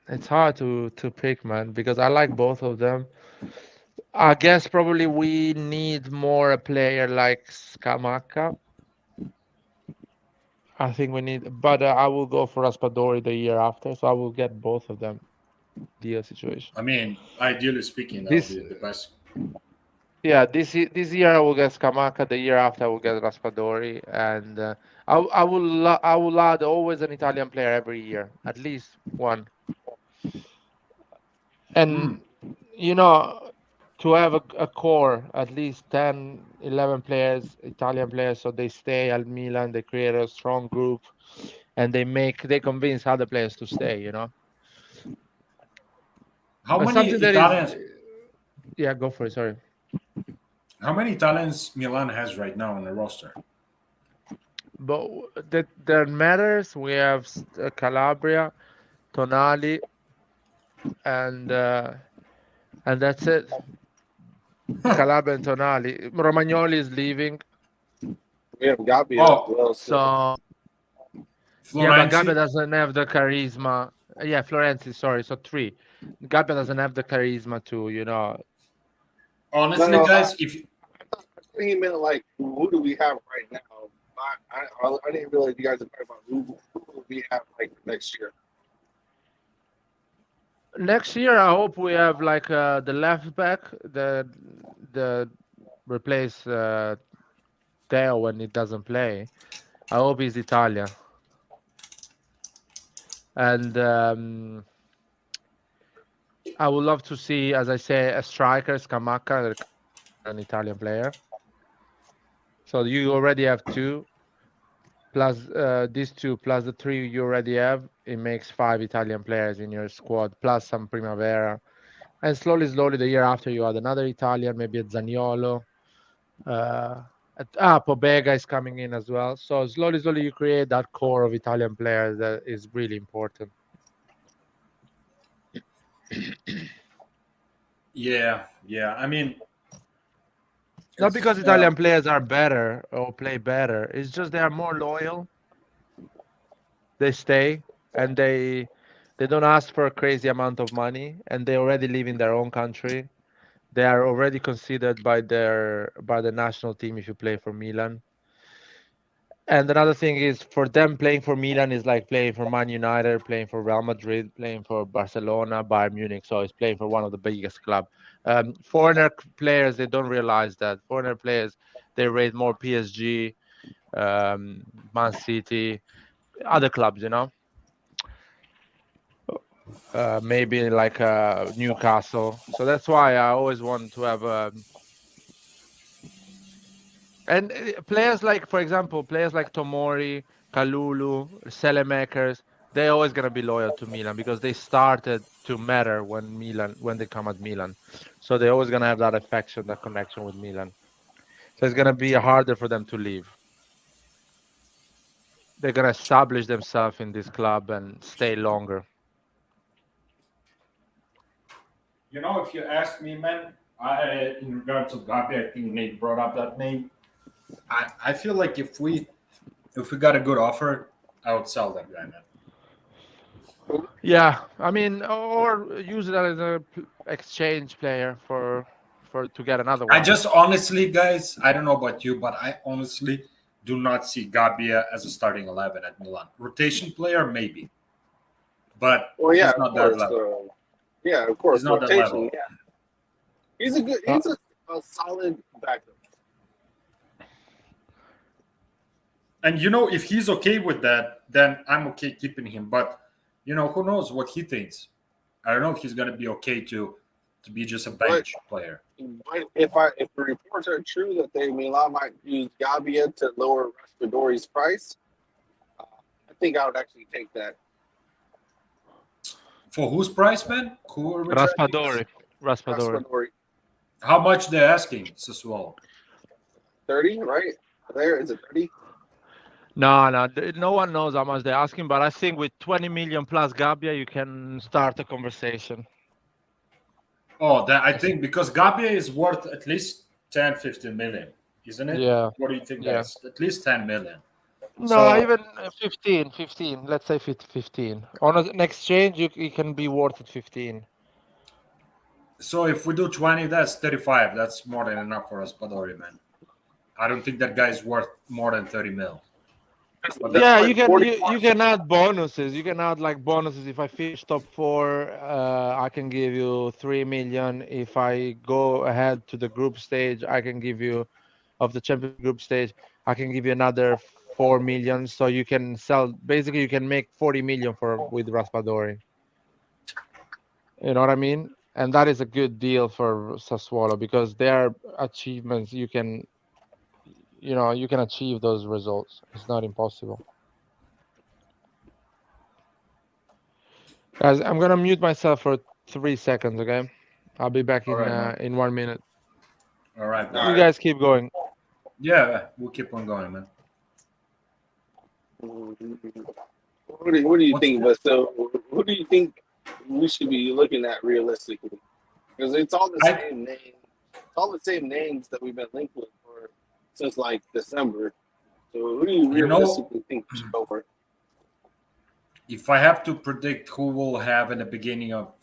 It's hard to pick, man, because I like both of them. I guess probably we need more a player like Scamacca. I think we need, but I will go for Raspadori the year after, so I will get both of them. Deal situation. I mean, ideally speaking, that This- would be the best. Yeah, this year I will get Scamacca. The year after I will get Raspadori, and I will add always an Italian player every year, at least one. And to have a core, at least 10, 11 players, Italian players, so they stay at Milan, they create a strong group, and they convince other players to stay. How But many something that Italians? Yeah, go for it. Sorry. How many Italians Milan has right now on the roster? But that matters. We have Calabria, Tonali, and that's it. Calabria and Tonali. Romagnoli is leaving, We have Gabi Oh, as well. so yeah, but Florenzi? Gabbia doesn't have the charisma. Yeah, Florenzi. Sorry, so 3. Gabbia doesn't have the charisma to. Honestly, No, guys, if I think he meant like, who do we have right now? I didn't realize you guys are talking about who do we have like next year. Next year, I hope we have like the left back, the replace Theo when he doesn't play. I hope he's Italian. And I would love to see, as I say, a striker, Scamacca, an Italian player. So you already have 2, plus these 2, plus the 3 you already have. It makes 5 Italian players in your squad, plus some Primavera. And slowly, the year after, you add another Italian, maybe a Zaniolo. Pobega is coming in as well. So slowly, you create that core of Italian players that is really important. yeah. I mean, Not it's, because Italian players are better or play better. It's just they are more loyal. They stay and they They don't ask for a crazy amount of money, and they already live in their own country. They are already considered by the national team if you play for Milan. And another thing is for them playing for Milan is like playing for Man United, playing for Real Madrid, playing for Barcelona, Bayern Munich. So it's playing for one of the biggest club. Foreigner players, they don't realize that. Foreigner players, they rate more PSG, Man City, other clubs, maybe like Newcastle. So that's why I always want to have and players like, for example, players like Tomori, Kalulu, Selemakers, they're always gonna be loyal to Milan because they started to matter when they come at Milan. So they're always gonna have that affection, that connection with Milan. So it's gonna be harder for them to leave. They're gonna establish themselves in this club and stay longer. If you ask me, man, in regards to Gabi, I think Nate brought up that name. I feel like if we got a good offer, I would sell that guy, man. Yeah, I mean, or use it as a exchange player to get another one. I just honestly, guys, I don't know about you, but I honestly do not see Gabbia as a starting 11 at Milan. Rotation player, maybe, but Well, yeah, he's not of that course. level. Yeah, of course. He's not that Rotation. level. Yeah, he's a solid backup. And if he's okay with that, then I'm okay keeping him. But who knows what he thinks? I don't know if he's gonna be okay to be just a bench player. But if the reports are true that Milan might use Gabbia to lower Raspadori's price, I think I would actually take that. For whose price, man? Who are we Raspadori. How much they're asking, Sassuolo? 30, right? There is it 30? No one knows how much they're asking, but I think with 20 million plus Gabbia, you can start a conversation. Oh, I think because Gabbia is worth at least 10, 15 million, isn't it? Yeah. What do you think, Yeah. guys? At least 10 million. No, even 15. Let's say 15. On an exchange, you can be worth it 15. So if we do 20, that's 35. That's more than enough for Raspadori, man. I don't think that guy's worth more than 30 mil. Yeah, you can add bonuses. You can add like bonuses. If I finish top 4, I can give you 3 million. If I go ahead to the group stage, I can give you, of the Champions Group stage, I can give you another 4 million. So you can sell. Basically, you can make 40 million with Raspadori. You know what I mean? And that is a good deal for Sassuolo because their achievements, you can achieve those results. It's not impossible. Guys, I'm gonna mute myself for 3 seconds, okay? I'll be back in 1 minute. All right. You guys keep going. Yeah, we'll keep on going, man. What do you think? But so, who do you think we should be looking at realistically? Because it's all the same name. It's all the same names that we've been linked with since like December. So who do you realistically think we should go for? If I have to predict who will have in the beginning of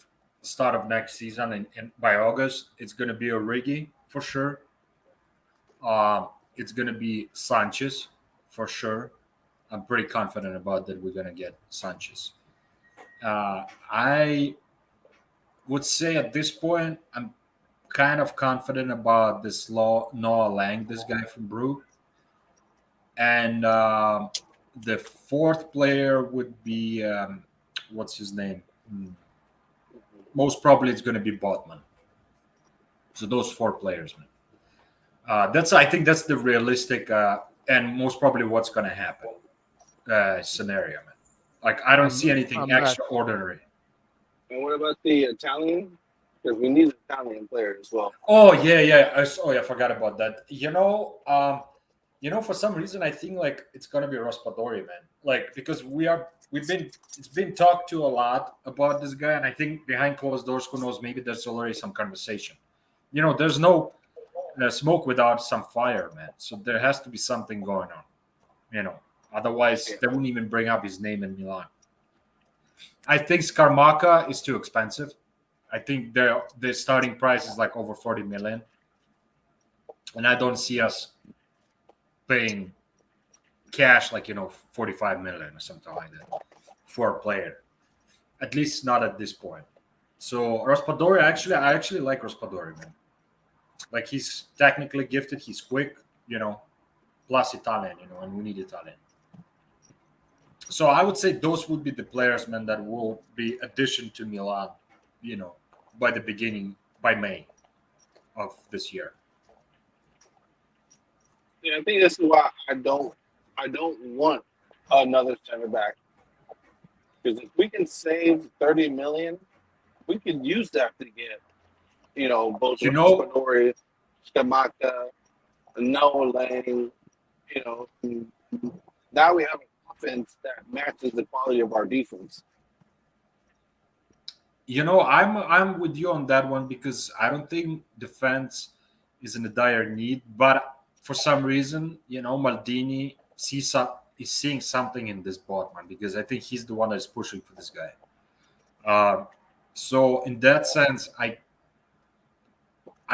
start of next season and by August, it's going to be Origi for sure. It's going to be Sanchez for sure. I'm pretty confident about that we're going to get Sanchez. I would say at this point, I'm kind of confident about this Noah Lang, this guy from Brew. And the fourth player would be, what's his name? Most probably it's going to be Botman. So those 4 players, man. I think that's the realistic and most probably what's going to happen scenario, man. Like, I don't see anything extraordinary. And what about the Italian? Because we need an Italian player as well. Oh, yeah. I forgot about that. For some reason, I think like it's gonna be Raspadori, man. Like because it's been talked to a lot about this guy, and I think behind closed doors, who knows? Maybe there's already some conversation. There's no smoke without some fire, man. So there has to be something going on. Otherwise they wouldn't even bring up his name in Milan. I think Skarmaka is too expensive. I think the starting price is like over 40 million, and I don't see us paying cash like 45 million or something like that for a player. At least not at this point. So Raspadori, I actually like Raspadori, man. Like he's technically gifted, he's quick, plus Italian, and we need Italian. So I would say those would be the players, man, that will be addition to Milan, by May of this year. Yeah, I think this is why I don't want another center back. Because if we can save 30 million, we can use that to get, both Raspadori, Skamaka, Noah Lang, now we have an offense that matches the quality of our defense. I'm with you on that one because I don't think defense is in a dire need, but for some reason, Maldini is seeing something in this Botman because I think he's the one that's pushing for this guy. So in that sense, I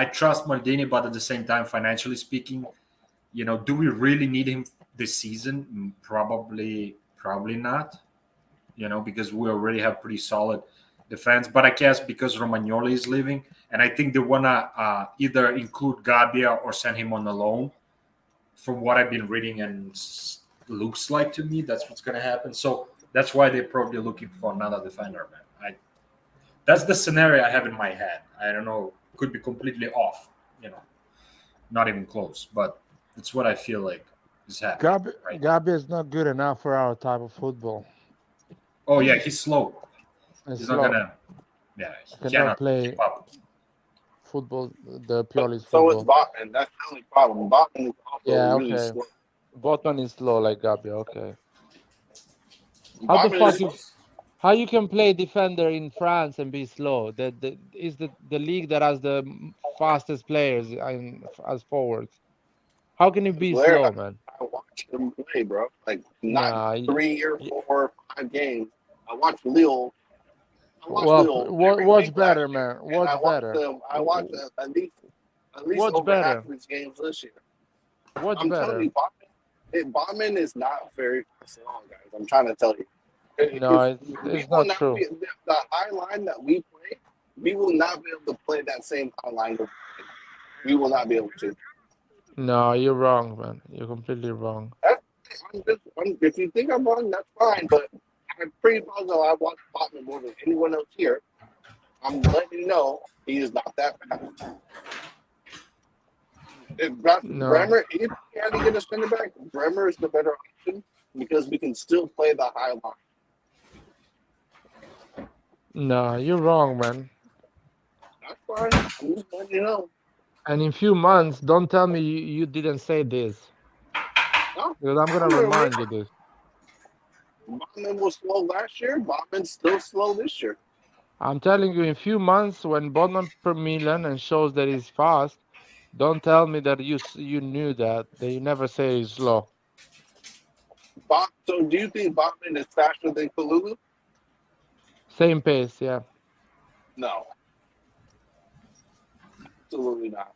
trust Maldini, but at the same time, financially speaking, do we really need him this season? Probably not. Because we already have pretty solid defense. But I guess because Romagnoli is leaving, and I think they wanna either include Gabbia or send him on a loan. From what I've been reading and looks like to me, that's what's gonna happen. So that's why they're probably looking for another defender, man. That's the scenario I have in my head. I don't know, could be completely off, not even close, but it's what I feel like is happening. Gabi is not good enough for our type of football. Oh yeah, he's slow. He's not gonna. Yeah, he cannot play keep up. Football. The purely So football. it's Botman. That's the only problem. Botman is also really slow. Botman is slow like Gabi. Okay. Botman How you can play defender in France and be slow? Is the league that has the fastest players as forwards. How can you be slow, man? I watched him play, bro. Like not 3 or 4 or 5 games. I watched Lille. What's better, man? What's better? I watched at least What's over better? half of his games this year. What's I'm better? telling you, Botman is not very long, guys. I'm trying to tell you. No, it's not true. The high line that we play, we will not be able to play that same high line. We will not be able to. No, you're wrong, man. You're completely wrong. If you think I'm wrong, that's fine. But I'm pretty positive I watch Botman more than anyone else here. I'm letting you know he is not that fast. Bremer, if you had to get a center back, Bremer is the better option because we can still play the high line. No, you're wrong, man. That's fine. I'm just letting you know. And in few months, don't tell me you didn't say this. No, because I'm gonna remind you this. Botman was slow last year. Botman's still slow this year. I'm telling you, in few months, when Botman per Milan and shows that he's fast, don't tell me that you knew that. They never say he's slow. So do you think Botman is faster than Kalulu? Same pace, yeah. No. Absolutely not.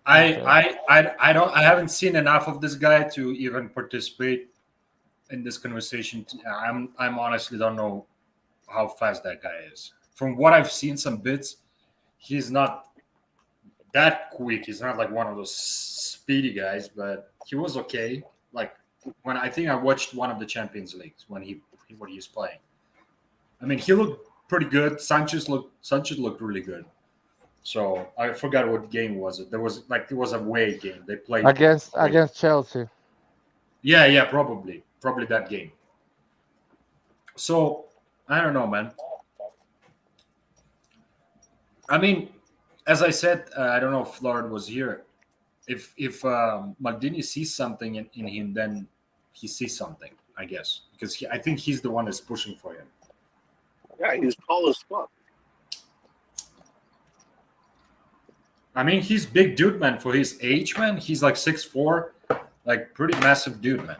I haven't seen enough of this guy to even participate in this conversation. I'm honestly don't know how fast that guy is. From what I've seen some bits, he's not that quick. He's not like one of those speedy guys, but he was okay. Like when I think I watched one of the Champions Leagues when he was playing. I mean, he looked pretty good. Sanchez looked really good. So I forgot what game was it. It was a away game. They played against Chelsea. Yeah, probably that game. So I don't know, man. I mean, as I said, I don't know if Lord was here. If Maldini sees something in him, then he sees something, I guess, because I think he's the one that's pushing for him. Yeah, he's tall as fuck. I mean, he's big dude, man. For his age, man, he's like 6'4", like pretty massive dude, man.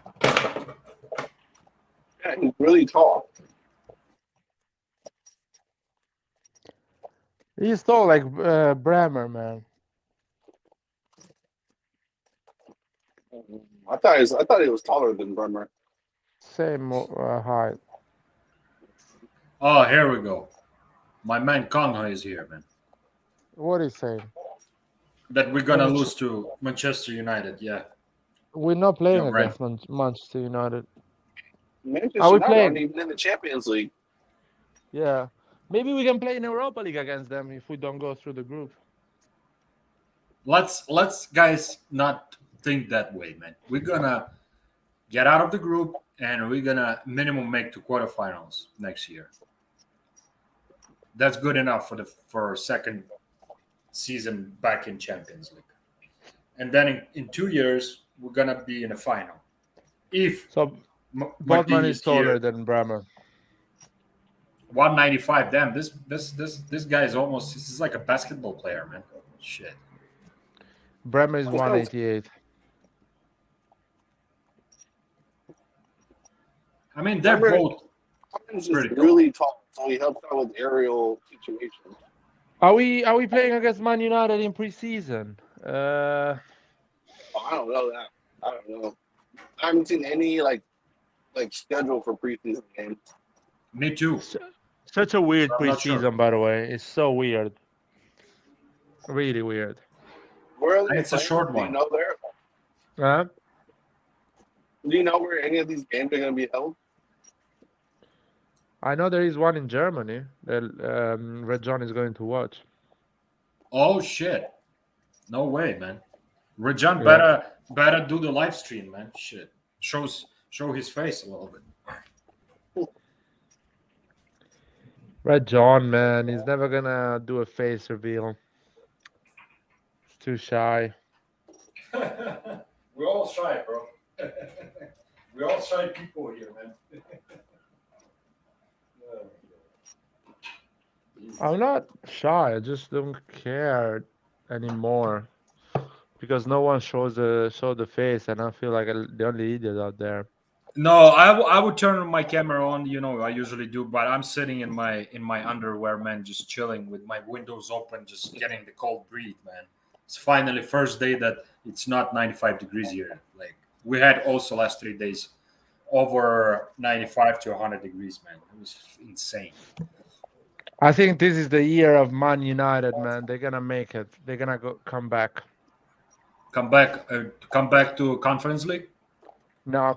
Yeah, he's really tall. He's tall like Bremer, man. I thought he was taller than Bremer. Same height. Oh, here we go. My man Kongho is here, man. What is saying? That we're gonna lose to Manchester United. Yeah. We're not playing You're right. against Manchester United. Manchester Are we United playing? aren't even in the Champions League. Yeah. Maybe we can play in Europa League against them if we don't go through the group. Let's guys not think that way, man. We're gonna get out of the group and we're gonna minimum make to quarterfinals next year. That's good enough for second season back in Champions League. And then in 2 years we're gonna be in a final. If So Maldini Botman is taller here, than Bremer. 195. Damn, this guy is almost. This is like a basketball player, man. Shit. Bremer is 188. I mean, they're Bremer- both. Bremer's Pretty just cool. really tall, so he helps out with aerial situations. Are we playing against Man United in preseason? Oh, I don't know that. I don't know. I haven't seen any like schedule for preseason games. Me too. Such a weird I'm not preseason, sure. by the way. It's so weird. Really weird. Where are they It's a playing? short Do you one. know there? Huh? Do you know where any of these games are going to be held? I know there is one in Germany that Red John is going to watch. Oh shit! No way, man. Rajan Yeah. better do the live stream, man. Shit. Show his face a little bit. Red John, man, he's never gonna do a face reveal. He's too shy. We're all shy, bro. We're all shy people here, man. I'm not shy. I just don't care anymore because no one show the face, and I feel like the only idiot out there. No, I would turn my camera on. You know, I usually do, but I'm sitting in my underwear, man, just chilling with my windows open, just getting the cold breeze, man. It's finally first day that it's not 95 degrees here. Like we had also last 3 days over 95 to 100 degrees, man. It was insane. I think this is the year of Man United, man. They're gonna make it. They're gonna come back. Come back to Conference League. No,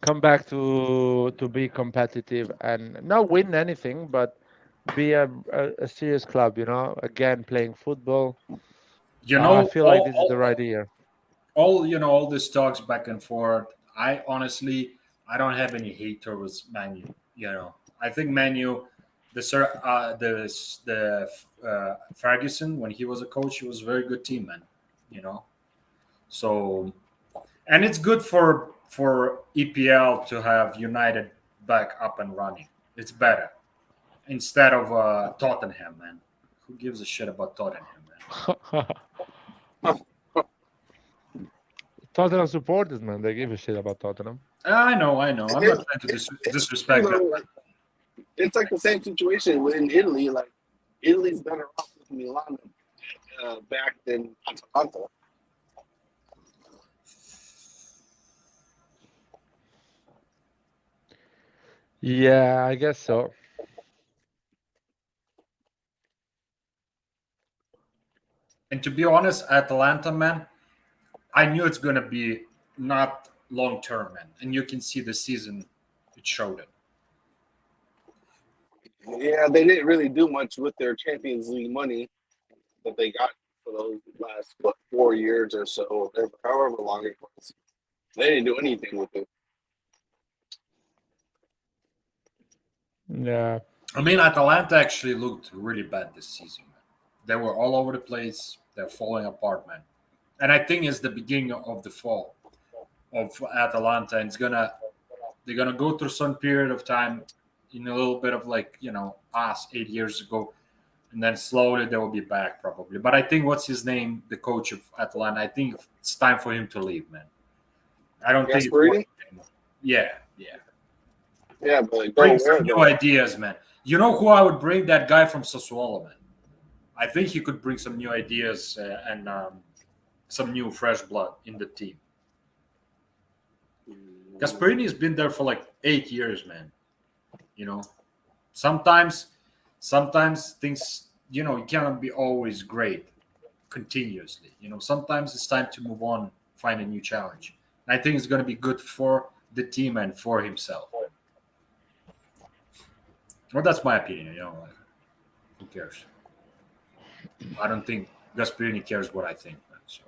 come back to be competitive and not win anything, but be a serious club. You know, again playing football. You know, I feel like this is the right year. all these talks back and forth. I honestly, I don't have any hate towards Manu. You know, I think Manu, the Ferguson when he was a coach, he was a very good team, man. You know, so and it's good for EPL to have United back up and running. It's better instead of Tottenham, man. Who gives a shit about Tottenham, man? Tottenham supporters, man, they give a shit about Tottenham. I know. I'm not trying to disrespect them. It's like the same situation in Italy. Like Italy's better off with Milan back than Atalanta. Yeah, I guess so. And to be honest, Atalanta, man, I knew it's gonna be not long term, man. And you can see the season; it showed it. Yeah, they didn't really do much with their Champions League money that they got for those last 4 years or so, however long it was. They didn't do anything with it. Yeah. I mean, Atalanta actually looked really bad this season, man. They were all over the place. They're falling apart, man. And I think it's the beginning of the fall of Atalanta, and they're gonna go through some period of time in a little bit of like us 8 years ago, and then slowly they will be back probably. But I think what's his name, the coach of Atalanta, I think it's time for him to leave, man. I don't think it's working anymore. Yeah. Yeah, but Bring some new ideas, man. You know who I would bring? That guy from Sassuolo, man. I think he could bring some new ideas and some new fresh blood in the team. Gasperini has been there for like 8 years, man. Sometimes things, it cannot be always great continuously. Sometimes it's time to move on, find a new challenge. And I think it's going to be good for the team and for himself. Well, that's my opinion. Who cares? I don't think Gasperini cares what I think. So,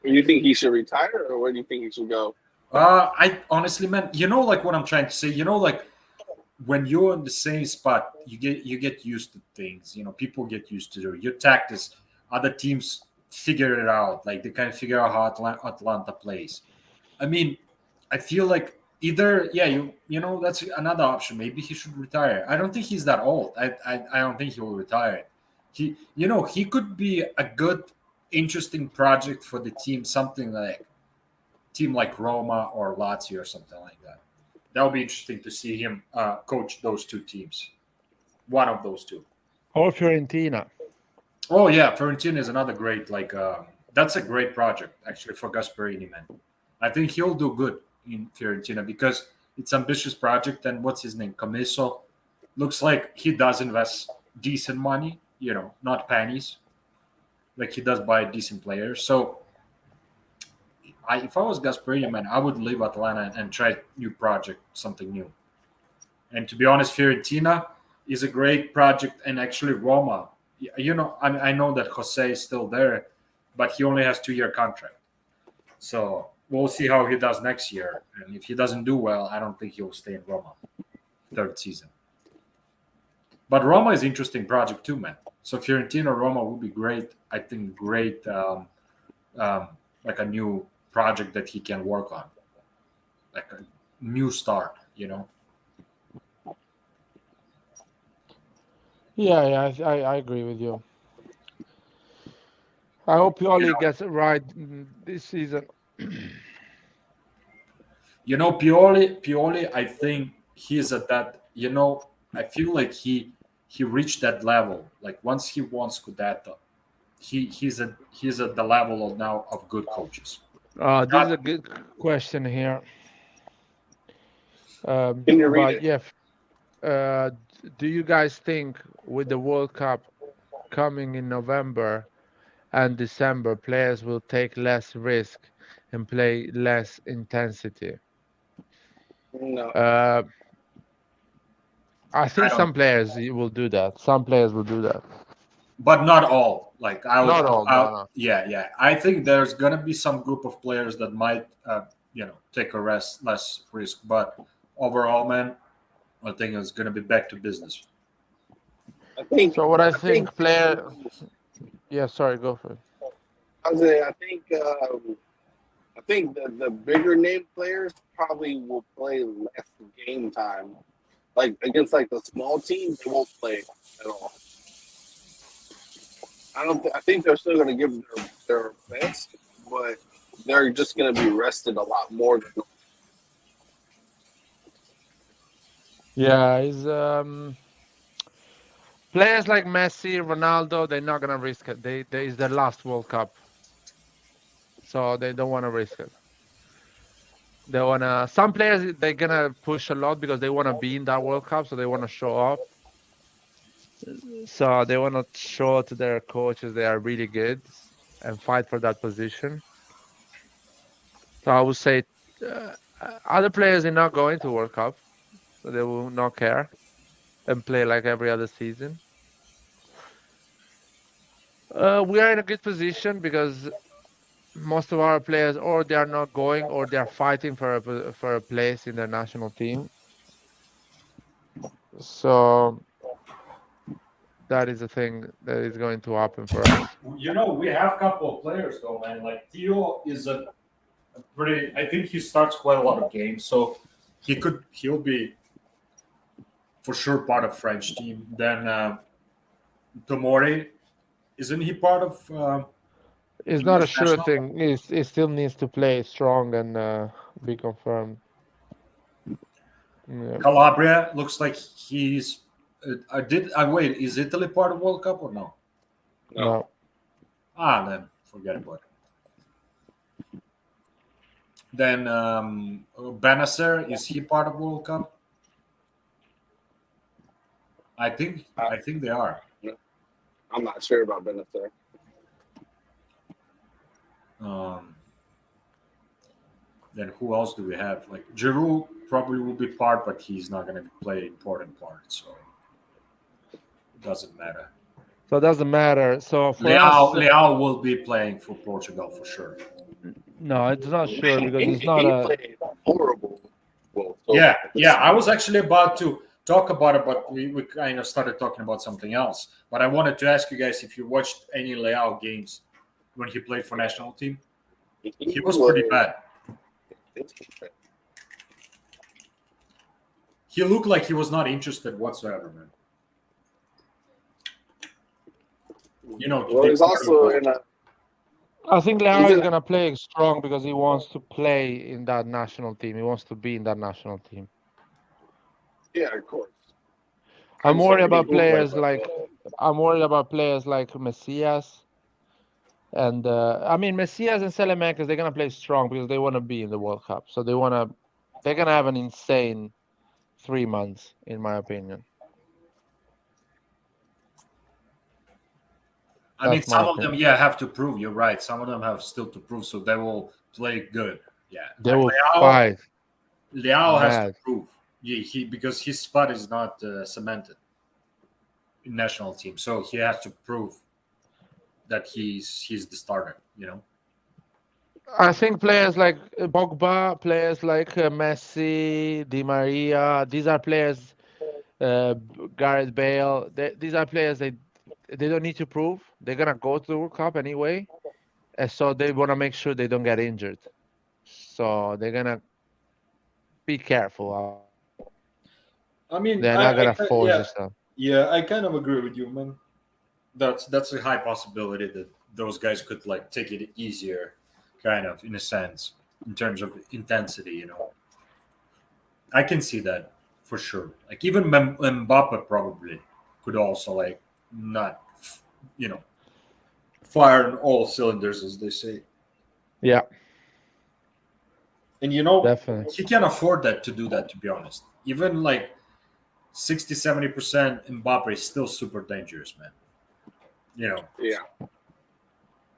you think he should retire, or where do you think he should go? I honestly, man, like what I'm trying to say. Like when you're in the same spot, you get used to things. People get used to your tactics. Other teams figure it out. Like they kind of figure out how Atlanta plays. I mean, I feel like either that's another option. Maybe he should retire. I don't think he's that old. I don't think he will retire. He could be a good, interesting project for the team. Something like Roma or Lazio or something like that. That would be interesting to see him coach those two teams. One of those two. Or Fiorentina. Oh yeah, Fiorentina is another great that's a great project actually for Gasperini, man. I think he'll do good in Fiorentina because it's an ambitious project, and what's his name? Commesso looks like he does invest decent money, not pennies. Like he does buy decent players. So if I was Gasperini, man, I would leave Atlanta and try new project, something new. And to be honest, Fiorentina is a great project, and actually Roma. I know that Jose is still there, but he only has 2-year contract. So we'll see how he does next year. And if he doesn't do well, I don't think he'll stay in Roma third season. But Roma is an interesting project too, man. So Fiorentina, Roma would be great. I think great, like a new project that he can work on, like a new start. Yeah, I agree with you. I hope Pioli gets it right this season. Pioli, I think he's at that. I feel like he reached that level. Like once he won Scudetto, he's at the level now of good coaches. This is a good question here. Can you read it? Yeah. Do you guys think with the World Cup coming in November and December, players will take less risk and play less intensity? No. I think some players will do that. Some players will do that, but not all. Like not all. No. Yeah. I think there's gonna be some group of players that might, take a less risk. But overall, man, I think it's gonna be back to business. I think. So what I think player. Yeah, sorry, go for it. I think the bigger name players probably will play less game time. Like against the small teams, they won't play at all. I think they're still going to give their best, but they're just going to be rested a lot more. Yeah, players like Messi, Ronaldo, they're not going to risk it. They is their last World Cup, so they don't want to risk it. They wanna. Some players they're gonna push a lot because they want to be in that World Cup, so they want to show up. So they want to show to their coaches they are really good and fight for that position. So I would say other players are not going to World Cup, so they will not care and play like every other season. We are in a good position because most of our players, or they are not going, or they are fighting for a place in their national team. So that is the thing that is going to happen for us. We have a couple of players though, man. Like Theo is a pretty. I think he starts quite a lot of games, so he'll be for sure part of French team. Then Tomori, isn't he part of? It's not a sure thing. He still needs to play strong and be confirmed. Yeah. Calabria looks like he's Wait? Is Italy part of World Cup or no? No. Then forget about it. Then Benacer, is he part of World Cup? I think they are. I'm not sure about Benacer. Then who else do we have? Like Giroud probably will be part, but he's not going to play important part, so it doesn't matter. So it doesn't matter. So for us, Leao will be playing for Portugal for sure. no, it's not sure because He it's not a. played horrible. Well, so Yeah. I was actually about to talk about it, but we kind of started talking about something else. But I wanted to ask you guys if you watched any Leao games when he played for national team. He was pretty bad. He looked like he was not interested whatsoever, man. Well, he's also in a. I think Leao is gonna play strong because he wants to play in that national team. He wants to be in that national team. Yeah, of course. I'm worried about players like Messias, and Messias and Selemakers. They're gonna play strong because they want to be in the World Cup. So they're gonna have an insane 3 months, in my opinion. Some of them, have to prove. You're right. Some of them have still to prove, so they will play good. Yeah, they will fight. Leao has to prove. Because his spot is not cemented in national team, so he has to prove that he's the starter. I think players like Pogba, players like Messi, Di Maria, these are players. Gareth Bale, these are players they don't need to prove. They're gonna go to the World Cup anyway, and so they want to make sure they don't get injured. So they're gonna be careful. They're not gonna force yourself. Yeah, I kind of agree with you, man. That's a high possibility that those guys could take it easier, kind of in a sense, in terms of intensity. I can see that for sure. Even Mbappe probably could also not, fire on all cylinders, as they say. Yeah. And definitely he can't afford to do that, to be honest. Even 60-70% Mbappe is still super dangerous, man. Yeah.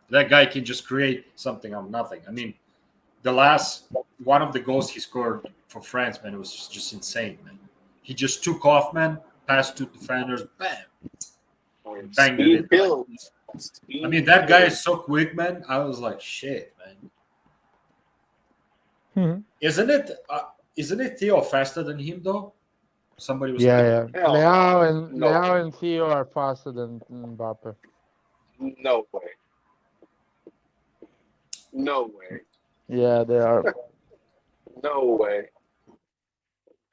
That guy can just create something out of nothing. The last one of the goals he scored for France, man, it was just insane, man. He just took off, man, passed to defenders, bam. Banged it in. That guy is so quick, man. I was like, shit, man. Isn't it Theo faster than him though? Somebody was Leao and Theo are faster than Mbappe. No way. No way. Yeah, they are. No way.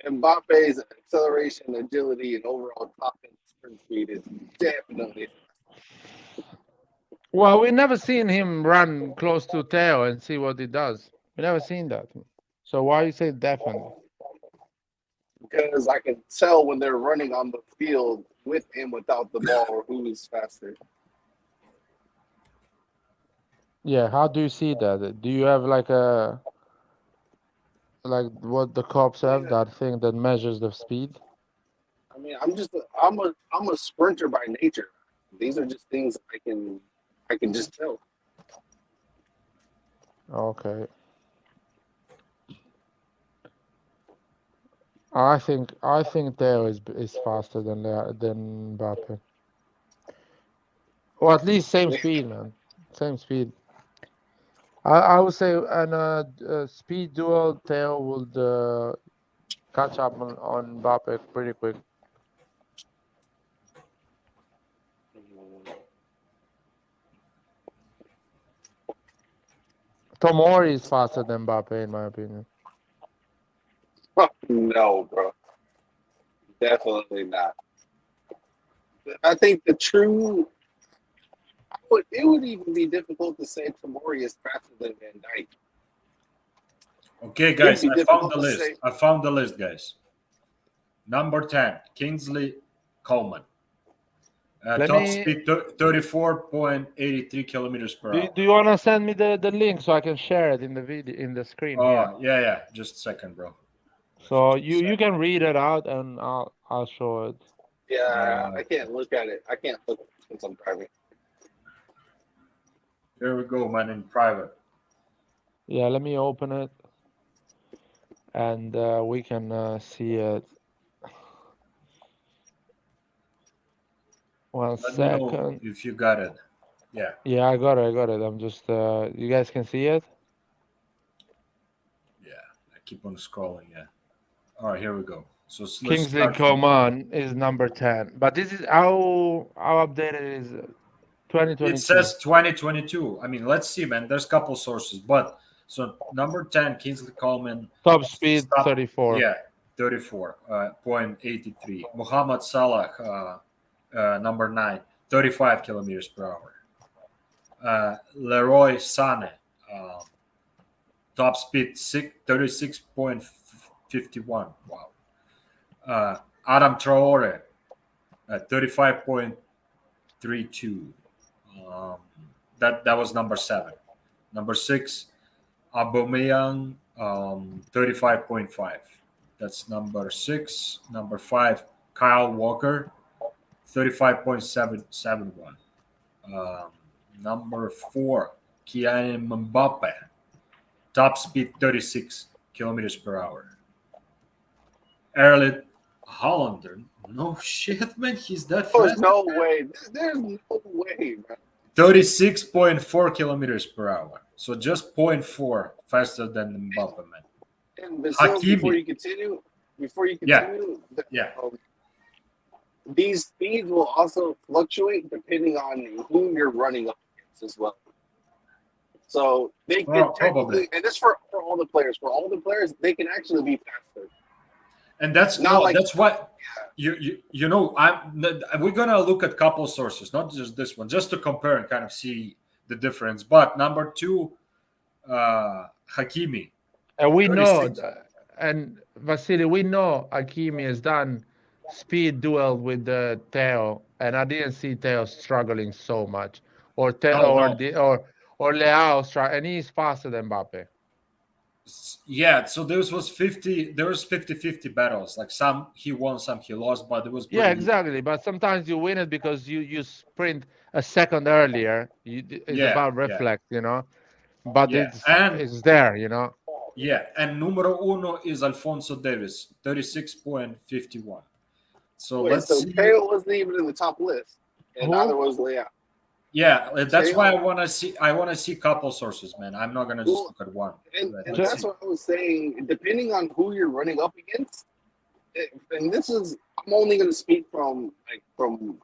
Mbappe's acceleration, agility, and overall top end sprint speed is definitely. Well, we never seen him run close to Theo and see what he does. We never seen that. So why you say definitely? Because I can tell when they're running on the field with and without the ball who's faster. Yeah, how do you see that? Do you have what the cops have, that thing that measures the speed? I'm a sprinter by nature. These are just things I can just tell. Okay. I think Theo is faster than Mbappe. Or at least same speed, man. Same speed. I would say a speed duel, Theo would catch up on Mbappe pretty quick. Tomori is faster than Mbappe, in my opinion. No, bro. Definitely not. I think it would even be difficult to say Tomori is faster than Van Dijk. Okay, guys, I found the list, guys. Number 10, Kingsley Coleman. Let Top me. speed 34.83 kilometers per hour. Do you want to send me the link so I can share it in the video in the screen here? Oh, yeah. Just a second, bro. So you can read it out and I'll show it. Yeah, I can't look at it. I can't look since I'm driving. Here we go, man, in private. Yeah, let me open it, and we can see it. One Let me know second. if you got it. Yeah. Yeah, I got it. I'm just you guys can see it? Yeah. I keep on scrolling, yeah. All right, here we go. So let's Kingsley start from- Coman is number 10. But this is how updated is 2022. It says 2022. I mean, let's see, man. There's a couple sources, but so number 10, Kingsley Coleman. Top speed 34. Yeah, 34.83. Mohamed Salah, number 9, 35 kilometers per hour. Leroy Sané, top speed 36.51. Wow. Adam Traore, 35.32. That was number 7. Number 6, Aubameyang, 35.5. That's number 6. Number 5, Kyle Walker, 35.771. Number 4, Kylian Mbappe, top speed 36 kilometers per hour. Erling Haaland, no shit, man, he's that There's fast. no way. There's no way, man. 36.4 kilometers per hour. So just 0.4 faster than Mbappe, man. And Brazil, before Hakimi. you continue, Yeah. Yeah. These speeds will also fluctuate depending on who you're running up against as well. So they can Probably. technically, and this for all the players. For all the players, they can actually be faster. And that's Not like- that's what you know. We're gonna look at couple sources, not just this one, just to compare and kind of see the difference. But number 2, Hakimi. And we know, 36. and Vasily, we know Hakimi has done speed duel with Theo, and I didn't see Theo struggling so much, or No. or Leao and he's faster than Mbappe. Yeah, so there was 50-50 battles. Like some he won, some he lost, but it was Yeah, pretty- exactly. But sometimes you win it because you sprint a second earlier. It's Yeah, about yeah. reflex, you know. But Yeah, and- it's there, you know. Yeah, and numero 1 is Alfonso Davis, 36.51. So Wait, let's so see. Theo wasn't even in the top list, and Who? neither was Leao. Yeah, that's why I Theo- want to see. I want to see couple sources, man. I'm not gonna just Well, look at one. And Let's that's see. what I was saying. Depending on who you're running up against, and this is, I'm only going to speak from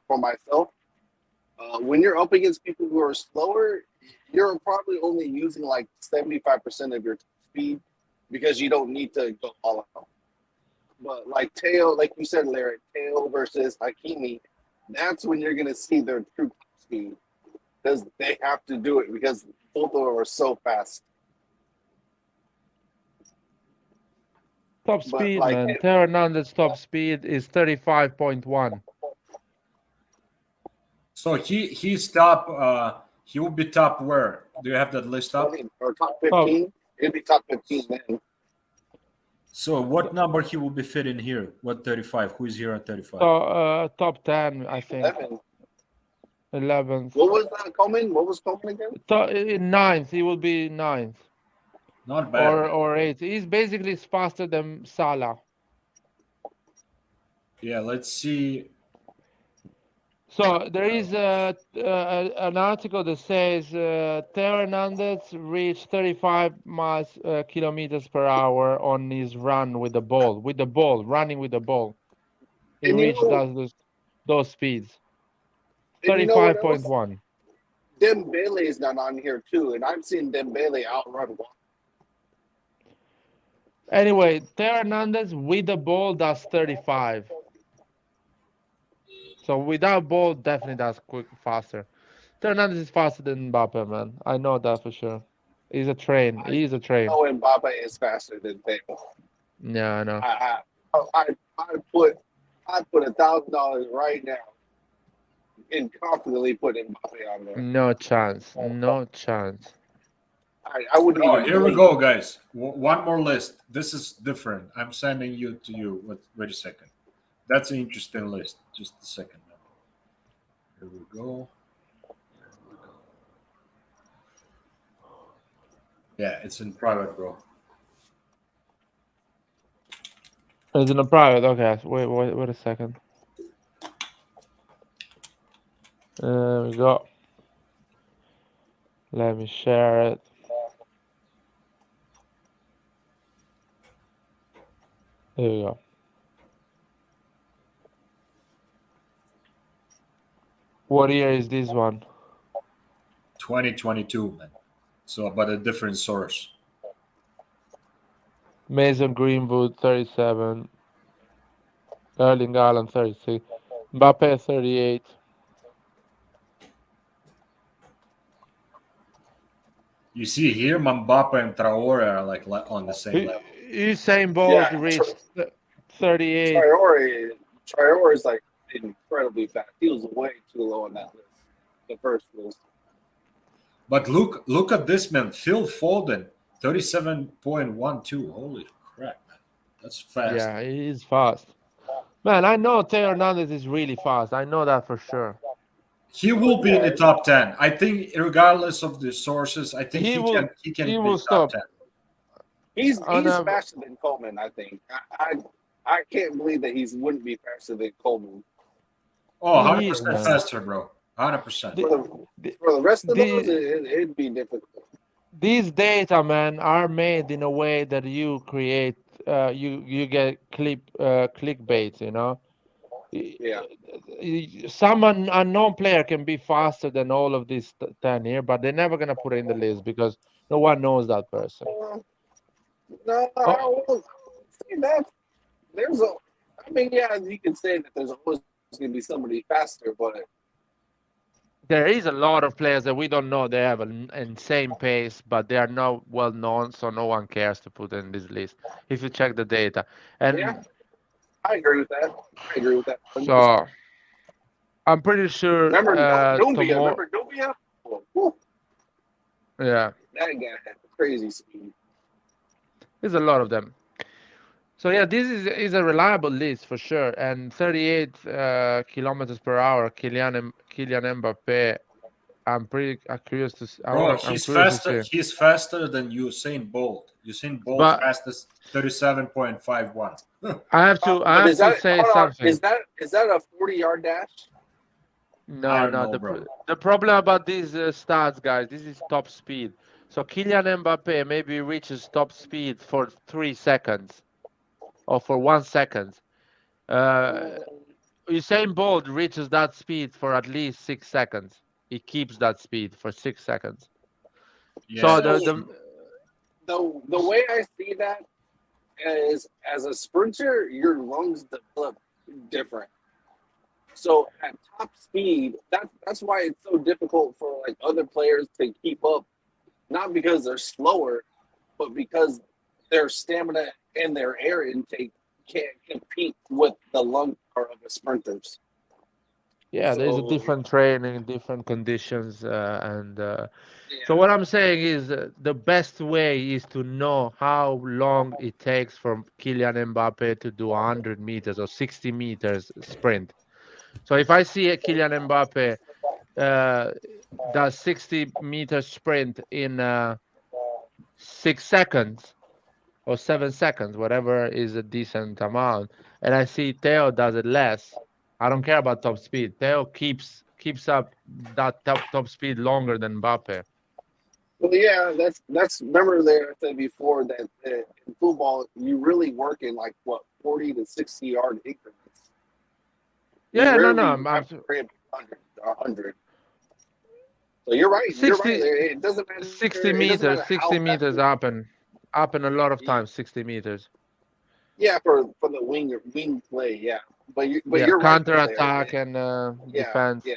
myself. When you're up against people who are slower, you're probably only using like 75% of your speed because you don't need to go all out. But like Theo, like you said, Larry, Theo versus Hakimi, that's when you're going to see their true speed because they have to do it because both of them are so fast. Top But, speed, like, man. Theo Hernandez's top speed is 35.1. So he's top. He will be top where? Do you have that list up? Or top 15. It'd be top 15 then. So what number he will be fit in here? What 35? Who is here at 35? So top 10, I think. 11. 11th. What was Coleman? What was Coleman again? In 9th, he will be 9th. Not bad. Or 8th. He's basically faster than Salah. Yeah, let's see. So there is an article that says Theo Hernandez reached 35 kilometers per hour on his run with the ball, running with the ball. He And you reached know- those speeds. And you know what else? 35.1. Dembele is not on here too, and I've seen Dembele outrun one. Anyway, Theo Hernandez with the ball does 35. So without ball, definitely that's faster. Theo Hernandez is faster than Mbappe, man. I know that for sure. He's a train. He's a train. Oh, and Mbappe is faster than Theo. Yeah, I know. I I put $1,000 right now and confidently put Mbappe on there. No chance. No chance. I wouldn't Oh, even here we blink. go, guys. One more list. This is different. I'm sending you to you. Wait a second. That's an interesting list. Just a second. Here we go. Yeah, it's in private, bro. It's in a private. Okay. Wait a second. There we go. Let me share it. There we go. What year is this one? 2022, man. So, but a different source. Mason Greenwood, 37. Erling Haaland, 36. Mbappe, 38. You see here, Mbappe and Traore are like on the same level. Usain Bolt Yeah. reached 38. Traore is like incredibly fast. He was way too low on that list, the first list. But look at this, man. Phil Foden, 37.12. Holy crap, man. That's fast. Yeah, he is fast. Man, I know Theo Hernandez is really fast. I know that for sure. He will be in the top 10. I think, regardless of the sources, I think He he will- can he be will top stop. 10. He's On a- faster than Coleman, I think. I can't believe that he wouldn't be faster than Coleman. Oh, He 100% is, man. faster, bro. 100%. For the rest of The- those, it'd be difficult. These data, man, are made in a way that you create, you get clickbait, you know? Yeah. Some unknown player can be faster than all of these 10 here, but they're never going to put it in the list because no one knows that person. No, I won't say that. Yeah, you can say that there's always going to be somebody faster, but There is a lot of players that we don't know. They have an insane pace, but they are not well known, so no one cares to put in this list. If you check the data, and yeah, I agree with that. so I'm pretty sure. Remember Dumbia? tomorrow, Remember Dumbia? Whew, yeah, that guy had crazy speed. there's a lot of them. So yeah, this is a reliable list for sure. And 38 kilometers per hour, Kylian Mbappe. I'm pretty curious to. Bro, I'm he's curious to faster. see. He's faster than Usain Bolt. Usain Bolt But- fastest 37.51. I have to say something. Is that a 40-yard dash? I No, don't no. know, The problem about these stats, guys, this is top speed. So Kylian Mbappe maybe reaches top speed for 3 seconds or for 1 second. Usain Bolt reaches that speed for at least 6 seconds. He keeps that speed for 6 seconds. Yeah, So The way I see that is, as a sprinter, your lungs develop different. So at top speed, that's why it's so difficult for like other players to keep up, not because they're slower, but because their stamina and their air intake can't compete with the lung power of the sprinters. yeah, there's a So- different training, different conditions, So what I'm saying is the best way is to know how long it takes for Kylian Mbappe to do 100 meters or 60 meters sprint. So if I see a Kylian Mbappe does 60 meter sprint in 6 seconds or 7 seconds, whatever is a decent amount, and I see Theo does it less, I don't care about top speed. Theo keeps up that top speed longer than Mbappe. Well, yeah, that's. Remember, there I said before that in football you really work in like 40 to 60-yard increments. You Yeah, rarely no, have to worry about 100. So you're right. 60 You're right. It doesn't matter. 60 it doesn't meters, matter how 60 fast meters you- happen a lot of times, 60 meters. Yeah, for the wing play, yeah. But Yeah, you're right. counter though, attack there. and Yeah, defense. yeah.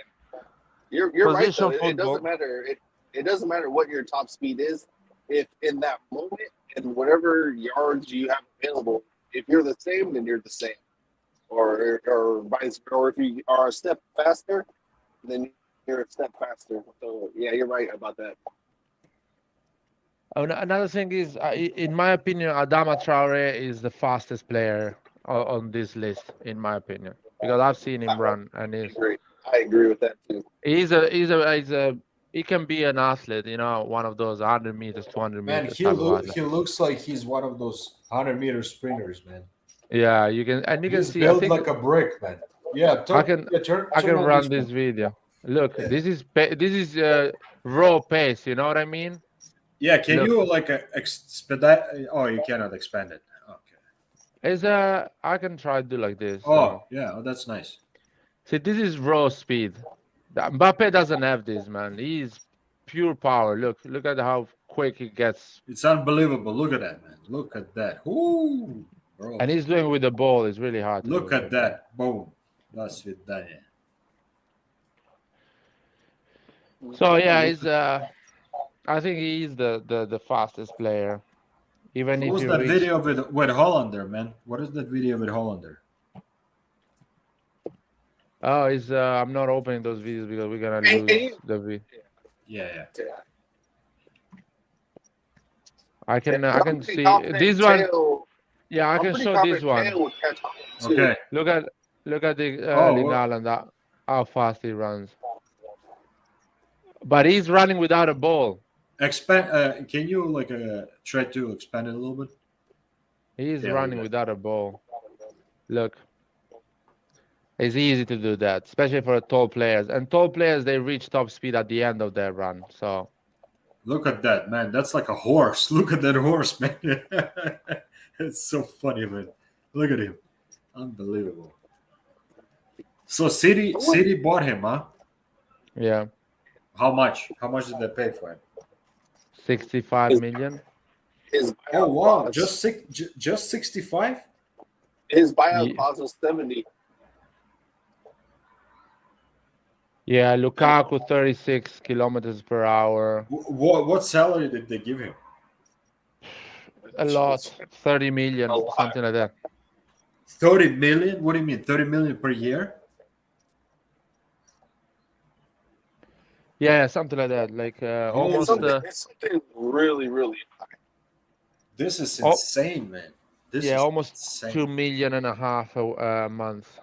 You're right Position though. It football. doesn't matter. It doesn't matter what your top speed is. If in that moment and whatever yards you have available, if you're the same, then you're the same. or vice, or if you are a step faster, then you're a step faster. So yeah, you're right about that. Another thing is, in my opinion, Adama Traore is the fastest player on this list, in my opinion, because I've seen him I run, and agree. I agree with that too. he can be an athlete, one of those 100 meters, 200 Man, meters type of athlete. he looks like he's one of those 100-meter sprinters, man. Yeah, you can He's see. I built think like a brick, man. Yeah, I can turn on run this this one. video. Look, Yeah. this is raw pace. You know what I mean? Yeah, can Look. you like expedite? Oh, you cannot expand it. Okay. I can try to do like this. Oh, yeah, oh, that's nice. See, this is raw speed. Mbappe doesn't have this, man. He's pure power. Look at how quick he gets. It's unbelievable. Look at that, man. Look at that. Ooh, bro. And he's doing it with the ball. It's really hard to Look do at that. Boom. That's it. That. So yeah, he's I think he is the fastest player. Even What if was you that reach... video with Hollander, man? What is that video with Hollander? Oh, it's I'm not opening those videos because we're gonna lose the video. Yeah. I can pretty see confident this one. Tail- Yeah, I I'm can pretty show this confident one. Tail would catch on too. Okay. Look at the Oh, Ling well. Haaland, how fast he runs. But he's running without a ball. Expand. Can you like try to expand it a little bit? He's Yeah, running like without a ball. Look. It's easy to do that, especially for tall players. And tall players, they reach top speed at the end of their run. So Look at that, man. That's like a horse. Look at that horse, man. It's so funny, man. Look at him. Unbelievable. So City bought him, huh? yeah, How much? How much did they pay for him? 65 million. His Oh buyout wow, clause, just 65? his buyout Ye- clause was 70. Yeah, Lukaku 36 kilometers per hour. What salary did they give him? A lot, 30 million, A lot. something like that. 30 million? What do you mean? 30 million per year? Yeah, something like that. Like It's almost. something really, really high. This is Oh. insane, man. This Yeah, is almost insane. 2.5 million a month.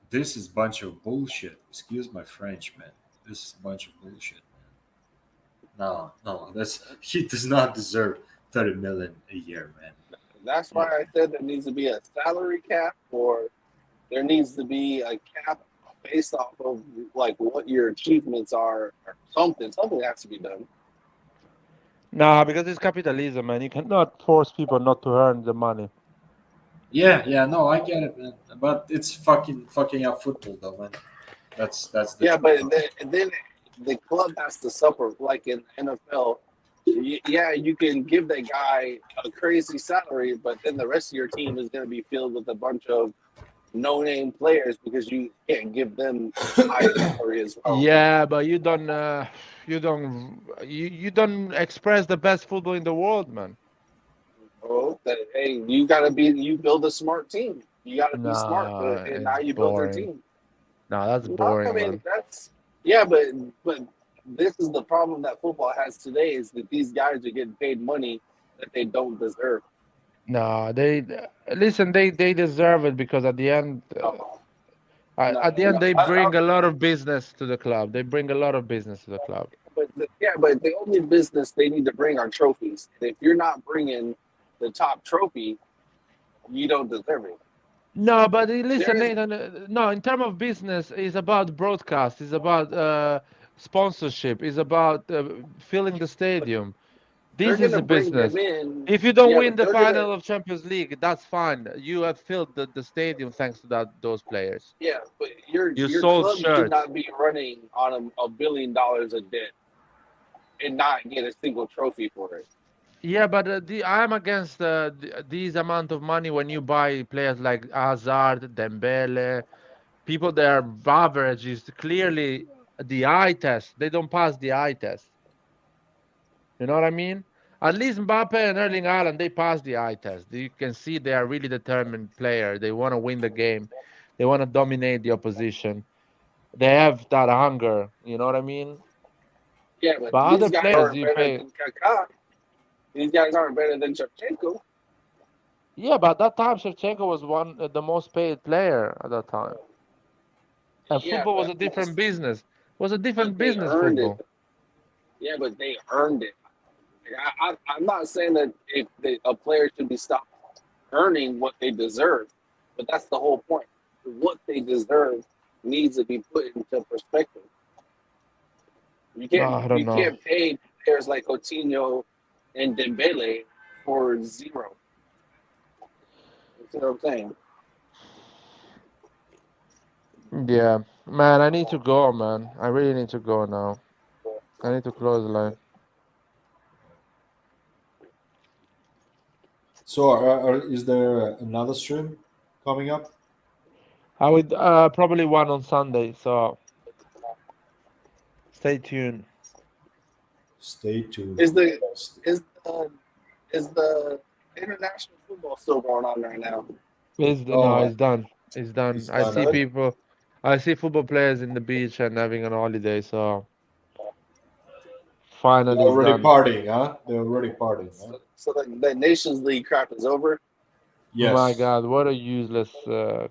This is a bunch of bullshit. Excuse my French, man. This is a bunch of bullshit, man. No, he does not deserve 30 million a year, man. That's why I said there needs to be a salary cap, or there needs to be a cap based off of like what your achievements are, or something. Something has to be done. Nah, because it's capitalism, man. You cannot force people not to earn the money. Yeah, no, I get it, man. But it's fucking up football, though, man. That's the Yeah, but then the club has to suffer, like in NFL. Yeah, you can give that guy a crazy salary, but then the rest of your team is going to be filled with a bunch of no-name players because you can't give them high salary as well. Yeah, but you don't express the best football in the world, man. Oh, hey, you build a smart team. You got to be smart, Nah, and now it's you build your boring. team. No, that's No, boring, I mean man. but this is the problem that football has today is that these guys are getting paid money that they don't deserve. No, they deserve it because at the end, they bring a lot of business to the club. They bring a lot of business to the club. But the only business they need to bring are trophies. And if you're not bringing the top trophy, you don't deserve it. No, but listen, There is- Nathan. No, in terms of business, it's about broadcast. It's about sponsorship. It's about filling the stadium. This They're is a gonna bring business. them in. If you don't Yeah, win but the they're final gonna- of Champions League, that's fine. You have filled the stadium thanks to those players. Yeah, but your sold club should shirts. not be running on $1 billion of debt and not get a single trophy for it. Yeah, but I'm against these amount of money when you buy players like Hazard, Dembele, people that are average is clearly the eye test. They don't pass the eye test. You know what I mean? At least Mbappe and Erling Haaland, they passed the eye test. You can see they are really determined player. They want to win the game. They want to dominate the opposition. They have that hunger. You know what I mean? Yeah, but But these other guys players, aren't you better pay. than Kaká. These guys aren't better than Shevchenko. Yeah, but at that time, Shevchenko was the most paid player at that time. And Yeah, football was a different business. It was a different but they business, earned it. football. Yeah, but they earned it. I'm not saying that a player should be stopped earning what they deserve, but that's the whole point. What they deserve needs to be put into perspective. You No, can't I don't you know. can't pay players like Coutinho and Dembele for zero. You know what I'm saying? Yeah, man, I need to go, man. I really need to go now. I need to close the line. So, is there another stream coming up? I would probably one on Sunday, so stay tuned. Stay tuned. Is the is the is the international football still going on right now? No, it's done. It's done. It's I done. see people. I see football players in the beach and having an holiday. So They're finally, it's already done. partying, huh? They're already partying, huh? So the Nations League crap is over. My Yes. God, what a useless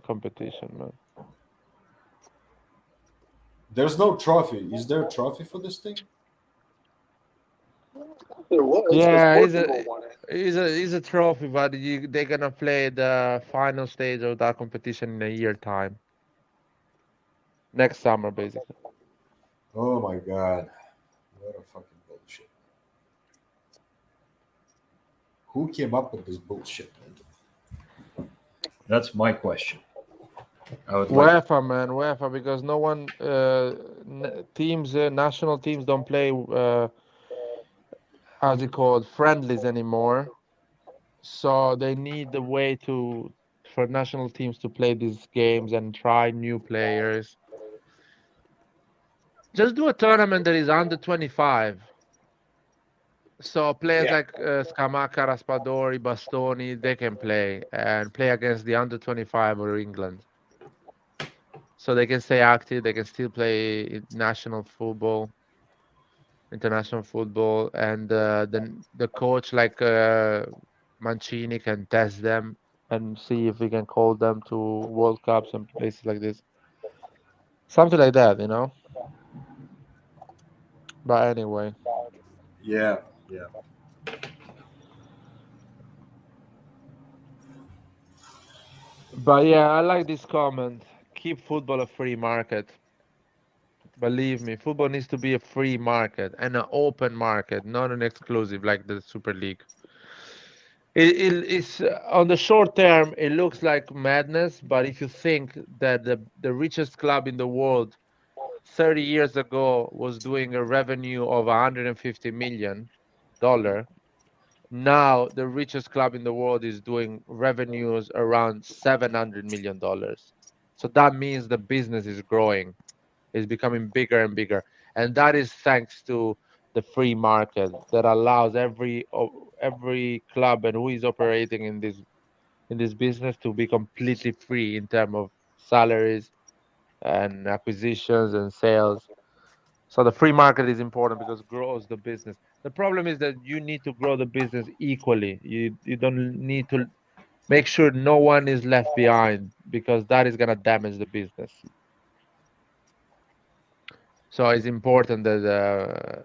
competition, man. There's no trophy. Is there a trophy for this thing? There was because Yeah, Portugal won it. he's a trophy, but they're gonna play the final stage of that competition in a year time. Next summer, basically. Oh my god. What a fucking bullshit. Who came up with this bullshit, man? That's my question. I would like UEFA, man, UEFA, because no one teams, national teams don't play how's it called, friendlies anymore. So they need a way for national teams to play these games and try new players. Just do a tournament that is under 25. So players Yeah, like Scamacca, Raspadori, Bastoni, they can play and play against the under 25 or England. So they can stay active. They can still play national football, international football, and the coach like Mancini can test them and see if we can call them to World Cups and places like this. Something like that, you know. But anyway, yeah, yeah. but yeah, I like this comment. Keep football a free market. Believe me, football needs to be a free market and an open market, not an exclusive like the Super League. It's on the short term, it looks like madness, but if you think that the richest club in the world 30 years ago was doing a revenue of 150 million dollar, now the richest club in the world is doing revenues around 700 million dollars. So that means the business is growing, is becoming bigger and bigger, and that is thanks to the free market that allows every club and who is operating in this business to be completely free in terms of salaries and acquisitions and sales. So the free market is important because it grows the business. The problem is that you need to grow the business equally. You don't need to make sure no one is left behind because that is gonna damage the business. So it's important that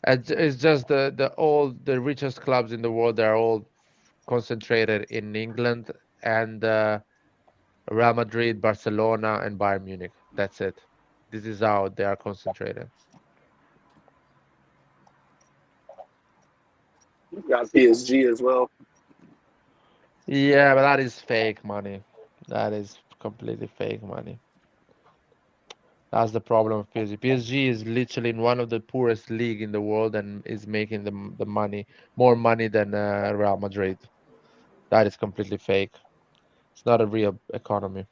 it's just the richest clubs in the world. They're all concentrated in England and Real Madrid, Barcelona, and Bayern Munich. That's it. This is how they are concentrated. you got PSG as well. Yeah, but that is fake money. That is completely fake money. That's the problem of PSG. PSG is literally in one of the poorest league in the world and is making the money more money than Real Madrid. That is completely fake. It's not a real economy.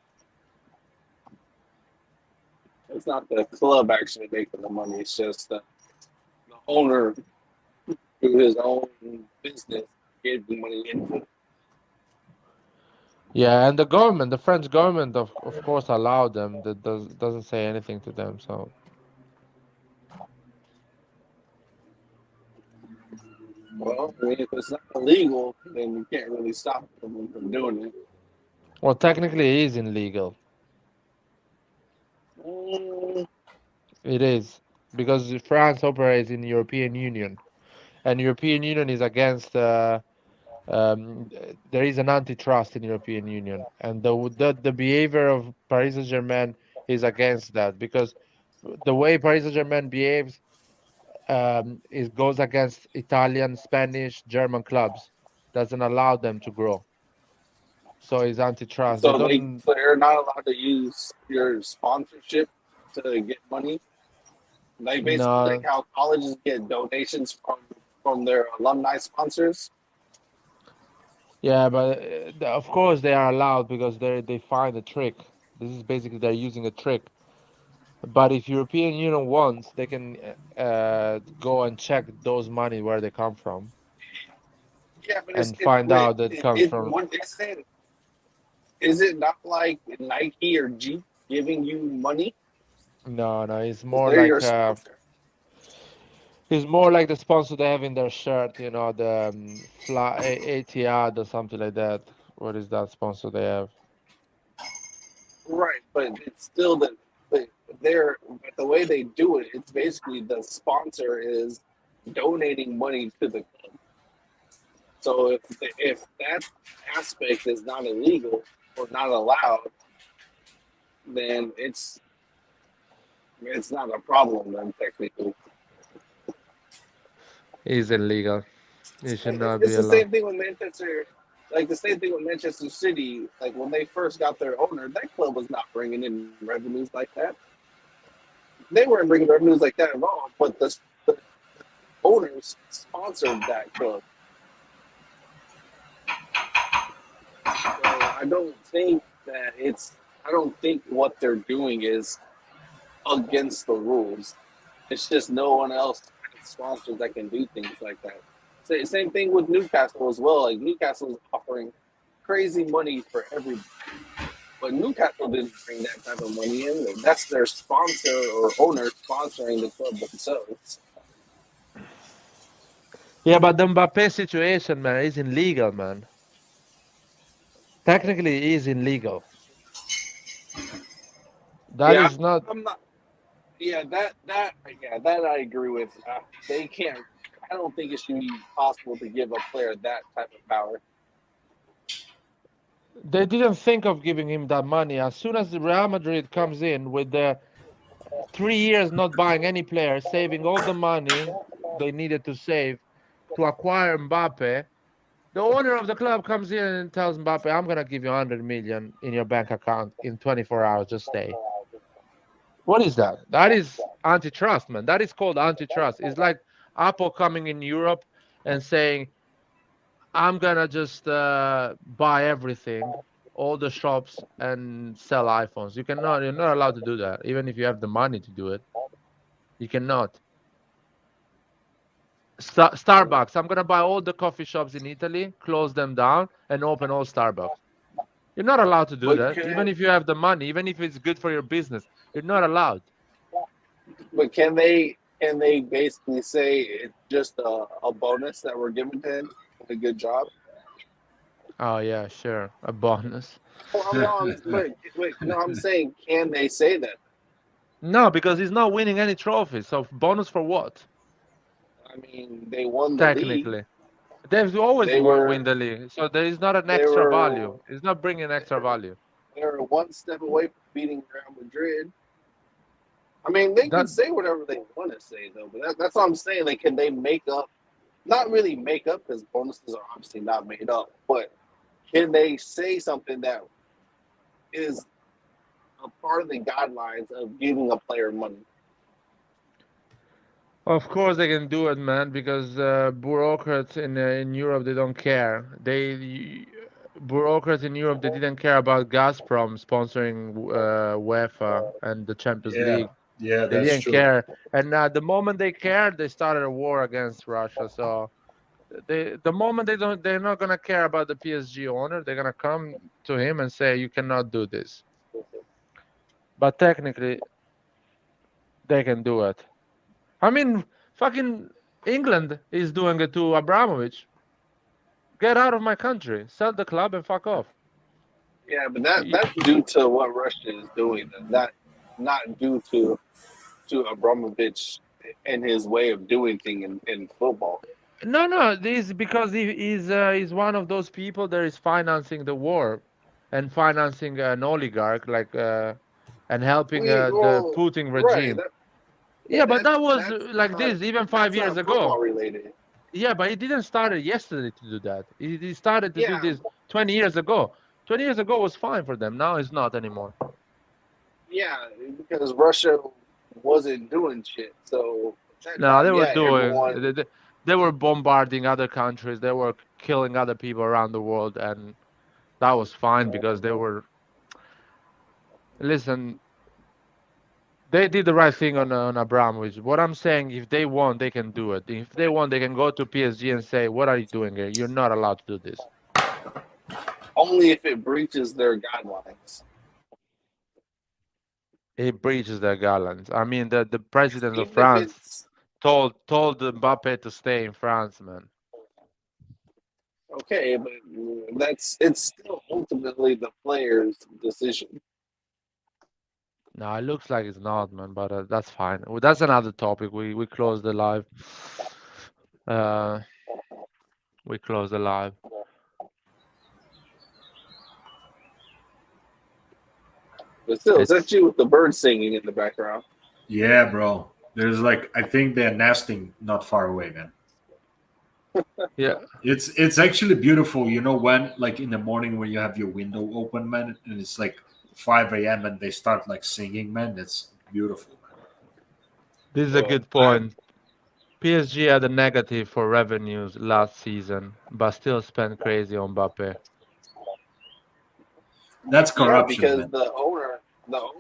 It's not the club actually making the money. It's just the owner through his own business, getting money into. Yeah, and the French government, of course, allowed them. That doesn't say anything to them. So Well, I mean, if it's not illegal, then you can't really stop them from doing it. well, technically, it is illegal. Mm, It is because France operates in the European Union, and European Union is against. There is an antitrust in European Union, and the behavior of Paris Saint-Germain is against that because the way Paris Saint-Germain behaves it goes against Italian, Spanish, German clubs. Doesn't allow them to grow. So it's antitrust. They so don't. they're not allowed to use your sponsorship to get money. Like basically like No. how colleges get donations from their alumni sponsors. Yeah, but of course they are allowed because they find a trick. This is basically they're using a trick. But if European Union wants, they can go and check those money where they come from Yeah, but and find out that it comes from. what is it not like Nike or Jeep giving you money? No, it's 'Cause more they're your like sponsor. it's more like the sponsor they have in their shirt. You know, the fly Etihad or something like that. What is that sponsor they have? Right, but it's still but but the way they do it, it's basically the sponsor is donating money to the club. So if that aspect is not illegal or not allowed, then it's not a problem then technically. Is illegal. It should not be It's the allowed. same thing with Manchester. Like the same thing with Manchester City. Like when they first got their owner, that club was not bringing in revenues like that. They weren't bringing revenues like that at all. But the owners sponsored that club. So I don't think that I don't think what they're doing is against the rules. It's just no one else has sponsors that can do things like that. Same thing with Newcastle as well. Like Newcastle is offering crazy money for everybody, but Newcastle didn't bring that type of money in. That's their sponsor or owner sponsoring the club themselves. Yeah, but the Mbappe situation, man, is illegal, man. Technically, it is illegal. That Yeah, is not. I'm not. Yeah, that I agree with. They can't. I don't think it should be possible to give a player that type of power. They didn't think of giving him that money. As soon as the Real Madrid comes in with the 3 years not buying any player, saving all the money they needed to save to acquire Mbappe, the owner of the club comes in and tells Mbappe, "I'm gonna give you 100 million in your bank account in 24 hours. Just stay." What is that? That is antitrust, man. That is called antitrust. It's like Apple coming in Europe and saying, "I'm gonna just buy everything, all the shops, and sell iPhones." You're not allowed to do that, even if you have the money to do it. You cannot. Starbucks. I'm gonna buy all the coffee shops in Italy, close them down, and open all Starbucks. You're not allowed to do But that, even if you have the money, even if it's good for your business. You're not allowed. can they basically say it's just a bonus that we're giving to him for a good job? Oh yeah, sure, a bonus. Well, no, I'm saying, can they say that? No, because he's not winning any trophies. So bonus for what? I mean, they won the league. Technically, they've always They win were the league, so there is not an they extra were value. It's not bringing extra value. they were one step away from beating Real Madrid. I mean, they can That say whatever they want to say though, but that's what I'm saying. Like, can they make up? Not really make up because bonuses are obviously not made up, but can they say something that is a part of the guidelines of giving a player money? Of course they can do it, man, because bureaucrats in Europe they don't care. Bureaucrats in Europe they didn't care about Gazprom sponsoring UEFA and the Champions Yeah. League. Yeah, They that's didn't true. care, and the moment they cared, they started a war against Russia. So the moment they're not gonna care about the PSG owner. They're gonna come to him and say, "You cannot do this." But technically, they can do it. I mean, fucking England is doing it to Abramovich. Get out of my country, sell the club, and fuck off. Yeah, but that's due to what Russia is doing, and not due to Abramovich and his way of doing things in football. No, this is because he's one of those people that is financing the war, and financing an oligarch and helping the Well, Putin right. regime. Yeah, but that was That's like not this even that's 5 years not football ago. related. Yeah, but he didn't start it yesterday to do that. He started to do Yeah, this 20 years ago. 20 years ago was fine for them. Now it's not anymore. yeah, because Russia wasn't doing shit. So at that No, they time, were yeah, doing. everyone. They were bombarding other countries. They were killing other people around the world, and that was fine because they were. Listen, they did the right thing on Abramovich. What I'm saying, if they want, they can do it. If they want, they can go to PSG and say, "What are you doing here? You're not allowed to do this." Only if it breaches their guidelines. It breaches their guidelines. I mean, the president of Even if France it's told Mbappe to stay in France, man. okay, but it's still ultimately the player's decision. No, it looks like it's not, man. But that's fine. Well, that's another topic. We close the live. Uh, we close the live. But still, it's It's actually with the birds singing in the background. Yeah, bro. There's like I think they're nesting not far away, man. yeah. It's actually beautiful. You know when like in the morning when you have your window open, man, and it's like 5 a.m. and they start like singing, man. That's beautiful, man. This is a Well, good point. PSG had a negative for revenues last season, but still spent crazy on Mbappe. That's yeah, corruption, because man. the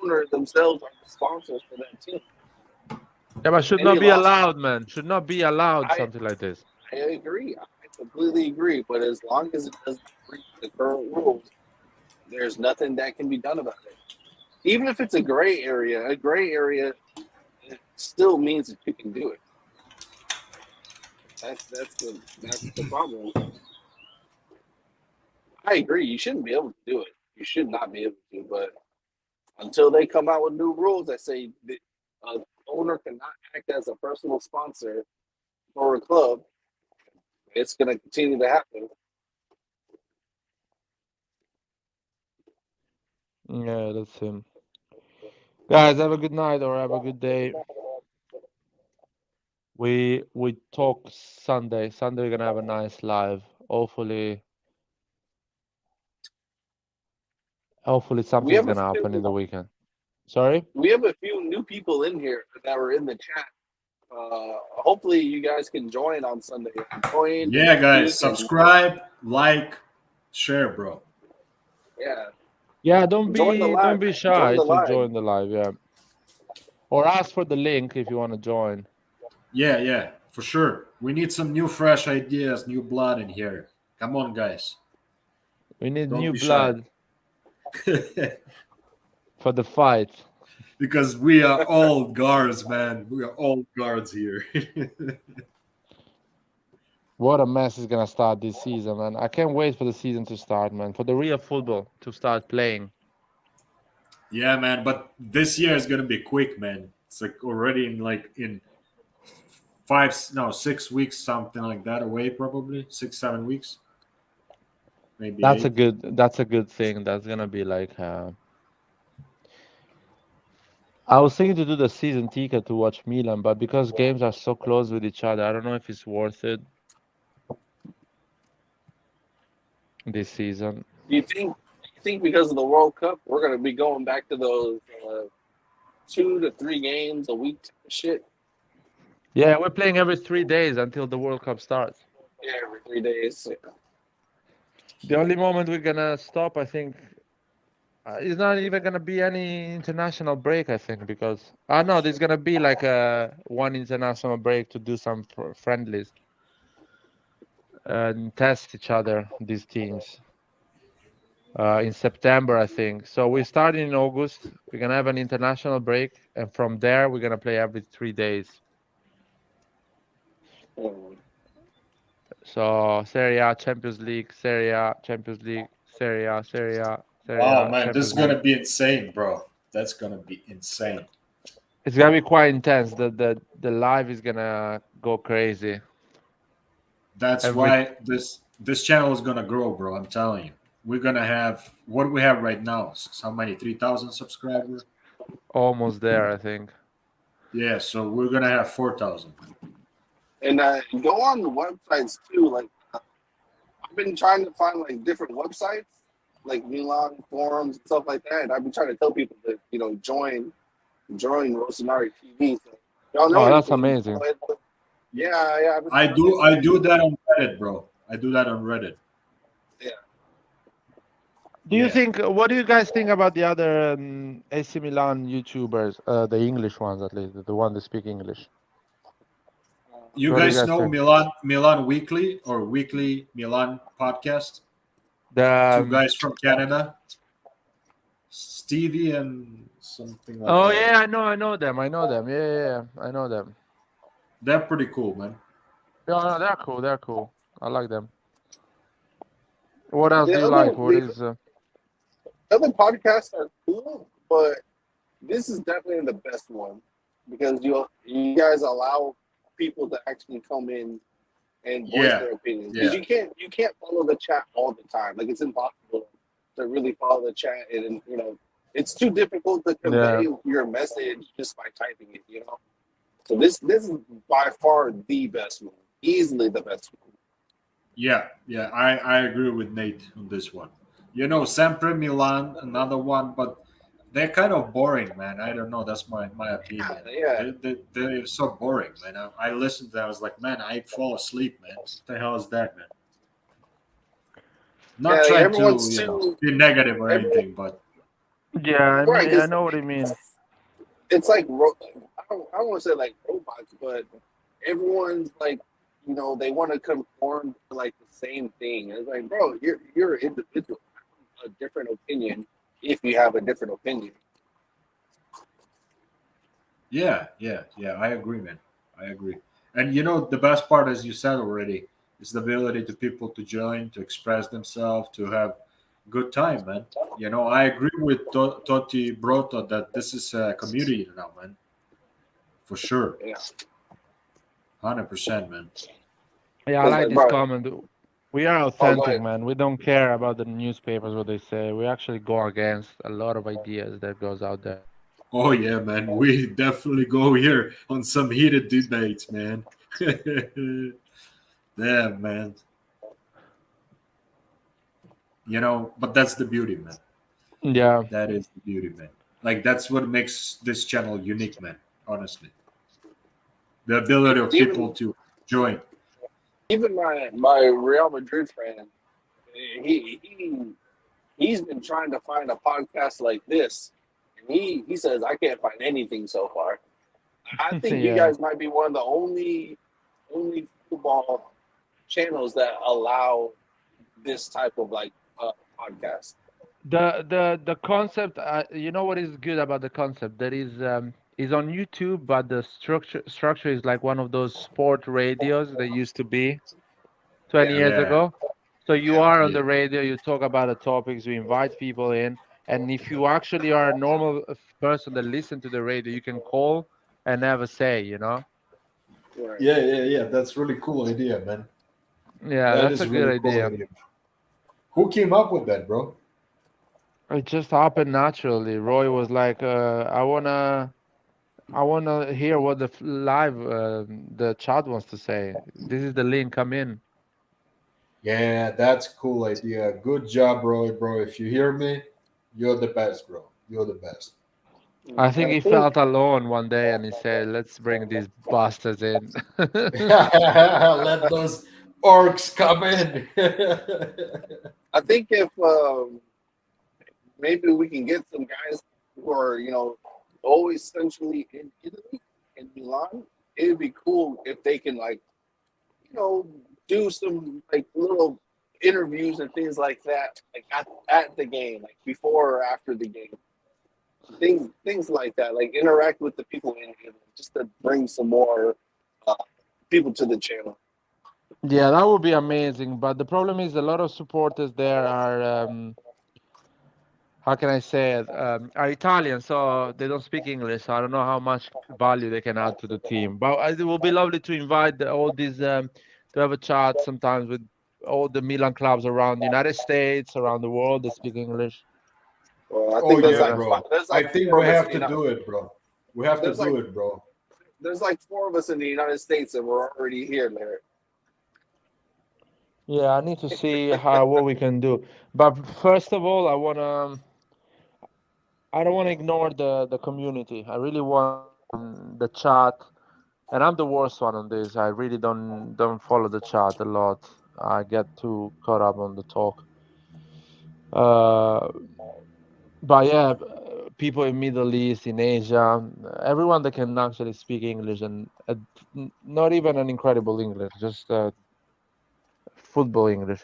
owner themselves are the sponsors for that team. Yeah, but should Any not be loss, allowed, man. Should not be allowed I something like this. I agree. I completely agree. But as long as it doesn't breach the current rules, there's nothing that can be done about it. Even if it's a gray area it still means that you can do it. That's the problem. I agree. You shouldn't be able to do it. You should not be able to. But until they come out with new rules that say that an owner cannot act as a personal sponsor for a club, it's going to continue to happen. Yeah, that's him. Guys, have a good night or have a good day. We talk Sunday. Sunday we're gonna have a nice live. Hopefully We something's have a gonna happen in the few. weekend. Sorry? We have a few new people in here that were in the chat. Hopefully, you guys can join on Sunday. Join, Yeah, guys, speak, and subscribe, like, share, bro. yeah, Yeah, join the don't live, be man. Join shy the to live. join the live, yeah. Or ask for the link if you want to join. Yeah, for sure. We need some new, fresh ideas, new blood in here. Come on, guys. We need Don't new be shy. blood for the fight. Because we are all guards, man. We are all guards here. What a mess is gonna start this season, man. I can't wait for the season to start, man. For the real football to start playing. Yeah, man. But this year is gonna be quick, man. It's like already in 6 weeks, something like that away, probably 6, 7 weeks, maybe That's a 8. good thing. That's gonna be like I was thinking to do the season ticket to watch Milan, but because games are so close with each other, I don't know if it's worth it this season. Do you think because of the World Cup, we're going to be going back to those 2 to 3 games a week type of shit? Yeah, we're playing every 3 days until the World Cup starts. Yeah, every 3 days. Yeah. The only moment we're gonna stop, I think It's not even gonna be any international break, I think, because no, there's gonna be like one international break to do some friendlies and test each other, these teams, in September, I think. So we start in August. We're gonna have an international break, and from there we're gonna play every 3 days. So Serie A, Champions League, Serie A, Champions League, Serie A, Serie A, Serie Wow, A, man, this is Champions gonna League. be insane, bro. That's gonna be insane. It's gonna be quite intense. The live is gonna go crazy. That's why this channel is gonna grow, bro. I'm telling you. We're gonna have what we have right now. How many? 3,000 subscribers? Almost there, I think. Yeah, so we're gonna have 4,000. And go on the websites too. Like I've been trying to find like different websites, like Milan forums and stuff like that. And I've been trying to tell people to join RossonARI TV. So y'all know Oh, that's anything, amazing. yeah. I do that on Reddit, bro. I do that on Reddit. Yeah. Do you Yeah. think? What do you guys think about the other AC Milan YouTubers, the English ones at least, the one that speak English? You What do you guys guys know think? Milan Weekly or Weekly Milan podcast? The Two guys from Canada, Stevie and something like oh that. yeah, I know them. Yeah, I know them. They're pretty cool, man. Yeah, no, they're cool. They're cool. I like them. What else The do you other like? What the is? other podcasts are cool, but this is definitely the best one because you guys allow people to actually come in and voice Yeah, their opinions. Because yeah. you can't follow the chat all the time. Like it's impossible to really follow the chat, and it's too difficult to Yeah. convey your message just by typing it. So this is by far the best one, easily the best one. Yeah, I agree with Nate on this one. Sempre Milan, another one, but they're kind of boring, man. I don't know. That's my opinion. Yeah. They're so boring, man. I listened to that. I was like, man, I fall asleep, man. What the hell is that, man? Not trying everyone's to be negative or anything, but Yeah, Right, I know what you mean. it's like I don't want to say like robots, but everyone's like they want to conform to like the same thing. It's like, bro, you're an individual. A different opinion if you have a different opinion. yeah. I agree, man. I agree. And the best part, as you said already, is the ability to people to join, to express themselves, to have good time, man. I agree with Totti Broto that this is a community now, man. For sure. Yeah. 100%, man. Yeah, I like like, this bro. comment. We are go authentic, ahead. man. We don't care about the newspapers, what they say. We actually go against a lot of ideas that goes out there. Oh yeah, man. We definitely go here on some heated debates, man. Yeah, man. But that's the beauty, man. Yeah. That is the beauty, man. Like that's what makes this channel unique, man. Honestly, the ability of people to join. Even my Real Madrid fan, he's been trying to find a podcast like this, and he says I can't find anything so far. I think you Yeah. guys might be one of the only football channels that allow this type of like podcast. The concept, you know what is good about the concept? That is on YouTube, but the structure is like one of those sport radios that used to be 20 years Yeah. ago. So you are on Yeah. the radio, you talk about the topics, you invite people in, and if you actually are a normal person that listen to the radio, you can call and have a say, Right. Yeah. That's really cool idea, man. Yeah, That that's is a good really cool idea. idea. Who came up with that, bro? It just happened naturally. Roy was like, I wanna hear what the live the chat wants to say. This is the link. Come in. Yeah, that's a cool idea. Good job, bro. If you hear me, you're the best, bro. You're the best. I think he felt alone one day and he said, "Let's bring these bastards in." Let those orcs come in. I think if maybe we can get some guys who are, always centrally in Italy, in Milan. It would be cool if they can, like, do some, like, little interviews and things like that, like at the game, like before or after the game. Things like that, like interact with the people in Italy, just to bring some more people to the channel. Yeah, that would be amazing. But the problem is a lot of supporters there are, how can I say it, are Italian, so they don't speak English. So I don't know how much value they can add to the team. But it will be lovely to invite all these, to have a chat sometimes with all the Milan clubs around the United States, around the world that speak English. Well, I Oh think yeah, bro. there's I like think four we of us have in to the do it, bro. We have to there's like do it, bro. there's like four of us in the United States, and we're already here, Larry. Yeah, I need to see what we can do. But first of all, I don't want to ignore the community. I really want the chat, and I'm the worst one on this. I really don't follow the chat a lot. I get too caught up on the talk. Uh, but yeah, people in Middle East, in Asia, everyone that can actually speak English, and not even an incredible English, just football English,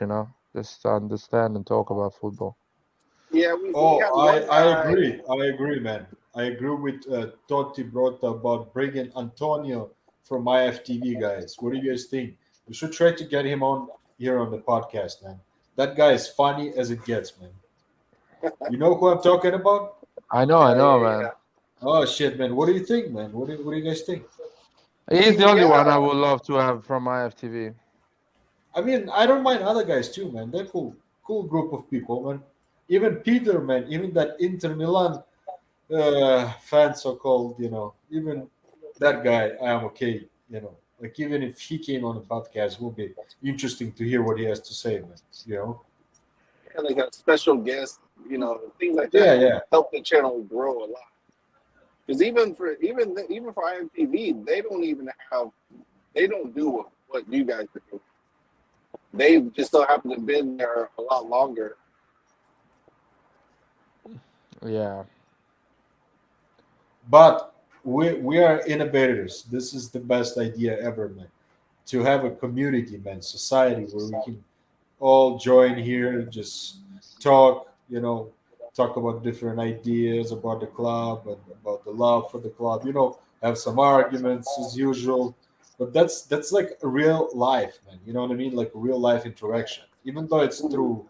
just to understand and talk about football. Yeah, we Oh, had one I guy. agree. I agree, man. I agree with Totti brought about bringing Antonio from IFTV, guys. What do you guys think? We should try to get him on here on the podcast, man. That guy is funny as it gets, man. You know who I'm talking about? I Yeah, know, yeah, man. yeah. Oh shit, man. What do you think, man? What do you guys think? I He's the mean, only one I yeah, would love to have from IFTV. I mean, I don't mind other guys too, man. They're cool, cool group of people, man. Even Peter, man. Even that Inter Milan fan, so called, even that guy, I am okay, Like even if he came on the podcast, it would be interesting to hear what he has to say, man. You know? like a special guest, things like Yeah, that yeah. help the channel grow a lot. Because even for IMTV, they don't do what you guys do. They just so happen to have been there a lot longer. Yeah. But we are innovators. This is the best idea ever, man. To have a community, man, society where we can all join here, just talk, talk about different ideas about the club and about the love for the club, have some arguments as usual. But that's like a real life, man. You know what I mean? Like a real life interaction. Even though it's through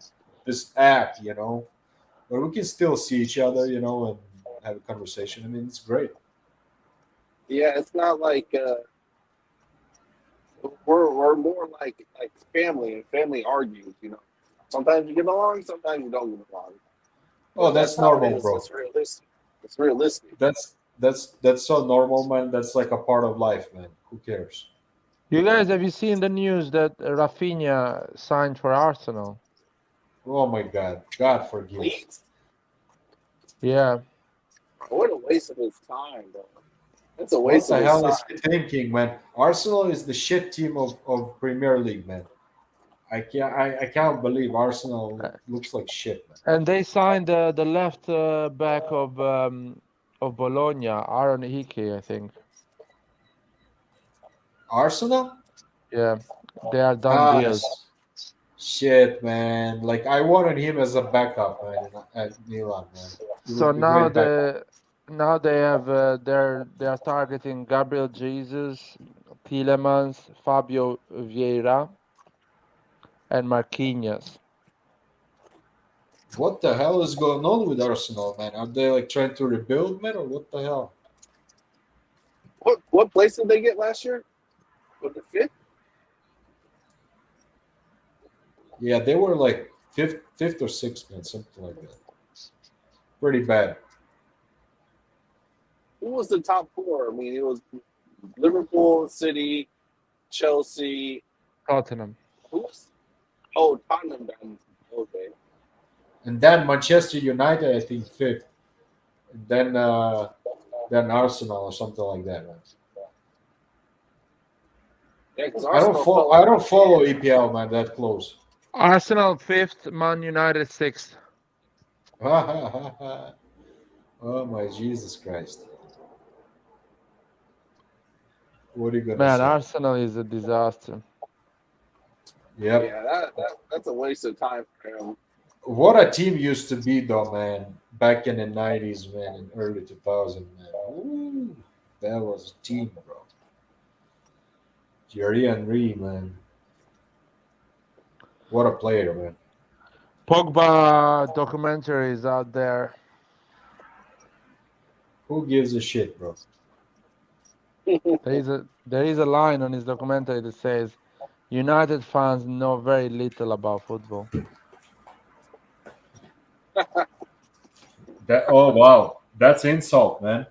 this app, but we can still see each other, and have a conversation. I mean, it's great. Yeah, it's not like we're more like family, and family argues. Sometimes you get along, sometimes you don't get along. Oh, But that's that's how it normal, is. bro. It's realistic. It's realistic. That's so normal, man. That's like a part of life, man. Who cares? You guys, have you seen the news that Rafinha signed for Arsenal? Oh my God, God forgive. Leeds, Yeah. what a waste of his time, bro. That's a What waste of the his hell time. is he thinking, man? Arsenal is the shit team of Premier League, man. I can't believe Arsenal looks like shit, man. And they signed the left back of Bologna, Aaron Hickey, I think. Arsenal? Yeah, they are done Ah, deals. shit, man. Like I wanted him as a backup, man, at Milan, man. He So would be now great backup. they have they are targeting Gabriel Jesus, Tielemans, Fabio Vieira, and Marquinhos. What the hell is going on with Arsenal, man? Are they like trying to rebuild, man, or what the hell? What place did they get last year? Was it fifth? Yeah, they were like fifth or sixth, man, something like that. Pretty bad. Who was the top four? I mean, it was Liverpool, City, Chelsea. Tottenham. Who was? Oh, Tottenham. Okay. And then Manchester United, I think fifth. And then Arsenal or something like that, man. Yeah, because I don't Arsenal follow. fell I off. don't follow EPL, man, that close. Arsenal fifth, Man United sixth. Oh my Jesus Christ! What are you gonna Man, say? Arsenal is a disaster. Yep. Yeah, that's a waste of time for him. What a team used to be, though, man. Back in the '90s, man, and early 2000, man. Ooh, that was a team, bro. Thierry Henry, man. What a player, man. Pogba documentary is out there. Who gives a shit, bro? There is a line on his documentary that says, "United fans know very little about football." That oh wow, that's insult, man.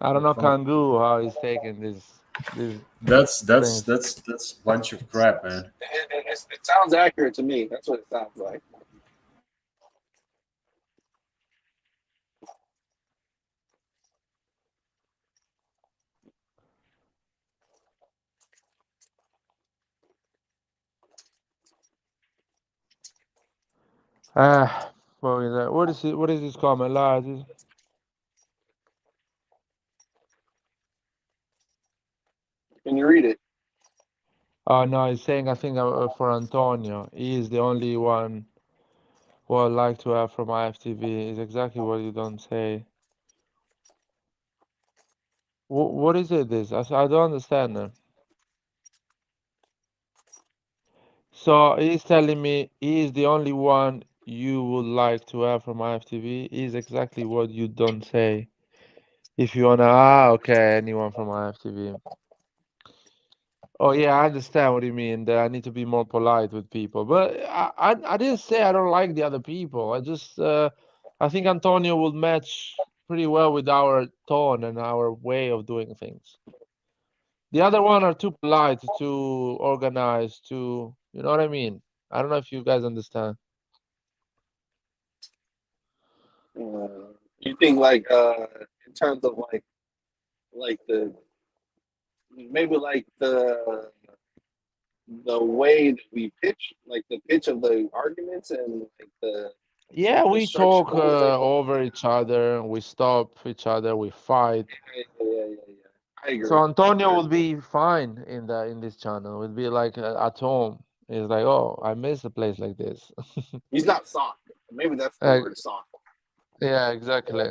I don't But know fine. Kangu how he's taking these That's things. that's a bunch of crap, man. It sounds accurate to me. That's what it sounds like. What is that? What is it? What is this comment? Lads? Can you read it? Oh no, he's saying I think for Antonio, he is the only one who I'd like to have from IFTV. Is exactly what you don't say. What is it? This I don't understand. So he's telling me he is the only one you would like to have from IFTV. Is exactly what you don't say. If you wanna, okay, anyone from IFTV. Oh yeah, I understand what you mean. That I need to be more polite with people, but I didn't say I don't like the other people. I think Antonio would match pretty well with our tone and our way of doing things. The other one are too polite, too organized, too, you know what I mean? I don't know if you guys understand. You think like in terms of like the maybe like the way that we pitch, like the pitch of the arguments and like Yeah, the we structure. talk What was it? over each other, we stop each other, we fight. Yeah. I agree. So Antonio will be fine in this channel. Will be like at home. He's like, oh, I miss a place like this. He's not soft. Maybe that's the Uh, word, soft. yeah, exactly.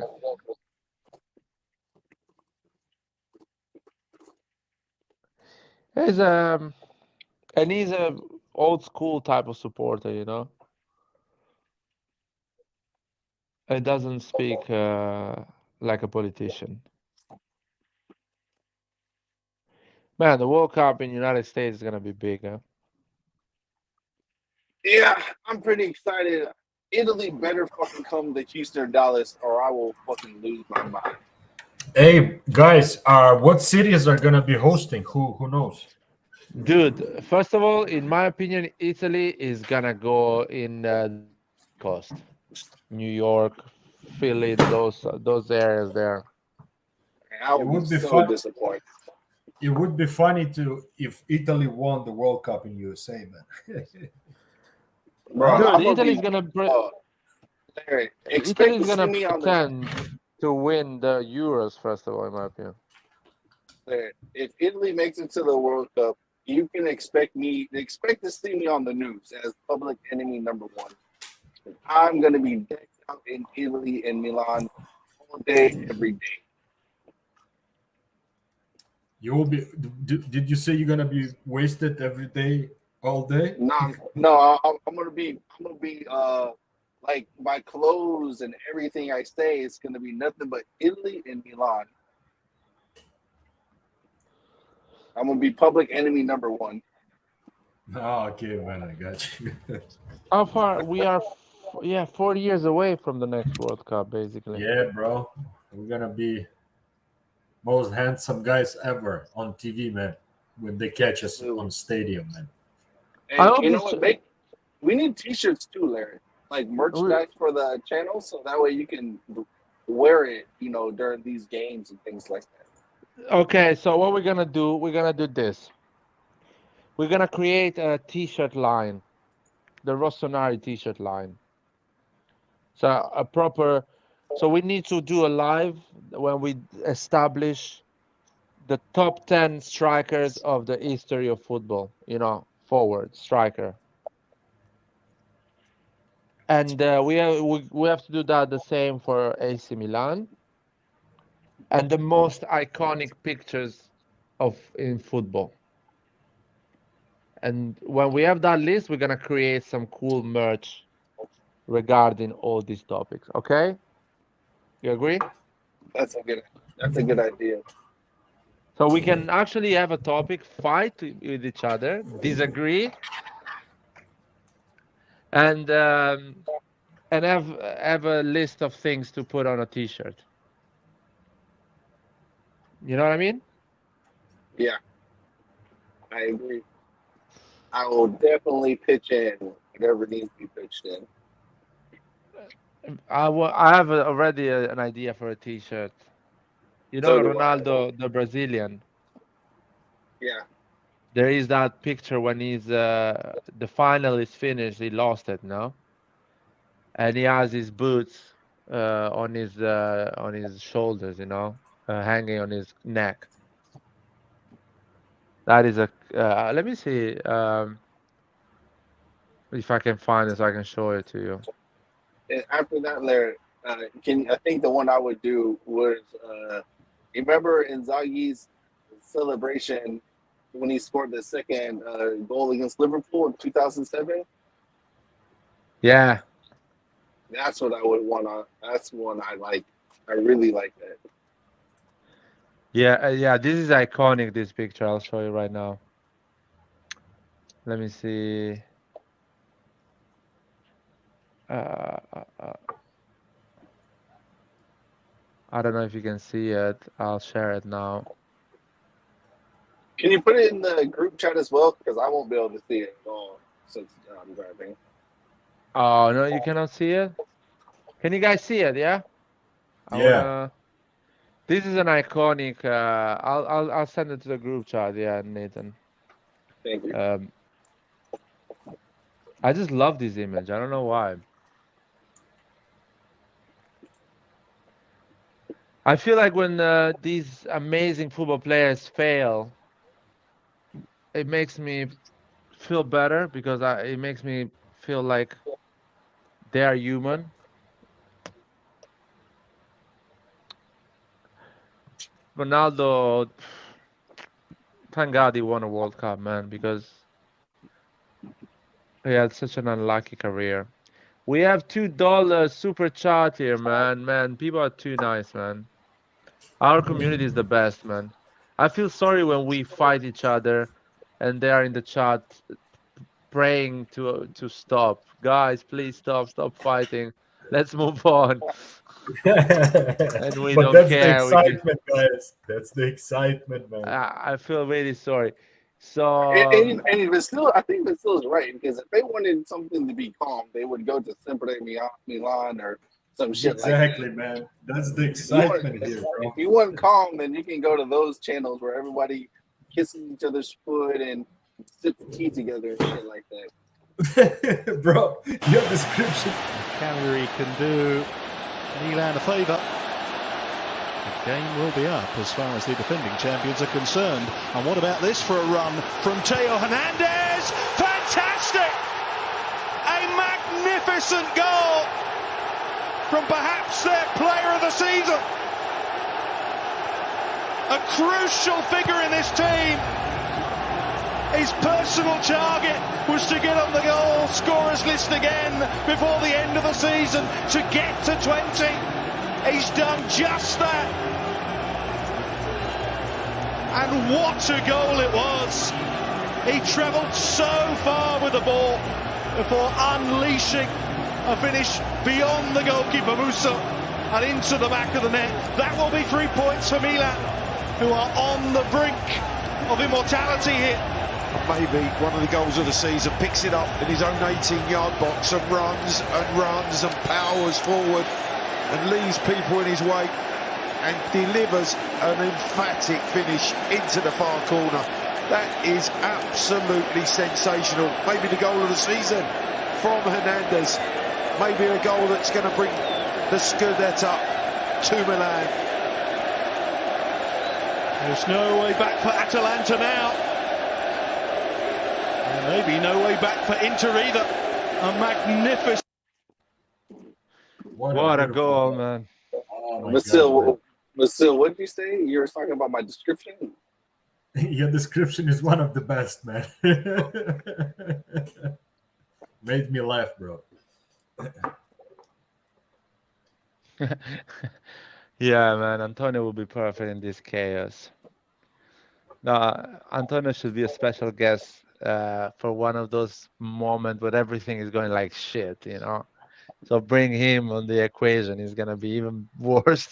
He's and he's a old school type of supporter, you know. He doesn't speak like a politician. Man, the World Cup in United States is gonna be big, huh? Yeah, I'm pretty excited. Italy better fucking come to Houston or Dallas, or I will fucking lose my mind. Hey guys, what cities are gonna be hosting? Who knows? Dude, first of all, in my opinion, Italy is gonna go in coast. New York, Philly, those areas there. And I It would be would be so fun. disappointed. It would be funny to if Italy won the World Cup in USA, man. Bro, Huh? Dude, I'm gonna be Larry, expect to Italy's see gonna me on the pretend to win the Euros, first of all, in my opinion. Larry, if Italy makes it to the World Cup, you can expect to see me on the news as public enemy number one. I'm gonna be decked out in Italy and Milan all day, every day. You will be. Did you say you're gonna be wasted every day, all day? No, I'm gonna be like my clothes and everything I say is gonna be nothing but Italy and Milan. I'm gonna be public enemy number one. Oh, okay, man, I got you. How far we are? Yeah, 4 years away from the next World Cup, basically. Yeah, bro, we're gonna be most handsome guys ever on TV, man. When they catch us on stadium, man. I And hope you know this. what? We need T-shirts too, Larry. Like merchandise for the channel, so that way you can wear it, during these games and things like that. Okay, so what we're gonna do? We're gonna do this. We're gonna create a T-shirt line, the RossonARI T-shirt line. So a proper. So we need to do a live when we establish the top 10 strikers of the history of football. You know, forward striker. And we have to do that the same for AC Milan. And the most iconic pictures in football. And when we have that list, we're gonna create some cool merch regarding all these topics. Okay? You agree? That's a good idea. So we can actually have a topic, fight with each other, disagree, and have a list of things to put on a T-shirt. You know what I mean? Yeah, I agree. I will definitely pitch in whatever needs to be pitched in. I have already an idea for a T-shirt. You know So do I. Ronaldo, the Brazilian. Yeah. There is that picture when he's the final is finished. He lost it, no? And he has his boots on his shoulders, you know, hanging on his neck. That is a. Let me see if I can find this. I can show it to you. And after that, Larry, I think the one I would do was, you remember Inzaghi's celebration when he scored the second goal against Liverpool in 2007? Yeah. That's what I would want. That's one I like. I really like that. Yeah, yeah. This is iconic. This picture. I'll show you right now. Let me see. I don't know if you can see it. I'll share it now. Can you put it in the group chat as well? Because I won't be able to see it at all since I'm driving. Oh no, you cannot see it. Can you guys see it? Yeah. Yeah. This is an iconic. I'll send it to the group chat. Yeah, Nathan. Thank you. I just love this image. I don't know why. I feel like when these amazing football players fail, it makes me feel better because it makes me feel like they are human. Ronaldo, thank God he won a World Cup, man, because he had such an unlucky career. We have $2 super chat here, man. Man, people are too nice, man. Our community is the best, man. I feel sorry when we fight each other and they are in the chat praying to stop. Guys, please stop fighting. Let's move on. And we But don't that's care. the excitement, guys. That's the excitement, man. I feel really sorry. So But still, I think Vastil's right, because if they wanted something to be calm, they would go to Sempre Milan or some shit Exactly, like that. man. That's the excitement here, bro. If you want calm, then you can go to those channels where everybody kissing each other's foot and sip tea together and shit like that. Bro, your description. Ketelaere can do Milan a favour. The game will be up as far as the defending champions are concerned. And what about this for a run from Theo Hernandez? Fantastic! A magnificent goal from perhaps their player of the season. A crucial figure in this team. His personal target was to get on the goal scorers list again before the end of the season, to get to 20. He's done just that. And what a goal it was. He travelled so far with the ball before unleashing a finish beyond the goalkeeper Musa and into the back of the net. That will be 3 points for Milan, who are on the brink of immortality here. Maybe one of the goals of the season, picks it up in his own 18-yard box and runs and powers forward and leaves people in his wake and delivers an emphatic finish into the far corner. That is absolutely sensational. Maybe the goal of the season from Hernandez. maybe a goal that's going to bring the Scudetto to Milan. There's no way back for Atalanta now. And maybe no way back for Inter either. A magnificent... What a goal, man. Oh my But God, still, what did you say? You were talking about my description? man. Your description is one of the best, man. Made me laugh, bro. Yeah, man. Antonio will be perfect in this chaos. No, Antonio should be a special guest for one of those moments where everything is going like shit, you know. So bring him on the equation. It's gonna be even worse.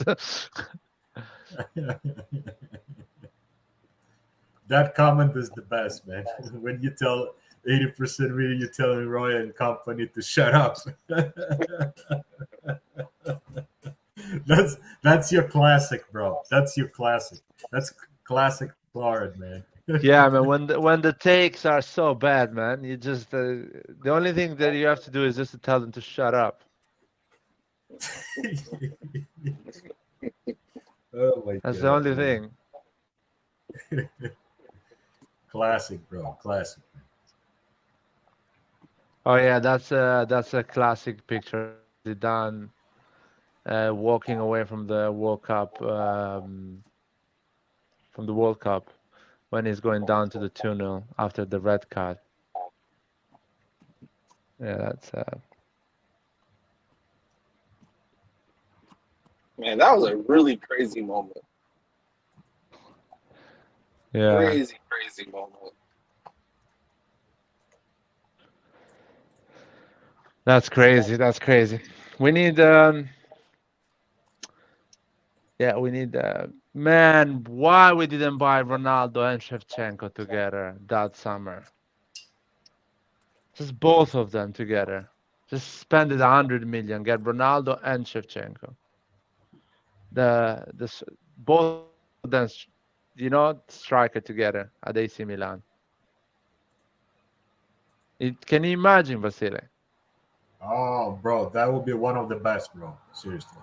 That comment is the best, man. When you tell 80% really, you're telling Roy and company to shut up. That's your classic, bro. That's your classic. That's classic Florida, man. Yeah, man. When the takes are so bad, man, you just the only thing that you have to do is just to tell them to shut up. Oh my That's God, the only man. thing. Classic, bro. Classic. Oh yeah, that's a classic picture. Zidane walking away from the World Cup, when he's going down to the tunnel after the red card. Yeah, that's Man, that was a really crazy moment. yeah. Crazy moment. That's crazy. That's crazy. We need we need man, why we didn't buy Ronaldo and Shevchenko together that summer? Just both of them together. Just spend it 100 million, get Ronaldo and Shevchenko. Both of them, you know, striker together at AC Milan. Can you imagine, Vasile? Oh, bro, that would be one of the best, bro. Seriously.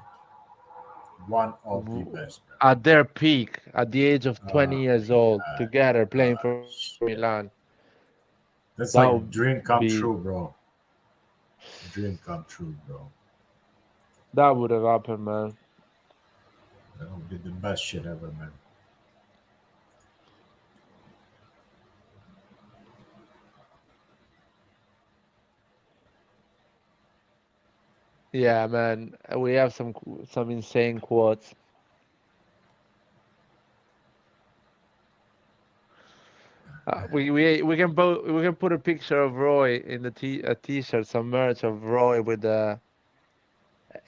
One of the best, bro. At their peak, at the age of 20 years old, together playing for Milan. That's That like would dream come be- true, bro. Dream come true, bro. That would have happened, man. That would be the best shit ever, man. Yeah, man. We have some insane quotes. We can put a picture of Roy in a t-shirt, some merch of Roy with the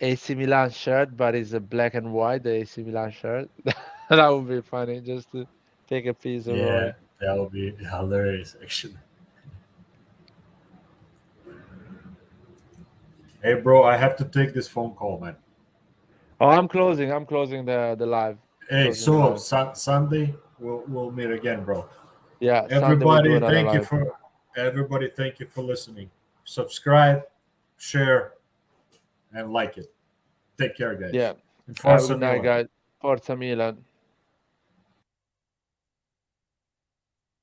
AC Milan shirt, but it's a black and white, the AC Milan shirt. That would be funny, just to take a piece of Yeah, Roy. that would be hilarious, actually. Hey, bro, I have to take this phone call, man. Oh, I'm closing the live. Hey, Closing the so live. Sunday we'll meet again, bro. Yeah, Sunday we'll do another live. Everybody, thank you for listening. Subscribe, share, and like it. Take care, guys. Yeah. And Have a Forza good night, Milan. guys. Forza Milan.